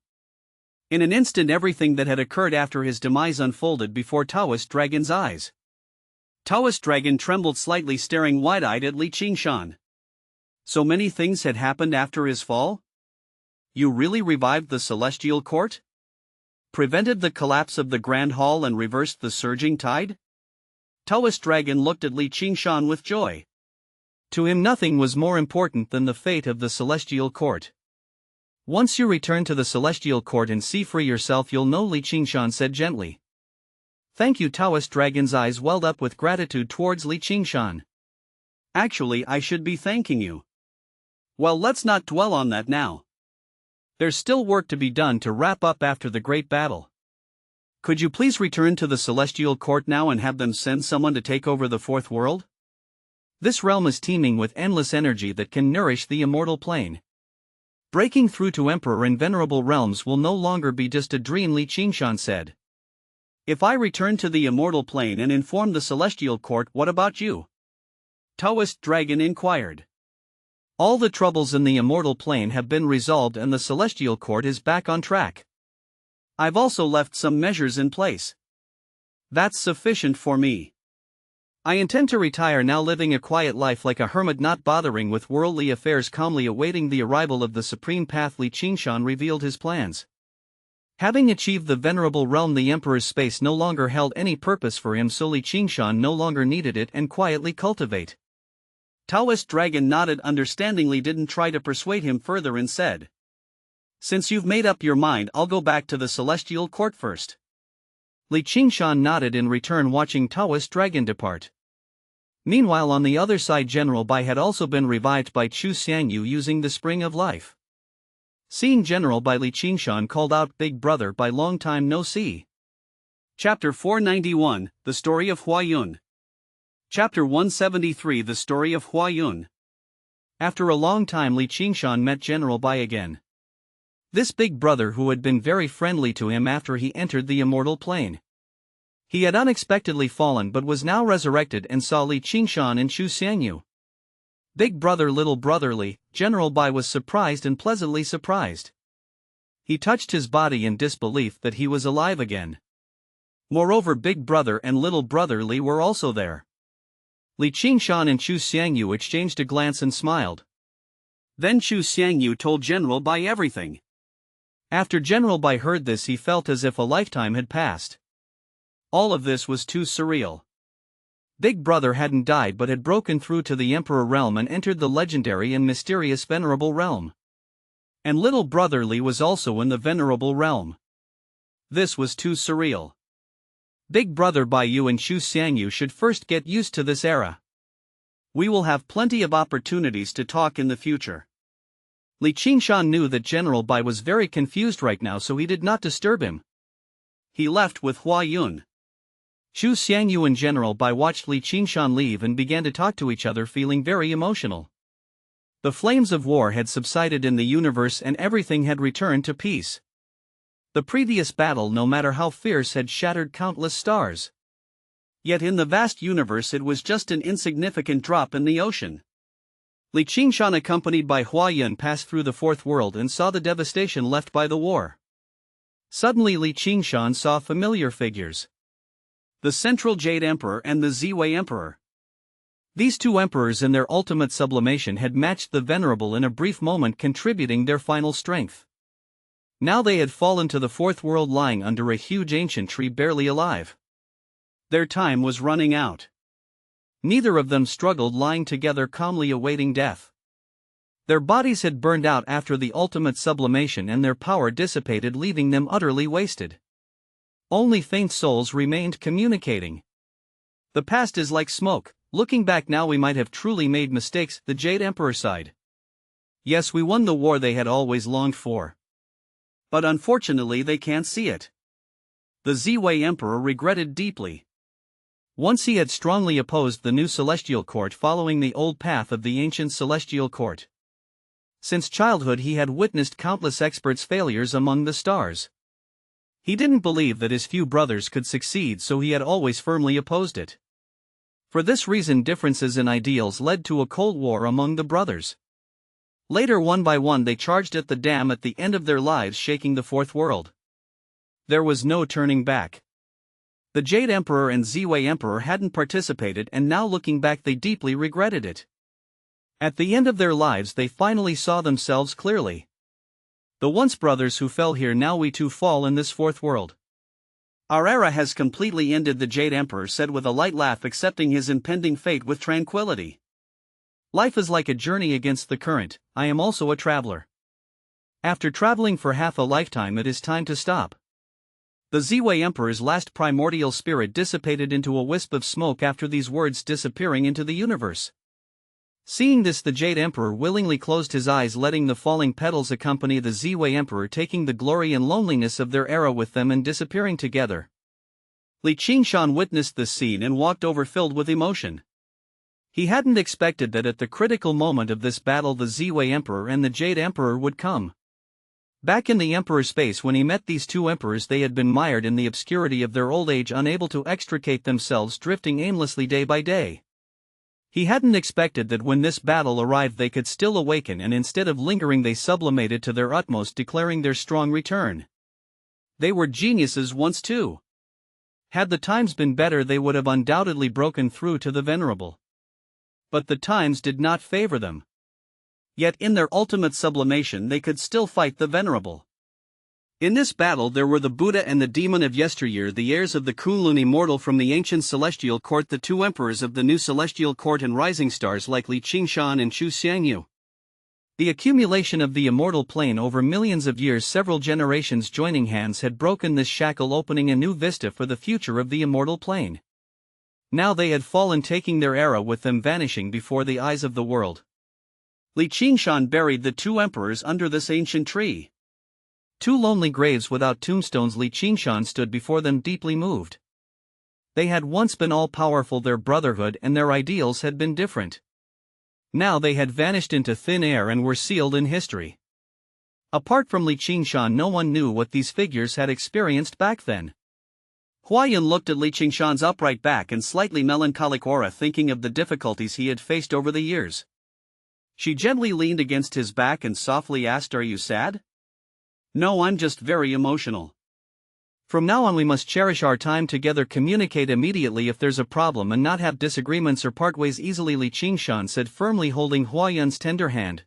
In an instant, everything that had occurred after his demise unfolded before Taoist Dragon's eyes. Taoist Dragon trembled slightly, staring wide-eyed at Li Qingshan. So many things had happened after his fall? You really revived the Celestial Court? Prevented the collapse of the Grand Hall and reversed the surging tide? Taoist Dragon looked at Li Qingshan with joy. To him, nothing was more important than the fate of the Celestial Court. Once you return to the Celestial Court and see for yourself, you'll know, Li Qingshan said gently. Thank you. Taoist Dragon's eyes welled up with gratitude towards Li Qingshan. Actually, I should be thanking you. Well, let's not dwell on that now. There's still work to be done to wrap up after the great battle. Could you please return to the Celestial Court now and have them send someone to take over the fourth world? This realm is teeming with endless energy that can nourish the immortal plane. Breaking through to Emperor and venerable realms will no longer be just a dream, Li Qingshan said. If I return to the immortal plane and inform the Celestial Court, what about you? Taoist Dragon inquired. All the troubles in the immortal plane have been resolved and the Celestial Court is back on track. I've also left some measures in place. That's sufficient for me. I intend to retire now, living a quiet life like a hermit, not bothering with worldly affairs, calmly awaiting the arrival of the supreme path. Li Qingshan revealed his plans. Having achieved the venerable realm, the Emperor's space no longer held any purpose for him, so Li Qingshan no longer needed it and quietly cultivate. Taoist Dragon nodded understandingly, didn't try to persuade him further, and said, Since you've made up your mind, I'll go back to the Celestial Court first. Li Qingshan nodded in return, watching Taoist Dragon depart. Meanwhile, on the other side, General Bai had also been revived by Chu Xiangyu using the Spring of Life. Seeing General Bai, Li Qingshan called out, Big brother Bai, long time no see. Chapter 491, The Story of Huayun. Chapter 173, The Story of Huayun. After a long time, Qingshan met General Bai again. This big brother who had been very friendly to him after he entered the immortal plane. He had unexpectedly fallen but was now resurrected and saw Qingshan and Xu Xiangyu. Big brother, little brother Li, General Bai was surprised and pleasantly surprised. He touched his body in disbelief that he was alive again. Moreover, big brother and little brother Li were also there. Qingshan and Xu Xiangyu exchanged a glance and smiled. Then Xu Xiangyu told General Bai everything. After General Bai heard this, he felt as if a lifetime had passed. All of this was too surreal. Big brother hadn't died but had broken through to the Emperor realm and entered the legendary and mysterious Venerable realm. And little brother Li was also in the Venerable realm. This was too surreal. Big brother Baiyu and Xu Xiangyu should first get used to this era. We will have plenty of opportunities to talk in the future. Qingshan knew that General Bai was very confused right now, so he did not disturb him. He left with Huayun. Xu Xiangyu and General Bai watched Qingshan leave and began to talk to each other, feeling very emotional. The flames of war had subsided in the universe and everything had returned to peace. The previous battle, no matter how fierce, had shattered countless stars. Yet in the vast universe it was just an insignificant drop in the ocean. Qingshan, accompanied by Huayun, passed through the fourth world and saw the devastation left by the war. Suddenly Qingshan saw familiar figures. The Central Jade Emperor and the Ziwei Emperor. These two emperors in their ultimate sublimation had matched the Venerable in a brief moment, contributing their final strength. Now they had fallen to the fourth world, lying under a huge ancient tree, barely alive. Their time was running out. Neither of them struggled, lying together calmly awaiting death. Their bodies had burned out after the ultimate sublimation and their power dissipated, leaving them utterly wasted. Only faint souls remained, communicating. The past is like smoke. Looking back now, we might have truly made mistakes, the Jade Emperor sighed. Yes, we won the war they had always longed for. But unfortunately they can't see it. The Ziwei Emperor regretted deeply. Once he had strongly opposed the new celestial court, following the old path of the ancient celestial court. Since childhood he had witnessed countless experts' failures among the stars. He didn't believe that his few brothers could succeed, so he had always firmly opposed it. For this reason, differences in ideals led to a cold war among the brothers. Later, one by one, they charged at the dam at the end of their lives, shaking the fourth world. There was no turning back. The Jade Emperor and Ziwei Emperor hadn't participated, and now looking back they deeply regretted it. At the end of their lives they finally saw themselves clearly. The once brothers who fell here, now we too fall in this fourth world. Our era has completely ended, the Jade Emperor said with a light laugh, accepting his impending fate with tranquility. Life is like a journey against the current. I am also a traveler. After traveling for half a lifetime, it is time to stop. The Ziwei Emperor's last primordial spirit dissipated into a wisp of smoke after these words, disappearing into the universe. Seeing this, the Jade Emperor willingly closed his eyes, letting the falling petals accompany the Ziwei Emperor, taking the glory and loneliness of their era with them and disappearing together. Qingshan witnessed this scene and walked over, filled with emotion. He hadn't expected that at the critical moment of this battle the Ziwei Emperor and the Jade Emperor would come. Back in the Emperor's space, when he met these two emperors, they had been mired in the obscurity of their old age, unable to extricate themselves, drifting aimlessly day by day. He hadn't expected that when this battle arrived they could still awaken, and instead of lingering they sublimated to their utmost, declaring their strong return. They were geniuses once too. Had the times been better they would have undoubtedly broken through to the Venerable. But the times did not favor them. Yet in their ultimate sublimation they could still fight the Venerable. In this battle there were the Buddha and the demon of yesteryear, the heirs of the Kunlun immortal from the ancient celestial court, the two emperors of the new celestial court, and rising stars like Qingshan and Xu Xiangyu. The accumulation of the immortal plane over millions of years, several generations joining hands, had broken this shackle, opening a new vista for the future of the immortal plane. Now they had fallen, taking their era with them, vanishing before the eyes of the world. Qingshan buried the two emperors under this ancient tree. Two lonely graves without tombstones. Qingshan stood before them deeply moved. They had once been all-powerful, their brotherhood and their ideals had been different. Now they had vanished into thin air and were sealed in history. Apart from Qingshan, no one knew what these figures had experienced back then. Huayan looked at Qingshan's upright back and slightly melancholic aura, thinking of the difficulties he had faced over the years. She gently leaned against his back and softly asked, "Are you sad?" "No, I'm just very emotional. From now on we must cherish our time together, communicate immediately if there's a problem and not have disagreements or part ways easily," Qingshan said firmly, holding Huayan's tender hand.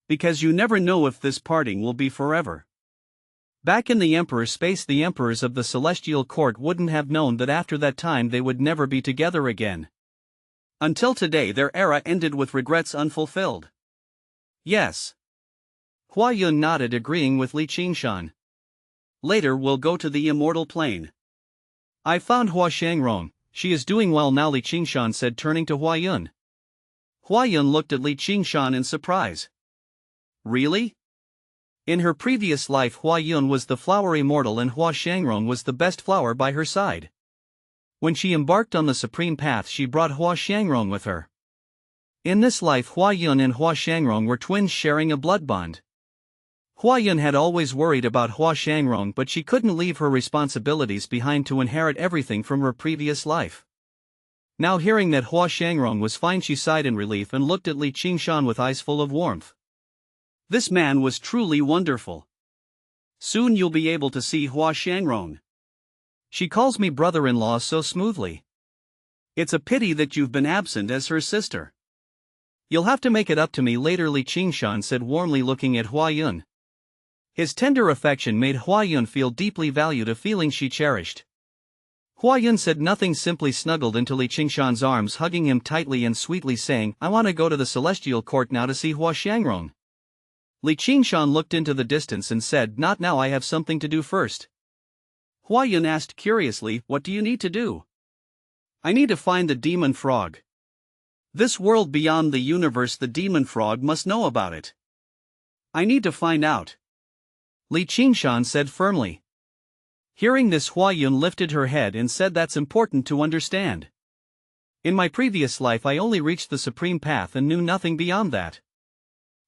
"Because you never know if this parting will be forever." Back in the Emperor's space, the emperors of the Celestial Court wouldn't have known that after that time they would never be together again. Until today their era ended with regrets unfulfilled. "Yes." Huayan nodded, agreeing with Qingshan. "Later we'll go to the immortal plane. I found Hua Shangrong, she is doing well now," Qingshan said, turning to Huayan. Huayan looked at Qingshan in surprise. "Really?" In her previous life, Huayan was the flower immortal and Hua Shangrong was the best flower by her side. When she embarked on the supreme path, she brought Hua Shangrong with her. In this life, Huayan and Hua Shangrong were twins sharing a blood bond. Huayan had always worried about Hua Shangrong, but she couldn't leave her responsibilities behind to inherit everything from her previous life. Now hearing that Hua Shangrong was fine, she sighed in relief and looked at Qingshan with eyes full of warmth. This man was truly wonderful. "Soon you'll be able to see Hua Shangrong. She calls me brother-in-law so smoothly. It's a pity that you've been absent as her sister. You'll have to make it up to me later," Qingshan said warmly, looking at Huayan. His tender affection made Huayan feel deeply valued, a feeling she cherished. Huayan said nothing, simply snuggled into Qingshan's arms, hugging him tightly and sweetly saying, "I want to go to the Celestial Court now to see Hua Shangrong." Qingshan looked into the distance and said, "Not now, I have something to do first." Huayan asked curiously, "What do you need to do?" "I need to find the demon frog. This world beyond the universe, the demon frog must know about it. I need to find out," Qingshan said firmly. Hearing this, Huayan lifted her head and said, "That's important to understand. In my previous life I only reached the supreme path and knew nothing beyond that."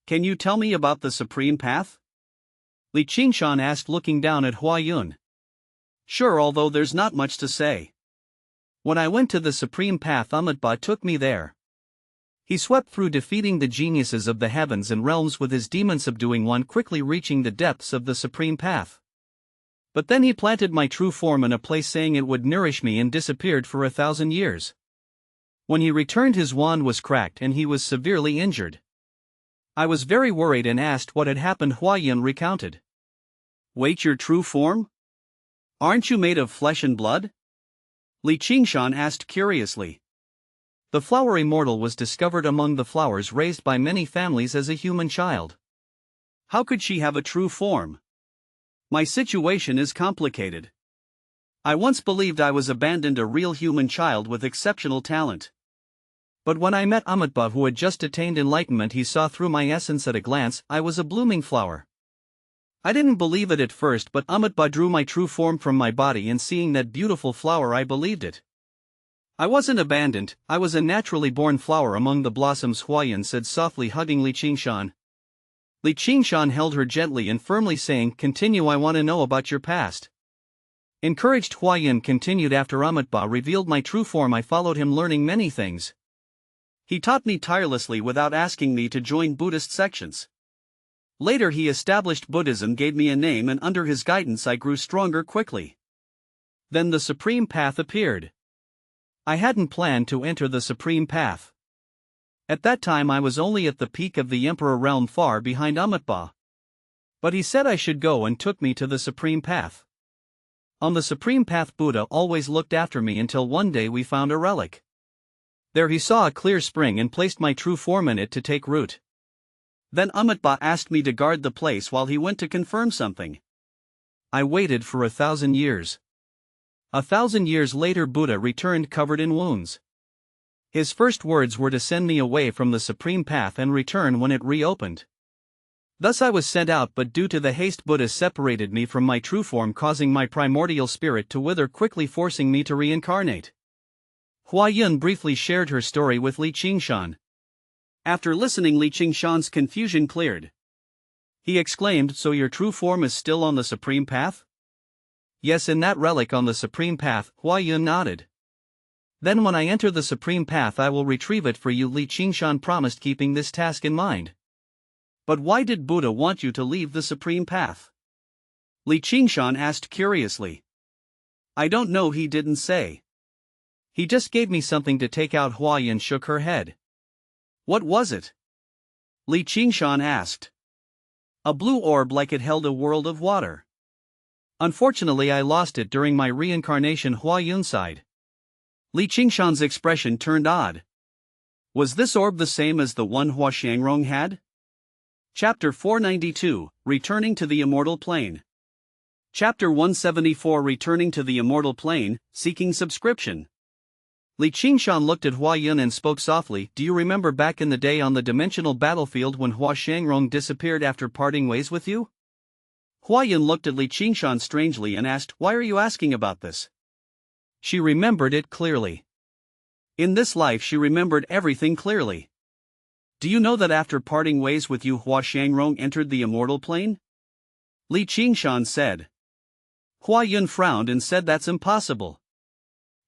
"Can you tell me about the supreme path?" Qingshan asked, looking down at Huayan. "Sure, although there's not much to say. When I went to the supreme path, Amitabha took me there. He swept through, defeating the geniuses of the heavens and realms with his demon, subduing one, quickly reaching the depths of the supreme path. But then he planted my true form in a place, saying it would nourish me, and disappeared for 1,000 years. When he returned, his wand was cracked and he was severely injured. I was very worried and asked what had happened," Huayan recounted. "Wait, your true form? Aren't you made of flesh and blood?" Qingshan asked curiously. "The flower immortal was discovered among the flowers raised by many families as a human child. How could she have a true form? My situation is complicated. I once believed I was abandoned, a real human child with exceptional talent. But when I met Amitabha, who had just attained enlightenment, he saw through my essence at a glance. I was a blooming flower. I didn't believe it at first, but Amitabha drew my true form from my body, and seeing that beautiful flower, I believed it. I wasn't abandoned, I was a naturally born flower among the blossoms," Huayan said softly, hugging Qingshan. Qingshan held her gently and firmly, saying, "Continue, I want to know about your past." Encouraged, Huayan continued, "After Amitabha revealed my true form, I followed him, learning many things. He taught me tirelessly without asking me to join Buddhist sections. Later he established Buddhism, gave me a name, and under his guidance I grew stronger quickly. Then the supreme path appeared. I hadn't planned to enter the supreme path. At that time I was only at the peak of the Emperor realm, far behind Amitabha. But he said I should go and took me to the supreme path. On the supreme path, Buddha always looked after me until one day we found a relic. There he saw a clear spring and placed my true form in it to take root. Then Amitabha asked me to guard the place while he went to confirm something. I waited for 1,000 years. 1,000 years later, Buddha returned covered in wounds. His first words were to send me away from the supreme path and return when it reopened. Thus I was sent out, but due to the haste Buddha separated me from my true form, causing my primordial spirit to wither quickly, forcing me to reincarnate. Hua Yun briefly shared her story with Li Qingshan. After listening, Li Qingshan's confusion cleared. He exclaimed, "So your true form is still on the Supreme Path?" "Yes, in that relic on the Supreme Path," Hua Yun nodded. "Then when I enter the Supreme Path I will retrieve it for you," Li Qingshan promised, keeping this task in mind. "But why did Buddha want you to leave the Supreme Path?" Li Qingshan asked curiously. "I don't know, he didn't say. He just gave me something to take out." Hua Yun shook her head. "What was it?" Li Qingshan asked. "A blue orb, like it held a world of water. Unfortunately I lost it during my reincarnation." Hua Yun sighed. Li Qingshan's expression turned odd. Was this orb the same as the one Hua Shangrong had? Chapter 492, Returning to the Immortal Plane. Chapter 174, Returning to the Immortal Plane, Seeking Subscription. Li Qingshan looked at Hua Yun and spoke softly. "Do you remember back in the day on the dimensional battlefield when Hua Shangrong disappeared after parting ways with you?" Hua Yun looked at Li Qingshan strangely and asked, "Why are you asking about this?" She remembered it clearly. In this life she remembered everything clearly. "Do you know that after parting ways with you Hua Shangrong entered the immortal plane?" Li Qingshan said. Hua Yun frowned and said, "That's impossible.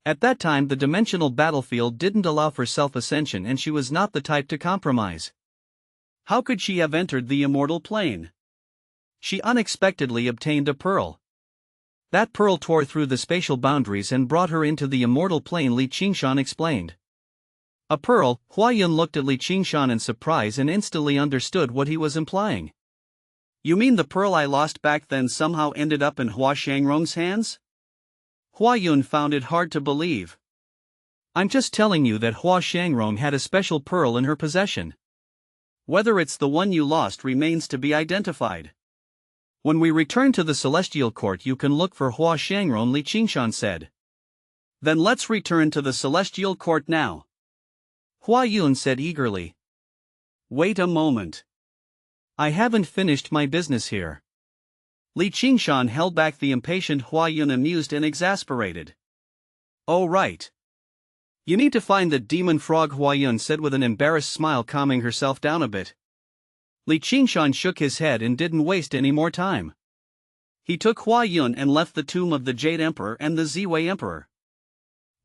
At that time the dimensional battlefield didn't allow for self-ascension and she was not the type to compromise. How could she have entered the immortal plane? She unexpectedly obtained a pearl. That pearl tore through the spatial boundaries and brought her into the immortal plane," Li Qingshan explained. "A pearl?" Hua Yun looked at Li Qingshan in surprise and instantly understood what he was implying. "You mean the pearl I lost back then somehow ended up in Hua Shangrong's hands?" Hua Yun found it hard to believe. "I'm just telling you that Hua Shangrong had a special pearl in her possession. Whether it's the one you lost remains to be identified. When we return to the Celestial Court you can look for Hua Shangrong," Li Qingshan said. "Then let's return to the Celestial Court now," Hua Yun said eagerly. "Wait a moment. I haven't finished my business here." Li Qingshan held back the impatient Hua Yun, amused and exasperated. "Oh right. You need to find the demon frog," Hua Yun said with an embarrassed smile, calming herself down a bit. Li Qingshan shook his head and didn't waste any more time. He took Hua Yun and left the tomb of the Jade Emperor and the Ziwei Emperor.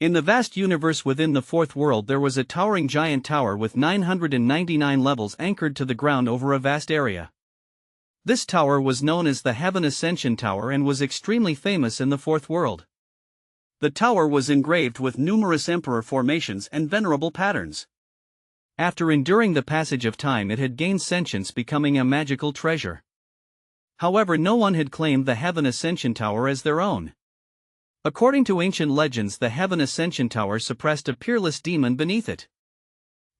In the vast universe within the fourth world there was a towering giant tower with 999 levels anchored to the ground over a vast area. This tower was known as the Heaven Ascension Tower and was extremely famous in the fourth world. The tower was engraved with numerous emperor formations and venerable patterns. After enduring the passage of time it had gained sentience, becoming a magical treasure. However, no one had claimed the Heaven Ascension Tower as their own. According to ancient legends, the Heaven Ascension Tower suppressed a peerless demon beneath it.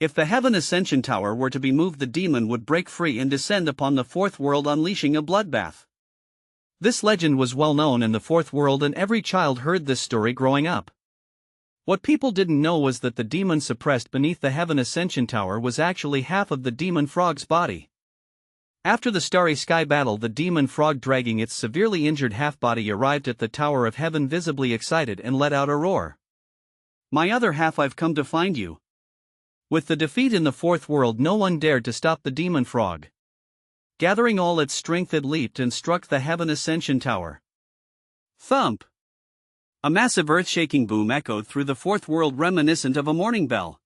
If the Heaven Ascension Tower were to be moved, the demon would break free and descend upon the fourth world, unleashing a bloodbath. This legend was well known in the fourth world and every child heard this story growing up. What people didn't know was that the demon suppressed beneath the Heaven Ascension Tower was actually half of the demon frog's body. After the Starry Sky battle, the demon frog, dragging its severely injured half-body, arrived at the Tower of Heaven visibly excited and let out a roar. "My other half, I've come to find you." With the defeat in the fourth world, no one dared to stop the demon frog. Gathering all its strength, it leaped and struck the Heaven Ascension Tower. Thump! A massive earth-shaking boom echoed through the fourth world, reminiscent of a morning bell.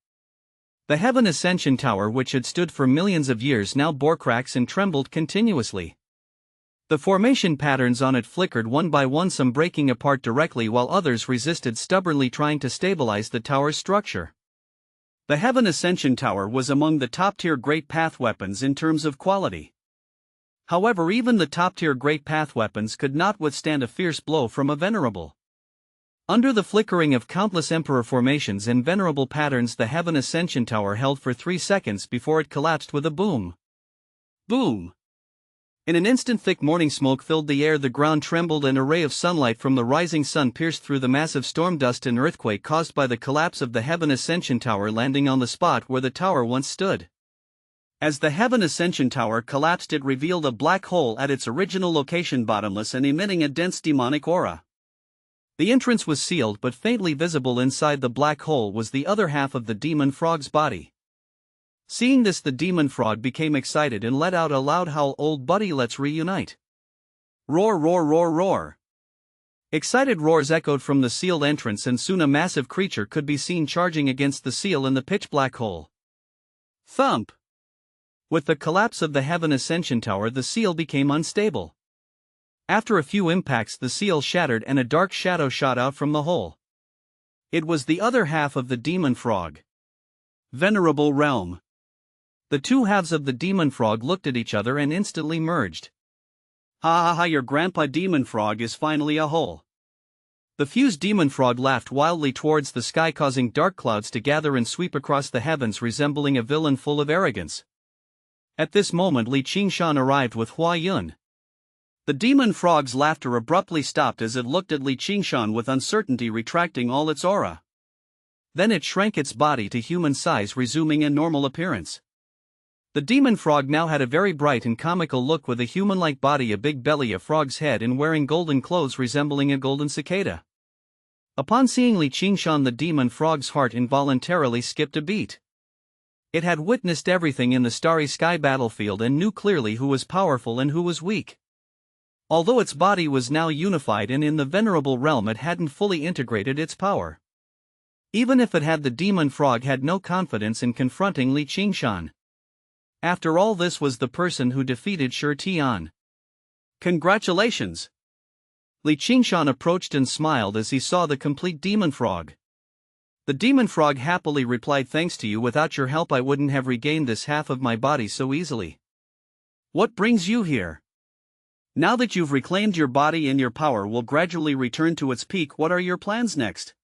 The Heaven Ascension Tower, which had stood for millions of years, now bore cracks and trembled continuously. The formation patterns on it flickered one by one, some breaking apart directly while others resisted, stubbornly trying to stabilize the tower's structure. The Heaven Ascension Tower was among the top-tier Great Path weapons in terms of quality. However, even the top-tier Great Path weapons could not withstand a fierce blow from a venerable. Under the flickering of countless emperor formations and venerable patterns, the Heaven Ascension Tower held for 3 seconds before it collapsed with a boom. Boom! In an instant, thick morning smoke filled the air, the ground trembled, and a ray of sunlight from the rising sun pierced through the massive storm dust and earthquake caused by the collapse of the Heaven Ascension Tower, landing on the spot where the tower once stood. As the Heaven Ascension Tower collapsed, it revealed a black hole at its original location, bottomless and emitting a dense demonic aura. The entrance was sealed, but faintly visible inside the black hole was the other half of the demon frog's body. Seeing this, the demon frog became excited and let out a loud howl. "Old buddy, let's reunite." Roar, roar, roar, roar. Excited roars echoed from the sealed entrance, and soon a massive creature could be seen charging against the seal in the pitch black hole. Thump! With the collapse of the Heaven Ascension Tower, the seal became unstable. After a few impacts, the seal shattered and a dark shadow shot out from the hole. It was the other half of the demon frog. Venerable realm. The two halves of the demon frog looked at each other and instantly merged. Ha ha ha, your grandpa demon frog is finally a whole. The fused demon frog laughed wildly towards the sky, causing dark clouds to gather and sweep across the heavens, resembling a villain full of arrogance. At this moment, Qingshan arrived with Hua Yun. The demon frog's laughter abruptly stopped as it looked at Qingshan with uncertainty, retracting all its aura. Then it shrank its body to human size, resuming a normal appearance. The demon frog now had a very bright and comical look, with a human-like body, a big belly, a frog's head, and wearing golden clothes resembling a golden cicada. Upon seeing Qingshan, the demon frog's heart involuntarily skipped a beat. It had witnessed everything in the starry sky battlefield and knew clearly who was powerful and who was weak. Although its body was now unified and in the venerable realm, it hadn't fully integrated its power. Even if it had, the demon frog had no confidence in confronting Qingshan. After all, this was the person who defeated Shi Tian. Congratulations! Qingshan approached and smiled as he saw the complete demon frog. The demon frog happily replied, "Thanks to you, without your help I wouldn't have regained this half of my body so easily." "What brings you here?" "Now that you've reclaimed your body and your power will gradually return to its peak, what are your plans next?"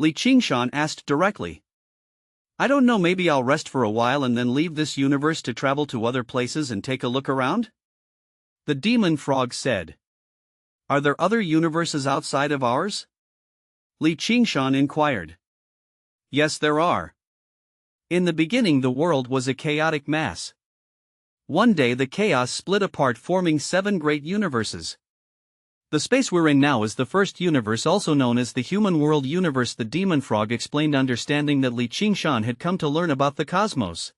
Qingshan asked directly. "I don't know, maybe I'll rest for a while and then leave this universe to travel to other places and take a look around," the demon frog said. "Are there other universes outside of ours?" Qingshan inquired. "Yes, there are. In the beginning, the world was a chaotic mass. One day the chaos split apart, forming 7 great universes. The space we're in now is the first universe, also known as the human world universe," the demon frog explained, understanding that Qingshan had come to learn about the cosmos.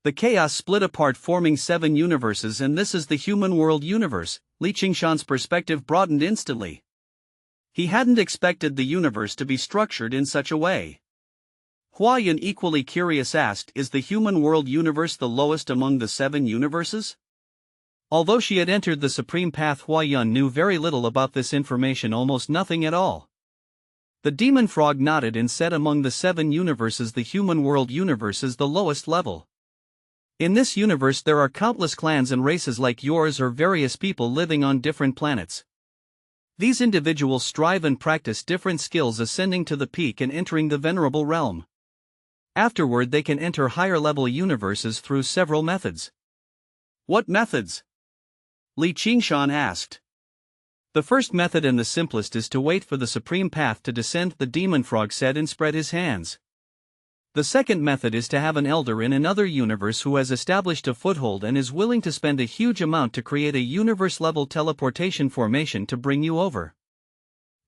"The chaos split apart, forming 7 universes, and this is the human world universe." Qingshan's perspective broadened instantly. He hadn't expected the universe to be structured in such a way. Hua Yun, equally curious, asked, "Is the human world universe the lowest among the 7 universes?" Although she had entered the Supreme Path, Hua Yun knew very little about this information, almost nothing at all. The demon frog nodded and said, "Among the 7 universes, the human world universe is the lowest level. In this universe there are countless clans and races like yours, or various people living on different planets. These individuals strive and practice different skills, ascending to the peak and entering the venerable realm. Afterward they can enter higher level universes through several methods." "What methods?" Qingshan asked. "The first method, and the simplest, is to wait for the Supreme Path to descend," the demon frog said and spread his hands. "The second method is to have an elder in another universe who has established a foothold and is willing to spend a huge amount to create a universe-level teleportation formation to bring you over.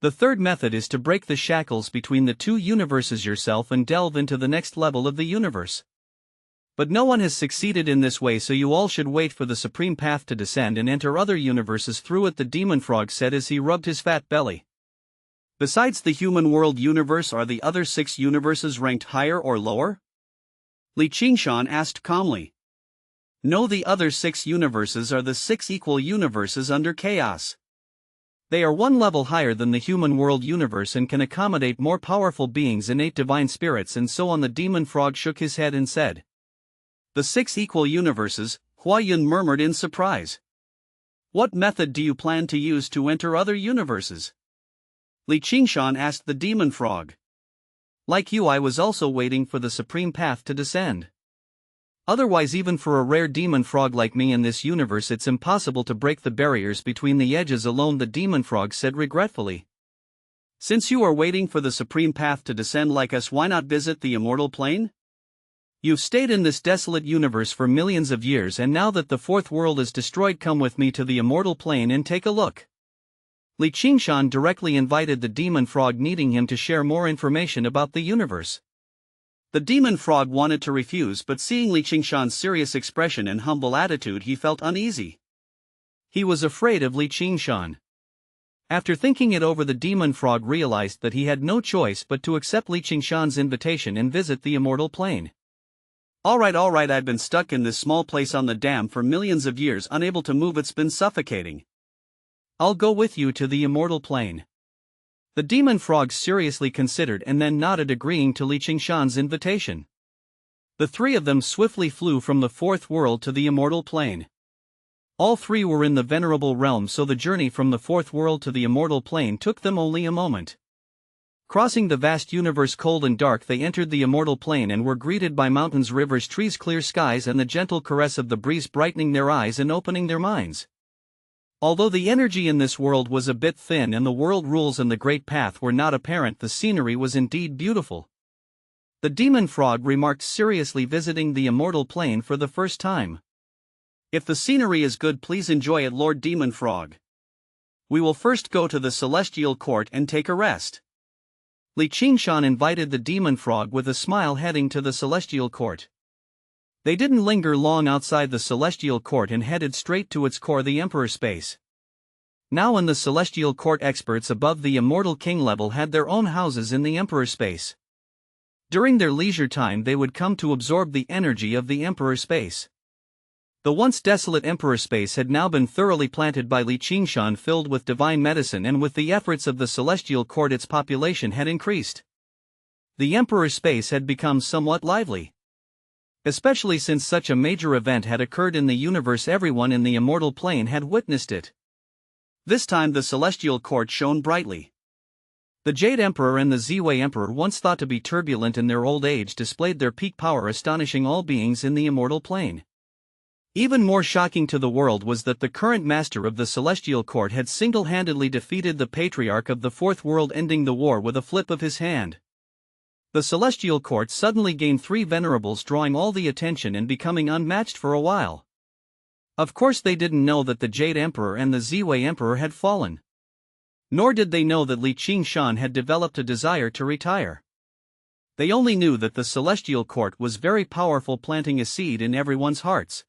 The third method is to break the shackles between the 2 universes yourself and delve into the next level of the universe. But no one has succeeded in this way, so you all should wait for the Supreme Path to descend and enter other universes through it," the demon frog said as he rubbed his fat belly. "Besides the human world universe, are the other 6 universes ranked higher or lower?" Qingshan asked calmly. "No, the other 6 universes are the 6 equal universes under chaos. They are 1 level higher than the human world universe and can accommodate more powerful beings, innate divine spirits, and so on." The demon frog shook his head and said. "The 6 equal universes," Hua Yun murmured in surprise. "What method do you plan to use to enter other universes?" Qingshan asked the demon frog. "Like you, I was also waiting for the Supreme Path to descend. Otherwise, even for a rare demon frog like me in this universe, it's impossible to break the barriers between the edges alone," the demon frog said regretfully. "Since you are waiting for the Supreme Path to descend like us, why not visit the immortal plane? You've stayed in this desolate universe for millions of years, and now that the fourth world is destroyed, come with me to the immortal plane and take a look. Qingshan directly invited the demon frog, needing him to share more information about the universe. The demon frog wanted to refuse, but seeing Qingshan's serious expression and humble attitude, he felt uneasy. He was afraid of Qingshan. After thinking it over, the demon frog realized that he had no choice but to accept Qingshan's invitation and visit the immortal plane. Alright, I've been stuck in this small place on the dam for millions of years, unable to move. It's been suffocating. I'll go with you to the immortal plane. The demon frog seriously considered and then nodded, agreeing to Qingshan's invitation. The three of them swiftly flew from the fourth world to the immortal plane. All three were in the venerable realm, so the journey from the fourth world to the immortal plane took them only a moment. Crossing the vast universe cold and dark, they entered the immortal plane and were greeted by mountains, rivers, trees, clear skies, and the gentle caress of the breeze brightening their eyes and opening their minds. Although the energy in this world was a bit thin and the world rules and the great path were not apparent, the scenery was indeed beautiful. The demon frog remarked seriously, visiting the immortal plane for the first time. If the scenery is good, please enjoy it, Lord Demon Frog. We will first go to the celestial court and take a rest. Qingshan invited the demon frog with a smile, heading to the celestial court. They didn't linger long outside the celestial court and headed straight to its core, the Emperor space. Now in the celestial court, experts above the immortal king level had their own houses in the Emperor space. During their leisure time, they would come to absorb the energy of the Emperor space. The once desolate Emperor space had now been thoroughly planted by Qingshan, filled with divine medicine, and with the efforts of the celestial court its population had increased. The Emperor space had become somewhat lively. Especially since such a major event had occurred in the universe, everyone in the immortal plane had witnessed it. This time the celestial court shone brightly. The Jade Emperor and the Ziwei Emperor, once thought to be turbulent in their old age, displayed their peak power, astonishing all beings in the immortal plane. Even more shocking to the world was that the current master of the celestial court had single-handedly defeated the patriarch of the fourth world, ending the war with a flip of his hand. The celestial court suddenly gained three venerables, drawing all the attention and becoming unmatched for a while. Of course, they didn't know that the Jade Emperor and the Ziwei Emperor had fallen. Nor did they know that Qingshan had developed a desire to retire. They only knew that the celestial court was very powerful, planting a seed in everyone's hearts.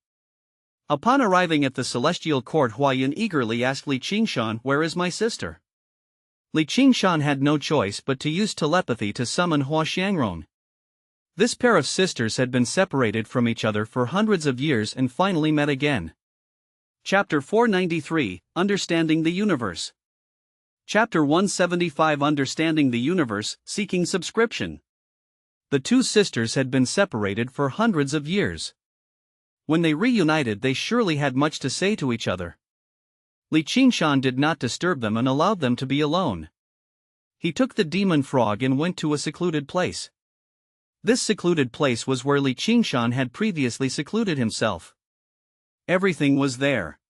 Upon arriving at the celestial court, Huayan eagerly asked Qingshan, "Where is my sister?" Qingshan had no choice but to use telepathy to summon Hua Xiangron. This pair of sisters had been separated from each other for hundreds of years and finally met again. Chapter 493, Understanding the Universe. Chapter 175, Understanding the Universe, Seeking Subscription. The two sisters had been separated for hundreds of years. When they reunited, they surely had much to say to each other. Qingshan did not disturb them and allowed them to be alone. He took the demon frog and went to a secluded place. This secluded place was where Qingshan had previously secluded himself. Everything was there.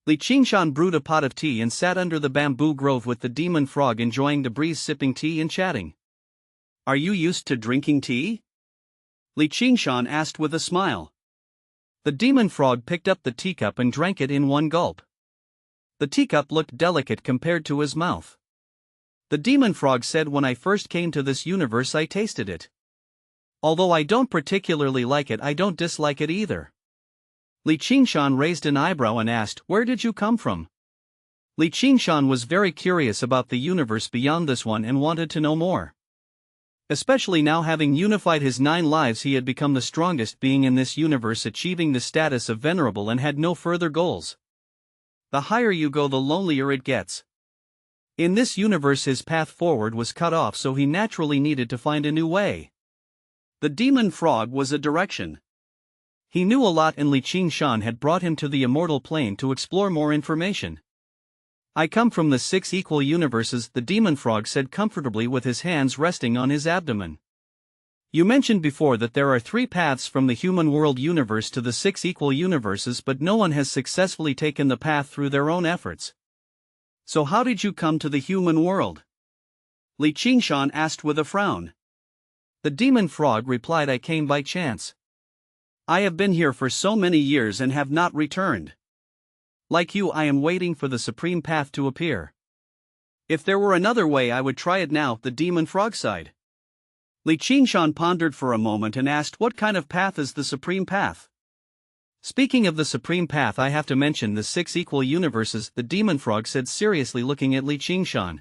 Qingshan brewed a pot of tea and sat under the bamboo grove with the demon frog, enjoying the breeze, sipping tea and chatting. "Are you used to drinking tea?" Qingshan asked with a smile. The demon frog picked up the teacup and drank it in one gulp. The teacup looked delicate compared to his mouth. The demon frog said, "When I first came to this universe, I tasted it. Although I don't particularly like it, I don't dislike it either." Qingshan raised an eyebrow and asked, "Where did you come from?" Qingshan was very curious about the universe beyond this one and wanted to know more. Especially now, having unified his 9 lives, he had become the strongest being in this universe, achieving the status of venerable, and had no further goals. The higher you go, the lonelier it gets. In this universe his path forward was cut off, so he naturally needed to find a new way. The demon frog was a direction. He knew a lot, and Qingshan had brought him to the immortal plane to explore more information. "I come from the 6 equal universes," the demon frog said comfortably with his hands resting on his abdomen. "You mentioned before that there are 3 paths from the human world universe to the 6 equal universes, but no one has successfully taken the path through their own efforts. So how did you come to the human world?" Qingshan asked with a frown. The demon frog replied, I came by chance. I have been here for so many years and have not returned. Like you, I am waiting for the supreme path to appear. If there were another way, I would try it now, the demon frog sighed. Qingshan pondered for a moment and asked, what kind of path is the supreme path? Speaking of the supreme path, I have to mention the 6 equal universes, the demon frog said seriously, looking at Qingshan.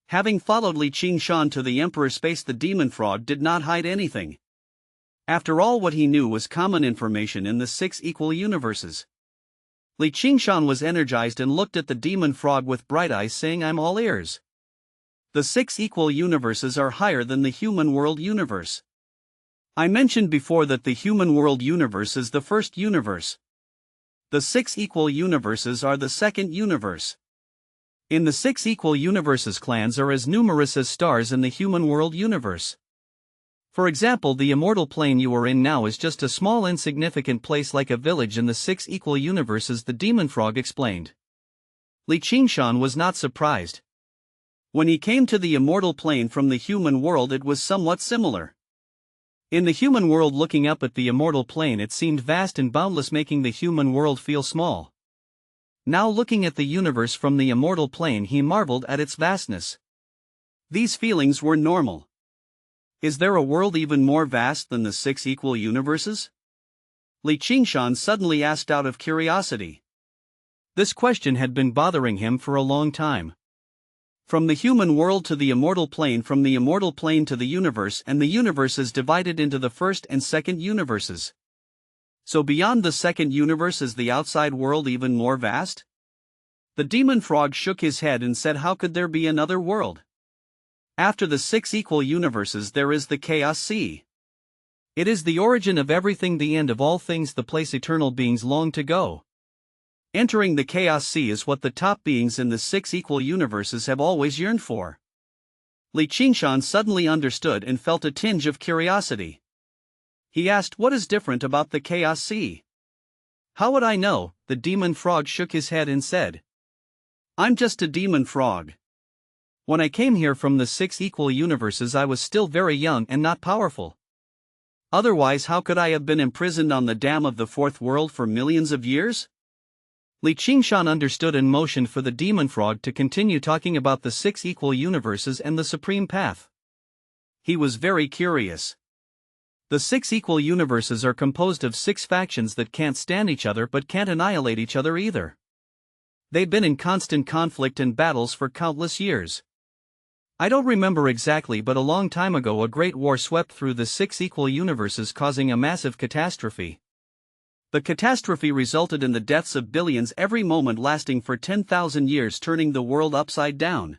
Having followed Qingshan to the emperor's space, the demon frog did not hide anything. After all, what he knew was common information in the 6 equal universes. Qingshan was energized and looked at the demon frog with bright eyes, saying, I'm all ears. The 6 equal universes are higher than the human world universe. I mentioned before that the human world universe is the first universe. The 6 equal universes are the second universe. In the 6 equal universes, clans are as numerous as stars in the human world universe. For example, the immortal plane you are in now is just a small insignificant place like a village in the 6 equal universes, the demon frog explained. Qingshan was not surprised. When he came to the immortal plane from the human world, it was somewhat similar. In the human world, looking up at the immortal plane, it seemed vast and boundless, making the human world feel small. Now, looking at the universe from the immortal plane, he marveled at its vastness. These feelings were normal. Is there a world even more vast than the 6 equal universes? Qingshan suddenly asked out of curiosity. This question had been bothering him for a long time. From the human world to the immortal plane, from the immortal plane to the universe, and the universe is divided into the first and second universes. So beyond the second universe is the outside world even more vast? The demon frog shook his head and said, how could there be another world? After the 6 equal universes there is the Chaos Sea. It is the origin of everything, the end of all things, the place eternal beings long to go. Entering the Chaos Sea is what the top beings in the 6 equal universes have always yearned for. Qingshan suddenly understood and felt a tinge of curiosity. He asked, what is different about the Chaos Sea? How would I know? The demon frog shook his head and said. I'm just a demon frog. When I came here from the 6 equal universes, I was still very young and not powerful. Otherwise, how could I have been imprisoned on the dam of the 4th world for millions of years? Qingshan understood and motioned for the demon frog to continue talking about the 6 equal universes and the supreme path. He was very curious. The 6 equal universes are composed of 6 factions that can't stand each other but can't annihilate each other either. They've been in constant conflict and battles for countless years. I don't remember exactly, but a long time ago a great war swept through the 6 equal universes, causing a massive catastrophe. The catastrophe resulted in the deaths of billions every moment, lasting for 10,000 years, turning the world upside down.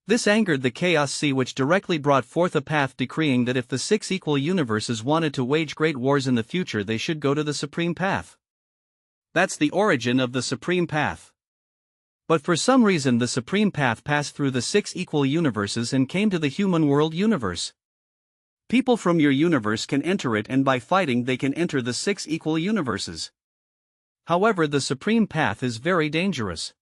This angered the Chaos Sea, which directly brought forth a path decreeing that if the 6 equal universes wanted to wage great wars in the future, they should go to the supreme path. That's the origin of the supreme path. But for some reason the supreme path passed through the 6 equal universes and came to the human world universe. People from your universe can enter it, and by fighting they can enter the 6 equal universes. However, the supreme path is very dangerous.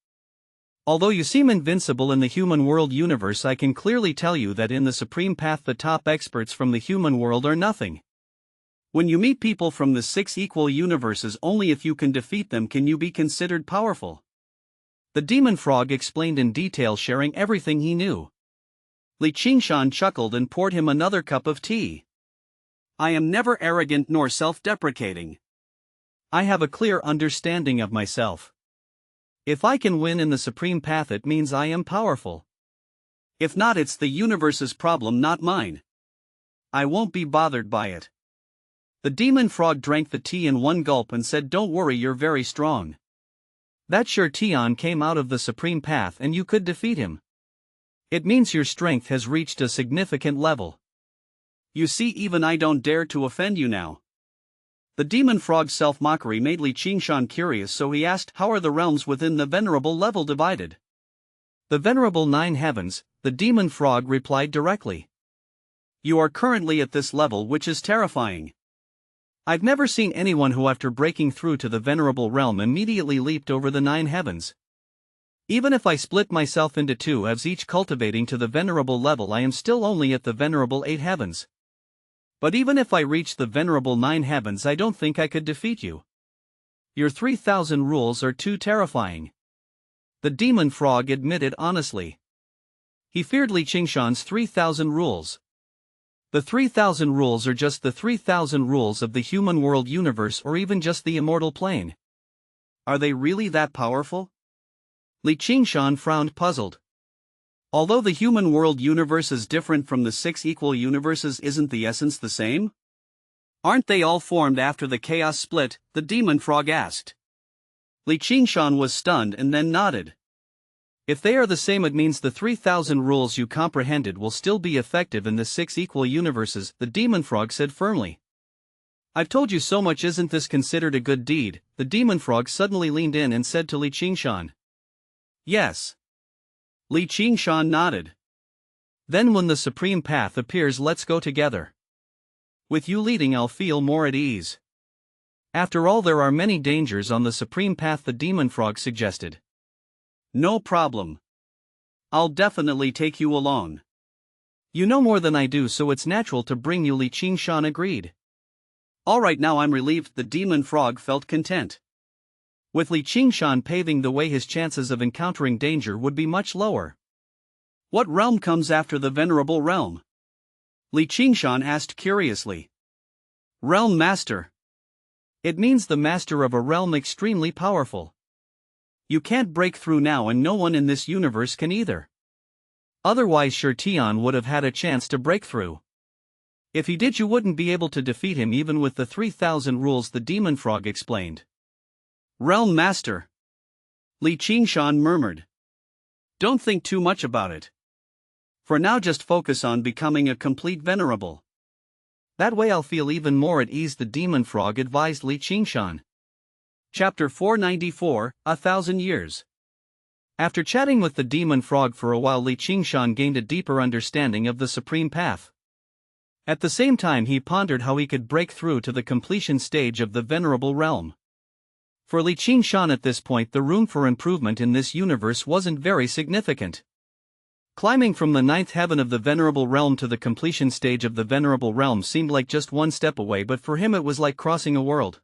Although you seem invincible in the human world universe, I can clearly tell you that in the supreme path the top experts from the human world are nothing. When you meet people from the 6 equal universes, only if you can defeat them can you be considered powerful. The demon frog explained in detail, sharing everything he knew. Qingshan chuckled and poured him another cup of tea. I am never arrogant nor self-deprecating. I have a clear understanding of myself. If I can win in the supreme path, it means I am powerful. If not, it's the universe's problem, not mine. I won't be bothered by it. The demon frog drank the tea in one gulp and said, don't worry, you're very strong. That sure Tian came out of the supreme path and you could defeat him. It means your strength has reached a significant level. You see, even I don't dare to offend you now. The demon frog's self-mockery made Qingshan curious, so he asked, how are the realms within the venerable level divided? The venerable 9 heavens, the demon frog replied directly. You are currently at this level, which is terrifying. I've never seen anyone who, after breaking through to the venerable realm, immediately leaped over the 9 heavens. Even if I split myself into 2 halves, each cultivating to the venerable level, I am still only at the venerable 8 heavens. But even if I reach the venerable 9 heavens, I don't think I could defeat you. Your 3,000 rules are too terrifying. The demon frog admitted honestly. He feared Qingshan's 3,000 rules. The 3,000 rules are just the 3,000 rules of the human world universe, or even just the immortal plane. Are they really that powerful? Qingshan frowned, puzzled. Although the human world universe is different from the 6 equal universes, isn't the essence the same? Aren't they all formed after the chaos split? The demon frog asked. Qingshan was stunned and then nodded. If they are the same, it means the 3,000 rules you comprehended will still be effective in the 6 equal universes, the demon frog said firmly. I've told you so much, isn't this considered a good deed? The demon frog suddenly leaned in and said to Qingshan. Yes. Qingshan nodded. Then when the supreme path appears, let's go together. With you leading, I'll feel more at ease. After all, there are many dangers on the supreme path, the demon frog suggested. No problem. I'll definitely take you along. You know more than I do, so it's natural to bring you, Qingshan agreed. Alright, now I'm relieved. The demon frog felt content. With Qingshan paving the way, his chances of encountering danger would be much lower. What realm comes after the venerable realm? Qingshan asked curiously. Realm master. It means the master of a realm extremely powerful. You can't break through now, and no one in this universe can either. Otherwise Sher Tian would have had a chance to break through. If he did, you wouldn't be able to defeat him even with the 3,000 rules, the demon frog explained. Realm master. Qingshan murmured. Don't think too much about it. For now, just focus on becoming a complete venerable. That way I'll feel even more at ease, the demon frog advised Qingshan. Chapter 494, 1,000 Years. After chatting with the demon frog for a while, Qingshan gained a deeper understanding of the supreme path. At the same time, he pondered how he could break through to the completion stage of the venerable realm. For Qingshan at this point, the room for improvement in this universe wasn't very significant. Climbing from the 9th heaven of the venerable realm to the completion stage of the venerable realm seemed like just one step away, but for him it was like crossing a world.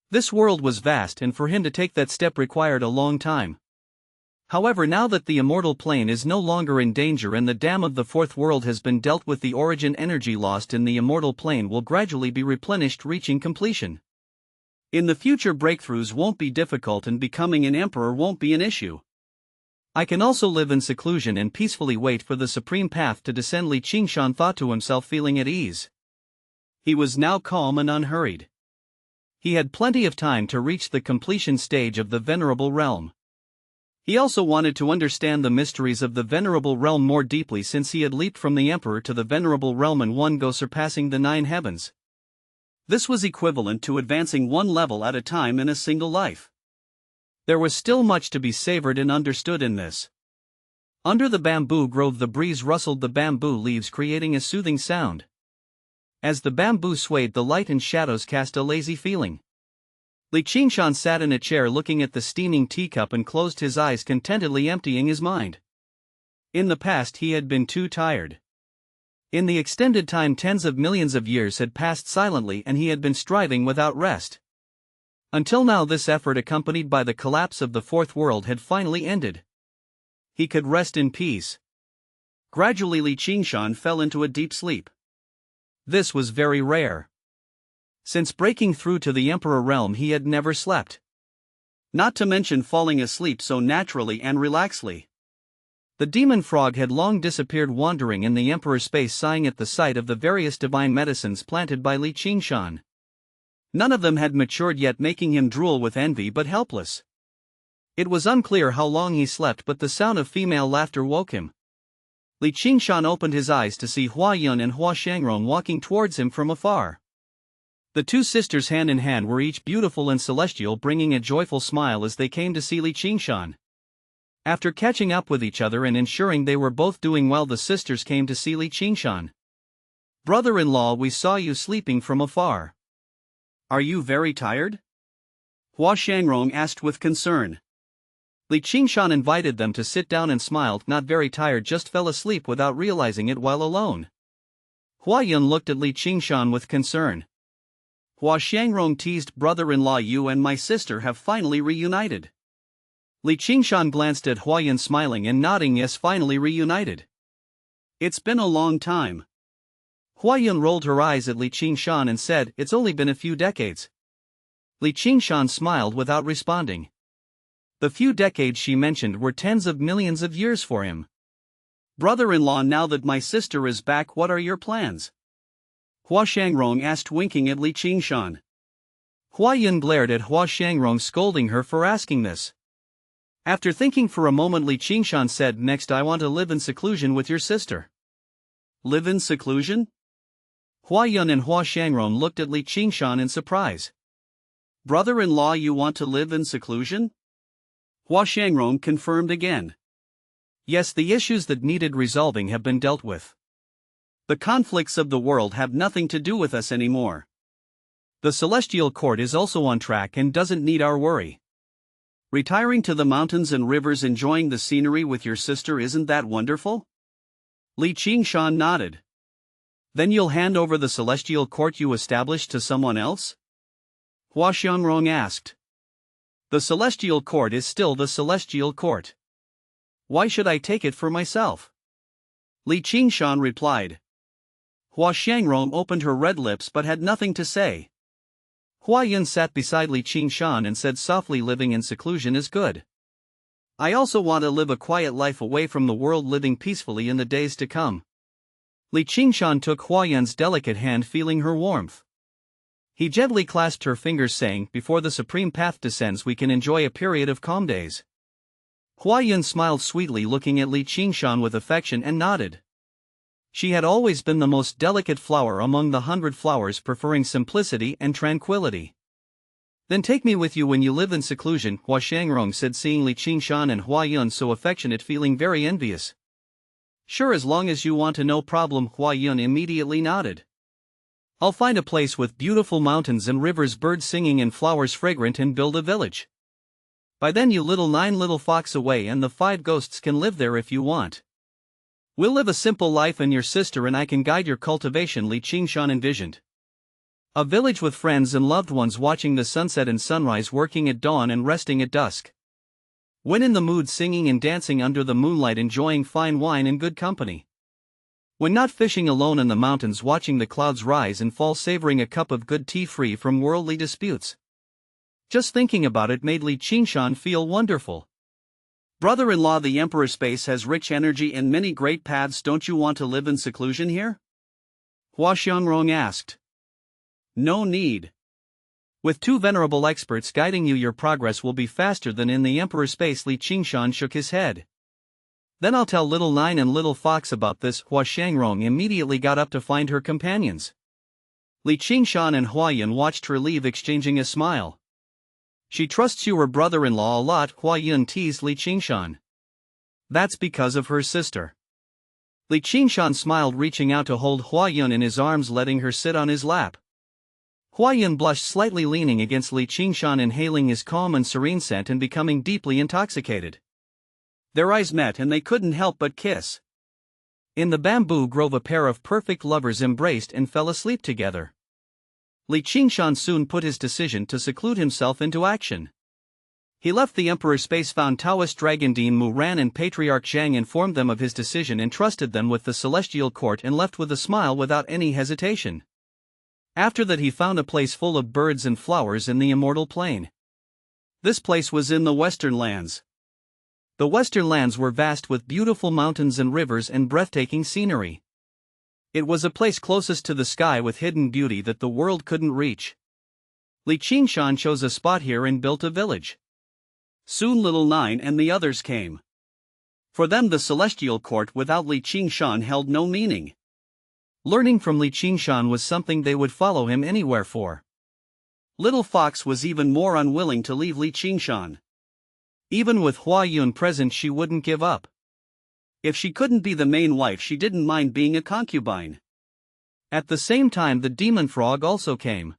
This world was vast, and for him to take that step required a long time. However, now that the immortal plane is no longer in danger and the dam of the 4th world has been dealt with, the origin energy lost in the immortal plane will gradually be replenished, reaching completion. In the future, breakthroughs won't be difficult and becoming an emperor won't be an issue. I can also live in seclusion and peacefully wait for the supreme path to descend, Qingshan thought to himself, feeling at ease. He was now calm and unhurried. He had plenty of time to reach the completion stage of the venerable realm. He also wanted to understand the mysteries of the venerable realm more deeply, since he had leaped from the emperor to the venerable realm in one go, surpassing the 9 heavens. This was equivalent to advancing one level at a time in a single life. There was still much to be savored and understood in this. Under the bamboo grove, the breeze rustled the bamboo leaves, creating a soothing sound. As the bamboo swayed, the light and shadows cast a lazy feeling. Qingshan sat in a chair looking at the steaming teacup and closed his eyes, contentedly emptying his mind. In the past, he had been too tired. In the extended time, tens of millions of years had passed silently, and he had been striving without rest. Until now, this effort, accompanied by the collapse of the 4th world, had finally ended. He could rest in peace. Gradually, Qingshan fell into a deep sleep. This was very rare. Since breaking through to the Emperor realm, he had never slept. Not to mention falling asleep so naturally and relaxedly. The demon frog had long disappeared, wandering in the Emperor's space, sighing at the sight of the various divine medicines planted by Qingshan. None of them had matured yet, making him drool with envy but helpless. It was unclear how long he slept, but the sound of female laughter woke him. Qingshan opened his eyes to see Hua Yun and Hua Shangrong walking towards him from afar. The two sisters, hand in hand, were each beautiful and celestial, bringing a joyful smile as they came to see Qingshan. After catching up with each other and ensuring they were both doing well, the sisters came to see Qingshan. "Brother-in-law, we saw you sleeping from afar. Are you very tired?" Hua Shangrong asked with concern. Qingshan invited them to sit down and smiled. "Not very tired, just fell asleep without realizing it while alone." Huayun looked at Li Qingshan with concern. Hua Shangrong teased brother-in-law, you and my sister have finally reunited. Li Qingshan glanced at Huayun smiling and nodding, yes, finally reunited. It's been a long time. Huayun rolled her eyes at Li Qingshan and said, it's only been a few decades. Li Qingshan smiled without responding. The few decades she mentioned were tens of millions of years for him. Brother-in-law, now that my sister is back, what are your plans? Hua Shangrong asked, winking at Li Qingshan. Huayun glared at Hua Shangrong, scolding her for asking this. After thinking for a moment, Li Qingshan said, next I want to live in seclusion with your sister. Live in seclusion? Huayun and Hua Shangrong looked at Li Qingshan in surprise. Brother-in-law, you want to live in seclusion? Hua Shangrong confirmed again. Yes, the issues that needed resolving have been dealt with. The conflicts of the world have nothing to do with us anymore. The celestial court is also on track and doesn't need our worry. Retiring to the mountains and rivers, enjoying the scenery with your sister, isn't that wonderful? Li Qingshan nodded. Then you'll hand over the celestial court you established to someone else? Hua Shangrong asked. The celestial court is still the celestial court. Why should I take it for myself? Li Qingshan replied. Hua Shangrong opened her red lips but had nothing to say. Huayun sat beside Li Qingshan and said softly, living in seclusion is good. I also want to live a quiet life away from the world, living peacefully in the days to come. Li Qingshan took Huayun's delicate hand, feeling her warmth. He gently clasped her fingers, saying, before the supreme path descends we can enjoy a period of calm days. Huayun smiled sweetly, looking at Li Qingshan with affection, and nodded. She had always been the most delicate flower among the 100 flowers, preferring simplicity and tranquility. Then take me with you when you live in seclusion, Hua Shangrong said, seeing Li Qingshan and Huayun so affectionate, feeling very envious. Sure, as long as you want to, no problem, Huayun immediately nodded. I'll find a place with beautiful mountains and rivers, birds singing and flowers fragrant, and build a village. By then you little 9 little fox away and the 5 ghosts can live there if you want. We'll live a simple life and your sister and I can guide your cultivation, Li Qingshan envisioned. A village with friends and loved ones, watching the sunset and sunrise, working at dawn and resting at dusk. When in the mood, singing and dancing under the moonlight, enjoying fine wine and good company. When not, fishing alone in the mountains, watching the clouds rise and fall, savoring a cup of good tea, free from worldly disputes. Just thinking about it made Li Qingshan feel wonderful. Brother-in-law, the Emperor space has rich energy and many great paths. Don't you want to live in seclusion here? Hua Shangrong asked. No need. With 2 venerable experts guiding you, your progress will be faster than in the Emperor space. Li Qingshan shook his head. Then I'll tell Little Nine and Little Fox about this. Hua Shangrong immediately got up to find her companions. Li Qingshan and Huayun watched her leave, exchanging a smile. She trusts your brother-in-law a lot, Huayun teased Li Qingshan. That's because of her sister. Li Qingshan smiled, reaching out to hold Huayun in his arms, letting her sit on his lap. Huayun blushed slightly, leaning against Li Qingshan, inhaling his calm and serene scent and becoming deeply intoxicated. Their eyes met and they couldn't help but kiss. In the bamboo grove a pair of perfect lovers embraced and fell asleep together. Li Qingshan soon put his decision to seclude himself into action. He left the Emperor's space, found Taoist Dragon Dean Muran and Patriarch Zhang, informed them of his decision, entrusted them with the celestial court, and left with a smile without any hesitation. After that he found a place full of birds and flowers in the immortal plain. This place was in the Western Lands. The Western Lands were vast, with beautiful mountains and rivers and breathtaking scenery. It was a place closest to the sky, with hidden beauty that the world couldn't reach. Li Qingshan chose a spot here and built a village. Soon Little Nine and the others came. For them the celestial court without Li Qingshan held no meaning. Learning from Li Qingshan was something they would follow him anywhere for. Little Fox was even more unwilling to leave Li Qingshan. Even with Huayun present, she wouldn't give up. If she couldn't be the main wife, she didn't mind being a concubine. At the same time, the demon frog also came.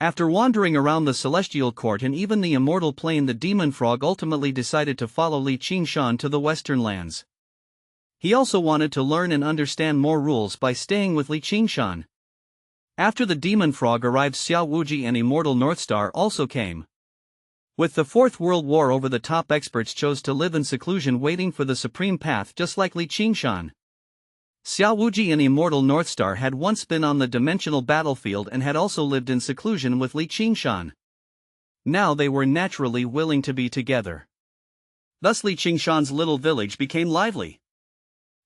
After wandering around the celestial court and even the immortal plane, the demon frog ultimately decided to follow Li Qingshan to the Western Lands. He also wanted to learn and understand more rules by staying with Qingshan. After the demon frog arrived, Xiao Wuji and Immortal Northstar also came. With the Fourth World War over, the top experts chose to live in seclusion waiting for the supreme path, just like Qingshan. Xiao Wuji and Immortal Northstar had once been on the dimensional battlefield and had also lived in seclusion with Qingshan. Now they were naturally willing to be together. Thus Qingshan's little village became lively.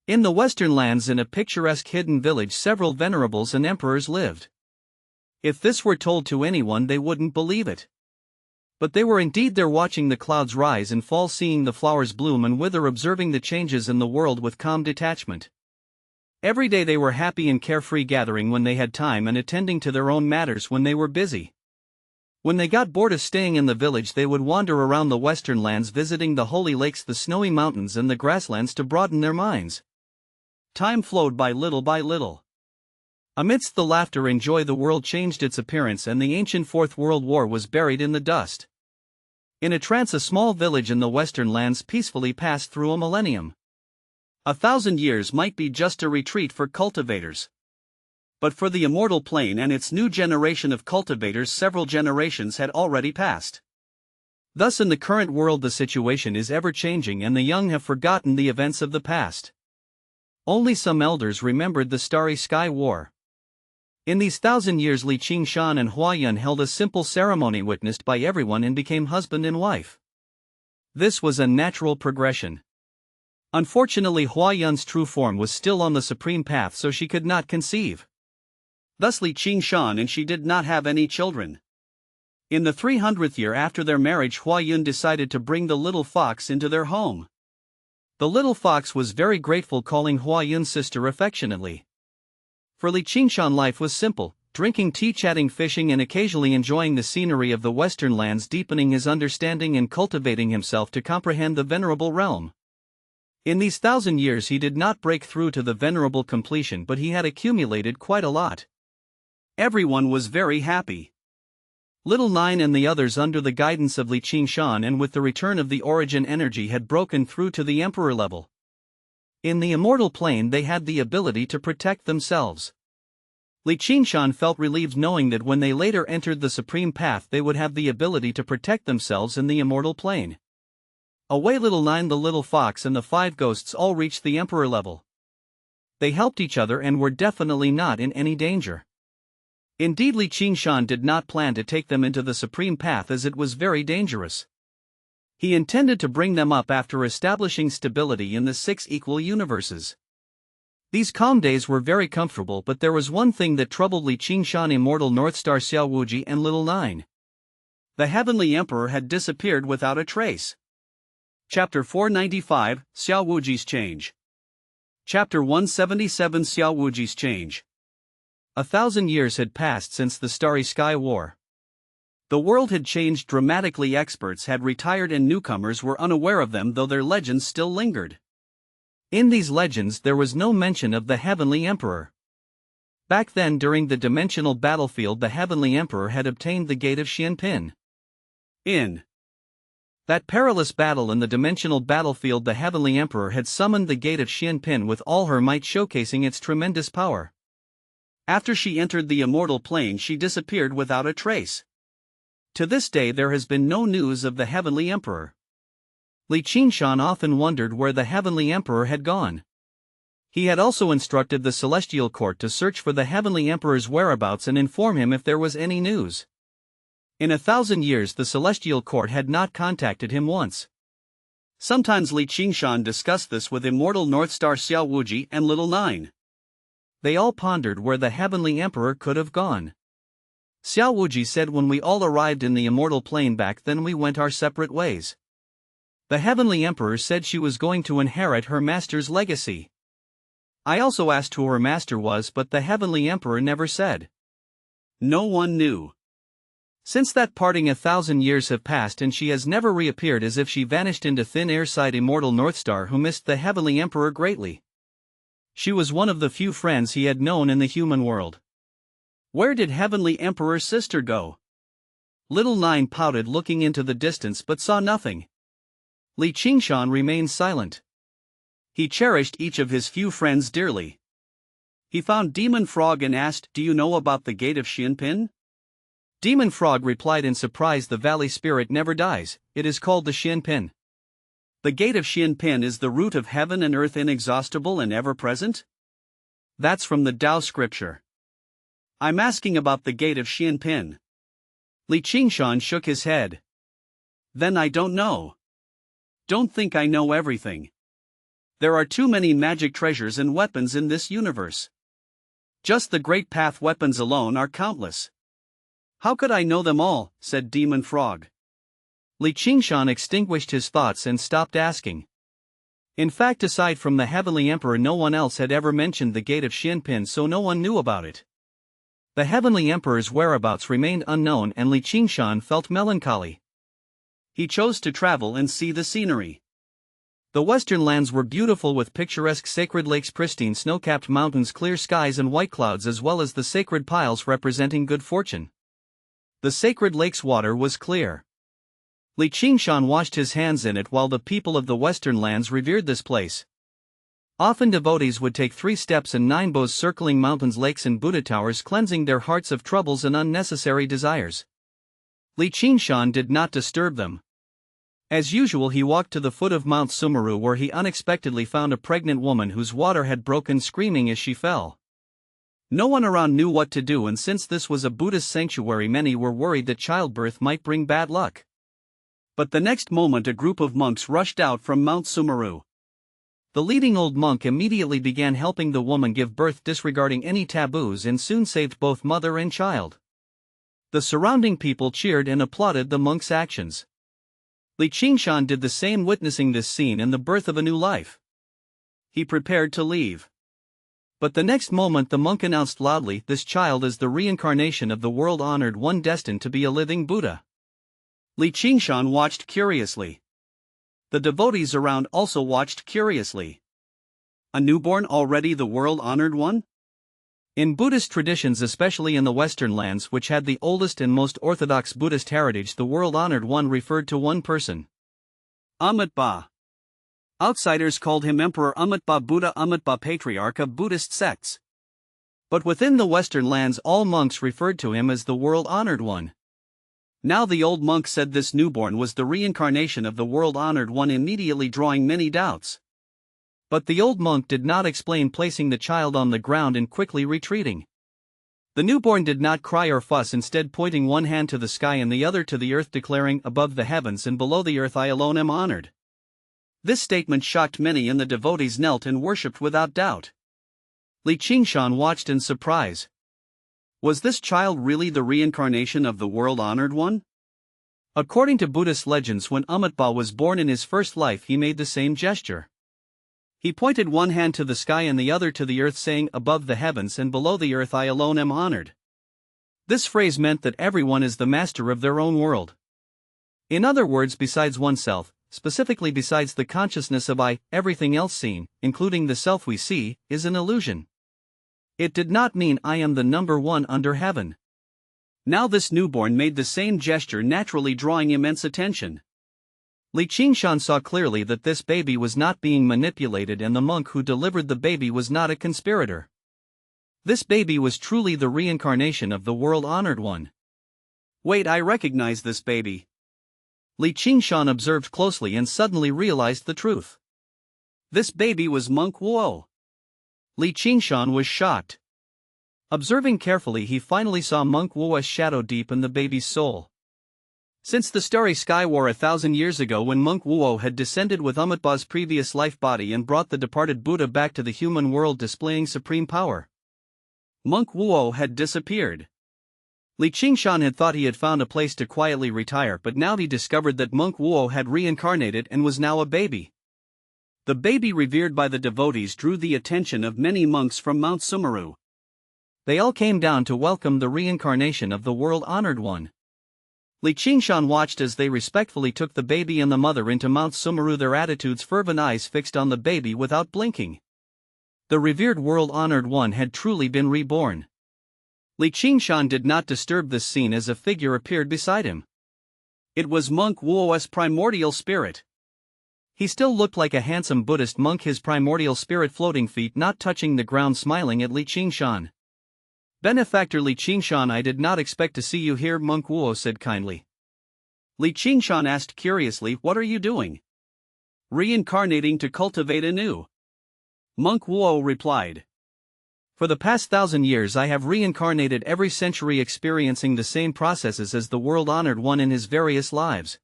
In the western lands, in a picturesque hidden village, several venerables and emperors lived. If this were told to anyone, they wouldn't believe it. But they were indeed there, watching the clouds rise and fall, seeing the flowers bloom and wither, observing the changes in the world with calm detachment. Every day they were happy and carefree, gathering when they had time and attending to their own matters when they were busy. When they got bored of staying in the village, they would wander around the western lands, visiting the holy lakes, the snowy mountains, and the grasslands to broaden their minds. Time flowed by little by little. Amidst the laughter and joy, the world changed its appearance, and the ancient Fourth World War was buried in the dust. In a trance, a small village in the western lands peacefully passed through a millennium. 1,000 years might be just a retreat for cultivators. But for the immortal plane and its new generation of cultivators, several generations had already passed. Thus, in the current world, the situation is ever changing, and the young have forgotten the events of the past. Only some elders remembered the Starry Sky War. In these 1,000 years, Qingshan and Huayan held a simple ceremony witnessed by everyone and became husband and wife. This was a natural progression. Unfortunately, Huayan's true form was still on the supreme path, so she could not conceive. Thus Qingshan and she did not have any children. In the 300th year after their marriage, Huayan decided to bring the little fox into their home. The little fox was very grateful, calling Huayan's sister affectionately. For Qingshan, life was simple: drinking tea, chatting, fishing, and occasionally enjoying the scenery of the western lands, deepening his understanding and cultivating himself to comprehend the venerable realm. In these 1,000 years he did not break through to the venerable completion, but he had accumulated quite a lot. Everyone was very happy. Little Nine and the others, under the guidance of Qingshan and with the return of the origin energy, had broken through to the emperor level. In the immortal plane they had the ability to protect themselves. Qingshan felt relieved knowing that when they later entered the supreme path they would have the ability to protect themselves in the immortal plane. Away Little Nine, the little fox, and the 5 ghosts all reached the emperor level. They helped each other and were definitely not in any danger. Indeed, Qingshan did not plan to take them into the supreme path, as it was very dangerous. He intended to bring them up after establishing stability in the 6 equal universes. These calm days were very comfortable, but there was one thing that troubled Qingshan, Immortal Northstar, Xiao Wuji, and Little Nine. The Heavenly Emperor had disappeared without a trace. Chapter 495, Xiao Wuji's Change. Chapter 177, Xiao Wuji's Change. 1,000 years had passed since the Starry Sky War. The world had changed dramatically. Experts had retired and newcomers were unaware of them, though their legends still lingered. In these legends there was no mention of the Heavenly Emperor. Back then, during the dimensional battlefield, the Heavenly Emperor had obtained the Gate of Qianpin. In that perilous battle in the dimensional battlefield, the Heavenly Emperor had summoned the Gate of Qianpin with all her might, showcasing its tremendous power. After she entered the immortal plane, she disappeared without a trace. To this day there has been no news of the Heavenly Emperor. Qingshan often wondered where the Heavenly Emperor had gone. He had also instructed the Celestial Court to search for the Heavenly Emperor's whereabouts and inform him if there was any news. In 1,000 years the Celestial Court had not contacted him once. Sometimes Qingshan discussed this with Immortal Northstar, Xiao Wuji, and Little Nine. They all pondered where the Heavenly Emperor could have gone. Xiao Wuji said, "When we all arrived in the immortal plane back then, we went our separate ways." The Heavenly Emperor said she was going to inherit her master's legacy. I also asked who her master was, but the Heavenly Emperor never said. No one knew. Since that parting, 1,000 years have passed and she has never reappeared, as if she vanished into thin air, sighed Immortal Northstar, who missed the Heavenly Emperor greatly. She was one of the few friends he had known in the human world. Where did Heavenly Emperor's sister go? Little Nine pouted, looking into the distance, but saw nothing. Qingshan remained silent. He cherished each of his few friends dearly. He found Demon Frog and asked, "Do you know about the Gate of Qianpin?" Demon Frog replied in surprise, "The Valley Spirit never dies, it is called the Qianpin." The Gate of Qianpin is the root of heaven and earth, inexhaustible and ever-present? That's from the Tao scripture. I'm asking about the Gate of Qianpin. Qingshan shook his head. Then I don't know. Don't think I know everything. There are too many magic treasures and weapons in this universe. Just the Great Path weapons alone are countless. How could I know them all? Said Demon Frog. Qingshan extinguished his thoughts and stopped asking. In fact, aside from the Heavenly Emperor, no one else had ever mentioned the Gate of Qianpin, so no one knew about it. The Heavenly Emperor's whereabouts remained unknown, and Qingshan felt melancholy. He chose to travel and see the scenery. The western lands were beautiful, with picturesque sacred lakes, pristine snow-capped mountains, clear skies and white clouds, as well as the sacred piles representing good fortune. The sacred lake's water was clear. Qingshan washed his hands in it while the people of the western lands revered this place. Often devotees would take 3 steps and 9 bows circling mountains, lakes and Buddha towers, cleansing their hearts of troubles and unnecessary desires. Qingshan did not disturb them. As usual, he walked to the foot of Mount Sumeru, where he unexpectedly found a pregnant woman whose water had broken, screaming as she fell. No one around knew what to do, and since this was a Buddhist sanctuary, many were worried that childbirth might bring bad luck. But the next moment a group of monks rushed out from Mount Sumeru. The leading old monk immediately began helping the woman give birth, disregarding any taboos, and soon saved both mother and child. The surrounding people cheered and applauded the monk's actions. Qingshan did the same, witnessing this scene and the birth of a new life. He prepared to leave. But the next moment the monk announced loudly, "This child is the reincarnation of the world-honored one, destined to be a living Buddha." Qingshan watched curiously. The devotees around also watched curiously. A newborn already, the world-honored one? In Buddhist traditions, especially in the Western lands, which had the oldest and most orthodox Buddhist heritage, the world-honored one referred to one person. Amitabha. Outsiders called him Emperor Amitabha Buddha, Amitabha Patriarch of Buddhist sects. But within the Western lands, all monks referred to him as the world-honored one. Now the old monk said this newborn was the reincarnation of the world-honored one, immediately drawing many doubts. But the old monk did not explain, placing the child on the ground and quickly retreating. The newborn did not cry or fuss, instead pointing one hand to the sky and the other to the earth, declaring, "Above the heavens and below the earth I alone am honored." This statement shocked many, and the devotees knelt and worshipped without doubt. Qingshan watched in surprise. Was this child really the reincarnation of the world-honored one? According to Buddhist legends, when Amitabha was born in his first life, he made the same gesture. He pointed one hand to the sky and the other to the earth, saying, "Above the heavens and below the earth I alone am honored." This phrase meant that everyone is the master of their own world. In other words, besides oneself, specifically besides the consciousness of I, everything else seen, including the self we see, is an illusion. It did not mean I am the number one under heaven. Now this newborn made the same gesture, naturally drawing immense attention. Qingshan saw clearly that this baby was not being manipulated, and the monk who delivered the baby was not a conspirator. This baby was truly the reincarnation of the world-honored one. Wait, I recognize this baby. Qingshan observed closely and suddenly realized the truth. This baby was Monk Wuo. Qingshan was shocked. Observing carefully, he finally saw Monk Wuo's shadow deep in the baby's soul. Since the starry sky war 1,000 years ago, when Monk Wuo had descended with Amitabha's previous life body and brought the departed Buddha back to the human world, displaying supreme power, Monk Wuo had disappeared. Qingshan had thought he had found a place to quietly retire, but now he discovered that Monk Wuo had reincarnated and was now a baby. The baby, revered by the devotees, drew the attention of many monks from Mount Sumeru. They all came down to welcome the reincarnation of the world-honored one. Qingshan watched as they respectfully took the baby and the mother into Mount Sumeru, their attitudes fervent, eyes fixed on the baby without blinking. The revered world-honored one had truly been reborn. Qingshan did not disturb this scene as a figure appeared beside him. It was Monk Wuo's primordial spirit. He still looked like a handsome Buddhist monk, his primordial spirit floating, feet not touching the ground, smiling at Li Qingshan. Benefactor Li Qingshan, I did not expect to see you here, Monk Wuo said kindly. Li Qingshan asked curiously, what are you doing? Reincarnating to cultivate anew. Monk Wuo replied. For the past 1,000 years I have reincarnated every century, experiencing the same processes as the world-honored one in his various lives.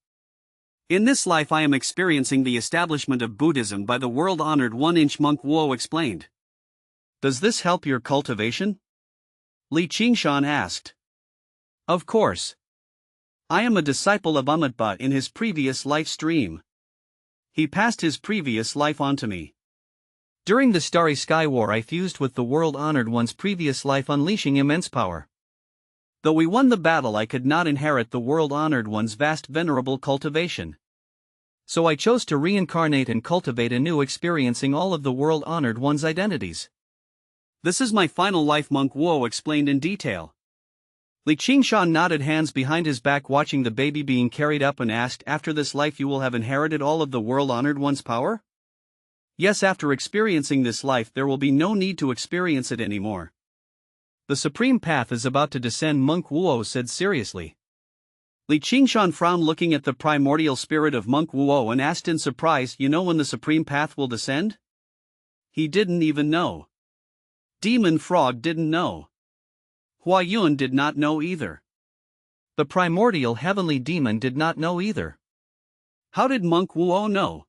In this life I am experiencing the establishment of Buddhism by the world-honored one, Monk Wuo explained. Does this help your cultivation? Li Qingshan asked. Of course. I am a disciple of Amitbot in his previous life stream. He passed his previous life on to me. During the Starry Sky War I fused with the world-honored one's previous life, unleashing immense power. Though we won the battle, I could not inherit the world-honored one's vast venerable cultivation. So I chose to reincarnate and cultivate anew, experiencing all of the world-honored one's identities. This is my final life, Monk Wuo explained in detail. Li Qingshan nodded, hands behind his back, watching the baby being carried up, and asked, after this life you will have inherited all of the world-honored one's power? Yes, after experiencing this life there will be no need to experience it anymore. The supreme path is about to descend, Monk Wuo said seriously. Li Qingshan frowned, looking at the primordial spirit of Monk Wuo, and asked in surprise, you know when the supreme path will descend? He didn't even know. Demon Frog didn't know. Hua Yun did not know either. The primordial heavenly demon did not know either. How did Monk Wuo know?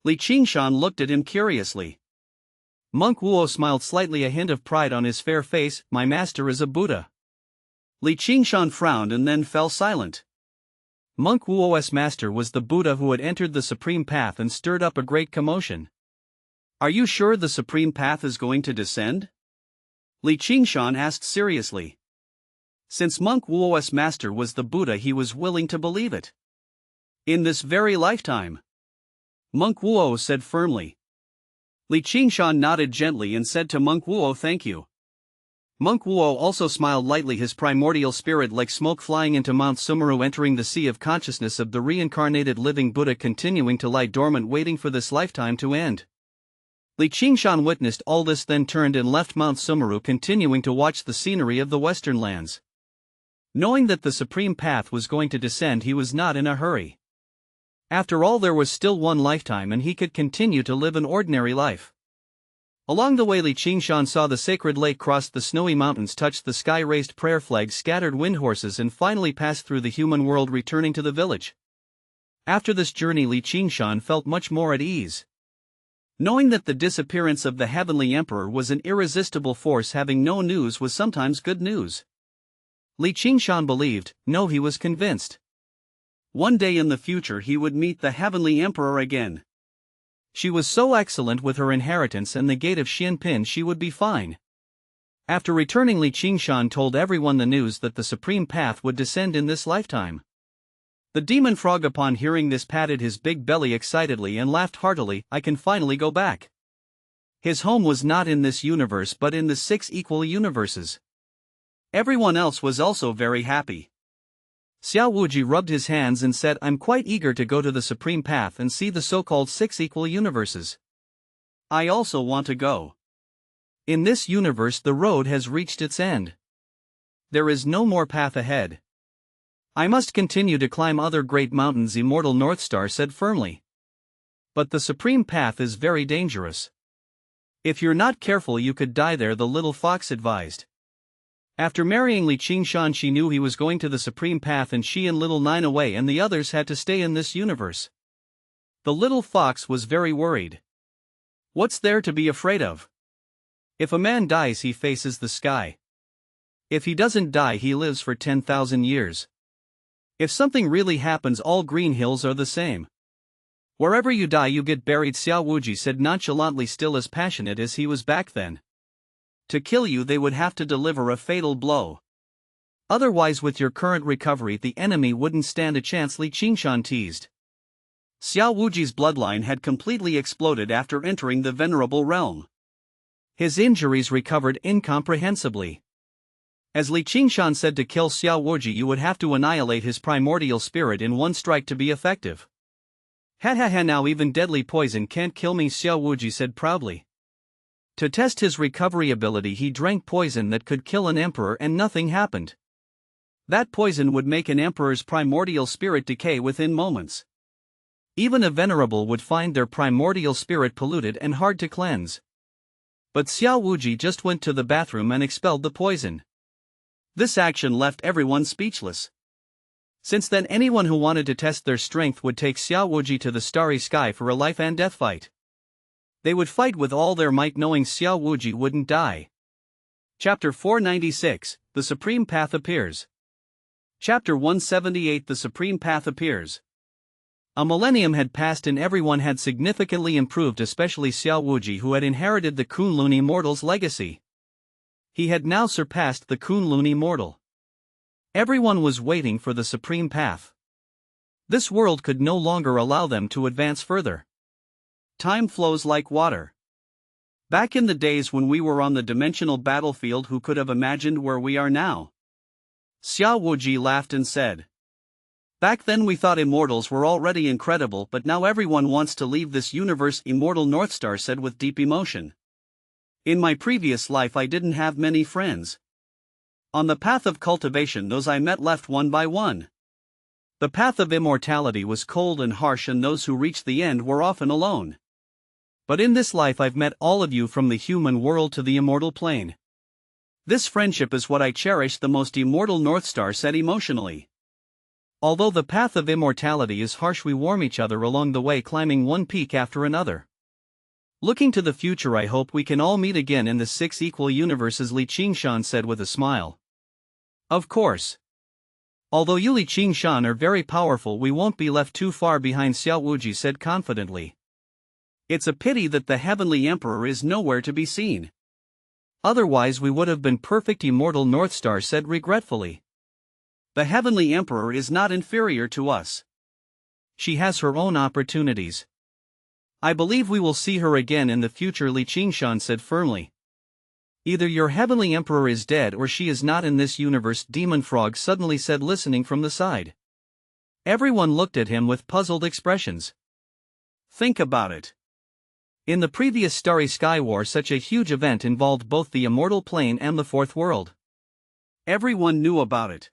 Li Qingshan looked at him curiously. Monk Wuo smiled slightly, a hint of pride on his fair face. My master is a Buddha. Li Qingshan frowned and then fell silent. Monk Wuo's master was the Buddha who had entered the supreme path and stirred up a great commotion. Are you sure the supreme path is going to descend? Li Qingshan asked seriously. Since Monk Wuo's master was the Buddha, he was willing to believe it. In this very lifetime. Monk Wuo said firmly. Li Qingshan nodded gently and said to Monk Wuo, thank you. Monk Wuo also smiled lightly, his primordial spirit like smoke flying into Mount Sumeru, entering the sea of consciousness of the reincarnated living Buddha, continuing to lie dormant, waiting for this lifetime to end. Li Qingshan witnessed all this, then turned and left Mount Sumeru, continuing to watch the scenery of the western lands. Knowing that the supreme path was going to descend, he was not in a hurry. After all, there was still one lifetime and he could continue to live an ordinary life. Along the way, Li Qingshan saw the sacred lake, crossed the snowy mountains, touched the sky, raised prayer flags, scattered wind horses, and finally passed through the human world, returning to the village. After this journey, Li Qingshan felt much more at ease. Knowing that the disappearance of the heavenly emperor was an irresistible force, having no news was sometimes good news. Li Qingshan believed, no, he was convinced. One day in the future he would meet the heavenly emperor again. She was so excellent with her inheritance and the gate of Xianpin, she would be fine. After returning, Li Qingshan told everyone the news that the supreme path would descend in this lifetime. The demon frog, upon hearing this, patted his big belly excitedly and laughed heartily. I can finally go back. His home was not in this universe but in the 6 equal universes. Everyone else was also very happy. Xiao Wuji rubbed his hands and said, I'm quite eager to go to the supreme path and see the so-called 6 equal universes. I also want to go. In this universe the road has reached its end. There is no more path ahead. I must continue to climb other great mountains, Immortal Northstar said firmly. But the supreme path is very dangerous. If you're not careful you could die there, the little fox advised. After marrying Li Qingshan, she knew he was going to the supreme path and she and little Nine away and the others had to stay in this universe. The little fox was very worried. What's there to be afraid of? If a man dies he faces the sky. If he doesn't die he lives for 10,000 years. If something really happens, all green hills are the same. Wherever you die you get buried, Xiao Wuji said nonchalantly, still as passionate as he was back then. To kill you they would have to deliver a fatal blow. Otherwise with your current recovery the enemy wouldn't stand a chance, Li Qingshan teased. Xiao Wuji's bloodline had completely exploded after entering the venerable realm. His injuries recovered incomprehensibly. As Li Qingshan said, to kill Xiao Wuji you would have to annihilate his primordial spirit in one strike to be effective. Ha, now even deadly poison can't kill me, Xiao Wuji said proudly. To test his recovery ability he drank poison that could kill an emperor and nothing happened. That poison would make an emperor's primordial spirit decay within moments. Even a venerable would find their primordial spirit polluted and hard to cleanse. But Xiao Wuji just went to the bathroom and expelled the poison. This action left everyone speechless. Since then anyone who wanted to test their strength would take Xiao Wuji to the starry sky for a life and death fight. They would fight with all their might knowing Xiao Wuji wouldn't die. Chapter 496, The Supreme Path Appears. Chapter 178, The Supreme Path Appears. A millennium had passed and everyone had significantly improved, especially Xiao Wuji, who had inherited the Kunlun Immortal's legacy. He had now surpassed the Kunlun Immortal. Everyone was waiting for the supreme path. This world could no longer allow them to advance further. Time flows like water. Back in the days when we were on the dimensional battlefield, who could have imagined where we are now? Xiao Wuji laughed and said. Back then we thought immortals were already incredible, but now everyone wants to leave this universe. Immortal Northstar said with deep emotion. In my previous life I didn't have many friends. On the path of cultivation those I met left one by one. The path of immortality was cold and harsh and those who reached the end were often alone. But in this life I've met all of you from the human world to the immortal plane. This friendship is what I cherish the most. Immortal Northstar said emotionally. Although the path of immortality is harsh, we warm each other along the way, climbing one peak after another. Looking to the future, I hope we can all meet again in the 6 equal universes, Li Qingshan said with a smile. Of course. Although you Li Qingshan are very powerful, we won't be left too far behind, Xiao Wuji said confidently. It's a pity that the Heavenly Emperor is nowhere to be seen. Otherwise we would have been perfect, Immortal Northstar said regretfully. The Heavenly Emperor is not inferior to us. She has her own opportunities. I believe we will see her again in the future, Li Qingshan said firmly. Either your Heavenly Emperor is dead or she is not in this universe, Demon Frog suddenly said, listening from the side. Everyone looked at him with puzzled expressions. Think about it. In the previous Starry Sky War, such a huge event involved both the immortal plane and the fourth world. Everyone knew about it.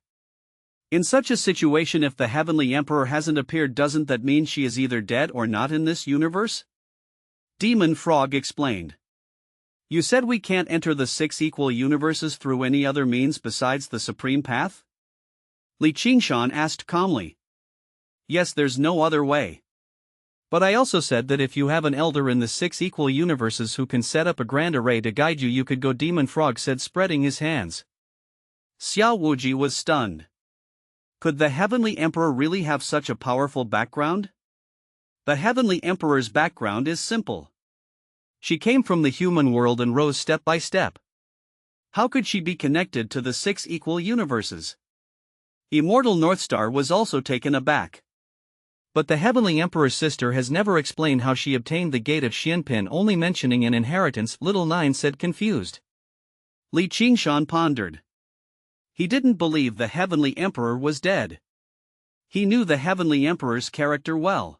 In such a situation, if the Heavenly Emperor hasn't appeared, doesn't that mean she is either dead or not in this universe? Demon Frog explained. You said we can't enter the 6 equal universes through any other means besides the supreme path? Li Qingshan asked calmly. Yes, there's no other way. But I also said that if you have an elder in the 6 equal universes who can set up a grand array to guide you, you could go, Demon Frog said, spreading his hands. Xiao Wuji was stunned. Could the Heavenly Emperor really have such a powerful background? The Heavenly Emperor's background is simple. She came from the human world and rose step by step. How could she be connected to the 6 equal universes? Immortal Northstar was also taken aback. But the Heavenly Emperor's sister has never explained how she obtained the Gate of Xianpin, only mentioning an inheritance, Little Nine said confused. Li Qingshan pondered. He didn't believe the Heavenly Emperor was dead. He knew the Heavenly Emperor's character well.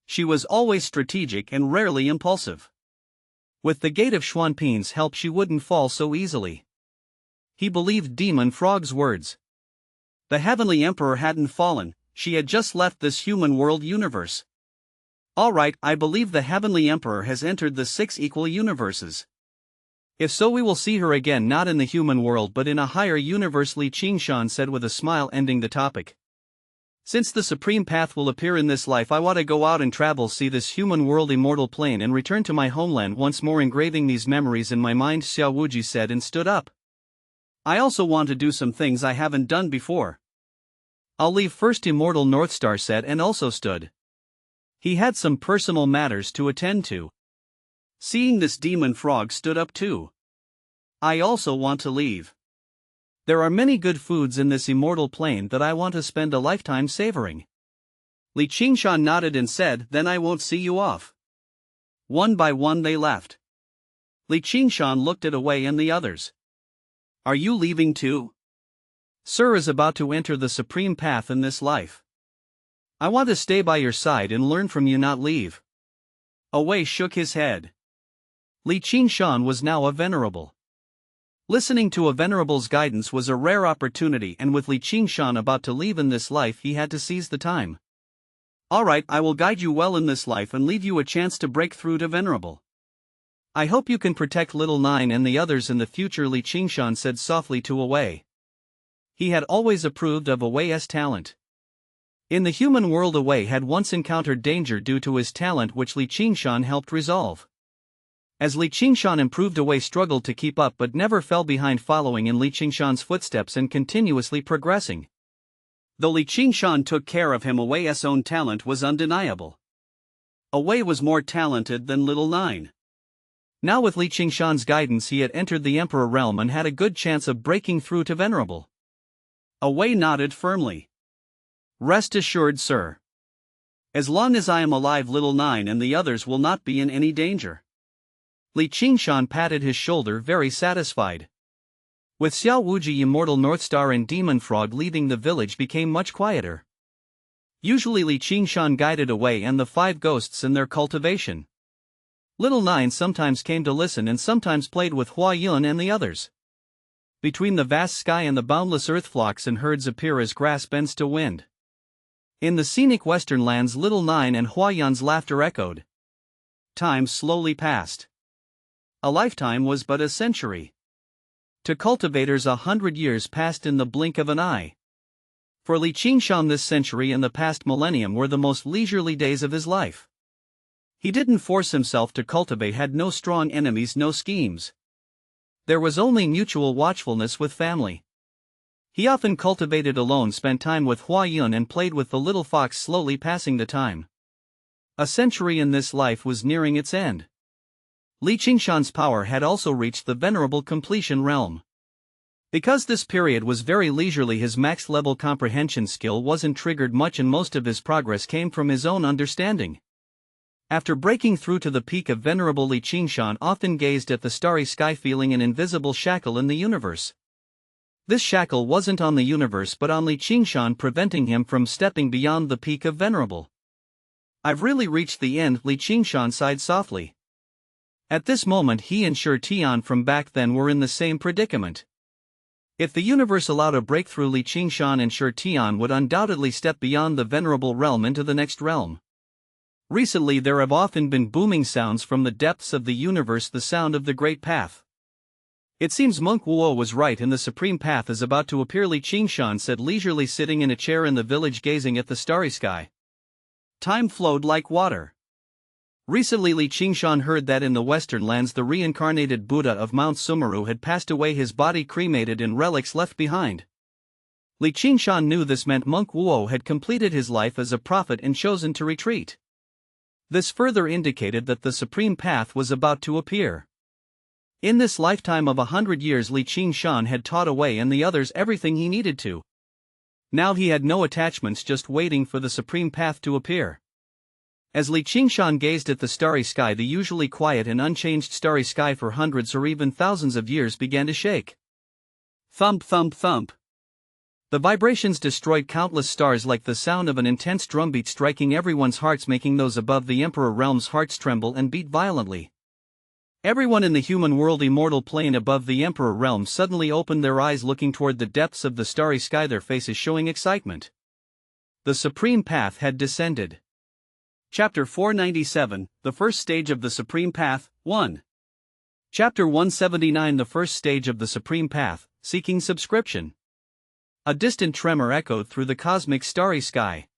She was always strategic and rarely impulsive. With the Gate of Xuanpin's help she wouldn't fall so easily. He believed Demon Frog's words. The Heavenly Emperor hadn't fallen, she had just left this human world universe. Alright, I believe the Heavenly Emperor has entered the 6 equal universes. If so, we will see her again, not in the human world but in a higher universe, Li Qingshan said with a smile, ending the topic. Since the supreme path will appear in this life, I want to go out and travel, see this human world immortal plane, and return to my homeland once more, engraving these memories in my mind, Xiao Wuji said and stood up. I also want to do some things I haven't done before. I'll leave first, Immortal Northstar said and also stood. He had some personal matters to attend to. Seeing this, Demon Frog stood up too. I also want to leave. There are many good foods in this immortal plane that I want to spend a lifetime savoring. Li Qingshan nodded and said, then I won't see you off. One by one they left. Li Qingshan looked at Away and the others. Are you leaving too? Sir is about to enter the supreme path in this life. I want to stay by your side and learn from you, not leave. Awei shook his head. Qingshan was now a venerable. Listening to a venerable's guidance was a rare opportunity, and with Qingshan about to leave in this life, he had to seize the time. Alright, I will guide you well in this life and leave you a chance to break through to venerable. I hope you can protect little Nine and the others in the future, Qingshan said softly to Awei. He had always approved of Awei's talent. In the human world, Awei had once encountered danger due to his talent, which Qingshan helped resolve. As Qingshan improved, Awei struggled to keep up but never fell behind, following in Qingshan's footsteps and continuously progressing. Though Qingshan took care of him, Awei's own talent was undeniable. Awei was more talented than little Nine. Now with Qingshan's guidance, he had entered the Emperor realm and had a good chance of breaking through to venerable. Awei nodded firmly. Rest assured, sir. As long as I am alive, little Nine and the others will not be in any danger. Qingshan patted his shoulder, very satisfied. With Xiao Wuji, Immortal Northstar and Demon Frog leaving, the village became much quieter. Usually Qingshan guided Awei and the 5 ghosts in their cultivation. Little Nine sometimes came to listen and sometimes played with Hua Yun and the others. Between the vast sky and the boundless earth, flocks and herds appear as grass bends to wind. In the scenic western lands, little Nine and Hua Yun's laughter echoed. Time slowly passed. A lifetime was but a century. To cultivators, 100 years passed in the blink of an eye. For Qingshan, this century and the past millennium were the most leisurely days of his life. He didn't force himself to cultivate, had no strong enemies, no schemes. There was only mutual watchfulness with family. He often cultivated alone, spent time with Hua Yun and played with the little fox, slowly passing the time. A century in this life was nearing its end. Qingshan's power had also reached the venerable completion realm. Because this period was very leisurely, his max level comprehension skill wasn't triggered much and most of his progress came from his own understanding. After breaking through to the peak of venerable, Qingshan often gazed at the starry sky, feeling an invisible shackle in the universe. This shackle wasn't on the universe but on Qingshan, preventing him from stepping beyond the peak of venerable. I've really reached the end, Qingshan sighed softly. At this moment he and Shi Tian from back then were in the same predicament. If the universe allowed a breakthrough, Qingshan and Shi Tian would undoubtedly step beyond the venerable realm into the next realm. Recently there have often been booming sounds from the depths of the universe, the sound of the Great Path. It seems Monk Wuo was right and the Supreme Path is about to appear, Qingshan said, leisurely sitting in a chair in the village gazing at the starry sky. Time flowed like water. Recently Qingshan heard that in the western lands the reincarnated Buddha of Mount Sumeru had passed away, his body cremated and relics left behind. Qingshan knew this meant Monk Wuo had completed his life as a prophet and chosen to retreat. This further indicated that the Supreme Path was about to appear. In this lifetime of 100 years, Qingshan had taught Awei and the others everything he needed to. Now he had no attachments, just waiting for the Supreme Path to appear. As Qingshan gazed at the starry sky, the usually quiet and unchanged starry sky for hundreds or even thousands of years began to shake. Thump, thump, thump. The vibrations destroyed countless stars like the sound of an intense drumbeat striking everyone's hearts, making those above the Emperor realm's hearts tremble and beat violently. Everyone in the human world immortal plane above the Emperor realm suddenly opened their eyes, looking toward the depths of the starry sky, their faces showing excitement. The Supreme Path had descended. Chapter 497, The First Stage of the Supreme Path, 1. Chapter 179, The First Stage of the Supreme Path, Seeking Subscription. A distant tremor echoed through the cosmic starry sky.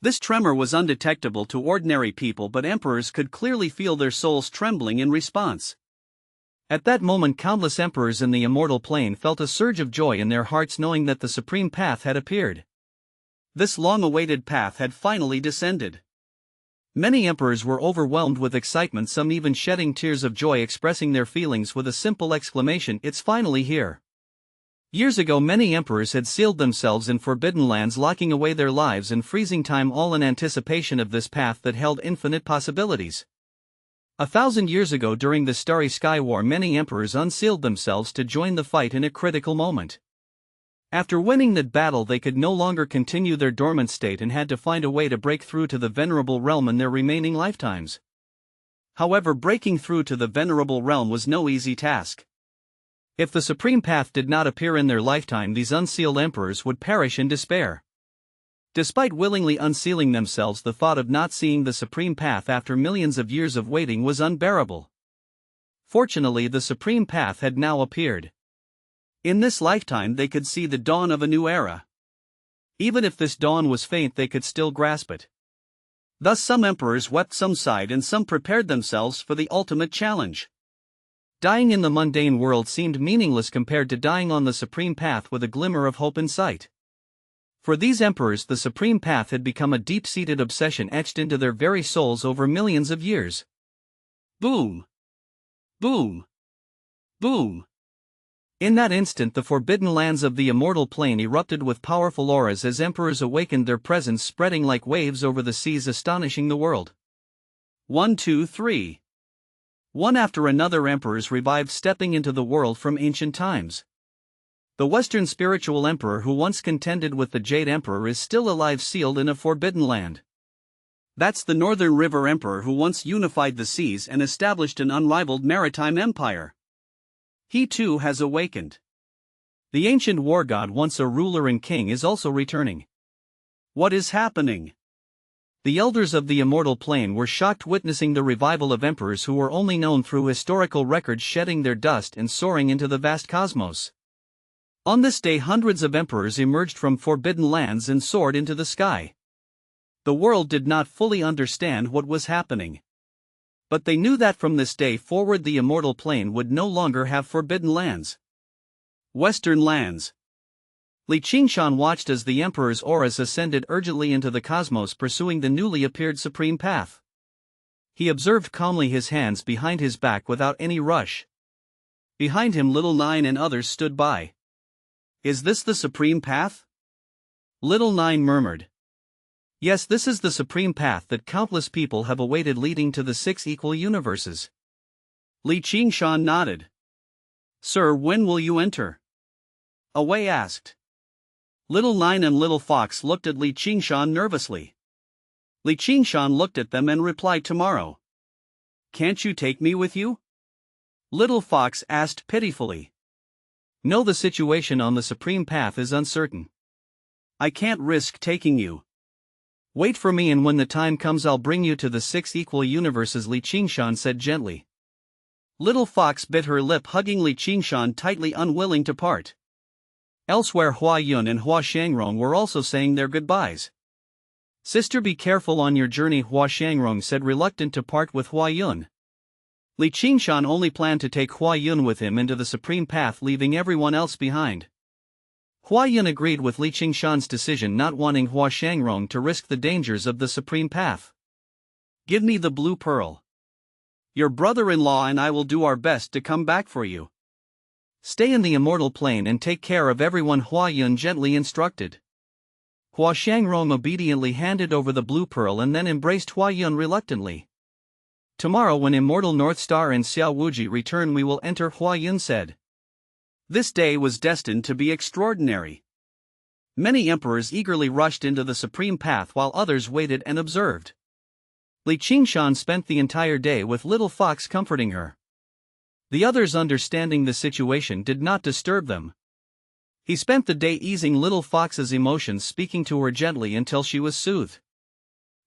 This tremor was undetectable to ordinary people, but emperors could clearly feel their souls trembling in response. At that moment, countless emperors in the immortal plane felt a surge of joy in their hearts, knowing that the Supreme Path had appeared. This long-awaited path had finally descended. Many emperors were overwhelmed with excitement, some even shedding tears of joy, expressing their feelings with a simple exclamation, "It's finally here." Years ago, many emperors had sealed themselves in forbidden lands, locking away their lives and freezing time, all in anticipation of this path that held infinite possibilities. 1,000 years ago, during the Starry Sky War, many emperors unsealed themselves to join the fight in a critical moment. After winning that battle, they could no longer continue their dormant state and had to find a way to break through to the venerable realm in their remaining lifetimes. However, breaking through to the venerable realm was no easy task. If the supreme path did not appear in their lifetime, these unsealed emperors would perish in despair. Despite willingly unsealing themselves, the thought of not seeing the supreme path after millions of years of waiting was unbearable. Fortunately, the supreme path had now appeared. In this lifetime they could see the dawn of a new era. Even if this dawn was faint, they could still grasp it. Thus some emperors wept, some sighed, and some prepared themselves for the ultimate challenge. Dying in the mundane world seemed meaningless compared to dying on the supreme path with a glimmer of hope in sight. For these emperors, the supreme path had become a deep-seated obsession etched into their very souls over millions of years. Boom! Boom! Boom! In that instant, the forbidden lands of the immortal plane erupted with powerful auras as emperors awakened, their presence spreading like waves over the seas, astonishing the world. 1, 2, 3. One after another, emperors revived, stepping into the world from ancient times. The Western spiritual emperor who once contended with the Jade Emperor is still alive, sealed in a forbidden land. That's the Northern River Emperor who once unified the seas and established an unrivaled maritime empire. He too has awakened. The ancient war god, once a ruler and king, is also returning. What is happening? The elders of the immortal plane were shocked, witnessing the revival of emperors who were only known through historical records, shedding their dust and soaring into the vast cosmos. On this day, hundreds of emperors emerged from forbidden lands and soared into the sky. The world did not fully understand what was happening. But they knew that from this day forward the immortal plane would no longer have forbidden lands. Western lands. Qingshan watched as the emperor's auras ascended urgently into the cosmos, pursuing the newly appeared supreme path. He observed calmly, his hands behind his back without any rush. Behind him, Little Nine and others stood by. Is this the supreme path? Little Nine murmured. Yes, this is the supreme path that countless people have awaited, leading to the 6 equal universes. Qingshan nodded. Sir, when will you enter? Away asked. Little Nine and Little Fox looked at Qingshan nervously. Qingshan looked at them and replied, tomorrow. Can't you take me with you? Little Fox asked pitifully. No, the situation on the supreme path is uncertain. I can't risk taking you. Wait for me, and when the time comes I'll bring you to the 6 equal universes, Qingshan said gently. Little Fox bit her lip, hugging Qingshan tightly, unwilling to part. Elsewhere, Hua Yun and Hua Shangrong were also saying their goodbyes. Sister, be careful on your journey, Hua Shangrong said, reluctant to part with Hua Yun. Qingshan only planned to take Hua Yun with him into the supreme path, leaving everyone else behind. Hua Yun agreed with Qingshan's decision, not wanting Hua Shangrong to risk the dangers of the supreme path. Give me the blue pearl. Your brother-in-law and I will do our best to come back for you. Stay in the immortal plane and take care of everyone, Hua Yun gently instructed. Hua Shangrong obediently handed over the blue pearl and then embraced Hua Yun reluctantly. Tomorrow, when Immortal North Star and Xiao Wuji return, we will enter, Hua Yun said. This day was destined to be extraordinary. Many emperors eagerly rushed into the supreme path while others waited and observed. Qingshan spent the entire day with Little Fox, comforting her. The others, understanding the situation, did not disturb them. He spent the day easing Little Fox's emotions, speaking to her gently until she was soothed.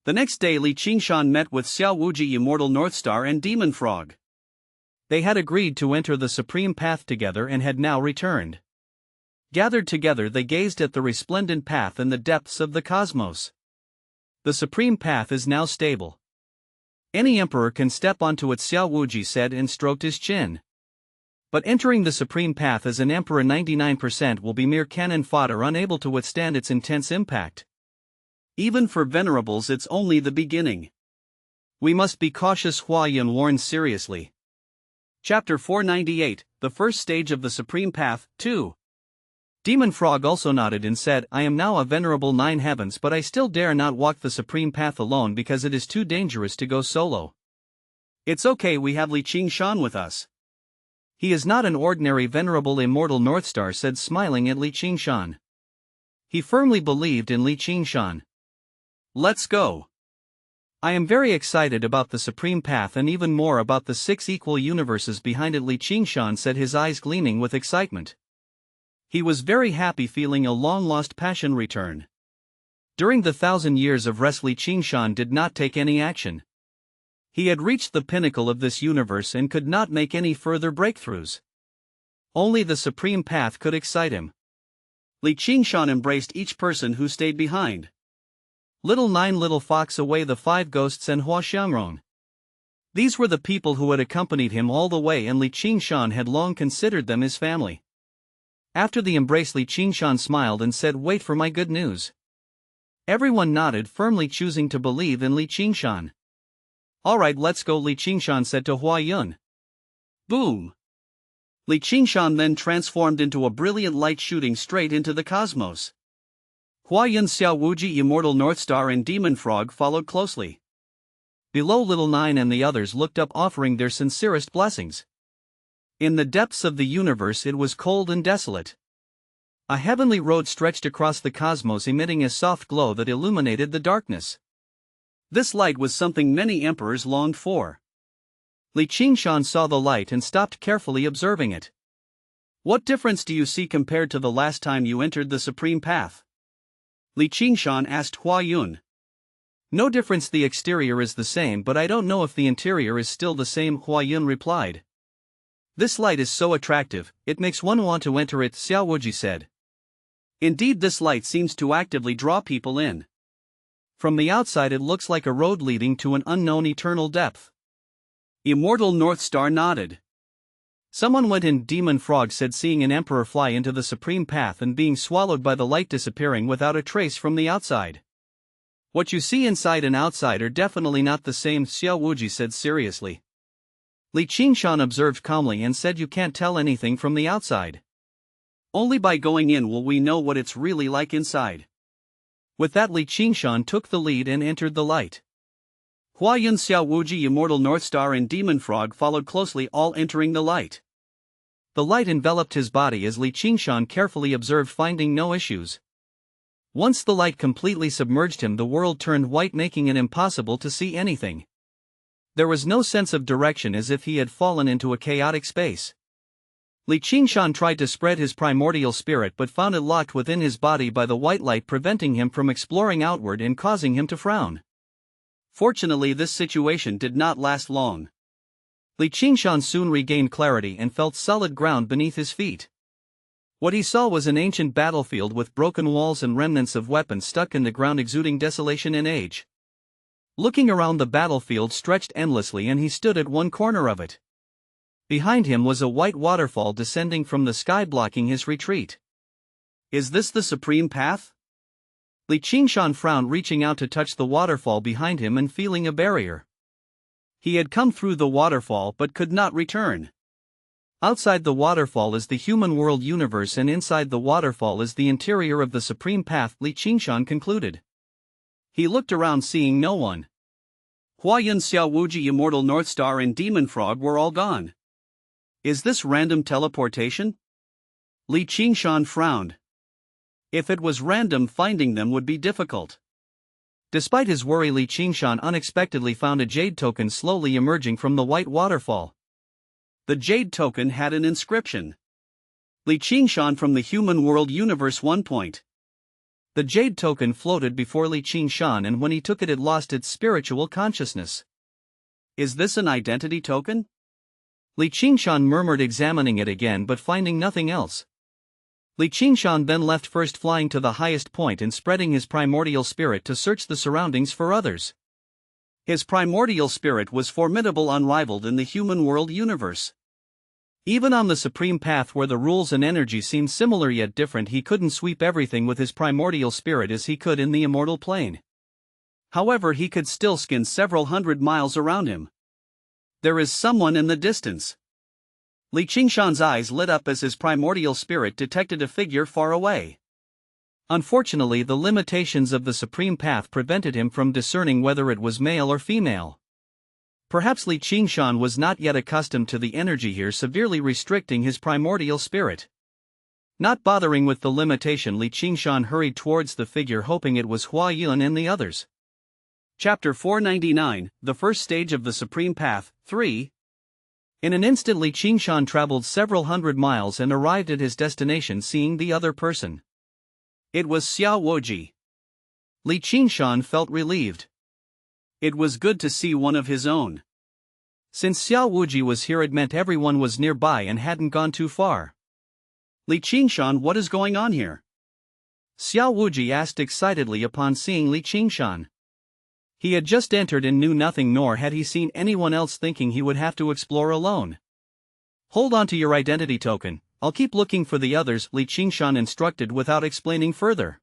The next day, Qingshan met with Xiao Wuji, Immortal Northstar, and Demon Frog. They had agreed to enter the supreme path together and had now returned. Gathered together, they gazed at the resplendent path in the depths of the cosmos. The supreme path is now stable. Any emperor can step onto it, Xiao Wuji said and stroked his chin. But entering the supreme path as an emperor, 99% will be mere cannon fodder, unable to withstand its intense impact. Even for venerables, it's only the beginning. We must be cautious, Hua Yun warned seriously. Chapter 498, The First Stage of the Supreme Path, 2. Demon Frog also nodded and said, I am now a venerable 9 heavens, but I still dare not walk the supreme path alone because it is too dangerous to go solo. It's okay, we have Qingshan with us. He is not an ordinary venerable immortal Northstar, said smiling at Qingshan. He firmly believed in Qingshan. Let's go. I am very excited about the Supreme Path and even more about the 6 equal universes behind it, Qingshan said, his eyes gleaming with excitement. He was very happy, feeling a long-lost passion return. During the 1,000 years of rest, Qingshan did not take any action. He had reached the pinnacle of this universe and could not make any further breakthroughs. Only the Supreme Path could excite him. Qingshan embraced each person who stayed behind. Little 9 Little Fox Away, the 5 Ghosts, and Hua Xiangrong. These were the people who had accompanied him all the way, and Qingshan had long considered them his family. After the embrace, Qingshan smiled and said, "Wait for my good news." Everyone nodded, firmly choosing to believe in Qingshan. "Alright, let's go," Qingshan said to Hua Yun. Boom! Qingshan then transformed into a brilliant light shooting straight into the cosmos. Hua Yun, Xiao Wuji, Immortal Northstar, and Demon Frog followed closely. Below, Little 9 and the others looked up, offering their sincerest blessings. In the depths of the universe it was cold and desolate. A heavenly road stretched across the cosmos, emitting a soft glow that illuminated the darkness. This light was something many emperors longed for. Qingshan saw the light and stopped, carefully observing it. "What difference do you see compared to the last time you entered the Supreme Path?" Qingshan asked Hua Yun. "No difference, the exterior is the same, but I don't know if the interior is still the same," Hua Yun replied. "This light is so attractive, it makes one want to enter it," Xiao Wuji said. "Indeed, this light seems to actively draw people in. From the outside it looks like a road leading to an unknown eternal depth." Immortal Northstar nodded. "Someone went in," Demon Frog said, seeing an emperor fly into the Supreme Path and being swallowed by the light, disappearing without a trace from the outside. "What you see inside and outside are definitely not the same," Xiao Wuji said seriously. Qingshan observed calmly and said, "You can't tell anything from the outside. Only by going in will we know what it's really like inside." With that, Qingshan took the lead and entered the light. Hua Yun, Xiao Wuji, Immortal Northstar, and Demon Frog followed closely, all entering the light. The light enveloped his body as Qingshan carefully observed, finding no issues. Once the light completely submerged him, the world turned white, making it impossible to see anything. There was no sense of direction, as if he had fallen into a chaotic space. Qingshan tried to spread his primordial spirit but found it locked within his body by the white light, preventing him from exploring outward and causing him to frown. Fortunately, this situation did not last long. Qingshan soon regained clarity and felt solid ground beneath his feet. What he saw was an ancient battlefield with broken walls and remnants of weapons stuck in the ground, exuding desolation and age. Looking around, the battlefield stretched endlessly and he stood at one corner of it. Behind him was a white waterfall descending from the sky, blocking his retreat. "Is this the Supreme Path?" Qingshan frowned, reaching out to touch the waterfall behind him and feeling a barrier. He had come through the waterfall but could not return. Outside the waterfall is the human world universe, and inside the waterfall is the interior of the Supreme Path, Qingshan concluded. He looked around, seeing no one. Hua Yun, Xiao Wuji, Immortal Northstar, and Demon Frog were all gone. "Is this random teleportation?" Qingshan frowned. If it was random, finding them would be difficult. Despite his worry, Qingshan unexpectedly found a jade token slowly emerging from the white waterfall. The jade token had an inscription. Qingshan from the human world universe 1 point. The jade token floated before Qingshan, and when he took it, it lost its spiritual consciousness. "Is this an identity token?" Qingshan murmured, examining it again but finding nothing else. Qingshan then left, first flying to the highest point and spreading his primordial spirit to search the surroundings for others. His primordial spirit was formidable, unrivaled in the human world universe. Even on the Supreme Path, where the rules and energy seemed similar yet different, he couldn't sweep everything with his primordial spirit as he could in the immortal plane. However, he could still skin several hundred miles around him. "There is someone in the distance." Qingshan's eyes lit up as his primordial spirit detected a figure far away. Unfortunately, the limitations of the Supreme Path prevented him from discerning whether it was male or female. Perhaps Li Qingshan was not yet accustomed to the energy here, severely restricting his primordial spirit. Not bothering with the limitation, Li Qingshan hurried towards the figure, hoping it was Hua Yun and the others. Chapter 499, The First Stage of the Supreme Path, 3. In an instant Li Qingshan traveled several hundred miles and arrived at his destination, seeing the other person. It was Xiao Wuji. Li Qingshan felt relieved. It was good to see one of his own. Since Xiao Wuji was here, it meant everyone was nearby and hadn't gone too far. Li Qingshan, what is going on here? Xiao Wuji asked excitedly upon seeing Li Qingshan. He had just entered and knew nothing, nor had he seen anyone else, thinking he would have to explore alone. Hold on to your identity token, I'll keep looking for the others, Li Qingshan instructed without explaining further.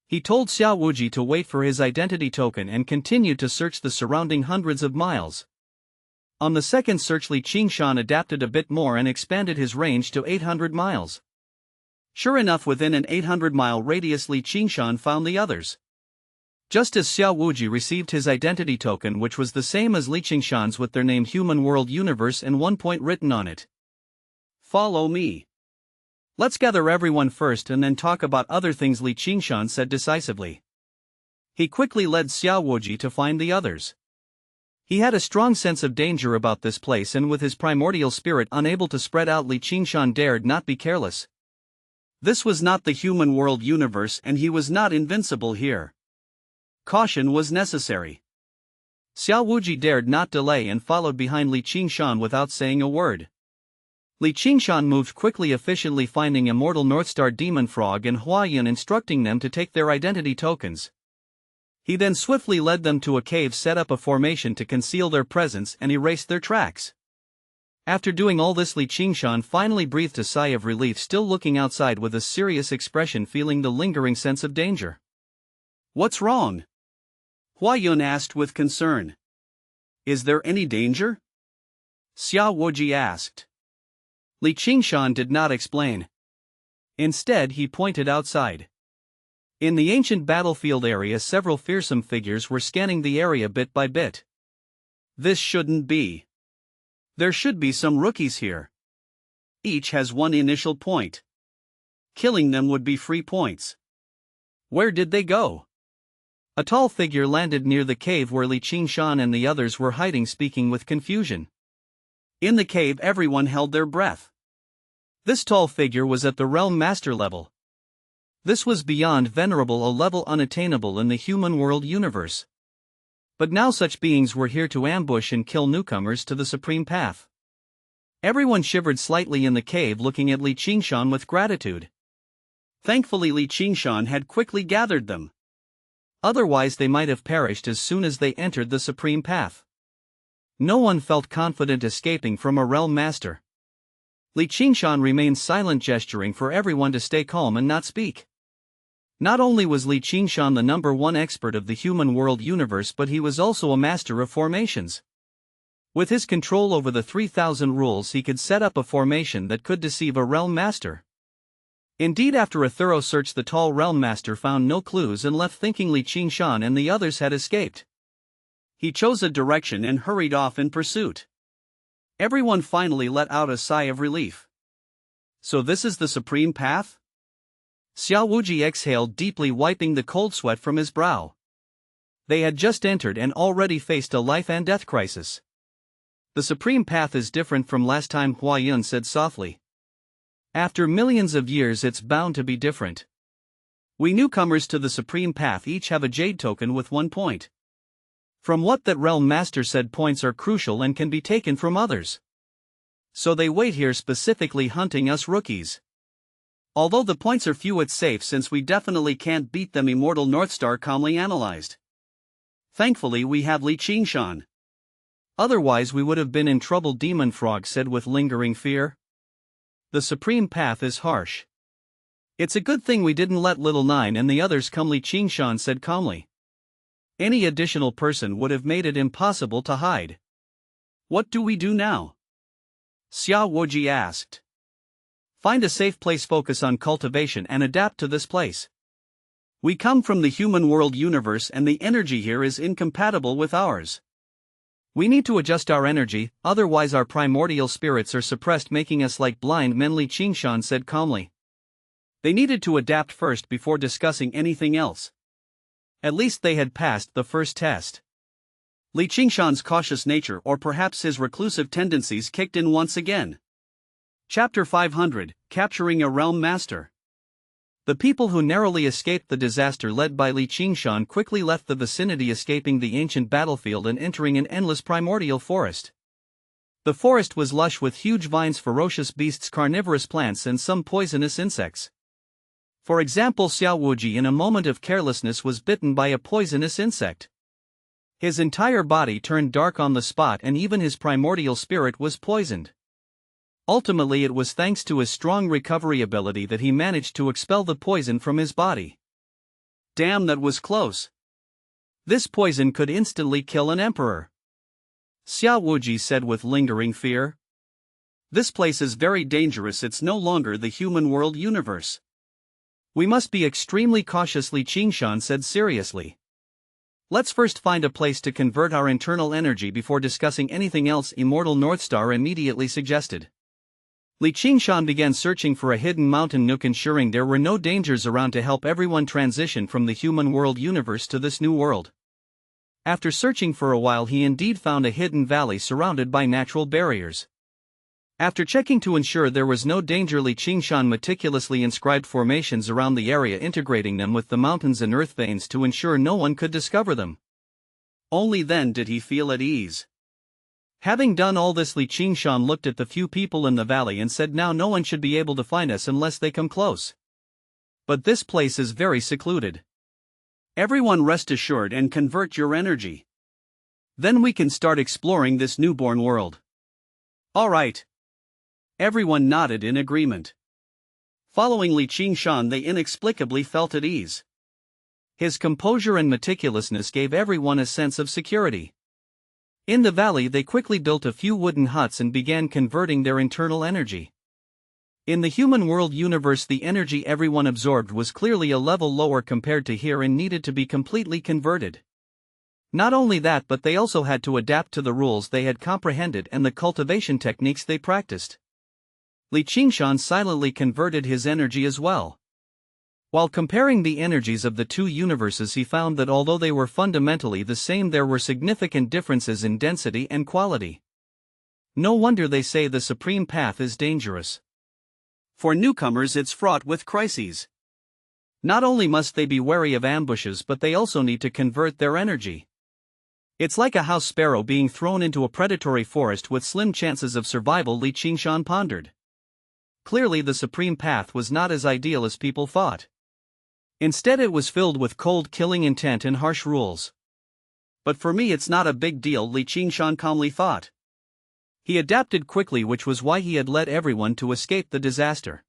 He told Xiao Wuji to wait for his identity token and continued to search the surrounding hundreds of miles. On the second search, Li Qingshan adapted a bit more and expanded his range to 800 miles. Sure enough, within an 800-mile radius, Li Qingshan found the others. Just as Xiao Wuji received his identity token, which was the same as Li Qingshan's with their name Human World Universe and 1 point written on it. Follow me. Let's gather everyone first and then talk about other things, Li Qingshan said decisively. He quickly led Xiao Wuji to find the others. He had a strong sense of danger about this place, and with his primordial spirit unable to spread out, Li Qingshan dared not be careless. This was not the Human World Universe, and he was not invincible here. Caution was necessary. Xiao Wuji dared not delay and followed behind Li Qingshan without saying a word. Li Qingshan moved quickly, efficiently finding Immortal Northstar Demon Frog and Hua Yun, instructing them to take their identity tokens. He then swiftly led them to a cave, set up a formation to conceal their presence and erase their tracks. After doing all this, Li Qingshan finally breathed a sigh of relief, still looking outside with a serious expression, feeling the lingering sense of danger. What's wrong? Hua Yun asked with concern. Is there any danger? Xiao Wuji asked. Li Qingshan did not explain. Instead, he pointed outside. In the ancient battlefield area, several fearsome figures were scanning the area bit by bit. This shouldn't be. There should be some rookies here. Each has one initial point. Killing them would be free points. Where did they go? A tall figure landed near the cave where Li Qingshan and the others were hiding, speaking with confusion. In the cave, everyone held their breath. This tall figure was at the Realm Master level. This was beyond venerable, a level unattainable in the Human World Universe. But now such beings were here to ambush and kill newcomers to the Supreme Path. Everyone shivered slightly in the cave, looking at Li Qingshan with gratitude. Thankfully, Li Qingshan had quickly gathered them. Otherwise they might have perished as soon as they entered the Supreme Path. No one felt confident escaping from a Realm Master. Li Qingshan remained silent, gesturing for everyone to stay calm and not speak. Not only was Li Qingshan the #1 expert of the Human World Universe, but he was also a master of formations. With his control over the 3,000 rules, he could set up a formation that could deceive a Realm Master. Indeed, after a thorough search, the tall Realm Master found no clues and left, thinking Li Qingshan and the others had escaped. He chose a direction and hurried off in pursuit. Everyone finally let out a sigh of relief. So this is the Supreme Path? Xiao Wuji exhaled deeply, wiping the cold sweat from his brow. They had just entered and already faced a life and death crisis. The Supreme Path is different from last time, Hua Yun said softly. After millions of years, it's bound to be different. We newcomers to the Supreme Path each have a jade token with 1 point. From what that Realm Master said, points are crucial and can be taken from others. So they wait here specifically, hunting us rookies. Although the points are few, it's safe since we definitely can't beat them, Immortal Northstar calmly analyzed. Thankfully we have Li Qingshan. Otherwise we would have been in trouble, Demon Frog said with lingering fear. The Supreme Path is harsh. It's a good thing we didn't let Little Nine and the others come, Li Qingshan said calmly. Any additional person would have made it impossible to hide. What do we do now? Xiao Wuji asked. Find a safe place, focus on cultivation and adapt to this place. We come from the Human World Universe and the energy here is incompatible with ours. We need to adjust our energy, otherwise our primordial spirits are suppressed, making us like blind men, Li Qingshan said calmly. They needed to adapt first before discussing anything else. At least they had passed the first test. Li Qingshan's cautious nature, or perhaps his reclusive tendencies, kicked in once again. Chapter 500, Capturing a Realm Master. The people who narrowly escaped the disaster led by Li Qingshan quickly left the vicinity, escaping the ancient battlefield and entering an endless primordial forest. The forest was lush with huge vines, ferocious beasts, carnivorous plants, and some poisonous insects. For example, Xiao Wuji in a moment of carelessness was bitten by a poisonous insect. His entire body turned dark on the spot, and even his primordial spirit was poisoned. Ultimately, it was thanks to his strong recovery ability that he managed to expel the poison from his body. Damn, that was close. This poison could instantly kill an emperor. Xiao Wuji said with lingering fear. This place is very dangerous, it's no longer the human world universe. We must be extremely cautious, Li Qingshan said seriously. Let's first find a place to convert our internal energy before discussing anything else, Immortal Northstar immediately suggested. Li Qingshan began searching for a hidden mountain nook, ensuring there were no dangers around to help everyone transition from the human world universe to this new world. After searching for a while, he indeed found a hidden valley surrounded by natural barriers. After checking to ensure there was no danger, Li Qingshan meticulously inscribed formations around the area, integrating them with the mountains and earth veins to ensure no one could discover them. Only then did he feel at ease. Having done all this, Li Qingshan looked at the few people in the valley and said, now no one should be able to find us unless they come close. But this place is very secluded. Everyone rest assured and convert your energy. Then we can start exploring this newborn world. All right. Everyone nodded in agreement. Following Li Qingshan, they inexplicably felt at ease. His composure and meticulousness gave everyone a sense of security. In the valley, they quickly built a few wooden huts and began converting their internal energy. In the human world universe, the energy everyone absorbed was clearly a level lower compared to here and needed to be completely converted. Not only that, but they also had to adapt to the rules they had comprehended and the cultivation techniques they practiced. Li Qingshan silently converted his energy as well. While comparing the energies of the two universes, he found that although they were fundamentally the same, there were significant differences in density and quality. No wonder they say the supreme path is dangerous. For newcomers, it's fraught with crises. Not only must they be wary of ambushes, but they also need to convert their energy. It's like a house sparrow being thrown into a predatory forest with slim chances of survival, Li Qingshan pondered. Clearly, the supreme path was not as ideal as people thought. Instead, it was filled with cold, killing intent and harsh rules. But for me, it's not a big deal, Li Qingshan calmly thought. He adapted quickly, which was why he had led everyone to escape the disaster.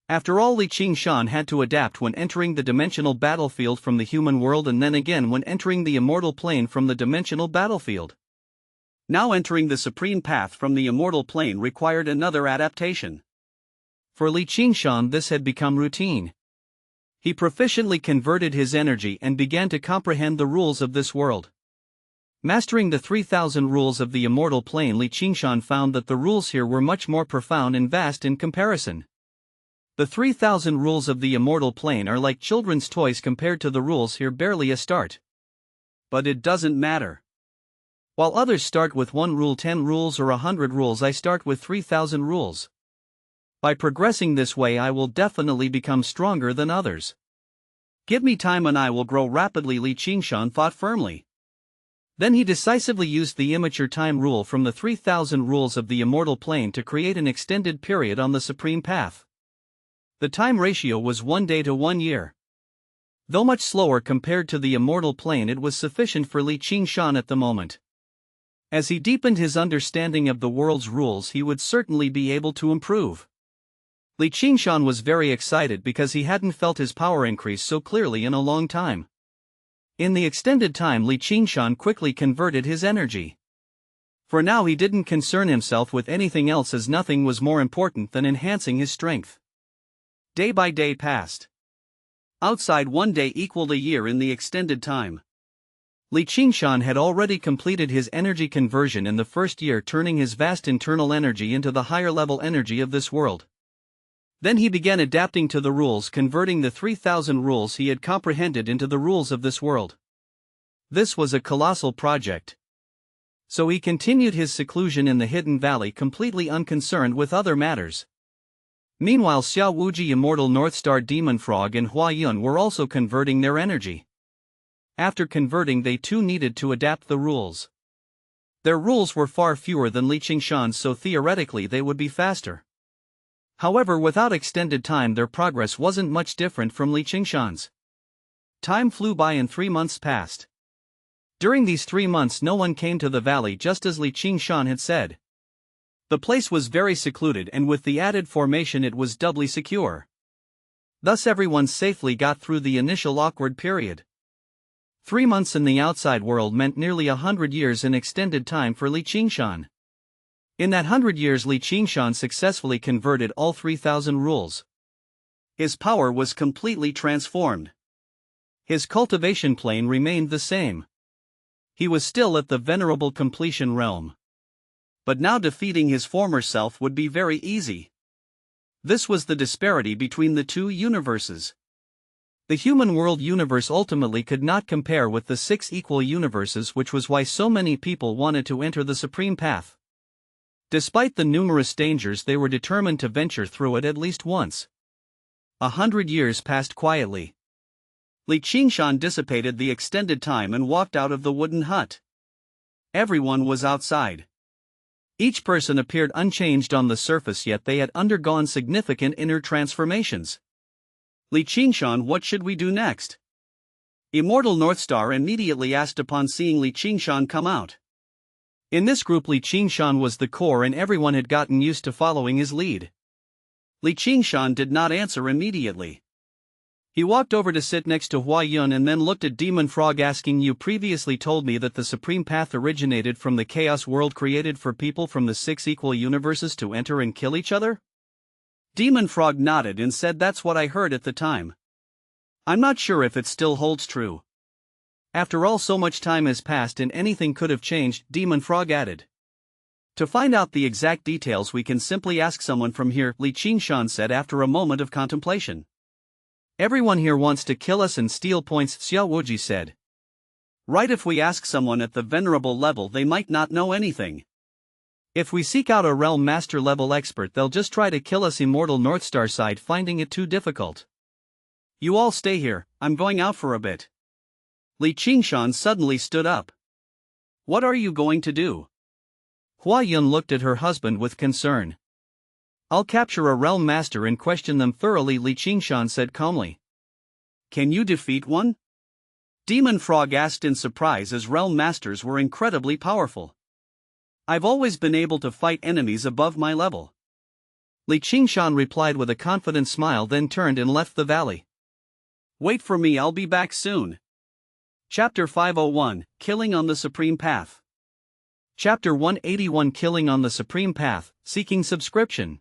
After all, Li Qingshan had to adapt when entering the dimensional battlefield from the human world, and then again when entering the immortal plane from the dimensional battlefield. Now entering the supreme path from the immortal plane required another adaptation. For Li Qingshan, this had become routine. He proficiently converted his energy and began to comprehend the rules of this world. Mastering the 3,000 rules of the immortal plane, Li Qingshan found that the rules here were much more profound and vast in comparison. The 3,000 rules of the immortal plane are like children's toys compared to the rules here, barely a start. But it doesn't matter. While others start with 1 rule, 10 rules, or 100 rules, I start with 3,000 rules. By progressing this way, I will definitely become stronger than others. Give me time and I will grow rapidly, Li Qingshan thought firmly. Then he decisively used the immature time rule from the 3,000 rules of the immortal plane to create an extended period on the supreme path. The time ratio was 1 day to 1 year. Though much slower compared to the immortal plane, it was sufficient for Li Qingshan at the moment. As he deepened his understanding of the world's rules, he would certainly be able to improve. Li Qingshan was very excited because he hadn't felt his power increase so clearly in a long time. In the extended time, Li Qingshan quickly converted his energy. For now, he didn't concern himself with anything else, as nothing was more important than enhancing his strength. Day by day passed. Outside, 1 day equaled a year in the extended time. Qingshan had already completed his energy conversion in the first year, turning his vast internal energy into the higher-level energy of this world. Then he began adapting to the rules, converting the 3,000 rules he had comprehended into the rules of this world. This was a colossal project. So he continued his seclusion in the Hidden Valley, completely unconcerned with other matters. Meanwhile, Xiao Wuji, Immortal Northstar, Demon Frog and Hua Yun were also converting their energy. After converting, they too needed to adapt the rules. Their rules were far fewer than Qingshan's, so theoretically they would be faster. However, without extended time, their progress wasn't much different from Qingshan's. Time flew by and 3 months passed. During these 3 months no one came to the valley, just as Qingshan had said. The place was very secluded, and with the added formation it was doubly secure. Thus everyone safely got through the initial awkward period. 3 months in the outside world meant nearly 100 years in extended time for Qingshan. In that 100 years Qingshan successfully converted all 3,000 rules. His power was completely transformed. His cultivation plane remained the same. He was still at the venerable completion realm. But now defeating his former self would be very easy. This was the disparity between the two universes. The human world universe ultimately could not compare with the 6 equal universes, which was why so many people wanted to enter the supreme path. Despite the numerous dangers, they were determined to venture through it at least once. 100 years passed quietly. Qingshan dissipated the extended time and walked out of the wooden hut. Everyone was outside. Each person appeared unchanged on the surface, yet they had undergone significant inner transformations. Qingshan, what should we do next? Immortal Northstar immediately asked upon seeing Qingshan come out. In this group Qingshan was the core and everyone had gotten used to following his lead. Qingshan did not answer immediately. He walked over to sit next to Hua Yun and then looked at Demon Frog, asking, "You previously told me that the Supreme Path originated from the chaos world created for people from the 6 equal universes to enter and kill each other?" Demon Frog nodded and said, "That's what I heard at the time. I'm not sure if it still holds true." After all, so much time has passed and anything could have changed, Demon Frog added. "To find out the exact details we can simply ask someone from here," Qingshan said after a moment of contemplation. "Everyone here wants to kill us and steal points," Xiao Wuji said. "Right, if we ask someone at the venerable level they might not know anything. If we seek out a realm master level expert they'll just try to kill us." Immortal Northstar sighed, finding it too difficult. "You all stay here, I'm going out for a bit." Qingshan suddenly stood up. "What are you going to do?" Hua Yun looked at her husband with concern. "I'll capture a realm master and question them thoroughly," Qingshan said calmly. "Can you defeat one?" Demon Frog asked in surprise, as realm masters were incredibly powerful. "I've always been able to fight enemies above my level." Qingshan replied with a confident smile, then turned and left the valley. "Wait for me, I'll be back soon." Chapter 501, Killing on the Supreme Path. Chapter 181, Killing on the Supreme Path, Seeking Subscription.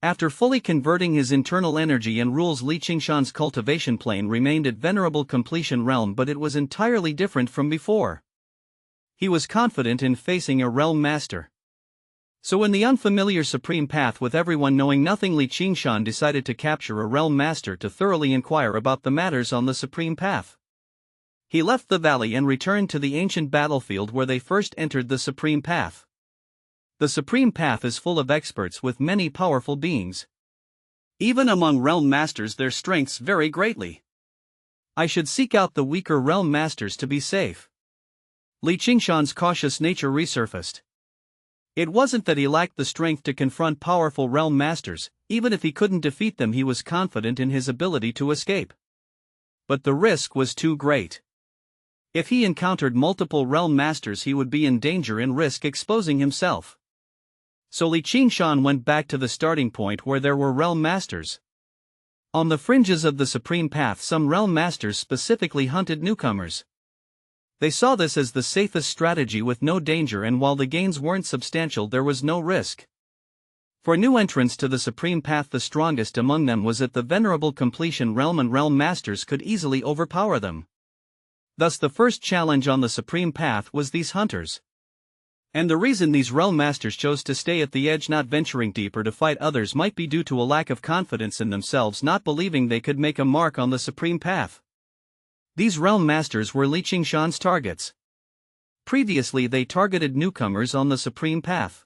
After fully converting his internal energy and rules, Qingshan's cultivation plane remained at venerable completion realm, but it was entirely different from before. He was confident in facing a realm master. So in the unfamiliar supreme path, with everyone knowing nothing, Qingshan decided to capture a realm master to thoroughly inquire about the matters on the supreme path. He left the valley and returned to the ancient battlefield where they first entered the supreme path. The supreme path is full of experts with many powerful beings. Even among realm masters their strengths vary greatly. I should seek out the weaker realm masters to be safe. Qingshan's cautious nature resurfaced. It wasn't that he lacked the strength to confront powerful realm masters; even if he couldn't defeat them he was confident in his ability to escape. But the risk was too great. If he encountered multiple realm masters he would be in danger and risk exposing himself. So Qingshan went back to the starting point where there were realm masters. On the fringes of the supreme path some realm masters specifically hunted newcomers. They saw this as the safest strategy with no danger, and while the gains weren't substantial there was no risk. For new entrants to the supreme path the strongest among them was at the venerable completion realm, and realm masters could easily overpower them. Thus the first challenge on the supreme path was these hunters. And the reason these realm masters chose to stay at the edge, not venturing deeper to fight others, might be due to a lack of confidence in themselves, not believing they could make a mark on the supreme path. These realm masters were Qingshan's targets. Previously they targeted newcomers on the supreme path.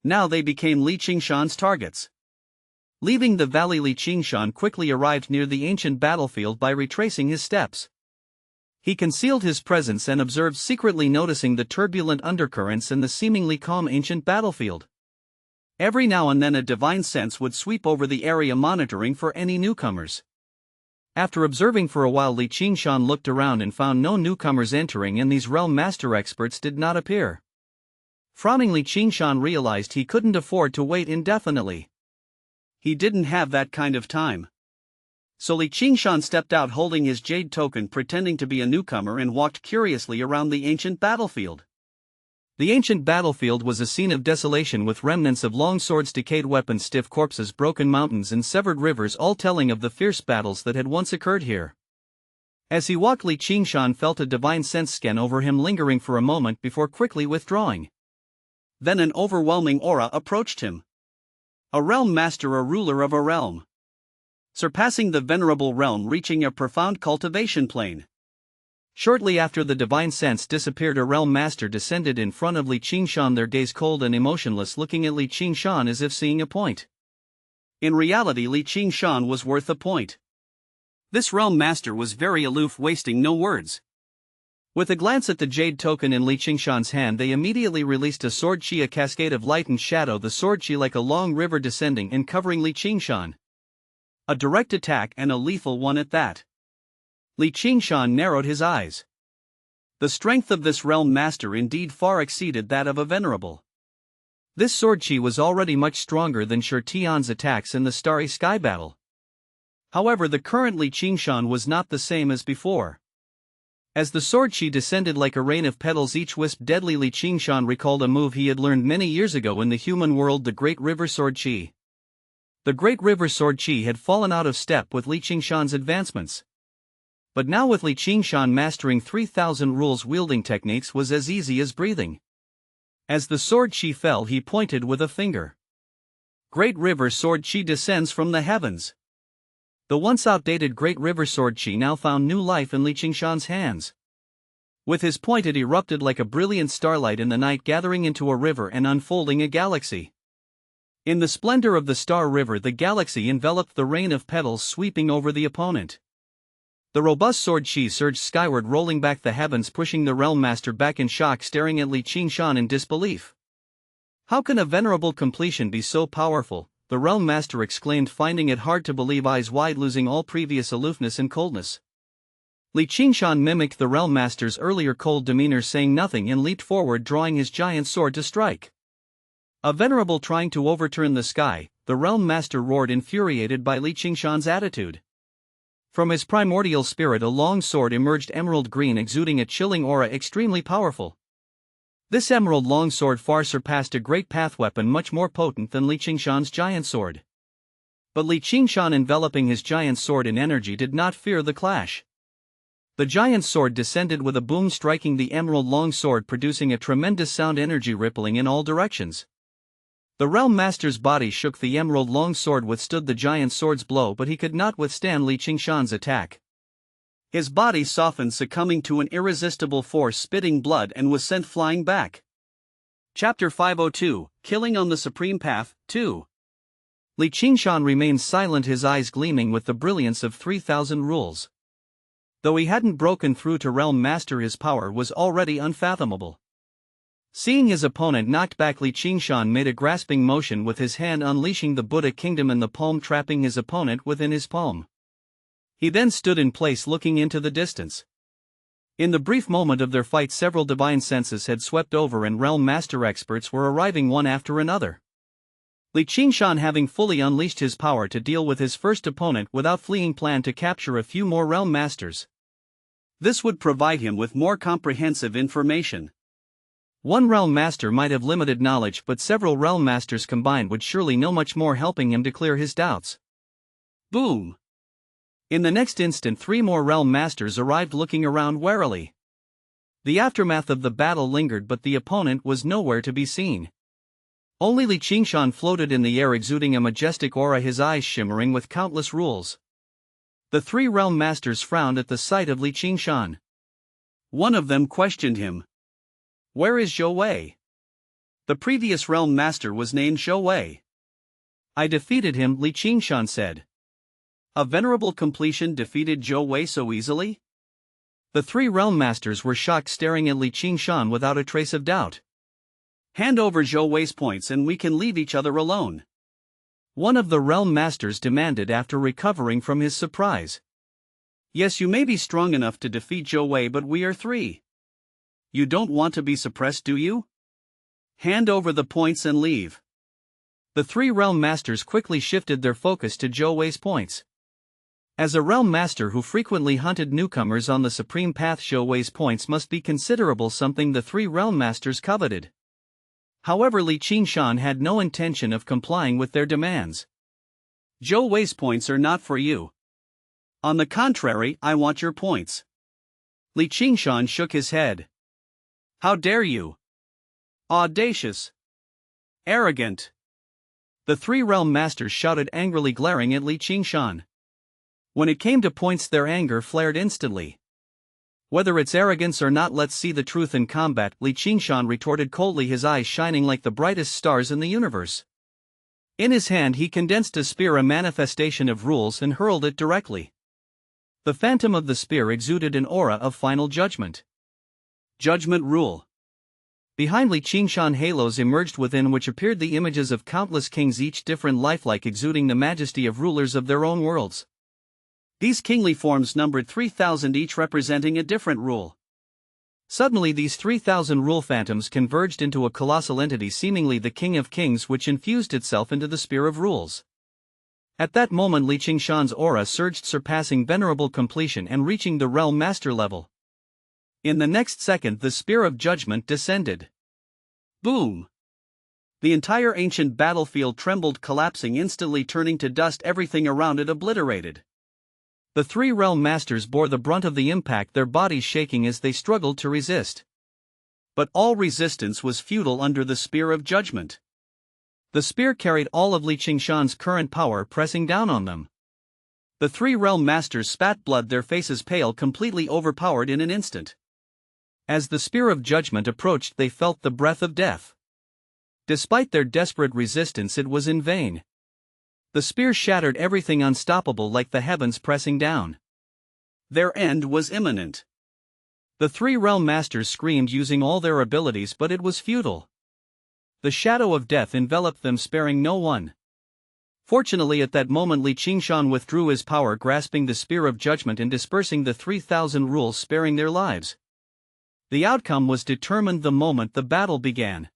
Now they became Qingshan's targets. Leaving the valley, Qingshan quickly arrived near the ancient battlefield by retracing his steps. He concealed his presence and observed, secretly noticing the turbulent undercurrents in the seemingly calm ancient battlefield. Every now and then a divine sense would sweep over the area, monitoring for any newcomers. After observing for a while, Qingshan looked around and found no newcomers entering, and these realm master experts did not appear. Frowning, Qingshan realized he couldn't afford to wait indefinitely. He didn't have that kind of time. So Qingshan stepped out holding his jade token, pretending to be a newcomer, and walked curiously around the ancient battlefield. The ancient battlefield was a scene of desolation, with remnants of long swords, decayed weapons, stiff corpses, broken mountains, and severed rivers, all telling of the fierce battles that had once occurred here. As he walked, Qingshan felt a divine sense scan over him, lingering for a moment before quickly withdrawing. Then an overwhelming aura approached him. A realm master, a ruler of a realm. Surpassing the venerable realm, reaching a profound cultivation plane. Shortly after the divine sense disappeared, a realm master descended in front of Qingshan, their gaze cold and emotionless, looking at Qingshan as if seeing a point. In reality, Qingshan was worth a point. This realm master was very aloof, wasting no words. With a glance at the jade token in Qingshan's hand, they immediately released a sword chi, a cascade of light and shadow, the sword chi like a long river descending and covering Qingshan. A direct attack, and a lethal one at that. Qingshan narrowed his eyes. The strength of this realm master indeed far exceeded that of a venerable. This sword chi was already much stronger than Shi Tian's attacks in the Starry Sky battle. However, the current Qingshan was not the same as before. As the sword chi descended like a rain of petals, each wisp deadly, Qingshan recalled a move he had learned many years ago in the human world, the Great River Sword Chi. The Great River Sword Chi had fallen out of step with Qingshan's advancements. But now, with Qingshan mastering 3,000 rules, wielding techniques was as easy as breathing. As the sword chi fell, he pointed with a finger. Great River Sword Chi descends from the heavens. The once outdated Great River Sword Chi now found new life in Qingshan's hands. With his point, it erupted like a brilliant starlight in the night, gathering into a river and unfolding a galaxy. In the splendor of the star river, the galaxy enveloped the rain of petals, sweeping over the opponent. The robust sword chi surged skyward, rolling back the heavens, pushing the realm master back in shock, staring at Qingshan in disbelief. How can a venerable completion be so powerful? The realm master exclaimed, finding it hard to believe, eyes wide, losing all previous aloofness and coldness. Qingshan mimicked the realm master's earlier cold demeanor, saying nothing, and leaped forward, drawing his giant sword to strike. A venerable trying to overturn the sky, the realm master roared, infuriated by Qingshan's attitude. From his primordial spirit, a long sword emerged, emerald green, exuding a chilling aura, extremely powerful. This emerald longsword far surpassed a great path weapon, much more potent than Qingshan's giant sword. But Qingshan, enveloping his giant sword in energy, did not fear the clash. The giant sword descended with a boom, striking the emerald longsword, producing a tremendous sound, energy rippling in all directions. The realm master's body shook. The emerald longsword withstood the giant sword's blow, but he could not withstand Qingshan's attack. His body softened, succumbing to an irresistible force, spitting blood, and was sent flying back. Chapter 502, Killing on the Supreme Path, 2. Qingshan remained silent, his eyes gleaming with the brilliance of 3,000 rules. Though he hadn't broken through to realm master, his power was already unfathomable. Seeing his opponent knocked back, Qingshan made a grasping motion with his hand, unleashing the Buddha kingdom in the palm, trapping his opponent within his palm. He then stood in place, looking into the distance. In the brief moment of their fight, several divine senses had swept over, and realm master experts were arriving one after another. Qingshan, having fully unleashed his power to deal with his first opponent without fleeing, planned to capture a few more realm masters. This would provide him with more comprehensive information. One realm master might have limited knowledge, but several realm masters combined would surely know much more, helping him to clear his doubts. Boom! In the next instant 3 more realm masters arrived looking around warily. The aftermath of the battle lingered but the opponent was nowhere to be seen. Only Qingshan floated in the air exuding a majestic aura, his eyes shimmering with countless rules. The 3 realm masters frowned at the sight of Qingshan. One of them questioned him. "Where is Zhou Wei?" The previous realm master was named Zhou Wei. "I defeated him," Qingshan said. "A venerable completion defeated Zhou Wei so easily?" The 3 realm masters were shocked, staring at Qingshan without a trace of doubt. "Hand over Zhou Wei's points and we can leave each other alone," one of the realm masters demanded after recovering from his surprise. "Yes, you may be strong enough to defeat Zhou Wei, but we are 3. You don't want to be suppressed, do you? Hand over the points and leave." The 3 realm masters quickly shifted their focus to Zhou Wei's points. As a realm master who frequently hunted newcomers on the supreme path, Zhou Wei's points must be considerable, something the 3 realm masters coveted. However, Qingshan had no intention of complying with their demands. "Zhou Wei's points are not for you. On the contrary, I want your points." Qingshan shook his head. "How dare you? Audacious! Arrogant!" The 3 realm masters shouted angrily, glaring at Qingshan. When it came to points, their anger flared instantly. "Whether it's arrogance or not, let's see the truth in combat," Qingshan retorted coldly, his eyes shining like the brightest stars in the universe. In his hand he condensed a spear, a manifestation of rules, and hurled it directly. The phantom of the spear exuded an aura of final judgment. Judgment rule. Behind Qingshan, halos emerged within which appeared the images of countless kings, each different, lifelike, exuding the majesty of rulers of their own worlds. These kingly forms numbered 3,000 each, representing a different rule. Suddenly these 3,000 rule phantoms converged into a colossal entity, seemingly the King of Kings, which infused itself into the Spear of Rules. At that moment Qingshan's aura surged, surpassing venerable completion and reaching the realm master level. In the next second the Spear of Judgment descended. Boom! The entire ancient battlefield trembled, collapsing instantly, turning to dust, everything around it obliterated. The 3 realm masters bore the brunt of the impact, their bodies shaking as they struggled to resist. But all resistance was futile under the Spear of Judgment. The spear carried all of Qingshan's current power, pressing down on them. The 3 realm masters spat blood, their faces pale, completely overpowered in an instant. As the Spear of Judgment approached, they felt the breath of death. Despite their desperate resistance, it was in vain. The spear shattered everything, unstoppable, like the heavens pressing down. Their end was imminent. The 3 realm masters screamed, using all their abilities, but it was futile. The shadow of death enveloped them, sparing no one. Fortunately, at that moment Qingshan withdrew his power, grasping the Spear of Judgment and dispersing the 3,000 rules, sparing their lives. The outcome was determined the moment the battle began.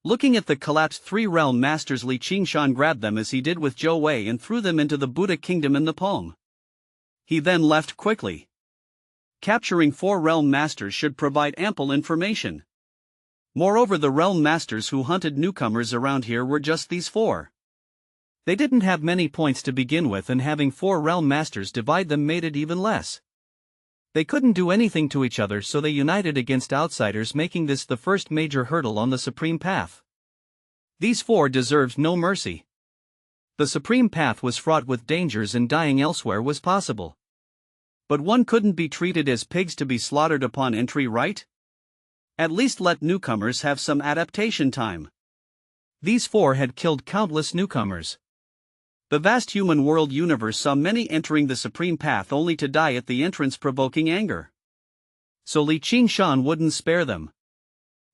Looking at the collapsed 3 realm masters, Qingshan grabbed them as he did with Zhou Wei and threw them into the Buddha kingdom in the palm. He then left quickly. Capturing 4 realm masters should provide ample information. Moreover, the realm masters who hunted newcomers around here were just these 4. They didn't have many points to begin with, and having 4 realm masters divide them made it even less. They couldn't do anything to each other, so they united against outsiders, making this the first major hurdle on the supreme path. These 4 deserved no mercy. The supreme path was fraught with dangers and dying elsewhere was possible. But one couldn't be treated as pigs to be slaughtered upon entry, right? At least let newcomers have some adaptation time. These 4 had killed countless newcomers. The vast human world universe saw many entering the supreme path only to die at the entrance, provoking anger. So Qingshan wouldn't spare them.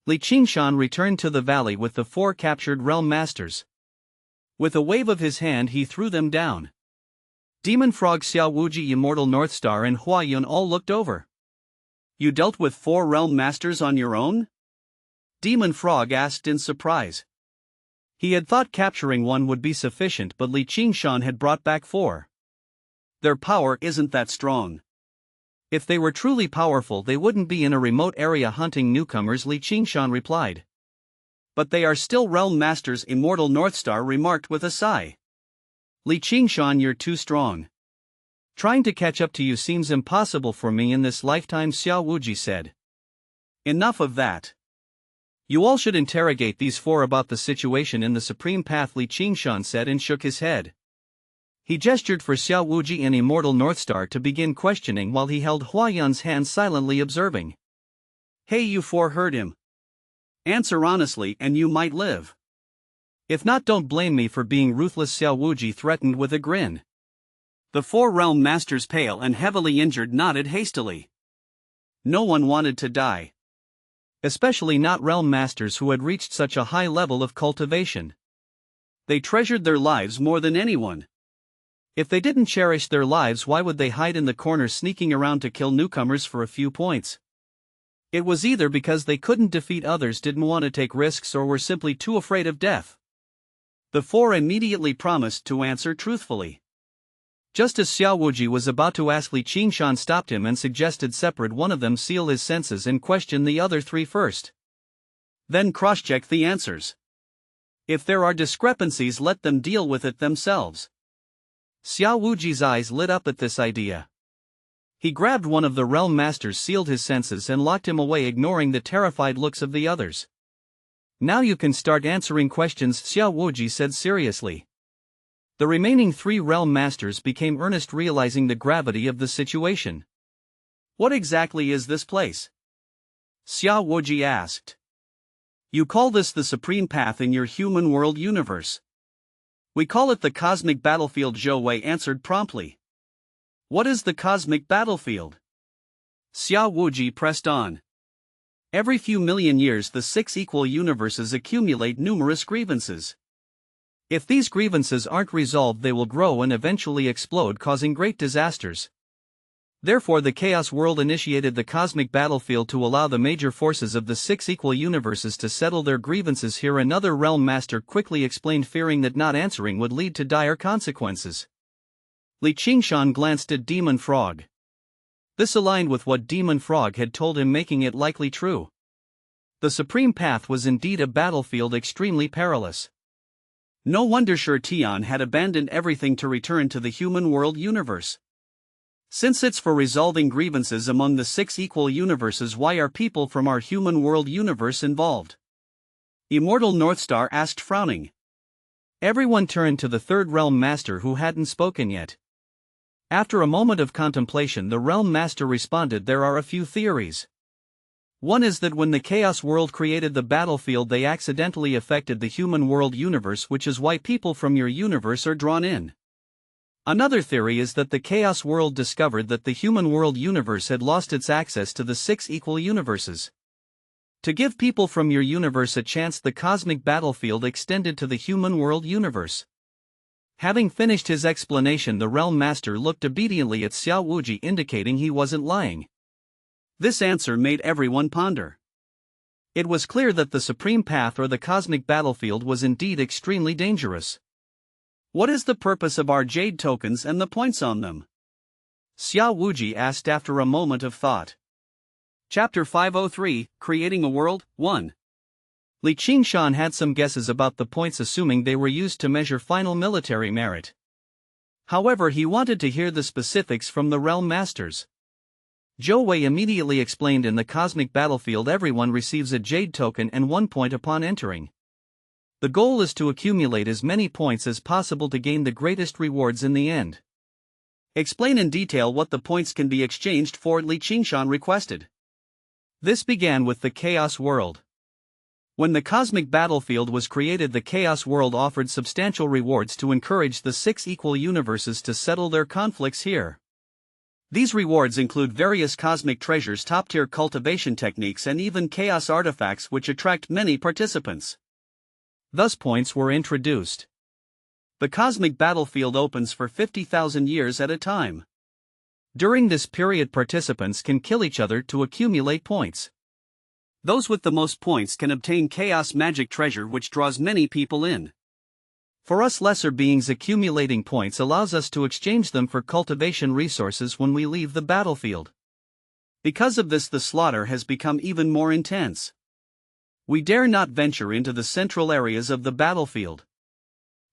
Qingshan returned to the valley with the 4 captured realm masters. With a wave of his hand he threw them down. Demon Frog, Xiao Wuji, Immortal Northstar and Hua Yun all looked over. "You dealt with 4 realm masters on your own?" Demon Frog asked in surprise. He had thought capturing 1 would be sufficient, but Qingshan had brought back 4. "Their power isn't that strong. If they were truly powerful, they wouldn't be in a remote area hunting newcomers," Qingshan replied. "But they are still realm masters," Immortal Northstar remarked with a sigh. "Qingshan, you're too strong. Trying to catch up to you seems impossible for me in this lifetime, Xiao Wuji said. Enough of that. You all should interrogate these four about the situation in the Supreme Path, Li Qingshan said and shook his head. He gestured for Xiao Wuji and Immortal Northstar to begin questioning while he held Huayan's hand silently observing. Hey, you four, heard him. Answer honestly and you might live. If not, don't blame me for being ruthless, Xiao Wuji threatened with a grin. The four realm masters, pale and heavily injured, nodded hastily. No one wanted to die. Especially not realm masters who had reached such a high level of cultivation. They treasured their lives more than anyone. If they didn't cherish their lives, why would they hide in the corner sneaking around to kill newcomers for a few points? It was either because they couldn't defeat others, didn't want to take risks, or were simply too afraid of death. The four immediately promised to answer truthfully. Just as Xiao Wuji was about to ask, Li Qingshan stopped him and suggested separate one of them seal his senses and question the other three first. Then cross-check the answers. If there are discrepancies, let them deal with it themselves. Xiao Wuji's eyes lit up at this idea. He grabbed one of the realm masters, sealed his senses and locked him away, ignoring the terrified looks of the others. Now you can start answering questions, Xiao Wuji said seriously. The remaining three realm masters became earnest, realizing the gravity of the situation. What exactly is this place? Xiao Wuji asked. You call this the Supreme Path in your human world universe. We call it the Cosmic Battlefield, Zhou Wei answered promptly. What is the Cosmic Battlefield? Xiao Wuji pressed on. Every few million years the 6 equal universes accumulate numerous grievances. If these grievances aren't resolved, they will grow and eventually explode, causing great disasters. Therefore, the Chaos World initiated the Cosmic Battlefield to allow the major forces of the 6 equal universes to settle their grievances here, another realm master quickly explained, fearing that not answering would lead to dire consequences. Li Qingshan glanced at Demon Frog. This aligned with what Demon Frog had told him, making it likely true. The Supreme Path was indeed a battlefield extremely perilous. No wonder Shi Tian had abandoned everything to return to the human world universe. Since it's for resolving grievances among the 6 equal universes, why are people from our human world universe involved? Immortal Northstar asked, frowning. Everyone turned to the third realm master, who hadn't spoken yet. After a moment of contemplation, the realm master responded, there are a few theories. One is that when the Chaos World created the battlefield, they accidentally affected the human world universe, which is why people from your universe are drawn in. Another theory is that the Chaos World discovered that the human world universe had lost its access to the 6 equal universes. To give people from your universe a chance, the cosmic battlefield extended to the human world universe. Having finished his explanation, the realm master looked obediently at Xiao Wuji, indicating he wasn't lying. This answer made everyone ponder. It was clear that the Supreme Path, or the Cosmic Battlefield, was indeed extremely dangerous. What is the purpose of our jade tokens and the points on them? Xiao Wuji asked after a moment of thought. Chapter 503, Creating a World, 1. Li Qingshan had some guesses about the points, assuming they were used to measure final military merit. However, he wanted to hear the specifics from the realm masters. Zhou Wei immediately explained, in the Cosmic Battlefield everyone receives a jade token and 1 point upon entering. The goal is to accumulate as many points as possible to gain the greatest rewards in the end. Explain in detail what the points can be exchanged for, Li Qingshan requested. This began with the Chaos World. When the Cosmic Battlefield was created, the Chaos World offered substantial rewards to encourage the 6 equal universes to settle their conflicts here. These rewards include various cosmic treasures, top-tier cultivation techniques, and even chaos artifacts, which attract many participants. Thus, points were introduced. The Cosmic Battlefield opens for 50,000 years at a time. During this period, participants can kill each other to accumulate points. Those with the most points can obtain chaos magic treasure, which draws many people in. For us lesser beings, accumulating points allows us to exchange them for cultivation resources when we leave the battlefield. Because of this, the slaughter has become even more intense. We dare not venture into the central areas of the battlefield.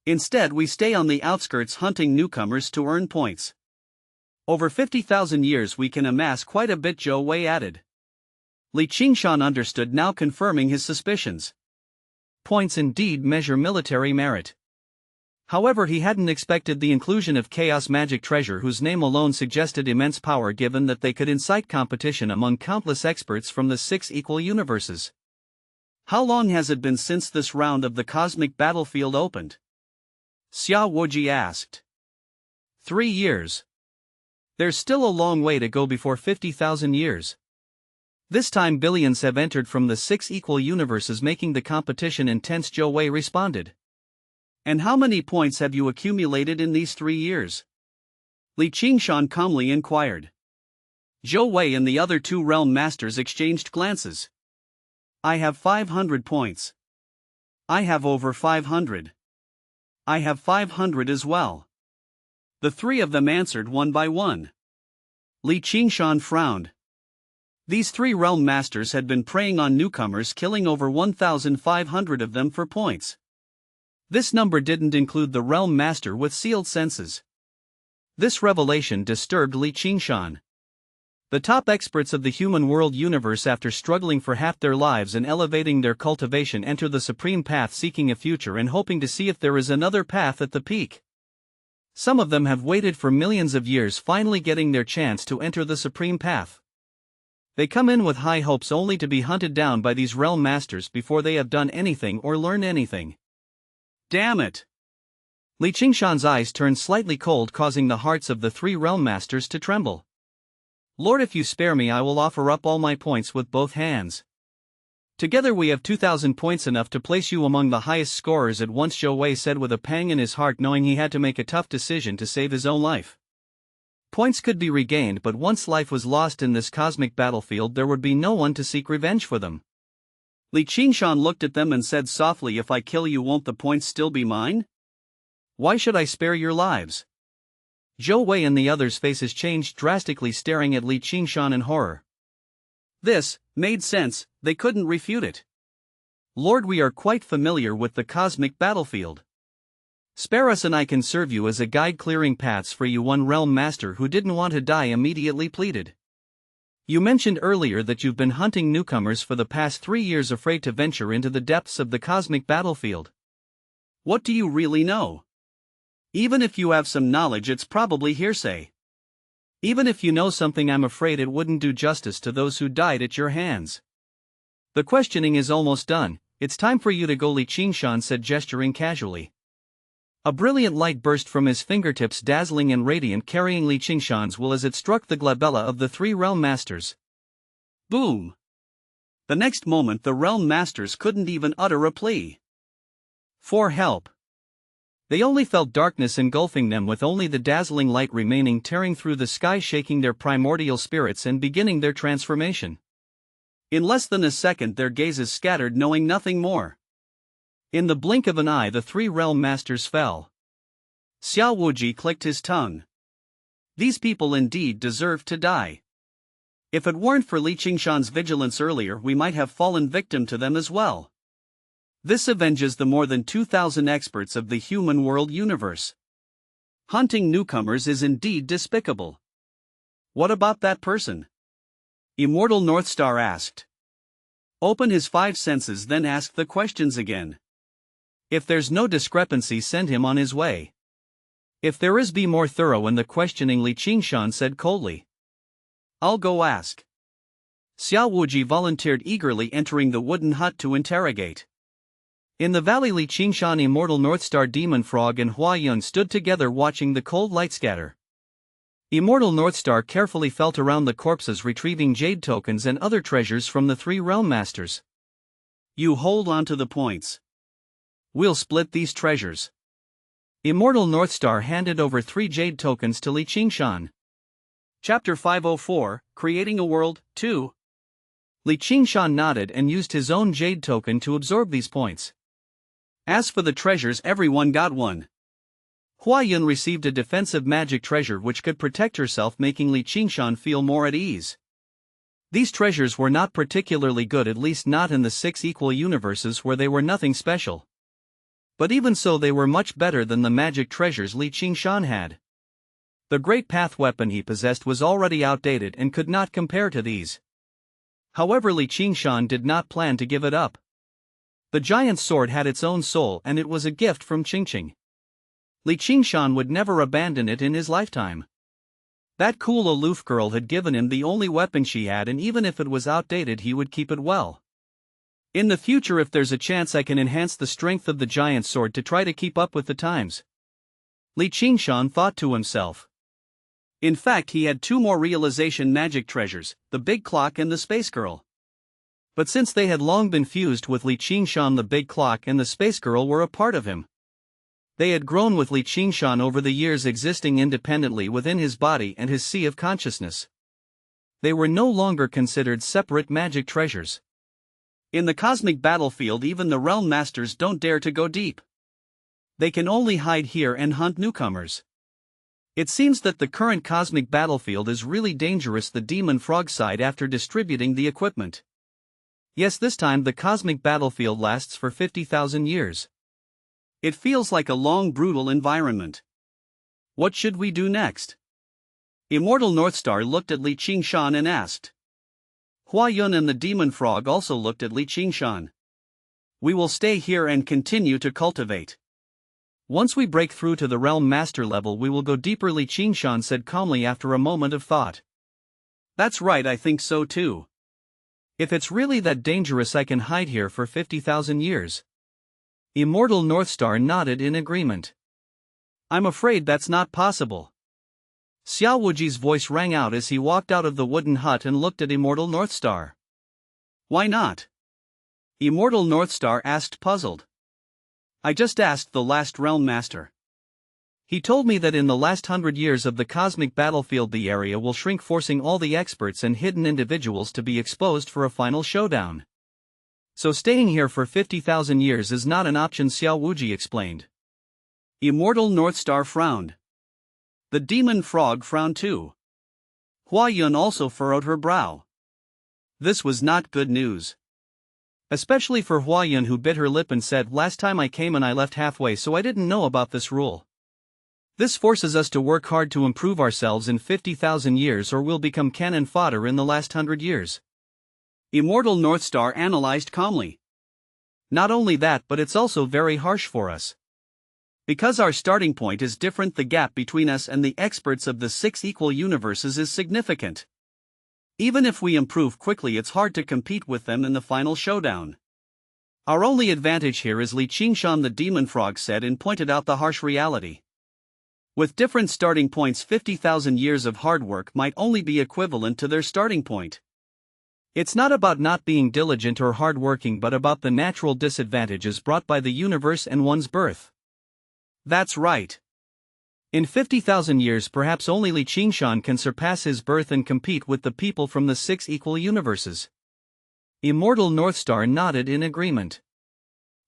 Instead, we stay on the outskirts, hunting newcomers to earn points. Over 50,000 years we can amass quite a bit, Zhou Wei added. Li Qingshan understood now, confirming his suspicions. Points indeed measure military merit. However, he hadn't expected the inclusion of chaos magic treasure, whose name alone suggested immense power, given that they could incite competition among countless experts from the 6 equal universes. How long has it been since this round of the cosmic battlefield opened? Xiao Wuji asked. 3 years. There's still a long way to go before 50,000 years. This time billions have entered from the 6 equal universes, making the competition intense, Zhou Wei responded. And how many points have you accumulated in these 3 years? Li Qingshan calmly inquired. Zhou Wei and the other 2 realm masters exchanged glances. I have 500 points. I have over 500. I have 500 as well. The 3 of them answered one by one. Li Qingshan frowned. These 3 realm masters had been preying on newcomers, killing over 1,500 of them for points. This number didn't include the realm master with sealed senses. This revelation disturbed Li Qingshan. The top experts of the human world universe, after struggling for half their lives and elevating their cultivation, enter the supreme path, seeking a future and hoping to see if there is another path at the peak. Some of them have waited for millions of years, finally getting their chance to enter the supreme path. They come in with high hopes, only to be hunted down by these realm masters before they have done anything or learned anything. Damn it! Li Qingshan's eyes turned slightly cold, causing the hearts of the 3 realm masters to tremble. Lord, if you spare me, I will offer up all my points with both hands. Together we have 2,000 points, enough to place you among the highest scorers at once, Zhou Wei said with a pang in his heart, knowing he had to make a tough decision to save his own life. Points could be regained, but once life was lost in this cosmic battlefield, there would be no one to seek revenge for them. Li Qingshan looked at them and said softly, if I kill you, won't the points still be mine? Why should I spare your lives? Zhou Wei and the others' faces changed drastically, staring at Li Qingshan in horror. This made sense, they couldn't refute it. Lord, we are quite familiar with the cosmic battlefield. Spare us and I can serve you as a guide, clearing paths for you, one realm master who didn't want to die immediately pleaded. You mentioned earlier that you've been hunting newcomers for the past 3 years, afraid to venture into the depths of the cosmic battlefield. What do you really know? Even if you have some knowledge, it's probably hearsay. Even if you know something, I'm afraid it wouldn't do justice to those who died at your hands. The questioning is almost done, it's time for you to go, Li Qingshan said, gesturing casually. A brilliant light burst from his fingertips, dazzling and radiant, carrying Li Qingshan's will as it struck the glabella of the 3 realm masters. Boom! The next moment the realm masters couldn't even utter a plea for help. They only felt darkness engulfing them, with only the dazzling light remaining, tearing through the sky, shaking their primordial spirits and beginning their transformation. In less than a second their gazes scattered, knowing nothing more. In the blink of an eye the 3 realm masters fell. Xiao Wuji clicked his tongue. These people indeed deserved to die. If it weren't for Li Qingshan's vigilance earlier, we might have fallen victim to them as well. This avenges the more than 2,000 experts of the human world universe. Hunting newcomers is indeed despicable. What about that person? Immortal Northstar asked. Open his 5 senses, then ask the questions again. If there's no discrepancy, send him on his way. If there is, be more thorough in the questioning, Li Qingshan said coldly. I'll go ask. Xiao Wuji volunteered eagerly, entering the wooden hut to interrogate. In the valley, Li Qingshan, Immortal Northstar, Demon Frog and Huayun stood together, watching the cold light scatter. Immortal Northstar carefully felt around the corpses, retrieving jade tokens and other treasures from the 3 realm masters. You hold on to the points. We'll split these treasures. Immortal Northstar handed over 3 jade tokens to Li Qingshan. Chapter 504, Creating a World, 2. Li Qingshan nodded and used his own jade token to absorb these points. As for the treasures, everyone got one. Huayun received a defensive magic treasure which could protect herself, making Li Qingshan feel more at ease. These treasures were not particularly good, at least not in the 6 equal universes where they were nothing special. But even so, they were much better than the magic treasures Li Qingshan had. The great path weapon he possessed was already outdated and could not compare to these. However, Qingshan did not plan to give it up. The giant's sword had its own soul and it was a gift from Qingshan. Qingshan would never abandon it in his lifetime. That cool aloof girl had given him the only weapon she had, and even if it was outdated he would keep it well. In the future, if there's a chance, I can enhance the strength of the giant sword to try to keep up with the times. Qingshan thought to himself. In fact, he had two more realization magic treasures, the big clock and the space girl. But since they had long been fused with Qingshan, the big clock and the space girl were a part of him. They had grown with Qingshan over the years, existing independently within his body and his sea of consciousness. They were no longer considered separate magic treasures. In the cosmic battlefield, even the realm masters don't dare to go deep. They can only hide here and hunt newcomers. It seems that the current cosmic battlefield is really dangerous, the demon frog sighed after distributing the equipment. Yes, this time the cosmic battlefield lasts for 50,000 years. It feels like a long, brutal environment. What should we do next? Immortal Northstar looked at Qingshan and asked. Huayun and the demon frog also looked at Qingshan. We will stay here and continue to cultivate. Once we break through to the realm master level, we will go deeper, Qingshan said calmly after a moment of thought. That's right, I think so too. If it's really that dangerous, I can hide here for 50,000 years. Immortal Northstar nodded in agreement. I'm afraid that's not possible. Xiao Wuji's voice rang out as he walked out of the wooden hut and looked at Immortal Northstar. Why not? Immortal Northstar asked, puzzled. I just asked the last realm master. He told me that in the last 100 years of the cosmic battlefield the area will shrink, forcing all the experts and hidden individuals to be exposed for a final showdown. So staying here for 50,000 years is not an option, Xiao Wuji explained. Immortal Northstar frowned. The demon frog frowned too. Huayun also furrowed her brow. This was not good news. Especially for Huayun, who bit her lip and said, last time I came and I left halfway, so I didn't know about this rule. This forces us to work hard to improve ourselves in 50,000 years, or we'll become cannon fodder in the last 100 years. Immortal Northstar analyzed calmly. Not only that, but it's also very harsh for us. Because our starting point is different, the gap between us and the experts of the 6 equal universes is significant. Even if we improve quickly, it's hard to compete with them in the final showdown. Our only advantage here is Qingshan, the demon frog said, and pointed out the harsh reality. With different starting points, 50,000 years of hard work might only be equivalent to their starting point. It's not about not being diligent or hardworking, but about the natural disadvantages brought by the universe and one's birth. That's right. In 50,000 years, perhaps only Qingshan can surpass his birth and compete with the people from the 6 equal universes. Immortal Northstar nodded in agreement.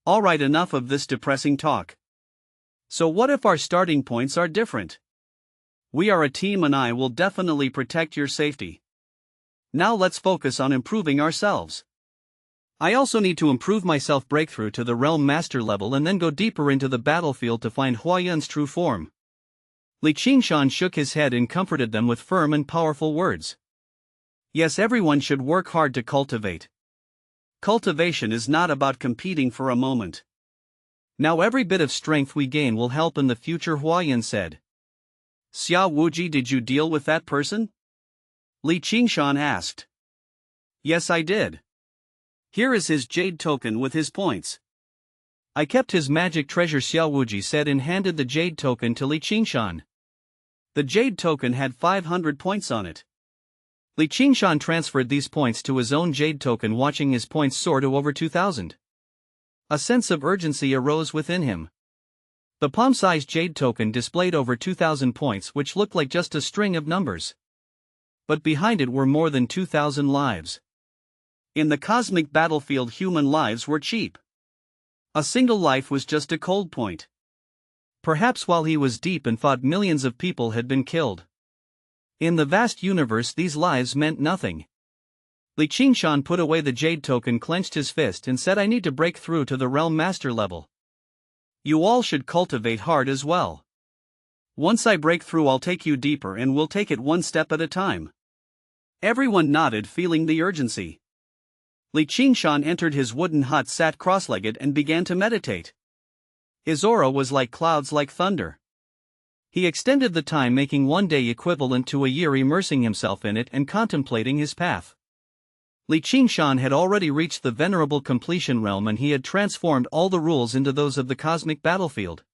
Alright, enough of this depressing talk. So what if our starting points are different? We are a team and I will definitely protect your safety. Now let's focus on improving ourselves. I also need to improve myself, breakthrough to the realm master level, and then go deeper into the battlefield to find Huayun's true form. Qingshan shook his head and comforted them with firm and powerful words. Yes, everyone should work hard to cultivate. Cultivation is not about competing for a moment. Now every bit of strength we gain will help in the future, Huayun said. Xiao Wuji, did you deal with that person? Qingshan asked. Yes, I did. Here is his jade token with his points. I kept his magic treasure, Xiao Wuji said, and handed the jade token to Qingshan. The jade token had 500 points on it. Qingshan transferred these points to his own jade token, watching his points soar to over 2,000. A sense of urgency arose within him. The palm-sized jade token displayed over 2,000 points, which looked like just a string of numbers. But behind it were more than 2,000 lives. In the cosmic battlefield, human lives were cheap. A single life was just a cold point. Perhaps while he was deep in thought, millions of people had been killed. In the vast universe, these lives meant nothing. Qingshan put away the jade token, clenched his fist, and said, I need to break through to the realm master level. You all should cultivate hard as well. Once I break through, I'll take you deeper and we'll take it one step at a time. Everyone nodded, feeling the urgency. Qingshan entered his wooden hut, sat cross-legged and began to meditate. His aura was like clouds, like thunder. He extended the time, making one day equivalent to a year, immersing himself in it and contemplating his path. Qingshan had already reached the venerable completion realm, and he had transformed all the rules into those of the cosmic battlefield.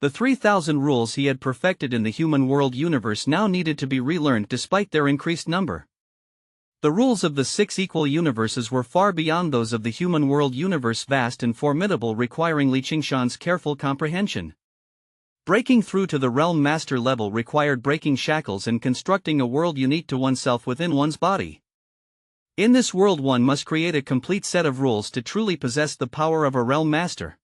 The 3,000 rules he had perfected in the human world universe now needed to be relearned despite their increased number. The rules of the 6 equal universes were far beyond those of the human world universe, vast and formidable, requiring Qingshan's careful comprehension. Breaking through to the realm master level required breaking shackles and constructing a world unique to oneself within one's body. In this world, one must create a complete set of rules to truly possess the power of a realm master.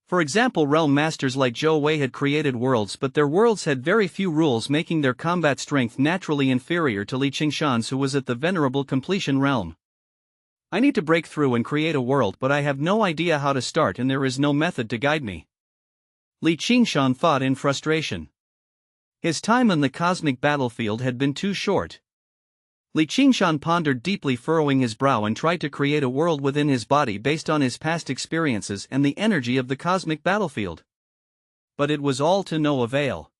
For example, realm masters like Zhou Wei had created worlds, but their worlds had very few rules, making their combat strength naturally inferior to Qingshan's, who was at the venerable completion realm. I need to break through and create a world, but I have no idea how to start and there is no method to guide me. Qingshan thought in frustration. His time on the cosmic battlefield had been too short. Qingshan pondered deeply, furrowing his brow, and tried to create a world within his body based on his past experiences and the energy of the cosmic battlefield. But it was all to no avail.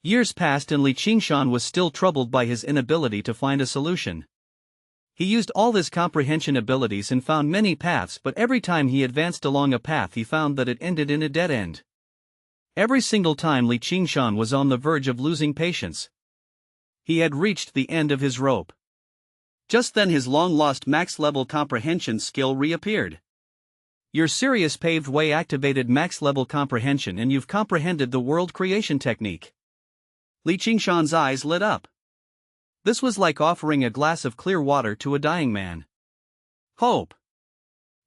Years passed and Qingshan was still troubled by his inability to find a solution. He used all his comprehension abilities and found many paths, but every time he advanced along a path he found that it ended in a dead end. Every single time Qingshan was on the verge of losing patience. He had reached the end of his rope. Just then his long-lost max-level comprehension skill reappeared. Your serious paved way activated max-level comprehension, and you've comprehended the world creation technique. Qingshan's eyes lit up. This was like offering a glass of clear water to a dying man. Hope.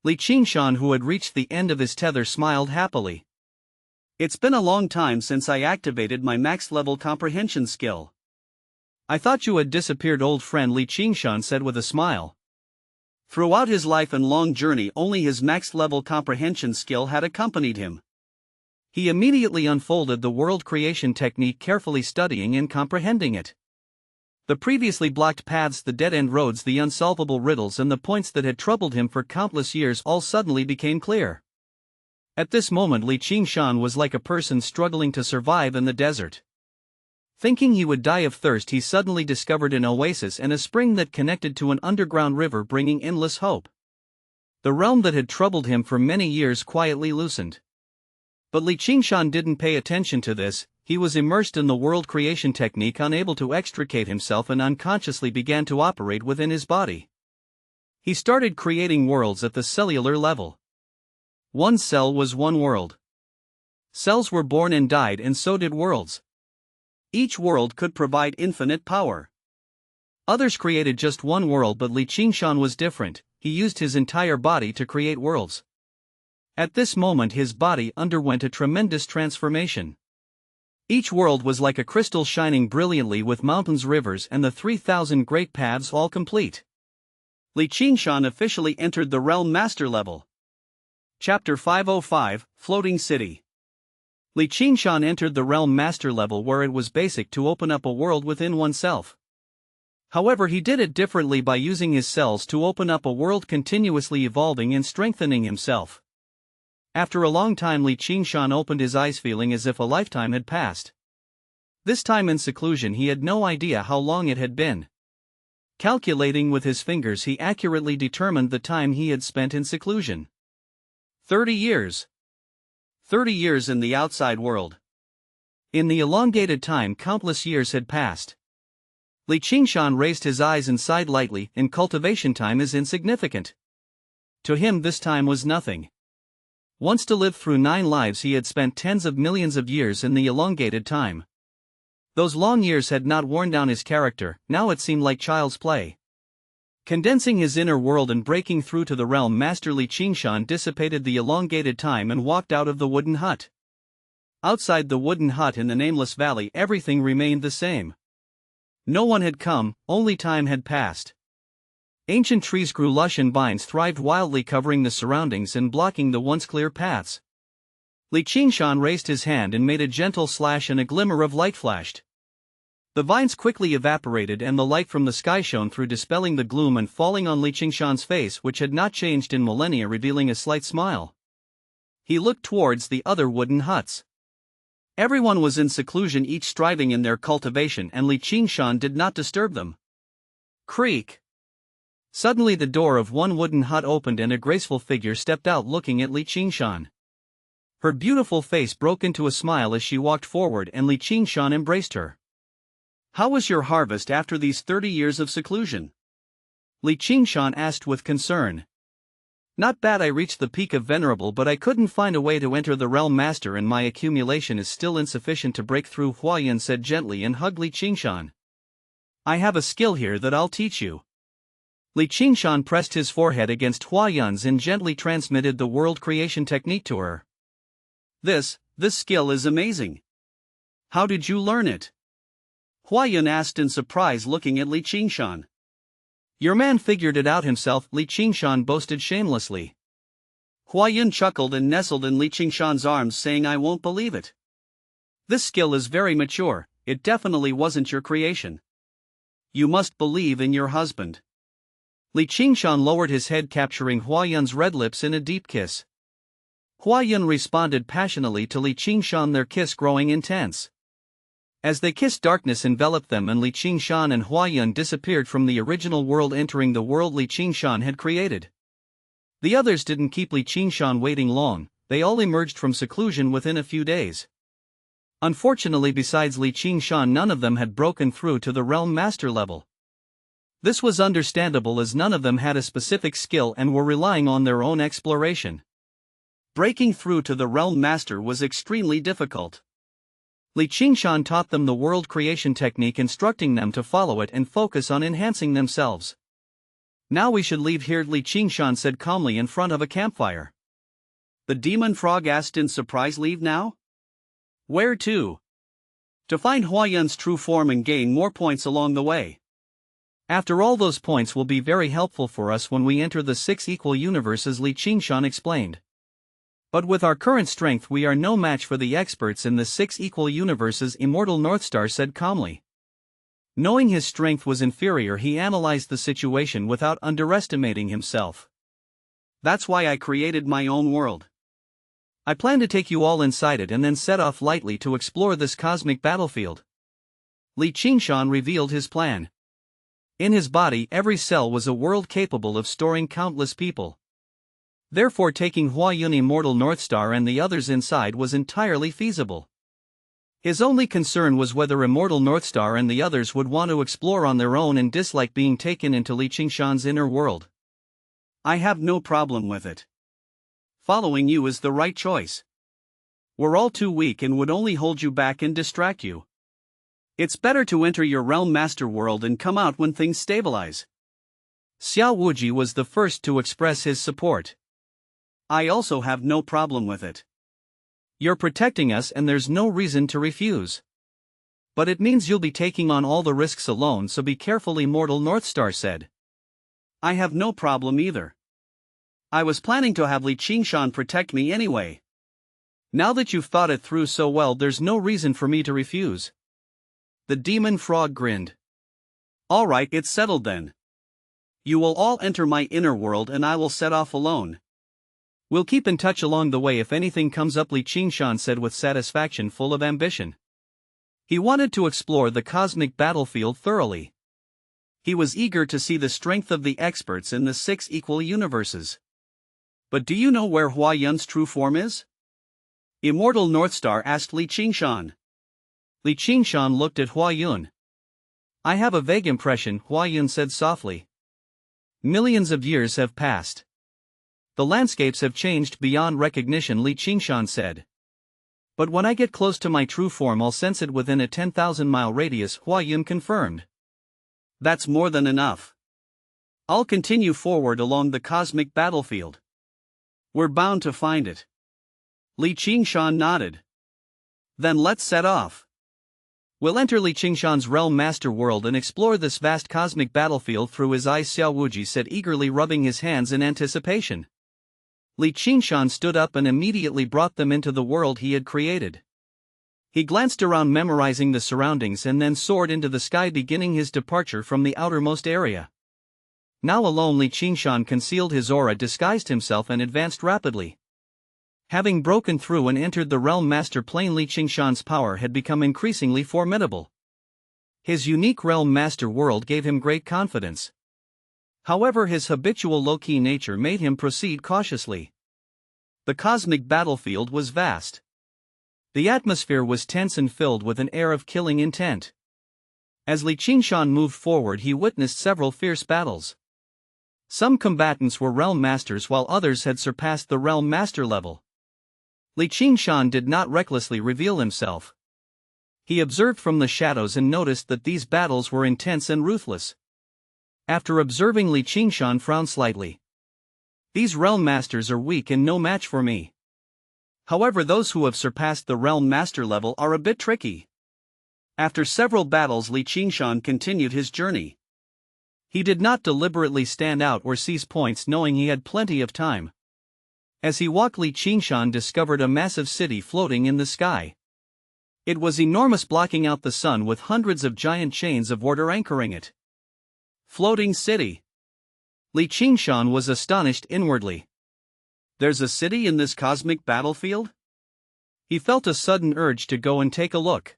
Qingshan, who had reached the end of his tether, smiled happily. It's been a long time since I activated my max-level comprehension skill. I thought you had disappeared, old friend, Qingshan said with a smile. Throughout his life and long journey, only his max-level comprehension skill had accompanied him. He immediately unfolded the world creation technique, carefully studying and comprehending it. The previously blocked paths, the dead-end roads, the unsolvable riddles, and the points that had troubled him for countless years all suddenly became clear. At this moment, Qingshan was like a person struggling to survive in the desert. Thinking he would die of thirst, he suddenly discovered an oasis and a spring that connected to an underground river, bringing endless hope. The realm that had troubled him for many years quietly loosened. But Qingshan didn't pay attention to this. He was immersed in the world creation technique, unable to extricate himself, and unconsciously began to operate within his body. He started creating worlds at the cellular level. One cell was one world. Cells were born and died, and so did worlds. Each world could provide infinite power. Others created just one world, but Qingshan was different. He used his entire body to create worlds. At this moment his body underwent a tremendous transformation. Each world was like a crystal, shining brilliantly, with mountains, rivers, and the 3,000 great paths all complete. Qingshan officially entered the realm master level. Chapter 505, Floating City. Qingshan entered the realm master level, where it was basic to open up a world within oneself. However, he did it differently, by using his cells to open up a world, continuously evolving and strengthening himself. After a long time, Qingshan opened his eyes, feeling as if a lifetime had passed. This time in seclusion, he had no idea how long it had been. Calculating with his fingers, he accurately determined the time he had spent in seclusion. 30 years. 30 years in the outside world. In the elongated time, countless years had passed. Qingshan raised his eyes and sighed lightly. In cultivation, time is insignificant. To him, this time was nothing. Once to live through 9 lives, he had spent tens of millions of years in the elongated time. Those long years had not worn down his character. Now it seemed like child's play. Condensing his inner world and breaking through to the realm master, Qingshan dissipated the elongated time and walked out of the wooden hut. Outside the wooden hut in the nameless valley, everything remained the same. No one had come, only time had passed. Ancient trees grew lush and vines thrived wildly, covering the surroundings and blocking the once clear paths. Li Qingshan raised his hand and made a gentle slash and a glimmer of light flashed. The vines quickly evaporated and the light from the sky shone through, dispelling the gloom and falling on Li Qingshan's face, which had not changed in millennia, revealing a slight smile. He looked towards the other wooden huts. Everyone was in seclusion, each striving in their cultivation, and Li Qingshan did not disturb them. Creak! Suddenly the door of one wooden hut opened and a graceful figure stepped out, looking at Li Qingshan. Her beautiful face broke into a smile as she walked forward and Li Qingshan embraced her. "How was your harvest after these 30 years of seclusion?" Li Qingshan asked with concern. "Not bad. I reached the peak of venerable, but I couldn't find a way to enter the realm master and my accumulation is still insufficient to break through," Huayan said gently and hugged Li Qingshan. "I have a skill here that I'll teach you." Li Qingshan pressed his forehead against Huayan's and gently transmitted the world creation technique to her. This skill is amazing. How did you learn it?" Huayan asked in surprise, looking at Li Qingshan. "Your man figured it out himself," Li Qingshan boasted shamelessly. Huayan chuckled and nestled in Li Qingshan's arms, saying, "I won't believe it. This skill is very mature, it definitely wasn't your creation. You must believe in your husband." Li Qingshan lowered his head, capturing Huayan's red lips in a deep kiss. Huayan responded passionately to Li Qingshan, their kiss growing intense. As they kissed, darkness enveloped them and Li Qingshan and Huayan disappeared from the original world, entering the world Li Qingshan had created. The others didn't keep Li Qingshan waiting long, they all emerged from seclusion within a few days. Unfortunately, besides Li Qingshan, none of them had broken through to the realm master level. This was understandable as none of them had a specific skill and were relying on their own exploration. Breaking through to the realm master was extremely difficult. Li Qingshan taught them the world creation technique, instructing them to follow it and focus on enhancing themselves. "Now we should leave here," Li Qingshan said calmly in front of a campfire. The demon frog asked in surprise. "Leave now? Where to?" "To find Huayan's true form and gain more points along the way. After all, those points will be very helpful for us when we enter the 6 equal universes," Li Qingshan explained. "But with our current strength we are no match for the experts in the 6 equal universes," Immortal Northstar said calmly. Knowing his strength was inferior, he analyzed the situation without underestimating himself. "That's why I created my own world. I plan to take you all inside it and then set off lightly to explore this cosmic battlefield." Li Qingshan revealed his plan. In his body, every cell was a world capable of storing countless people. Therefore, taking Huayan, Immortal Northstar and the others inside was entirely feasible. His only concern was whether Immortal Northstar and the others would want to explore on their own and dislike being taken into Li Qingshan's inner world. "I have no problem with it. Following you is the right choice. We're all too weak and would only hold you back and distract you. It's better to enter your realm master world and come out when things stabilize." Xiao Wuji was the first to express his support. "I also have no problem with it. You're protecting us and there's no reason to refuse. But it means you'll be taking on all the risks alone, so be careful," Immortal Northstar said. "I have no problem either. I was planning to have Li Qingshan protect me anyway. Now that you've thought it through so well, there's no reason for me to refuse." The demon frog grinned. "All right, it's settled then. You will all enter my inner world and I will set off alone. We'll keep in touch along the way if anything comes up," Li Qingshan said with satisfaction, full of ambition. He wanted to explore the cosmic battlefield thoroughly. He was eager to see the strength of the experts in the 6 equal universes. "But do you know where Huayan's true form is?" Immortal Northstar asked Li Qingshan. Li Qingshan looked at Huayan. "I have a vague impression," Huayan said softly. "Millions of years have passed. The landscapes have changed beyond recognition," Li Qingshan said. "But when I get close to my true form, I'll sense it within a 10,000-mile radius," Huayan confirmed. "That's more than enough. I'll continue forward along the cosmic battlefield. We're bound to find it." Li Qingshan nodded. "Then let's set off. We'll enter Li Qingshan's realm master world and explore this vast cosmic battlefield through his eyes," Xiao Wuji said eagerly, rubbing his hands in anticipation. Li Qingshan stood up and immediately brought them into the world he had created. He glanced around, memorizing the surroundings, and then soared into the sky, beginning his departure from the outermost area. Now alone, Li Qingshan concealed his aura, disguised himself, and advanced rapidly. Having broken through and entered the Realm Master Plane, Li Qingshan's power had become increasingly formidable. His unique Realm Master world gave him great confidence. However, his habitual low-key nature made him proceed cautiously. The cosmic battlefield was vast. The atmosphere was tense and filled with an air of killing intent. As Li Qingshan moved forward, he witnessed several fierce battles. Some combatants were Realm Masters while others had surpassed the Realm Master level. Li Qingshan did not recklessly reveal himself. He observed from the shadows and noticed that these battles were intense and ruthless. After observing, Li Qingshan frowned slightly. These Realm Masters are weak and no match for me. However, those who have surpassed the Realm Master level are a bit tricky. After several battles, Li Qingshan continued his journey. He did not deliberately stand out or seize points, knowing he had plenty of time. As he walked, Li Qingshan discovered a massive city floating in the sky. It was enormous, blocking out the sun with hundreds of giant chains of water anchoring it. Floating city. Li Qingshan was astonished inwardly. There's a city in this cosmic battlefield? He felt a sudden urge to go and take a look.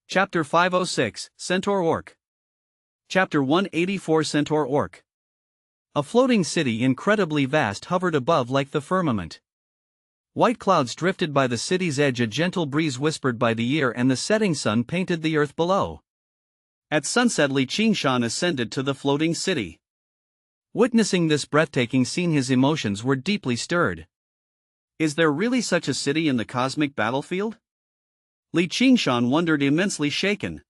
Chapter 506, Centaur Orc. Chapter 184, Centaur Orc. A floating city, incredibly vast, hovered above like the firmament. White clouds drifted by the city's edge, a gentle breeze whispered by the ear, and the setting sun painted the earth below. At sunset, Li Qingshan ascended to the floating city. Witnessing this breathtaking scene, his emotions were deeply stirred. Is there really such a city in the cosmic battlefield? Li Qingshan wondered, immensely shaken.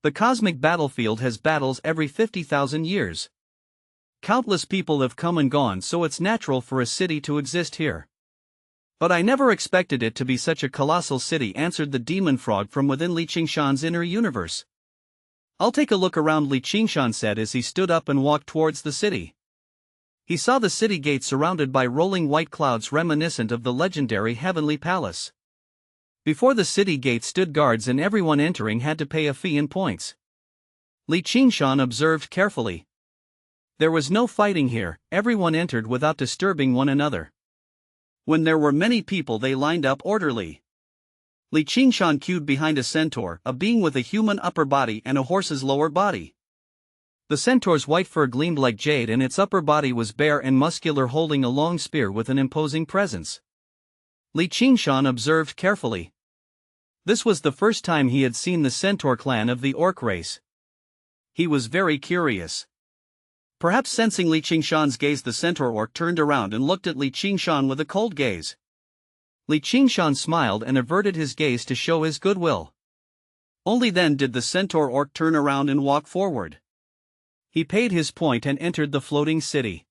The cosmic battlefield has battles every 50,000 years. Countless people have come and gone, so it's natural for a city to exist here. But I never expected it to be such a colossal city, answered the demon frog from within Li Qingshan's inner universe. I'll take a look around, Li Qingshan said as he stood up and walked towards the city. He saw the city gate surrounded by rolling white clouds reminiscent of the legendary Heavenly Palace. Before the city gate stood guards, and everyone entering had to pay a fee in points. Li Qingshan observed carefully. There was no fighting here, everyone entered without disturbing one another. When there were many people, they lined up orderly. Li Qingshan queued behind a centaur, a being with a human upper body and a horse's lower body. The centaur's white fur gleamed like jade, and its upper body was bare and muscular, holding a long spear with an imposing presence. Li Qingshan observed carefully. This was the first time he had seen the centaur clan of the orc race. He was very curious. Perhaps sensing Li Qingshan's gaze, the centaur orc turned around and looked at Li Qingshan with a cold gaze. Li Qingshan smiled and averted his gaze to show his goodwill. Only then did the centaur orc turn around and walk forward. He paid his point and entered the floating city.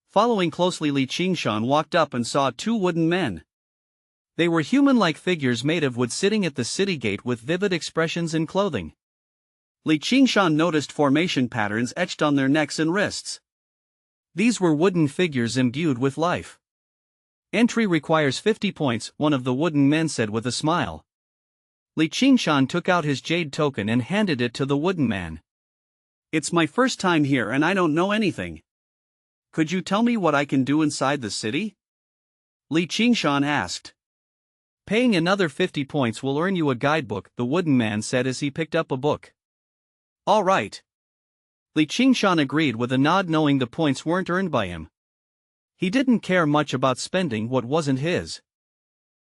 Following closely, Li Qingshan walked up and saw two wooden men. They were human-like figures made of wood, sitting at the city gate with vivid expressions and clothing. Li Qingshan noticed formation patterns etched on their necks and wrists. These were wooden figures imbued with life. Entry requires 50 points, one of the wooden men said with a smile. Li Qingshan took out his jade token and handed it to the wooden man. It's my first time here and I don't know anything. Could you tell me what I can do inside the city? Li Qingshan asked. Paying another 50 points will earn you a guidebook, the wooden man said as he picked up a book. All right. Li Qingshan agreed with a nod, knowing the points weren't earned by him. He didn't care much about spending what wasn't his.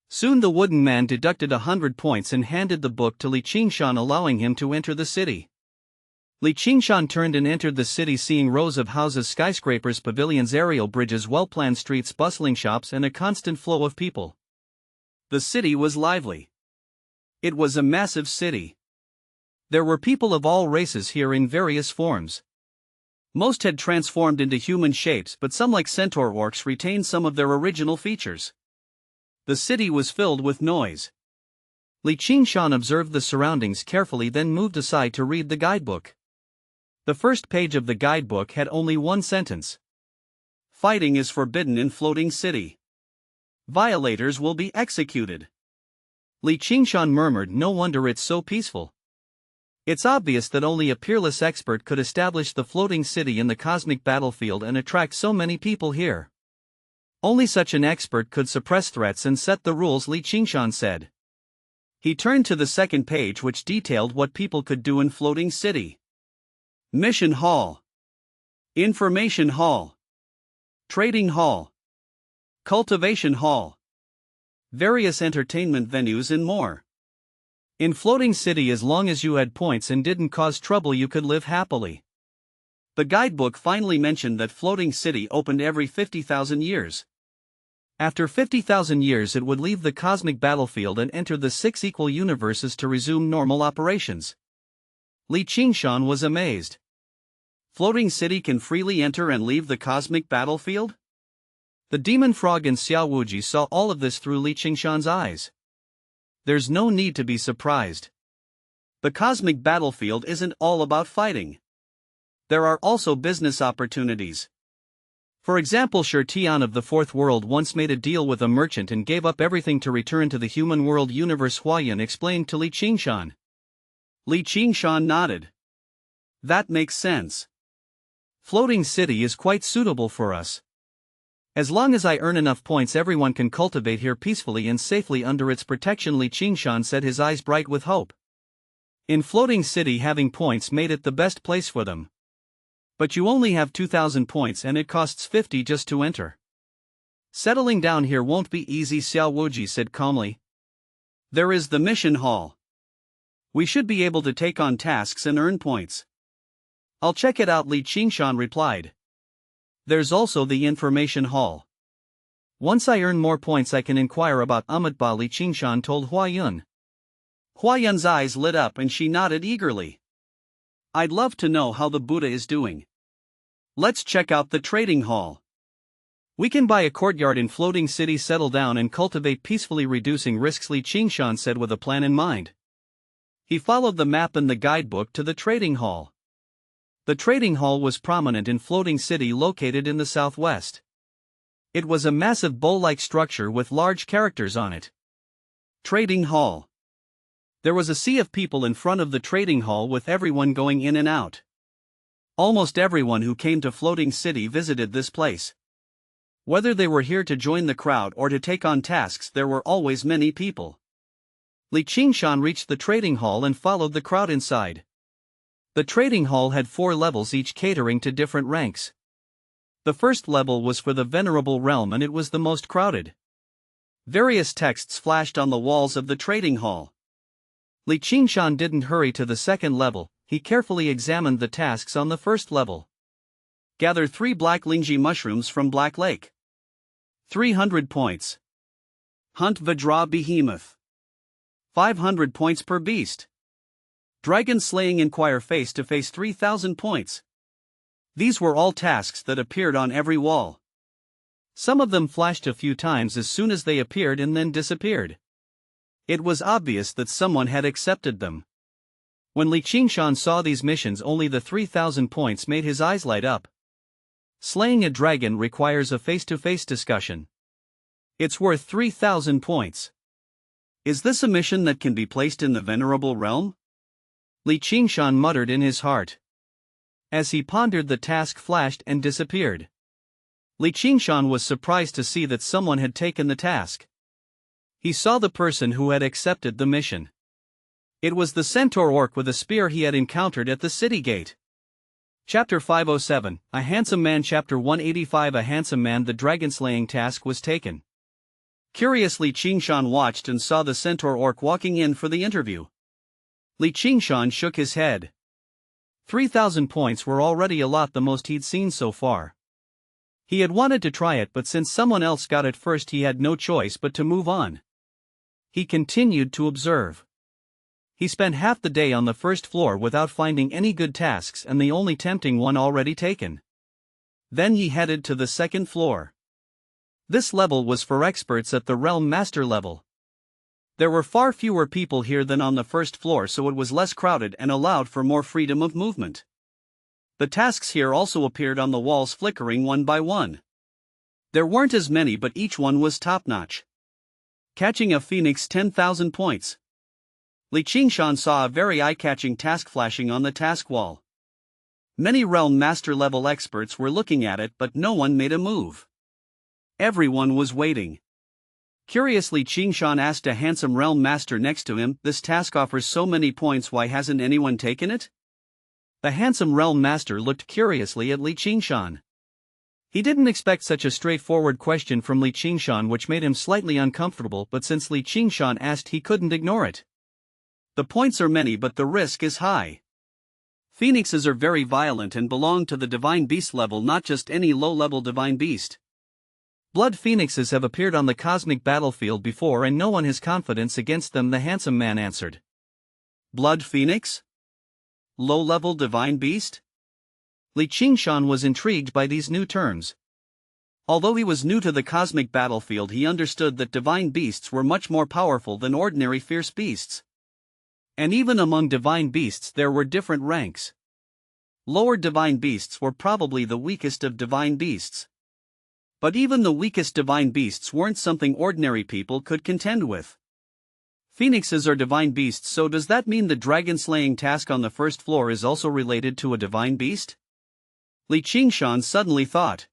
Soon the wooden man deducted 100 points and handed the book to Li Qingshan, allowing him to enter the city. Li Qingshan turned and entered the city, seeing rows of houses, skyscrapers, pavilions, aerial bridges, well-planned streets, bustling shops, and a constant flow of people. The city was lively. It was a massive city. There were people of all races here in various forms. Most had transformed into human shapes, but some, like centaur orcs, retained some of their original features. The city was filled with noise. Li Qingshan observed the surroundings carefully, then moved aside to read the guidebook. The first page of the guidebook had only one sentence. Fighting is forbidden in Floating City. Violators will be executed. Qingshan murmured, no wonder it's so peaceful. It's obvious that only a peerless expert could establish the floating city in the cosmic battlefield and attract so many people here. Only such an expert could suppress threats and set the rules, Qingshan said. He turned to the second page, which detailed what people could do in Floating City. Mission Hall, Information Hall, Trading Hall, Cultivation Hall, various entertainment venues and more. In Floating City, as long as you had points and didn't cause trouble, you could live happily. The guidebook finally mentioned that Floating City opened every 50,000 years. After 50,000 years it would leave the cosmic battlefield and enter the 6 equal universes to resume normal operations. Qingshan was amazed. Floating City can freely enter and leave the cosmic battlefield? The demon frog and Xiao Wuji saw all of this through Qingshan's eyes. There's no need to be surprised. The cosmic battlefield isn't all about fighting. There are also business opportunities. For example, Tian of the Fourth World once made a deal with a merchant and gave up everything to return to the human world universe, Huayan explained to Qingshan. Qingshan nodded. That makes sense. Floating City is quite suitable for us. As long as I earn enough points, everyone can cultivate here peacefully and safely under its protection, Qingshan said, his eyes bright with hope. In Floating City, having points made it the best place for them. But you only have 2,000 points and it costs 50 just to enter. Settling down here won't be easy, Xiao Wuji said calmly. There is the mission hall. We should be able to take on tasks and earn points. I'll check it out, Qingshan replied. There's also the information hall. Once I earn more points I can inquire about Amitabha, Qingshan told Huayan. Huayan's eyes lit up and she nodded eagerly. I'd love to know how the Buddha is doing. Let's check out the trading hall. We can buy a courtyard in Floating City, settle down and cultivate peacefully, reducing risks, Qingshan said with a plan in mind. He followed the map and the guidebook to the trading hall. The trading hall was prominent in Floating City, located in the southwest. It was a massive bowl-like structure with large characters on it. Trading hall. There was a sea of people in front of the trading hall, with everyone going in and out. Almost everyone who came to Floating City visited this place. Whether they were here to join the crowd or to take on tasks, there were always many people. Qingshan reached the trading hall and followed the crowd inside. The trading hall had 4 levels, each catering to different ranks. The first level was for the Venerable Realm and it was the most crowded. Various texts flashed on the walls of the trading hall. Qingshan didn't hurry to the second level, he carefully examined the tasks on the first level. Gather 3 black Lingji mushrooms from Black Lake. 300 points. Hunt Vajra Behemoth. 500 points per beast. Dragon slaying, inquire face to face, 3,000 points. These were all tasks that appeared on every wall. Some of them flashed a few times as soon as they appeared and then disappeared. It was obvious that someone had accepted them. When Qingshan saw these missions, only the 3,000 points made his eyes light up. Slaying a dragon requires a face-to-face discussion. It's worth 3,000 points. Is this a mission that can be placed in the Venerable Realm? Qingshan muttered in his heart. As he pondered, the task flashed and disappeared. Qingshan was surprised to see that someone had taken the task. He saw the person who had accepted the mission. It was the centaur orc with a spear he had encountered at the city gate. Chapter 507, A Handsome Man. Chapter 185, A Handsome Man. The dragon-slaying task was taken. Curiously, Qingshan watched and saw the centaur orc walking in for the interview. Qingshan shook his head. 3,000 points were already a lot, the most he'd seen so far. He had wanted to try it, but since someone else got it first, he had no choice but to move on. He continued to observe. He spent half the day on the first floor without finding any good tasks and the only tempting one already taken. Then he headed to the second floor. This level was for experts at the Realm Master level. There were far fewer people here than on the first floor, so it was less crowded and allowed for more freedom of movement. The tasks here also appeared on the walls, flickering one by one. There weren't as many, but each one was top-notch. Catching a phoenix 10,000 points. Qingshan saw a very eye-catching task flashing on the task wall. Many realm master-level experts were looking at it, but no one made a move. Everyone was waiting. Curiously, Qingshan asked a handsome realm master next to him, "This task offers so many points, why hasn't anyone taken it?" The handsome realm master looked curiously at Qingshan. He didn't expect such a straightforward question from Qingshan, which made him slightly uncomfortable, but since Qingshan asked, he couldn't ignore it. The points are many, but the risk is high. Phoenixes are very violent and belong to the divine beast level, not just any low-level divine beast. Blood phoenixes have appeared on the cosmic battlefield before and no one has confidence against them, the handsome man answered. Blood phoenix? Low-level divine beast? Qingshan was intrigued by these new terms. Although he was new to the cosmic battlefield, he understood that divine beasts were much more powerful than ordinary fierce beasts. And even among divine beasts there were different ranks. Lower divine beasts were probably the weakest of divine beasts. But even the weakest divine beasts weren't something ordinary people could contend with. Phoenixes are divine beasts, so does that mean the dragon-slaying task on the first floor is also related to a divine beast? Qingshan suddenly thought.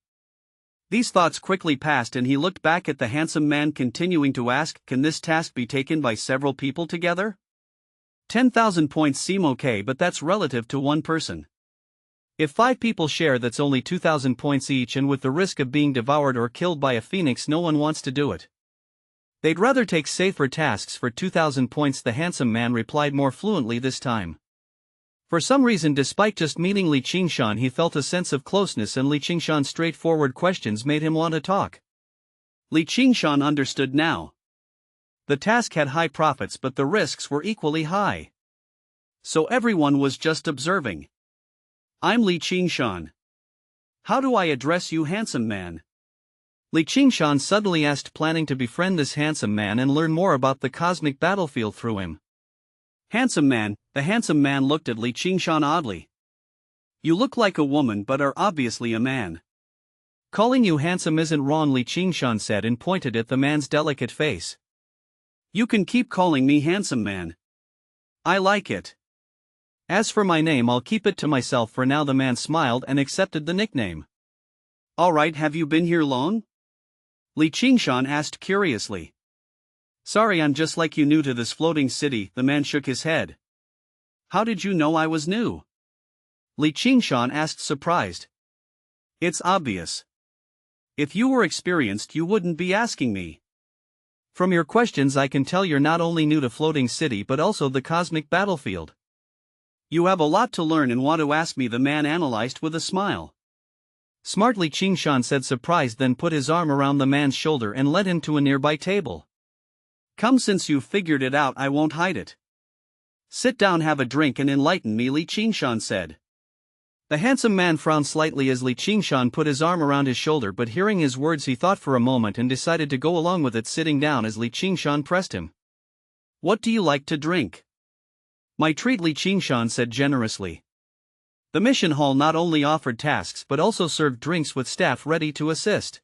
These thoughts quickly passed and he looked back at the handsome man, continuing to ask, "Can this task be taken by several people together?" 10,000 points seem okay, but that's relative to one person. If 5 people share, that's only 2,000 points each, and with the risk of being devoured or killed by a phoenix, no one wants to do it. They'd rather take safer tasks for 2,000 points, the handsome man replied more fluently this time. For some reason, despite just meeting Qingshan, he felt a sense of closeness, and Qingshan's straightforward questions made him want to talk. Qingshan understood now. The task had high profits, but the risks were equally high. So everyone was just observing. "I'm Qingshan. How do I address you, handsome man?" Qingshan suddenly asked, planning to befriend this handsome man and learn more about the cosmic battlefield through him. "Handsome man." The handsome man looked at Qingshan oddly. "You look like a woman but are obviously a man." "Calling you handsome isn't wrong," Qingshan said and pointed at the man's delicate face. "You can keep calling me handsome man. I like it. As for my name, I'll keep it to myself for now." The man smiled and accepted the nickname. "Alright, have you been here long?" Qingshan asked curiously. "Sorry, I'm just like you, new to this floating city." The man shook his head. "How did you know I was new?" Qingshan asked, surprised. "It's obvious. If you were experienced, you wouldn't be asking me. From your questions I can tell you're not only new to floating city but also the cosmic battlefield. You have a lot to learn and want to ask me," the man analyzed with a smile. Smartly, Qingshan said, surprised, then put his arm around the man's shoulder and led him to a nearby table. "Come, since you've figured it out, I won't hide it. Sit down, have a drink and enlighten me," Qingshan said. The handsome man frowned slightly as Qingshan put his arm around his shoulder, but hearing his words he thought for a moment and decided to go along with it, sitting down as Qingshan pressed him. "What do you like to drink?" "My treat," Qingshan said generously. The mission hall not only offered tasks but also served drinks with staff ready to assist.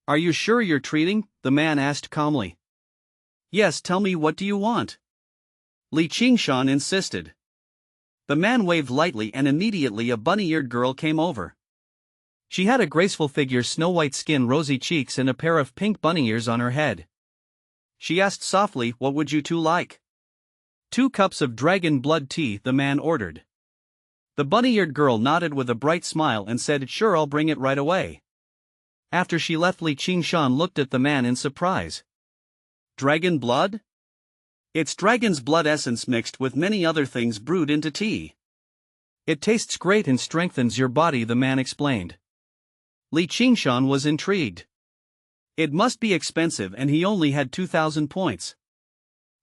"Are you sure you're treating?" the man asked calmly. "Yes, tell me, what do you want?" Qingshan insisted. The man waved lightly and immediately a bunny-eared girl came over. She had a graceful figure, snow-white skin, rosy cheeks, and a pair of pink bunny ears on her head. She asked softly, "What would you two like?" 2 cups of dragon blood tea," the man ordered. The bunny-eared girl nodded with a bright smile and said, "Sure, I'll bring it right away." After she left, Qingshan looked at the man in surprise. "Dragon blood?" "It's dragon's blood essence mixed with many other things brewed into tea. It tastes great and strengthens your body," the man explained. Qingshan was intrigued. It must be expensive and he only had 2,000 points.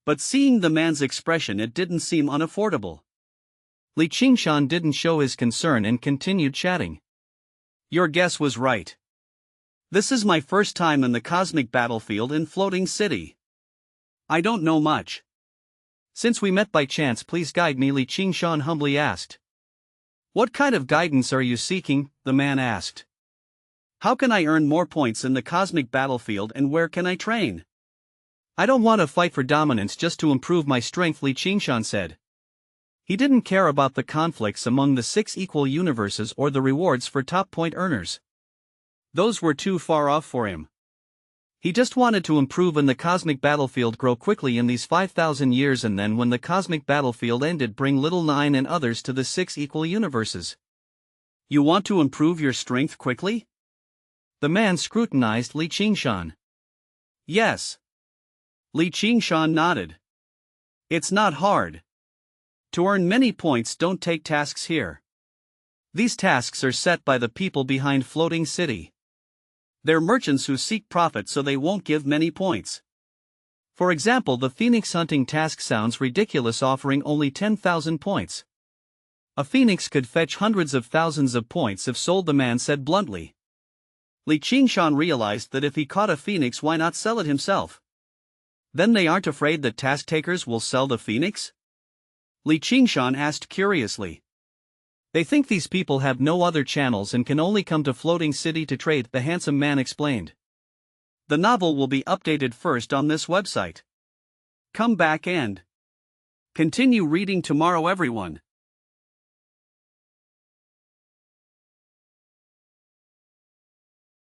But seeing the man's expression, it didn't seem unaffordable. Qingshan didn't show his concern and continued chatting. "Your guess was right. This is my first time in the cosmic battlefield in Floating City. I don't know much. Since we met by chance, please guide me," Qingshan humbly asked. "What kind of guidance are you seeking?" the man asked. How can I earn more points in the cosmic battlefield and where can I train? I don't want to fight for dominance just to improve my strength, Qingshan said. He didn't care about the conflicts among the 6 equal universes or the rewards for top point earners. Those were too far off for him. He just wanted to improve in the cosmic battlefield, grow quickly in these 5,000 years, and then when the cosmic battlefield ended, bring Little Nine and others to the 6 equal universes. You want to improve your strength quickly? The man scrutinized Qingshan. Yes. Qingshan nodded. It's not hard. To earn many points, don't take tasks here. These tasks are set by the people behind Floating City. They're merchants who seek profit, so they won't give many points. For example, the phoenix hunting task sounds ridiculous, offering only 10,000 points. A phoenix could fetch hundreds of thousands of points if sold, the man said bluntly. Qingshan realized that if he caught a phoenix, why not sell it himself? Then they aren't afraid that task takers will sell the phoenix? Qingshan asked curiously. They think these people have no other channels and can only come to Floating City to trade, the handsome man explained. The novel will be updated first on this website. Come back and continue reading tomorrow, everyone.